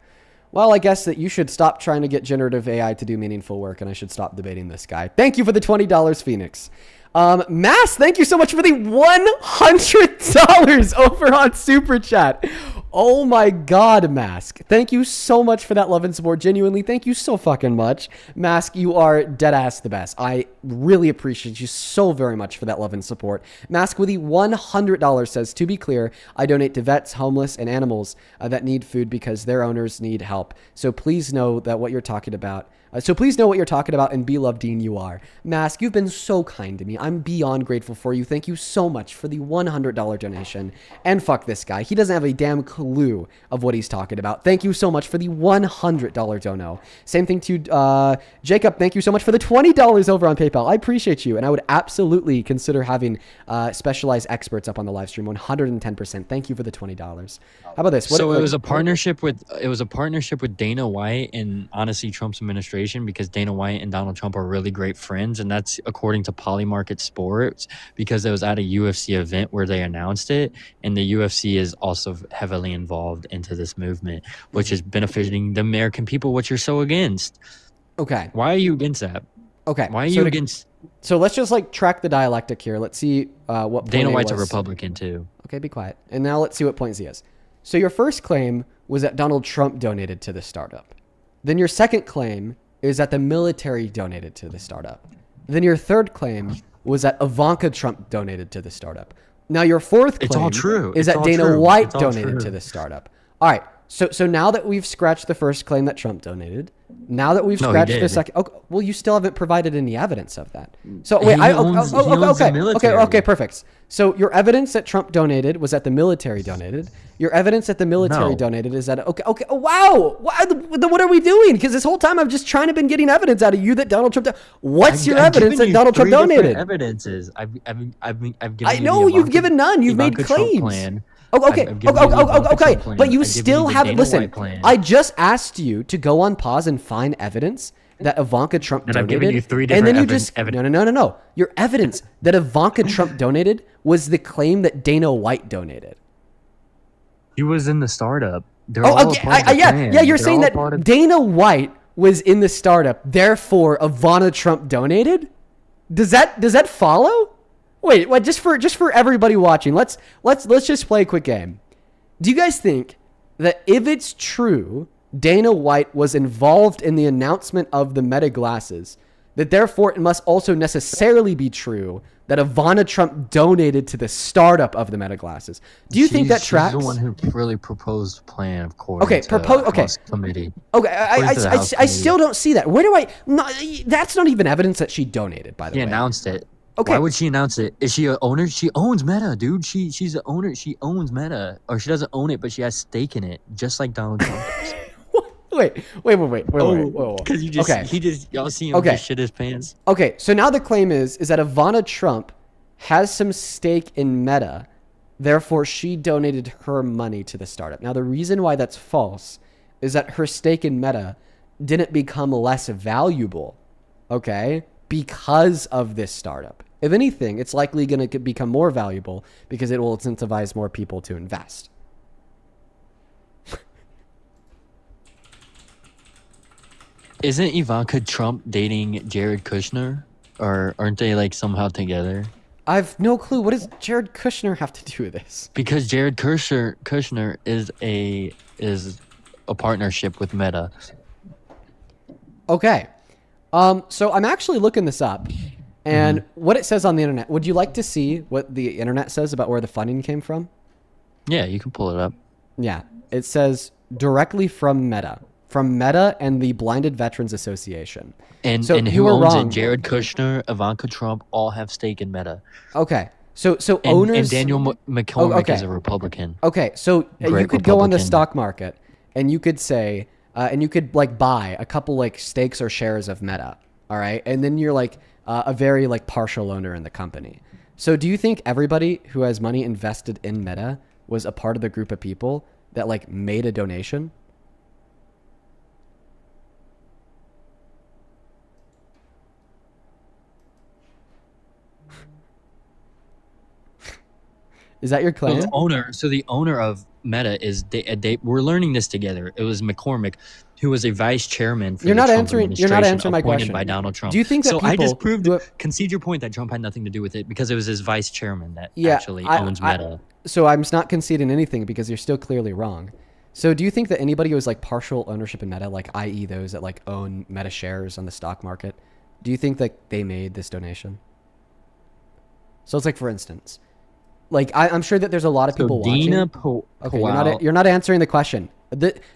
Well, I guess that you should stop trying to get generative AI to do meaningful work, and I should stop debating this guy. Thank you for the $20, Phoenix. Mass, thank you so much for the $100 over on Super Chat. Oh my God, Mask. Thank you so much for that love and support. Genuinely, thank you so fucking much. Mask, you are dead ass the best. I really appreciate you so very much for that love and support. Mask with the $100 says, to be clear, I donate to vets, homeless, and animals that need food because their owners need help. So please know that what you're talking about. And be loved, Dean, you are. Mask, you've been so kind to me. I'm beyond grateful for you. Thank you so much for the $100 donation. And fuck this guy. He doesn't have a damn clue of what he's talking about. Thank you so much for the $100 dono. Same thing to Jacob. Thank you so much for the $20 over on PayPal. I appreciate you. And I would absolutely consider having specialized experts up on the live stream. 110%. Thank you for the $20. How about this? So it was a partnership with Dana White and honestly Trump's administration, because Dana White and Donald Trump are really great friends, and that's according to Polymarket Sports, because it was at a UFC event where they announced it, and the UFC is also heavily involved into this movement, which is benefiting the American people, which you're so against. Okay. Why are you against that? Okay. Why are you against? So let's just like track the dialectic here. Let's see what Dana point A White's a was. Republican too. Okay, be quiet. And now let's see what point Z is. So your first claim was that Donald Trump donated to the startup. Then your second claim is that the military donated to the startup. Then your third claim was that Ivanka Trump donated to the startup. Now your fourth claim It's all true. is It's that all Dana true. White It's all donated true. to the startup. All right. So now that we've scratched the first claim that Trump donated, now that we've No, he scratched the did. second, okay, well, you still haven't provided any evidence of that. So wait, He I owns the military. okay, perfect. So your evidence that Trump donated was that the military donated. Your evidence that the military No. donated is that okay. Oh, wow. What are we doing? Because this whole time I've just trying to been getting evidence out of you that Donald Trump. What's your I've evidence given that you Donald Trump 3 different donated? Evidences. I've given I you know the you've Ivanka- given none. You've made Ivanka Trump claims. plan. Oh, okay. I've given you the Ivanka Okay. Trump plan. But you I've given still you the haven't. Dana Listen, White plan. I just asked you to go on pause and find evidence that Ivanka Trump And I've donated. given you 3 and different then you evidence- just no. Your evidence that Ivanka Trump donated was the claim that Dana White donated. He was in the startup. They're Oh, all okay. a part of the plan. Yeah. You're They're saying all that part of- Dana White was in the startup, therefore Ivana Trump donated. Does that follow? Wait, what? Just for everybody watching, let's just play a quick game. Do you guys think that if it's true, Dana White was involved in the announcement of the Meta glasses, that therefore it must also necessarily be true that Ivana Trump donated to the startup of the Meta glasses? Do you think that tracks? She's the one who really proposed the plan, of course. Okay, okay. Committee. Okay, According to the House I committee. still don't see that. Where do I? No, that's not even evidence that she donated. By the She way, announced it. Okay. Why would she announce it? Is she an owner? She owns Meta, dude. She's an owner. She owns Meta, or she doesn't own it, but she has stake in it, just like Donald Trump does. Wait. Because you just Okay. he just y'all see him Okay. just shit his pants. Okay, so now the claim is that Ivana Trump has some stake in Meta, therefore she donated her money to the startup. Now the reason why that's false is that her stake in Meta didn't become less valuable, okay, because of this startup. If anything, it's likely going to become more valuable because it will incentivize more people to invest. Isn't Ivanka Trump dating Jared Kushner, or aren't they like somehow together? I've no clue. What does Jared Kushner have to do with this? Because Jared Kushner is a partnership with Meta. Okay. So I'm actually looking this up, and what it says on the internet. Would you like to see what the internet says about where the funding came from? Yeah, you can pull it up. Yeah. It says directly from Meta. From Meta and the Blinded Veterans Association. And so and you who were owns wrong. it? Jared Kushner, Ivanka Trump, all have stake in Meta. Okay. So And, owners and Daniel McCormick okay. is a Republican. Okay, so you Great could go on the Republican. stock market and you could say, and you could like buy a couple like stakes or shares of Meta. All right. And then you're like, a very like partial owner in the company. So do you think everybody who has money invested in Meta was a part of the group of people that like made a donation? Is that your claim? So the owner of Meta is we're learning this together. It was McCormick, who was a vice chairman for You're the not Trump answering. You're not administration answering my appointed question. by Donald Trump. Do you think that so? people I just proved concede your point that Trump had nothing to do with it because it was his vice chairman that actually owns Meta. So I'm not conceding anything because you're still clearly wrong. So do you think that anybody who has like partial ownership in Meta, like i.e. those that like own Meta shares on the stock market, do you think that they made this donation? So it's like, for instance, like I'm sure that there's a lot of people watching. Okay, you're not answering the question.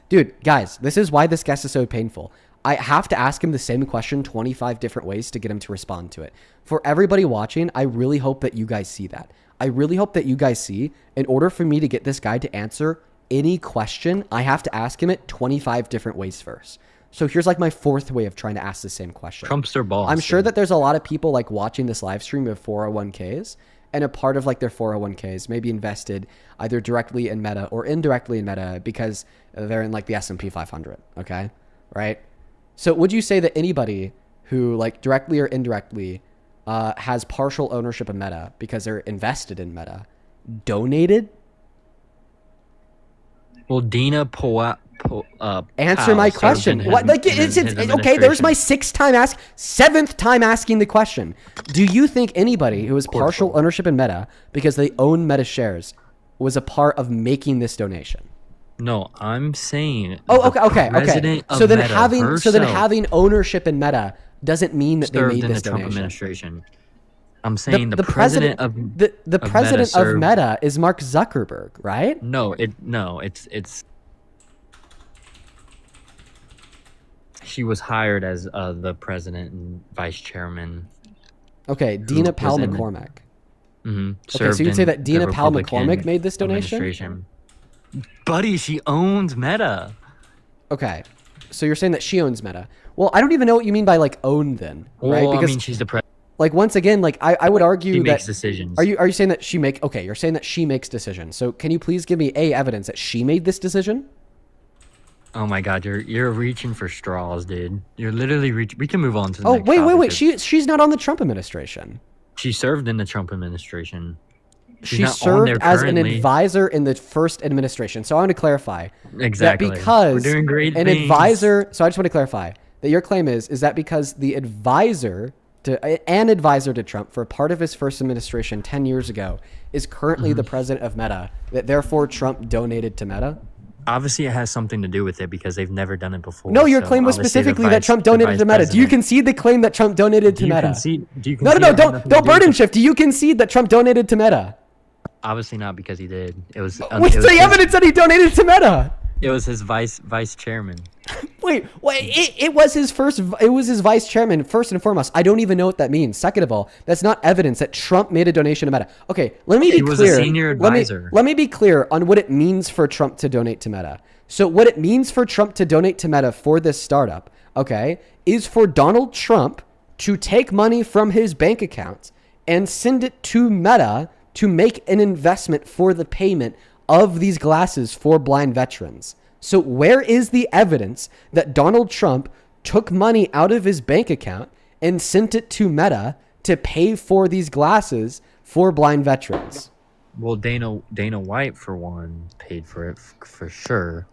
Dude, guys, this is why this guest is so painful. I have to ask him the same question 25 different ways to get him to respond to it. For everybody watching, I really hope that you guys see that. I really hope that you guys see, in order for me to get this guy to answer any question, I have to ask him it 25 different ways first. So here's like my fourth way of trying to ask the same question. Trump's their boss. I'm sure that there's a lot of people like watching this live stream of 401ks, and a part of like their 401ks may be invested either directly in Meta or indirectly in Meta because they're in like the S&P 500. Okay. Right. So would you say that anybody who like directly or indirectly has partial ownership of Meta because they're invested in Meta donated? Well, Dina answer my question. What? Like it's okay. There's my seventh time asking the question. Do you think anybody who has partial ownership in Meta because they own Meta shares was a part of making this donation? No, I'm saying. Oh, okay. So then Meta having ownership in Meta doesn't mean that they made in this the Trump donation. administration. I'm saying the president of Meta is Mark Zuckerberg, right? It's she was hired as the president and vice chairman. Okay, Dina Powell McCormick. Okay, so you'd say that Dina Powell McCormick made this donation? Buddy, she owns Meta. Okay, so you're saying that she owns Meta. Well, I don't even know what you mean by like own then, right? Well, Because I mean, she's the president. Like once again, like I would argue She that makes decisions. Are you saying that you're saying that she makes decisions. So can you please give me evidence that she made this decision? Oh my God, you're reaching for straws, dude. You're literally reaching. We can move on to the next wait. topic. She's not on the Trump administration. She served in the Trump administration. She served as an advisor in the first administration. So I want to clarify exactly that because we're doing great an things. advisor. So I just want to clarify that your claim is that because the advisor to Trump for a part of his first administration 10 years ago is currently the president of Meta, that therefore Trump donated to Meta? Obviously, it has something to do with it because they've never done it before. No, your claim was specifically that Trump donated to Meta. Do you concede the claim that Trump donated to Meta? No, don't burden shift. Do you concede that Trump donated to Meta? Obviously not, because he did. It was. What's the evidence that he donated to Meta? It was his vice chairman. Wait, it was his vice chairman first and foremost. I don't even know what that means. Second of all, that's not evidence that Trump made a donation to Meta. Okay, let me be clear. He was a senior advisor. Let me be clear on what it means for Trump to donate to Meta. So what it means for Trump to donate to Meta for this startup, okay, is for Donald Trump to take money from his bank account and send it to Meta to make an investment for the payment of these glasses for blind veterans. So where is the evidence that Donald Trump took money out of his bank account and sent it to Meta to pay for these glasses for blind veterans? Well, Dana White, for one, paid for it for sure.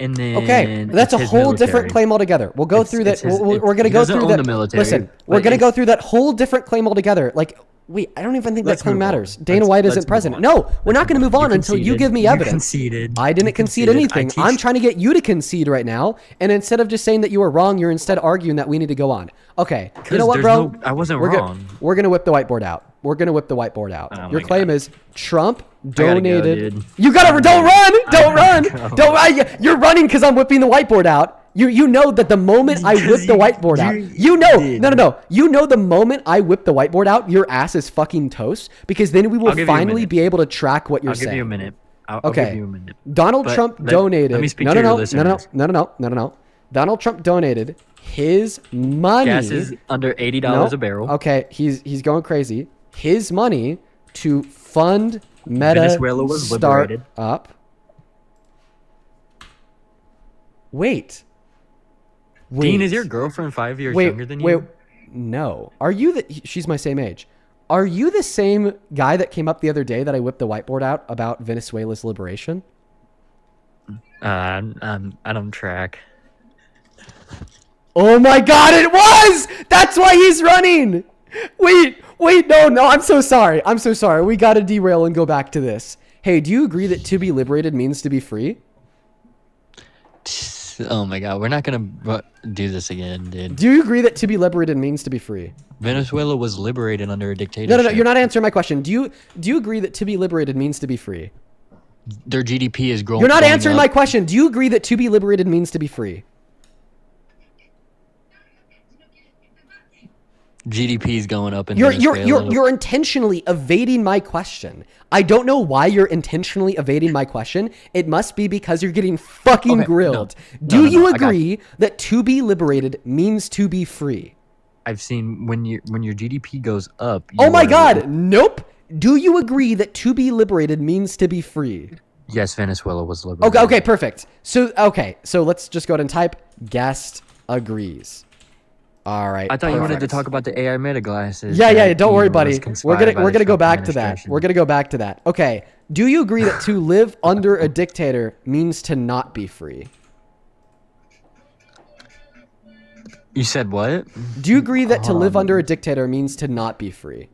And then okay, that's a whole different claim altogether. We'll go through that. We're going to go through that. Listen, we're going to go through that whole different claim altogether. Like, wait, I don't even think that claim matters. Dana White isn't president. No, we're not going to move on until you give me evidence. Conceded. I didn't concede anything. I'm trying to get you to concede right now. And instead of just saying that you were wrong, you're instead arguing that we need to go on. Okay, you know what, bro? I wasn't wrong. We're going to whip the whiteboard out. We're going to whip the whiteboard out. Oh Your claim is Trump donated. Go, you got to, don't run. Don't run. Don't run. You're running because I'm whipping the whiteboard out. You know that the moment I whip the whiteboard out, you know, no. You know the moment I whip the whiteboard out, your ass is fucking toast, because then we will finally be able to track what you're saying. I'll give you a minute. I'll okay. give you a minute. Donald Trump donated. Let me speak to your listeners. No. Donald Trump donated his money. Gas is under $80 a barrel. Okay, he's going crazy. His money to fund Meta Venezuela was liberated. up. Wait. Dean, is your girlfriend 5 years younger than you? Wait, no. Are you she's my same age. Are you the same guy that came up the other day that I whipped the whiteboard out about Venezuela's liberation? I don't track. Oh my god, it was! That's why he's running! Wait, no, I'm so sorry. We gotta derail and go back to this. Hey, do you agree that to be liberated means to be free? Oh my god, we're not gonna do this again, dude. Do you agree that to be liberated means to be free? Venezuela was liberated under a dictatorship. No, you're not answering my question. Do you agree that to be liberated means to be free? Their GDP is growing. You're not answering my question. Do you agree that to be liberated means to be free? GDP is going up in Venezuela. You're intentionally evading my question. I don't know why you're intentionally evading my question. It must be because you're getting fucking grilled. Do you agree that to be liberated means to be free? I've seen when your GDP goes up. Oh my god, nope. Do you agree that to be liberated means to be free? Yes, Venezuela was liberated. Okay, perfect. So let's just go ahead and type guest agrees. All right. I thought you wanted to talk about the AI meta glasses. Yeah. Don't worry, buddy. We're gonna go back to that. We're gonna go back to that. Okay. Do you agree that to live under a dictator means to not be free? You said what? Do you agree that to live under a dictator means to not be free?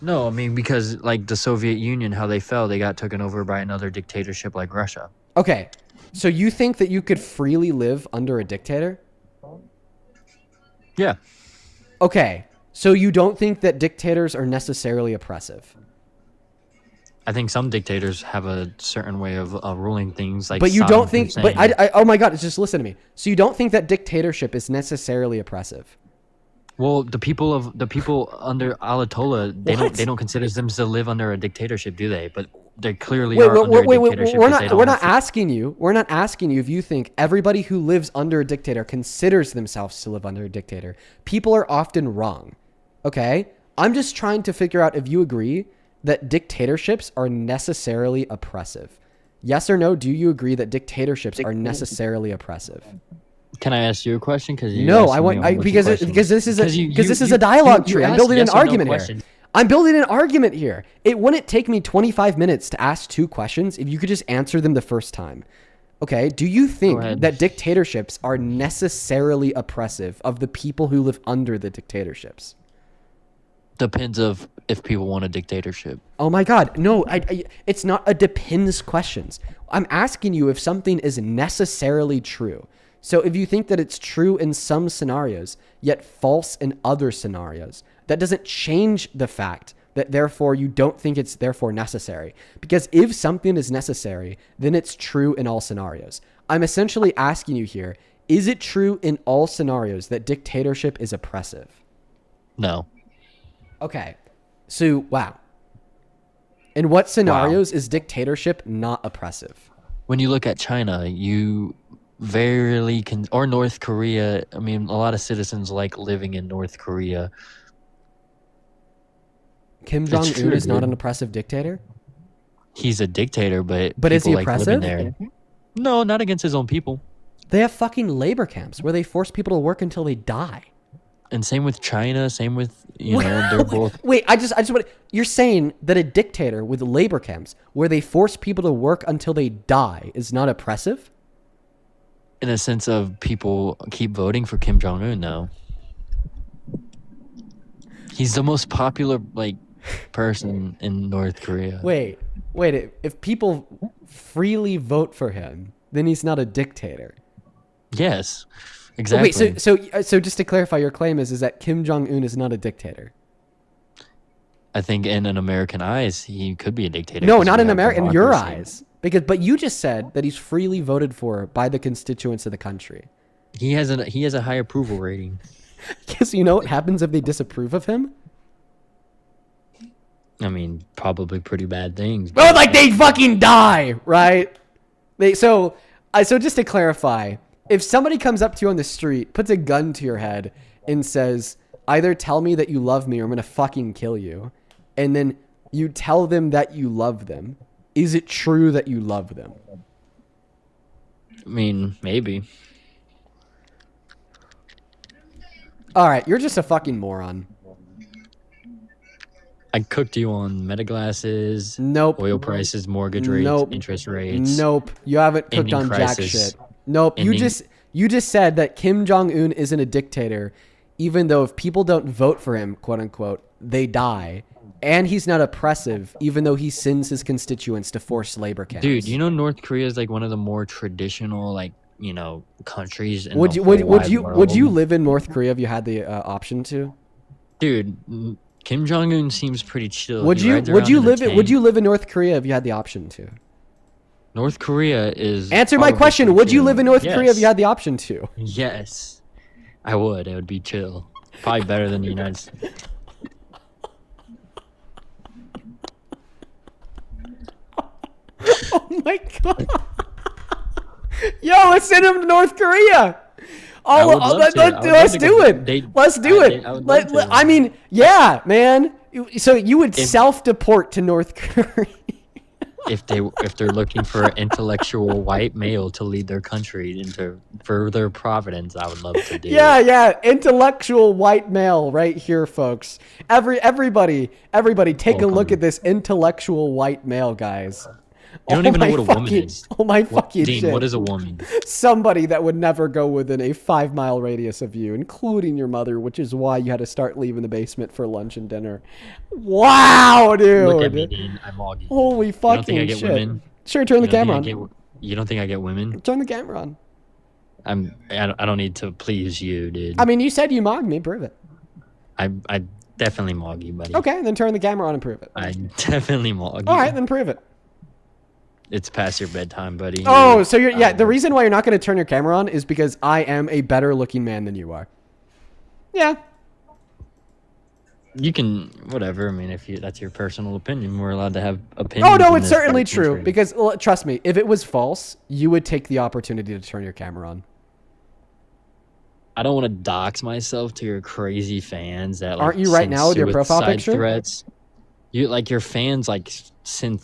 No, I mean because like the Soviet Union, how they fell, they got taken over by another dictatorship like Russia. Okay. So you think that you could freely live under a dictator? Yeah. Okay. So you don't think that dictators are necessarily oppressive? I think some dictators have a certain way of ruling things. Like, but you Saddam don't think? Hussein. But I oh my god! Just listen to me. So you don't think that dictatorship is necessarily oppressive? Well, the people under Ayatollah, they don't consider themselves to live under a dictatorship, do they? But they clearly are under a dictatorship. We're not asking you. We're not asking you if you think everybody who lives under a dictator considers themselves to live under a dictator. People are often wrong. Okay? I'm just trying to figure out if you agree that dictatorships are necessarily oppressive. Yes or no? Do you agree that dictatorships are necessarily oppressive? Can I ask you a question? Because this is a dialogue tree. I'm building an argument here. I'm building an argument here. It wouldn't take me 25 minutes to ask 2 questions if you could just answer them the first time. Okay, do you think that dictatorships are necessarily oppressive of the people who live under the dictatorships? Depends of if people want a dictatorship. Oh my god, no, it's not a depends questions. I'm asking you if something is necessarily true. So if you think that it's true in some scenarios, yet false in other scenarios, that doesn't change the fact that therefore you don't think it's therefore necessary. Because if something is necessary, then it's true in all scenarios. I'm essentially asking you here, is it true in all scenarios that dictatorship is oppressive? No. Okay. So, wow. In what scenarios is dictatorship not oppressive? When you look at China, you rarely can, or North Korea. I mean, a lot of citizens like living in North Korea. Kim Jong-un is not an oppressive dictator? He's a dictator, but is he like oppressive? There. No, not against his own people. They have fucking labor camps where they force people to work until they die. And same with China, same with, they're both... Wait, I just want to... You're saying that a dictator with labor camps where they force people to work until they die is not oppressive? In a sense of people keep voting for Kim Jong-un, though. He's the most popular, person in North Korea. Wait. If people freely vote for him, then he's not a dictator. Yes. Exactly. Wait, so just to clarify, your claim is that Kim Jong-un is not a dictator? I think in an American eyes, he could be a dictator. No, not in American, in your eyes. But you just said that he's freely voted for by the constituents of the country. He has a high approval rating. Because you know what happens if they disapprove of him? I mean, probably pretty bad things. Oh, they fucking die, right? So just to clarify, if somebody comes up to you on the street, puts a gun to your head, and says, either tell me that you love me or I'm going to fucking kill you, and then you tell them that you love them, is it true that you love them? I mean, maybe. All right, you're just a fucking moron. I cooked you on meta glasses. Nope. Oil prices, mortgage rates, Nope. interest rates. Nope. You haven't cooked ending on crisis, jack shit. Nope. ending- You just said that Kim Jong-un isn't a dictator, even though if people don't vote for him, quote unquote, they die. And he's not oppressive, even though he sends his constituents to forced labor camps. Dude, you know North Korea is like one of the more traditional, like, you know, countries in Would the you whole wide would you world. live in North Korea if you had the option to? Dude, Kim Jong Un seems pretty chill. Would He you rides around in a live tank. in North Korea if you had the option to? North Korea is. Answer my probably question. pretty Would you chill. live in North Korea if Yes. you had the option to? Yes, I would. It would be chill. Probably better than the United States. Oh my god. Yo, let's send him to North Korea. I would love to. I would love Let's to do go- it. they- Let's do I- it. I would love to. I mean, yeah, man. So you would self-deport to North Korea. if they're looking for an intellectual white male to lead their country into further providence, I would love to do. Yeah, it. yeah. Intellectual white male right here, folks. Everybody, take a look at this intellectual white male, guys. You don't even know my what a woman fucking- is. Oh my What- fucking Dean, shit. what is a woman? Somebody that would never go within a 5-mile radius of you, including your mother, which is why you had to start leaving the basement for lunch and dinner. Wow, dude. Look at me, Dean. I'm Augie. Holy You don't fucking think I get shit. women? Sure, turn the You don't camera think I on. you don't think I get women? Turn the camera on. I don't need to please you, dude. I mean, you said you mogged me. Prove it. I definitely mog you, buddy. Okay, then turn the camera on and prove it. I definitely mog you. All right, then prove it. It's past your bedtime, buddy. Oh, so you're the reason why you're not going to turn your camera on is because I am a better looking man than you are. Yeah. You can whatever. I mean, if that's your personal opinion, we're allowed to have opinions. Oh no, in it's this certainly fucking true country. because trust me, if it was false, you would take the opportunity to turn your camera on. I don't want to dox myself to your crazy fans that like, Aren't you right send now with your profile suicide picture? Threats. You like your fans like send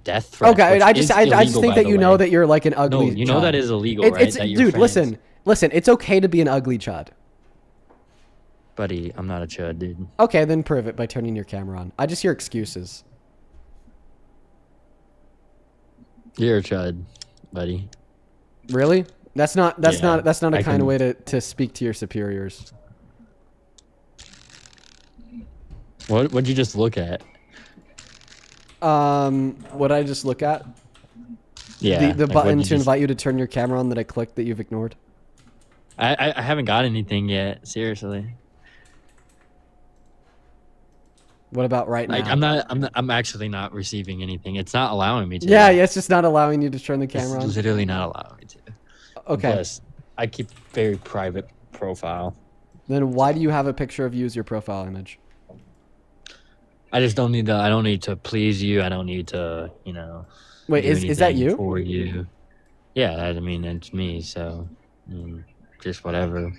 death threats. Okay, which I just is think illegal, that by the you know way. that you're like an ugly. No, you know chud. that is illegal, right? It's That your dude, fans- listen. It's okay to be an ugly chud. Buddy, I'm not a chud, dude. Okay, then prove it by turning your camera on. I just hear excuses. You're a chud, buddy. Really? That's not Yeah, a I kind can- of way to speak to your superiors. What'd you just look at? What I just look at? Yeah, The like, button what'd you to just- invite you to turn your camera on that I clicked that you've ignored. I haven't got anything yet. Seriously. What about right Like now? I'm actually not receiving anything. It's not allowing me to. Yeah, it's just not allowing you to turn the camera It's on. literally not allowing me to. Okay. Plus, I keep very private profile. Then why do you have a picture of you as your profile image? I just don't need to. I don't need to please you. I don't need to. Wait, do is that anything you? For you? Yeah, I mean it's me. So, just whatever.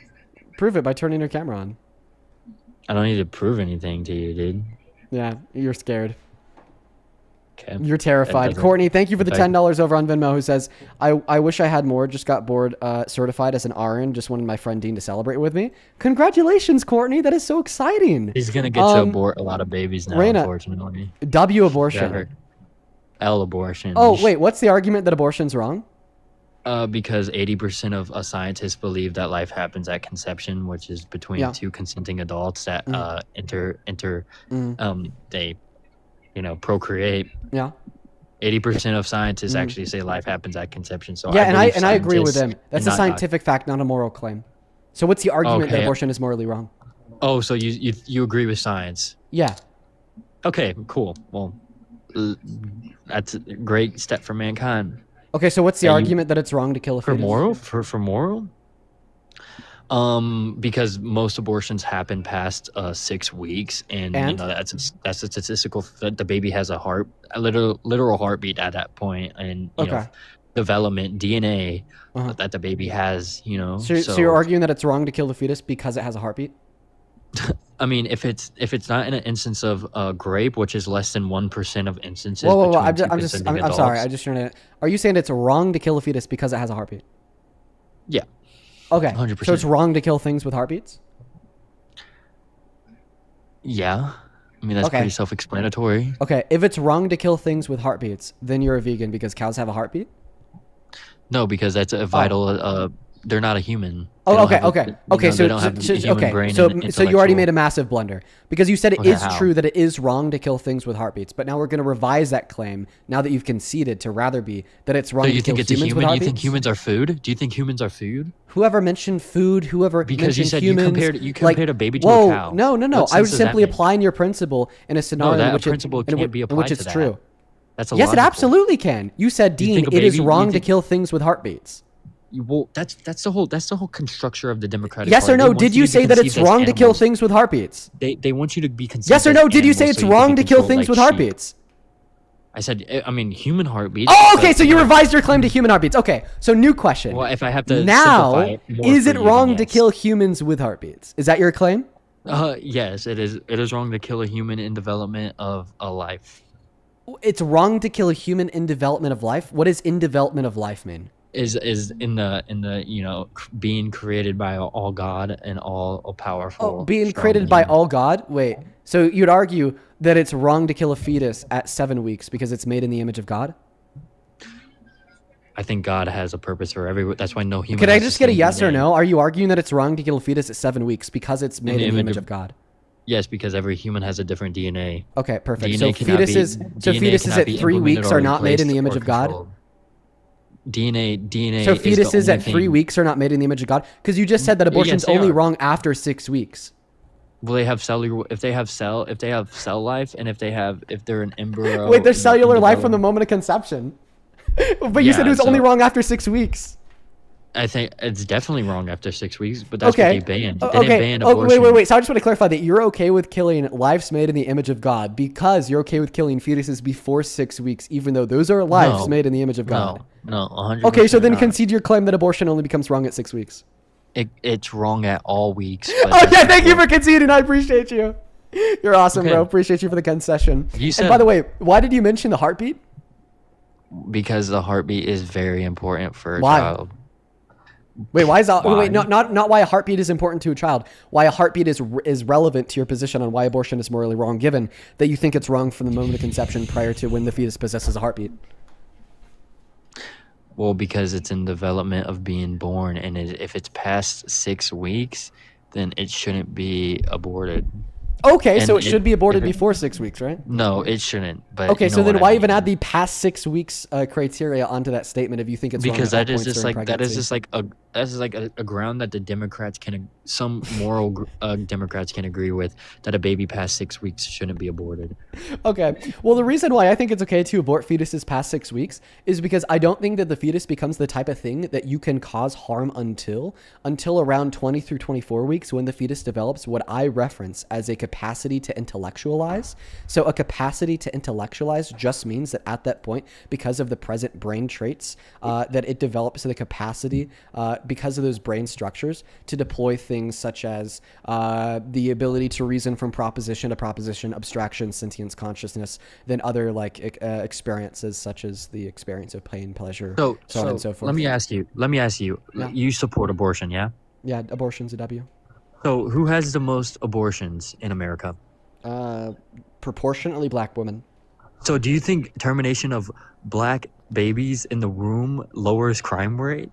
Prove it by turning your camera on. I don't need to prove anything to you, dude. Yeah, you're scared. Okay. You're terrified. doesn't Courtney, thank you for the affect- $10 over on Venmo who says, I wish I had more, just got bored certified as an RN, just wanted my friend Dean to celebrate with me. Congratulations, Courtney. That is so exciting. He's gonna get to abort a lot of babies now, Raina, unfortunately. W abortion. Yeah, L abortion. Oh, wait, what's the argument that abortion's wrong? Because 80% of scientists believe that life happens at conception, which is between Yeah. two consenting adults that they, procreate. Yeah. 80% of scientists Mm. actually say life happens at conception. So Yeah, believe and I agree with them. scientists That's and a not scientific fact, not a moral claim. So what's the argument that Okay. abortion is morally wrong? Oh, so you agree with science? Yeah. Okay, cool. Well, that's a great step for mankind. Okay, so what's the And you- argument that it's wrong to kill a For fetus? moral? For moral? Because most abortions happen past 6 weeks, and? That's a statistical. The baby has a literal heartbeat at that point, and Okay. development DNA that the baby has. You know. So you're arguing that it's wrong to kill the fetus because it has a heartbeat? I mean, if it's not in an instance of grape, which is less than 1% of instances. Whoa! between I'm two sorry. consenting I'm adults. just trying to. Are you saying it's wrong to kill a fetus because it has a heartbeat? Yeah. Okay. 100%. So it's wrong to kill things with heartbeats? Yeah. I mean, that's Okay. pretty self-explanatory. Okay. If it's wrong to kill things with heartbeats, then you're a vegan because cows have a heartbeat? No, because that's a vital. They're not a human. Oh, They don't okay, have a- okay, you know, okay. they don't have a human brain and So you already intellectual- made a massive blunder because you said it Okay, is how? true that it is wrong to kill things with heartbeats, but now we're going to revise that claim now that you've conceded to rather be that it's wrong So to you kill think it's a humans with human? You heartbeats. think humans are food? Do you think humans are food? Whoever mentioned food, whoever Because you mentioned said humans, you compared a baby to whoa, a cow. No, no, no. What I was sense does that simply make? applying your principle in a scenario that in which principle in can't be which applied it's to that. true. That's Yes, it illogical. absolutely can. You said, You Dean, think a it is baby- you wrong to think- kill things with heartbeats. Well, that's the whole construction of the Democratic Yes Party. or They no? want Did you you to say be that it's conceived as wrong to kill animals. things with heartbeats? They want you to be conceived Yes or as no? Did you say animals it's so you can wrong to kill control, things like, with sheep. heartbeats? I said, I mean, human heartbeats. Oh, okay. but, So you know, revised your claim to human heartbeats. Okay. So new question. Well, if I have to now, simplify it more is for it you, wrong then to yes. kill humans with heartbeats? Is that your claim? Yes, it is. It is wrong to kill a human in development of a life. It's wrong to kill a human in development of life. What does in development of life mean? Is in the being created by all God and all powerful. Oh, being strong created by being. all God? Wait. So you'd argue that it's wrong to kill a fetus at 7 weeks because it's made in the image of God? I think God has a purpose for every. That's why no human. Could I has the just get a same yes or DNA. no? Are you arguing that it's wrong to kill a fetus at 7 weeks because it's made in the image of God? Yes, because every human has a different DNA. Okay, perfect. DNA So cannot be- fetuses DNA at cannot 3 be weeks implemented are or not made in the replaced image or of God? controlled. DNA. So is the fetuses only at 3 thing- weeks are not made in the image of God? Because you just said that Yes, abortion's they only are. wrong after 6 weeks. Will they have cellular? If they have cell life, and if they're an embryo. Wait, there's in cellular life from the development- moment of conception. But you said it Yeah, was only so- wrong after 6 weeks. I think it's definitely wrong after 6 weeks, but that's Okay. what they banned. They Okay. didn't ban Oh, abortion. wait. So I just want to clarify that you're okay with killing lives made in the image of God because you're okay with killing fetuses before 6 weeks, even though those are lives No. made in the image of God. No, 100%. Okay, so then not. concede your claim that abortion only becomes wrong at 6 weeks. It's wrong at all weeks. But Okay, that's thank you what- for conceding. I appreciate you. You're awesome, Okay. bro. Appreciate you for the concession. You And said- by the way, why did you mention the heartbeat? Because the heartbeat is very important for a Why? child. Wait, why is that? Why? Wait, not why a heartbeat is important to a child. Why a heartbeat is relevant to your position on why abortion is morally wrong, given that you think it's wrong from the moment of conception prior to when the fetus possesses a heartbeat. Well, because it's in development of being born, and if it's past 6 weeks, then it shouldn't be aborted. Okay, so And it should be aborted if it- before 6 weeks, right? No, it shouldn't. But Okay, you so know then what why I even mean. add the past 6 weeks criteria onto that statement if you think it's wrong Because at all that is points just during like that is pregnancy? just like a ground that the Democrats some moral Democrats can agree with, that a baby past 6 weeks shouldn't be aborted. Okay. Well, the reason why I think it's okay to abort fetuses past 6 weeks is because I don't think that the fetus becomes the type of thing that you can cause harm until around 20 through 24 weeks when the fetus develops what I reference as a capacity to intellectualize. So a capacity to intellectualize just means that at that point, because of the present brain traits, that it develops the capacity, because of those brain structures, to deploy things such as the ability to reason from proposition to proposition, abstraction, sentience, consciousness, then other experiences such as the experience of pain, pleasure, so on and so forth. Let me ask you. Yeah. You support abortion, yeah? Yeah, abortion's a W. So who has the most abortions in America? Proportionately black women. So do you think termination of black babies in the womb lowers crime rate?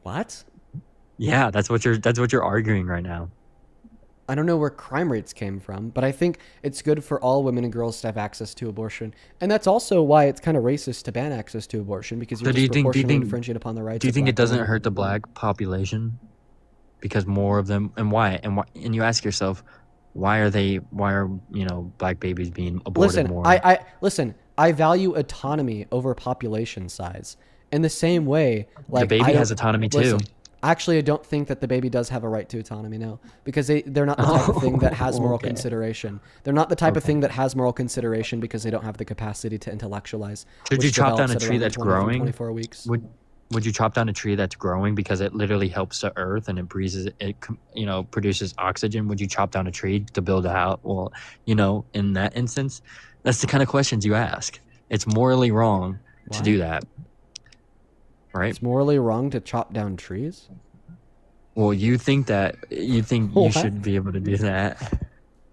What? Yeah, that's what you're arguing right now. I don't know where crime rates came from, but I think it's good for all women and girls to have access to abortion. And that's also why it's kind of racist to ban access to abortion, because you're So do you disproportionately think infringing upon the rights Do you of think black it doesn't women. hurt the black population? Because more of them, and why? And you ask yourself, why are black babies being aborted more? Listen, I value autonomy over population size. In the same way, like the baby I don't- has autonomy too. Actually, I don't think that the baby does have a right to autonomy, no. Because they're not the type of thing that has moral Okay. consideration. They're not the type of thing that has moral consideration because they don't have the capacity to intellectualize. Should you which chop down develops a at tree around that's 20 from growing? 24 weeks. Would you chop down a tree that's growing because it literally helps the earth and it breathes produces oxygen? Would you chop down a tree to build a house? Well, in that instance, that's the kind of questions you ask. It's morally wrong to do that, right? It's morally wrong to chop down trees? Well, you think you What? should be able to do that.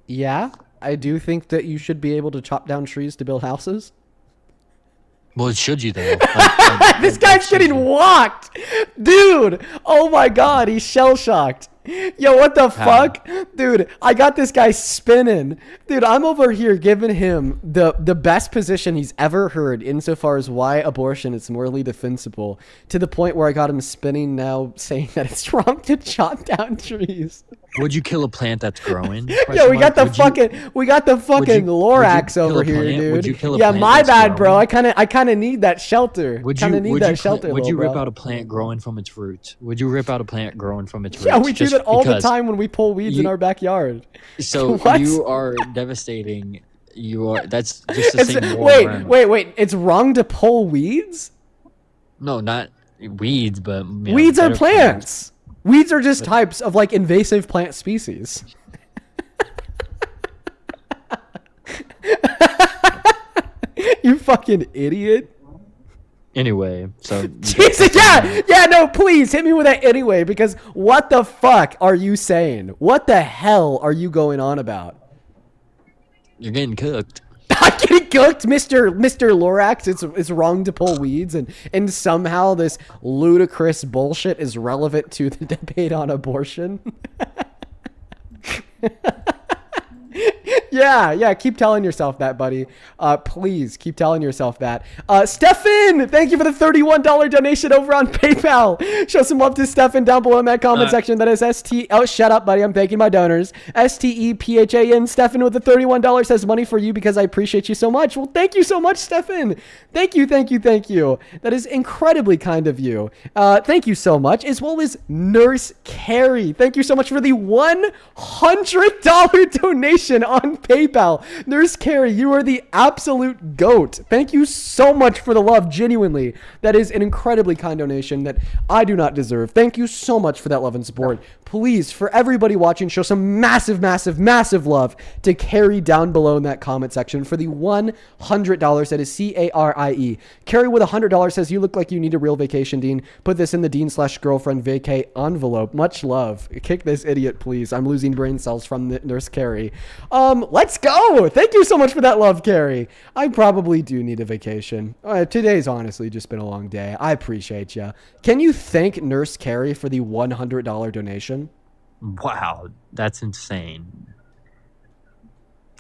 Yeah, I do think that you should be able to chop down trees to build houses. Well, should you though? This guy's getting walked, dude. Oh my god, he's shell shocked. Yo, what the fuck, dude? I got this guy spinning, dude. I'm over here giving him the best position he's ever heard insofar as why abortion is morally defensible, to the point where I got him spinning now, saying that it's wrong to chop down trees. Would you kill a plant that's growing? Yo, we got the fucking Lorax over here, dude. Yeah, my bad, bro. I kind of need that shelter. Would Kind of need that shelter. Would you little rip bro. out a plant growing from its roots? Would you rip out a plant growing from its roots? Yeah, we do just that all the because? time when we pull weeds in our backyard. So What? you are devastating. That's just the same. Wait. It's wrong to pull weeds? No, not weeds, but Weeds are better plants. Weeds are just types of like invasive plant species. You fucking idiot. Anyway, so Jesus, yeah, no, please hit me with that anyway, because what the fuck are you saying? What the hell are you going on about? You're getting cooked. I'm getting cooked, Mr. Lorax. It's wrong to pull weeds, and somehow this ludicrous bullshit is relevant to the debate on abortion. Yeah, keep telling yourself that, buddy. Please keep telling yourself that. Stefan, thank you for the $31 donation over on PayPal. Show some love to Stefan down below in that comment section. That is ST. Oh, shut up, buddy. I'm thanking my donors. STEPHAN. Stefan with the $31 says money for you because I appreciate you so much. Well, thank you so much, Stefan. Thank you. That is incredibly kind of you. Thank you so much, as well as Nurse Carrie. Thank you so much for the $100 donation on PayPal. Nurse Carrie, you are the absolute GOAT. Thank you so much for the love, genuinely. That is an incredibly kind donation that I do not deserve. Thank you so much for that love and support. Please, for everybody watching, show some massive love to Carrie down below in that comment section for the $100. That is CARIE. Carrie with $100 says, you look like you need a real vacation, Dean. Put this in the Dean/girlfriend vacay envelope. Much love. Kick this idiot, please. I'm losing brain cells from the Nurse Carrie. Let's go. Thank you so much for that love, Carrie. I probably do need a vacation. Today's honestly just been a long day. I appreciate you. Can you thank Nurse Carrie for the $100 donation? Wow, that's insane.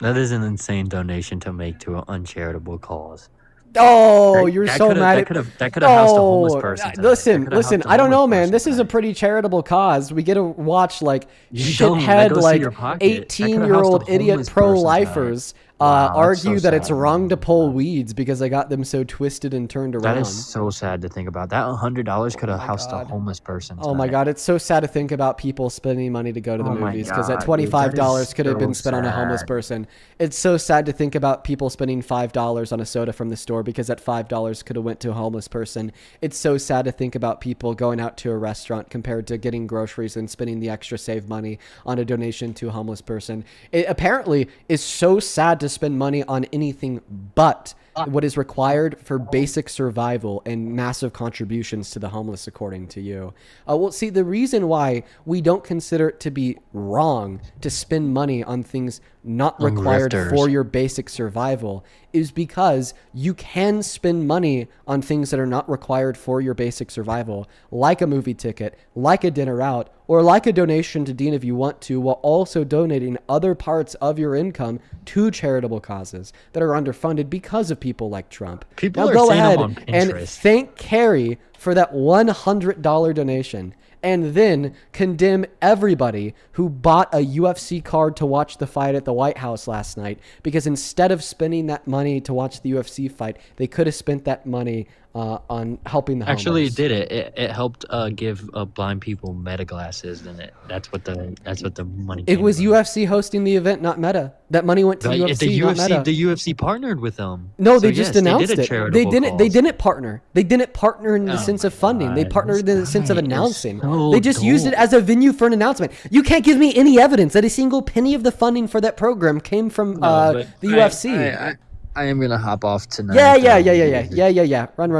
That is an insane donation to make to an uncharitable cause. Oh, you're so mad at that could have housed a homeless person. tonight. Listen, I don't know, man. This is a pretty charitable cause. We get to watch like shithead, like 18-year-old idiot pro-lifers argue that it's wrong to pull weeds because I got them so twisted and turned around. That is so sad to think about. That $100 could have housed a homeless person. Oh my god, it's so sad to think about people spending money to go to the movies because that $25 could have been spent on a homeless person. It's so sad to think about people spending $5 on a soda from the store because that $5 could have went to a homeless person. It's so sad to think about people going out to a restaurant compared to getting groceries and spending the extra saved money on a donation to a homeless person. It apparently is so sad to spend money on anything but what is required for basic survival and massive contributions to the homeless, according to you. Well, see, the reason why we don't consider it to be wrong to spend money on things not required for your basic survival is because you can spend money on things that are not required for your basic survival, like a movie ticket, like a dinner out, or like a donation to Dean if you want to, while also donating other parts of your income to charitable causes that are underfunded because of people like Trump. People now are go saying ahead I'm on and Pinterest. thank Carrie for that $100 donation, and then condemn everybody who bought a UFC card to watch the fight at the White House last night, because instead of spending that money to watch the UFC fight, they could have spent that money on helping the Actually, homeless. it did it. It helped give blind people meta glasses, didn't it? That's what the money. It was UFC hosting the event, not Meta. That money went to UFC, not Meta. The UFC partnered with them. No, So they just yes, announced they did a it. They charitable didn't. They cause. didn't partner. They didn't partner in the Oh sense my of funding. They God, partnered in the sense of guy is announcing. so They just used it dull. as a venue for an announcement. You can't give me any evidence that a single penny of the funding for that program came from the UFC. I am gonna hop off tonight. Yeah.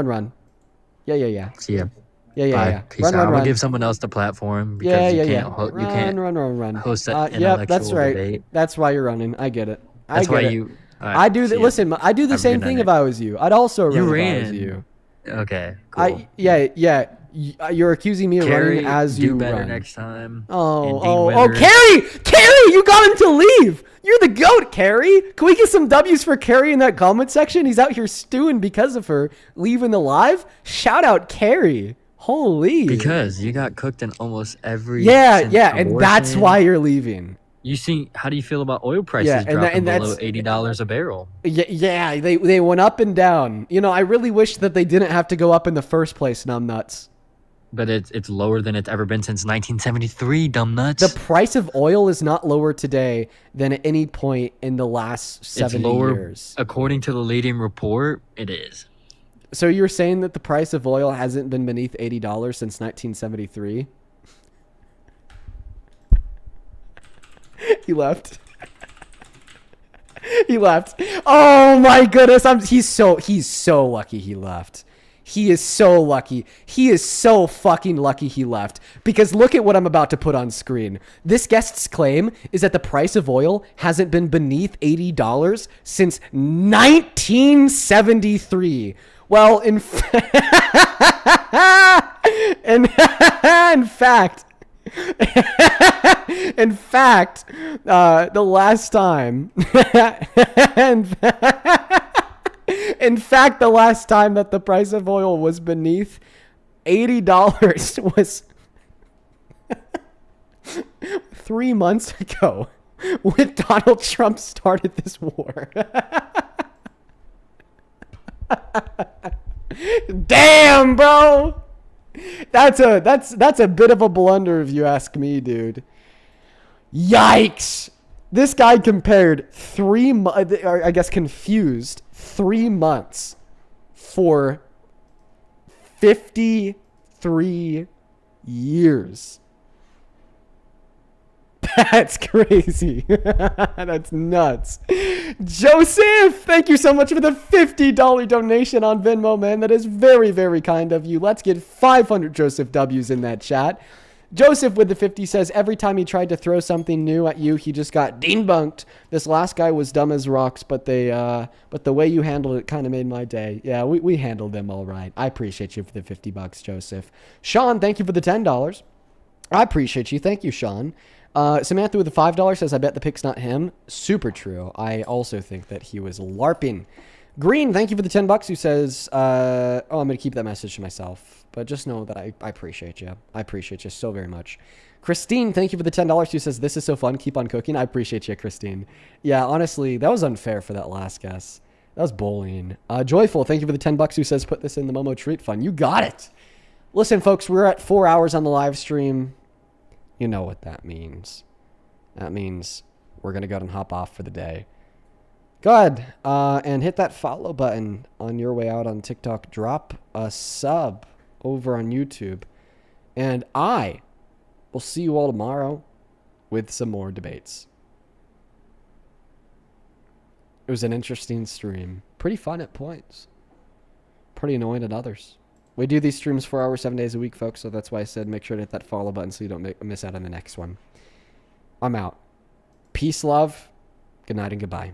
Run. Yeah. See ya. Yeah. Peace out. I'm gonna give someone else the platform because you can't Run. host an Yep, intellectual that's right. debate. That's why you're running. I get it. That's I why get it. you. I do that. Listen, I do the Have a same good thing night. if I was you. I'd also run You if I ran. was you. Okay. Cool. You're accusing me of Carrie, running as do you better run. next time. Oh, Withers. Carrie, you got him to leave. You're the goat, Carrie. Can we get some W's for Carrie in that comment section? He's out here stewing because of her leaving the live. Shout out, Carrie. Holy. Because you got cooked in almost every. Yeah, since and that's abortion. why you're leaving. You see, how do you feel about oil prices Yeah, and dropping that's- below $80 a barrel? Yeah, they went up and down. You know, I really wish that they didn't have to go up in the first place, numbnuts. But it's lower than it's ever been since 1973, dumb nuts. The price of oil is not lower today than at any point in the last 70 it's lower, years. according to the leading report. It is. So you're saying that the price of oil hasn't been beneath $80 since 1973? He left. He left. Oh my goodness! He's so lucky he left. He is so lucky. He is so fucking lucky he left. Because look at what I'm about to put on screen. This guest's claim is that the price of oil hasn't been beneath $80 since 1973. Well, in fact, the last time, in fact, the last time that the price of oil was beneath $80 was 3 months ago when Donald Trump started this war. Damn, bro. That's a bit of a blunder if you ask me, dude. Yikes. This guy compared confused 3 months for 53 years. That's crazy. That's nuts. Joseph, thank you so much for the $50 donation on Venmo, man. That is very, very kind of you. Let's get 500 Joseph W's in that chat. Joseph with the 50 says, every time he tried to throw something new at you, he just got debunked. This last guy was dumb as rocks, but the way you handled it kind of made my day. Yeah, we handled them all right. I appreciate you for the $50, Joseph. Sean, thank you for the $10. I appreciate you. Thank you, Sean. Samantha with the $5 says, I bet the pick's not him. Super true. I also think that he was LARPing. Green, thank you for the $10 who says, I'm going to keep that message to myself. But just know that I appreciate you. I appreciate you so very much. Christine, thank you for the $10 who says, this is so fun. Keep on cooking. I appreciate you, Christine. Yeah, honestly, that was unfair for that last guess. That was bullying. Joyful, thank you for the $10 who says, put this in the Momo Treat Fund. You got it. Listen, folks, we're at 4 hours on the live stream. You know what that means. That means we're going to go ahead and hop off for the day. Go ahead and hit that follow button on your way out on TikTok. Drop a sub over on YouTube. And I will see you all tomorrow with some more debates. It was an interesting stream. Pretty fun at points. Pretty annoying at others. We do these streams 4 hours, 7 days a week, folks. So that's why I said make sure to hit that follow button so you don't miss out on the next one. I'm out. Peace, love. Good night and goodbye.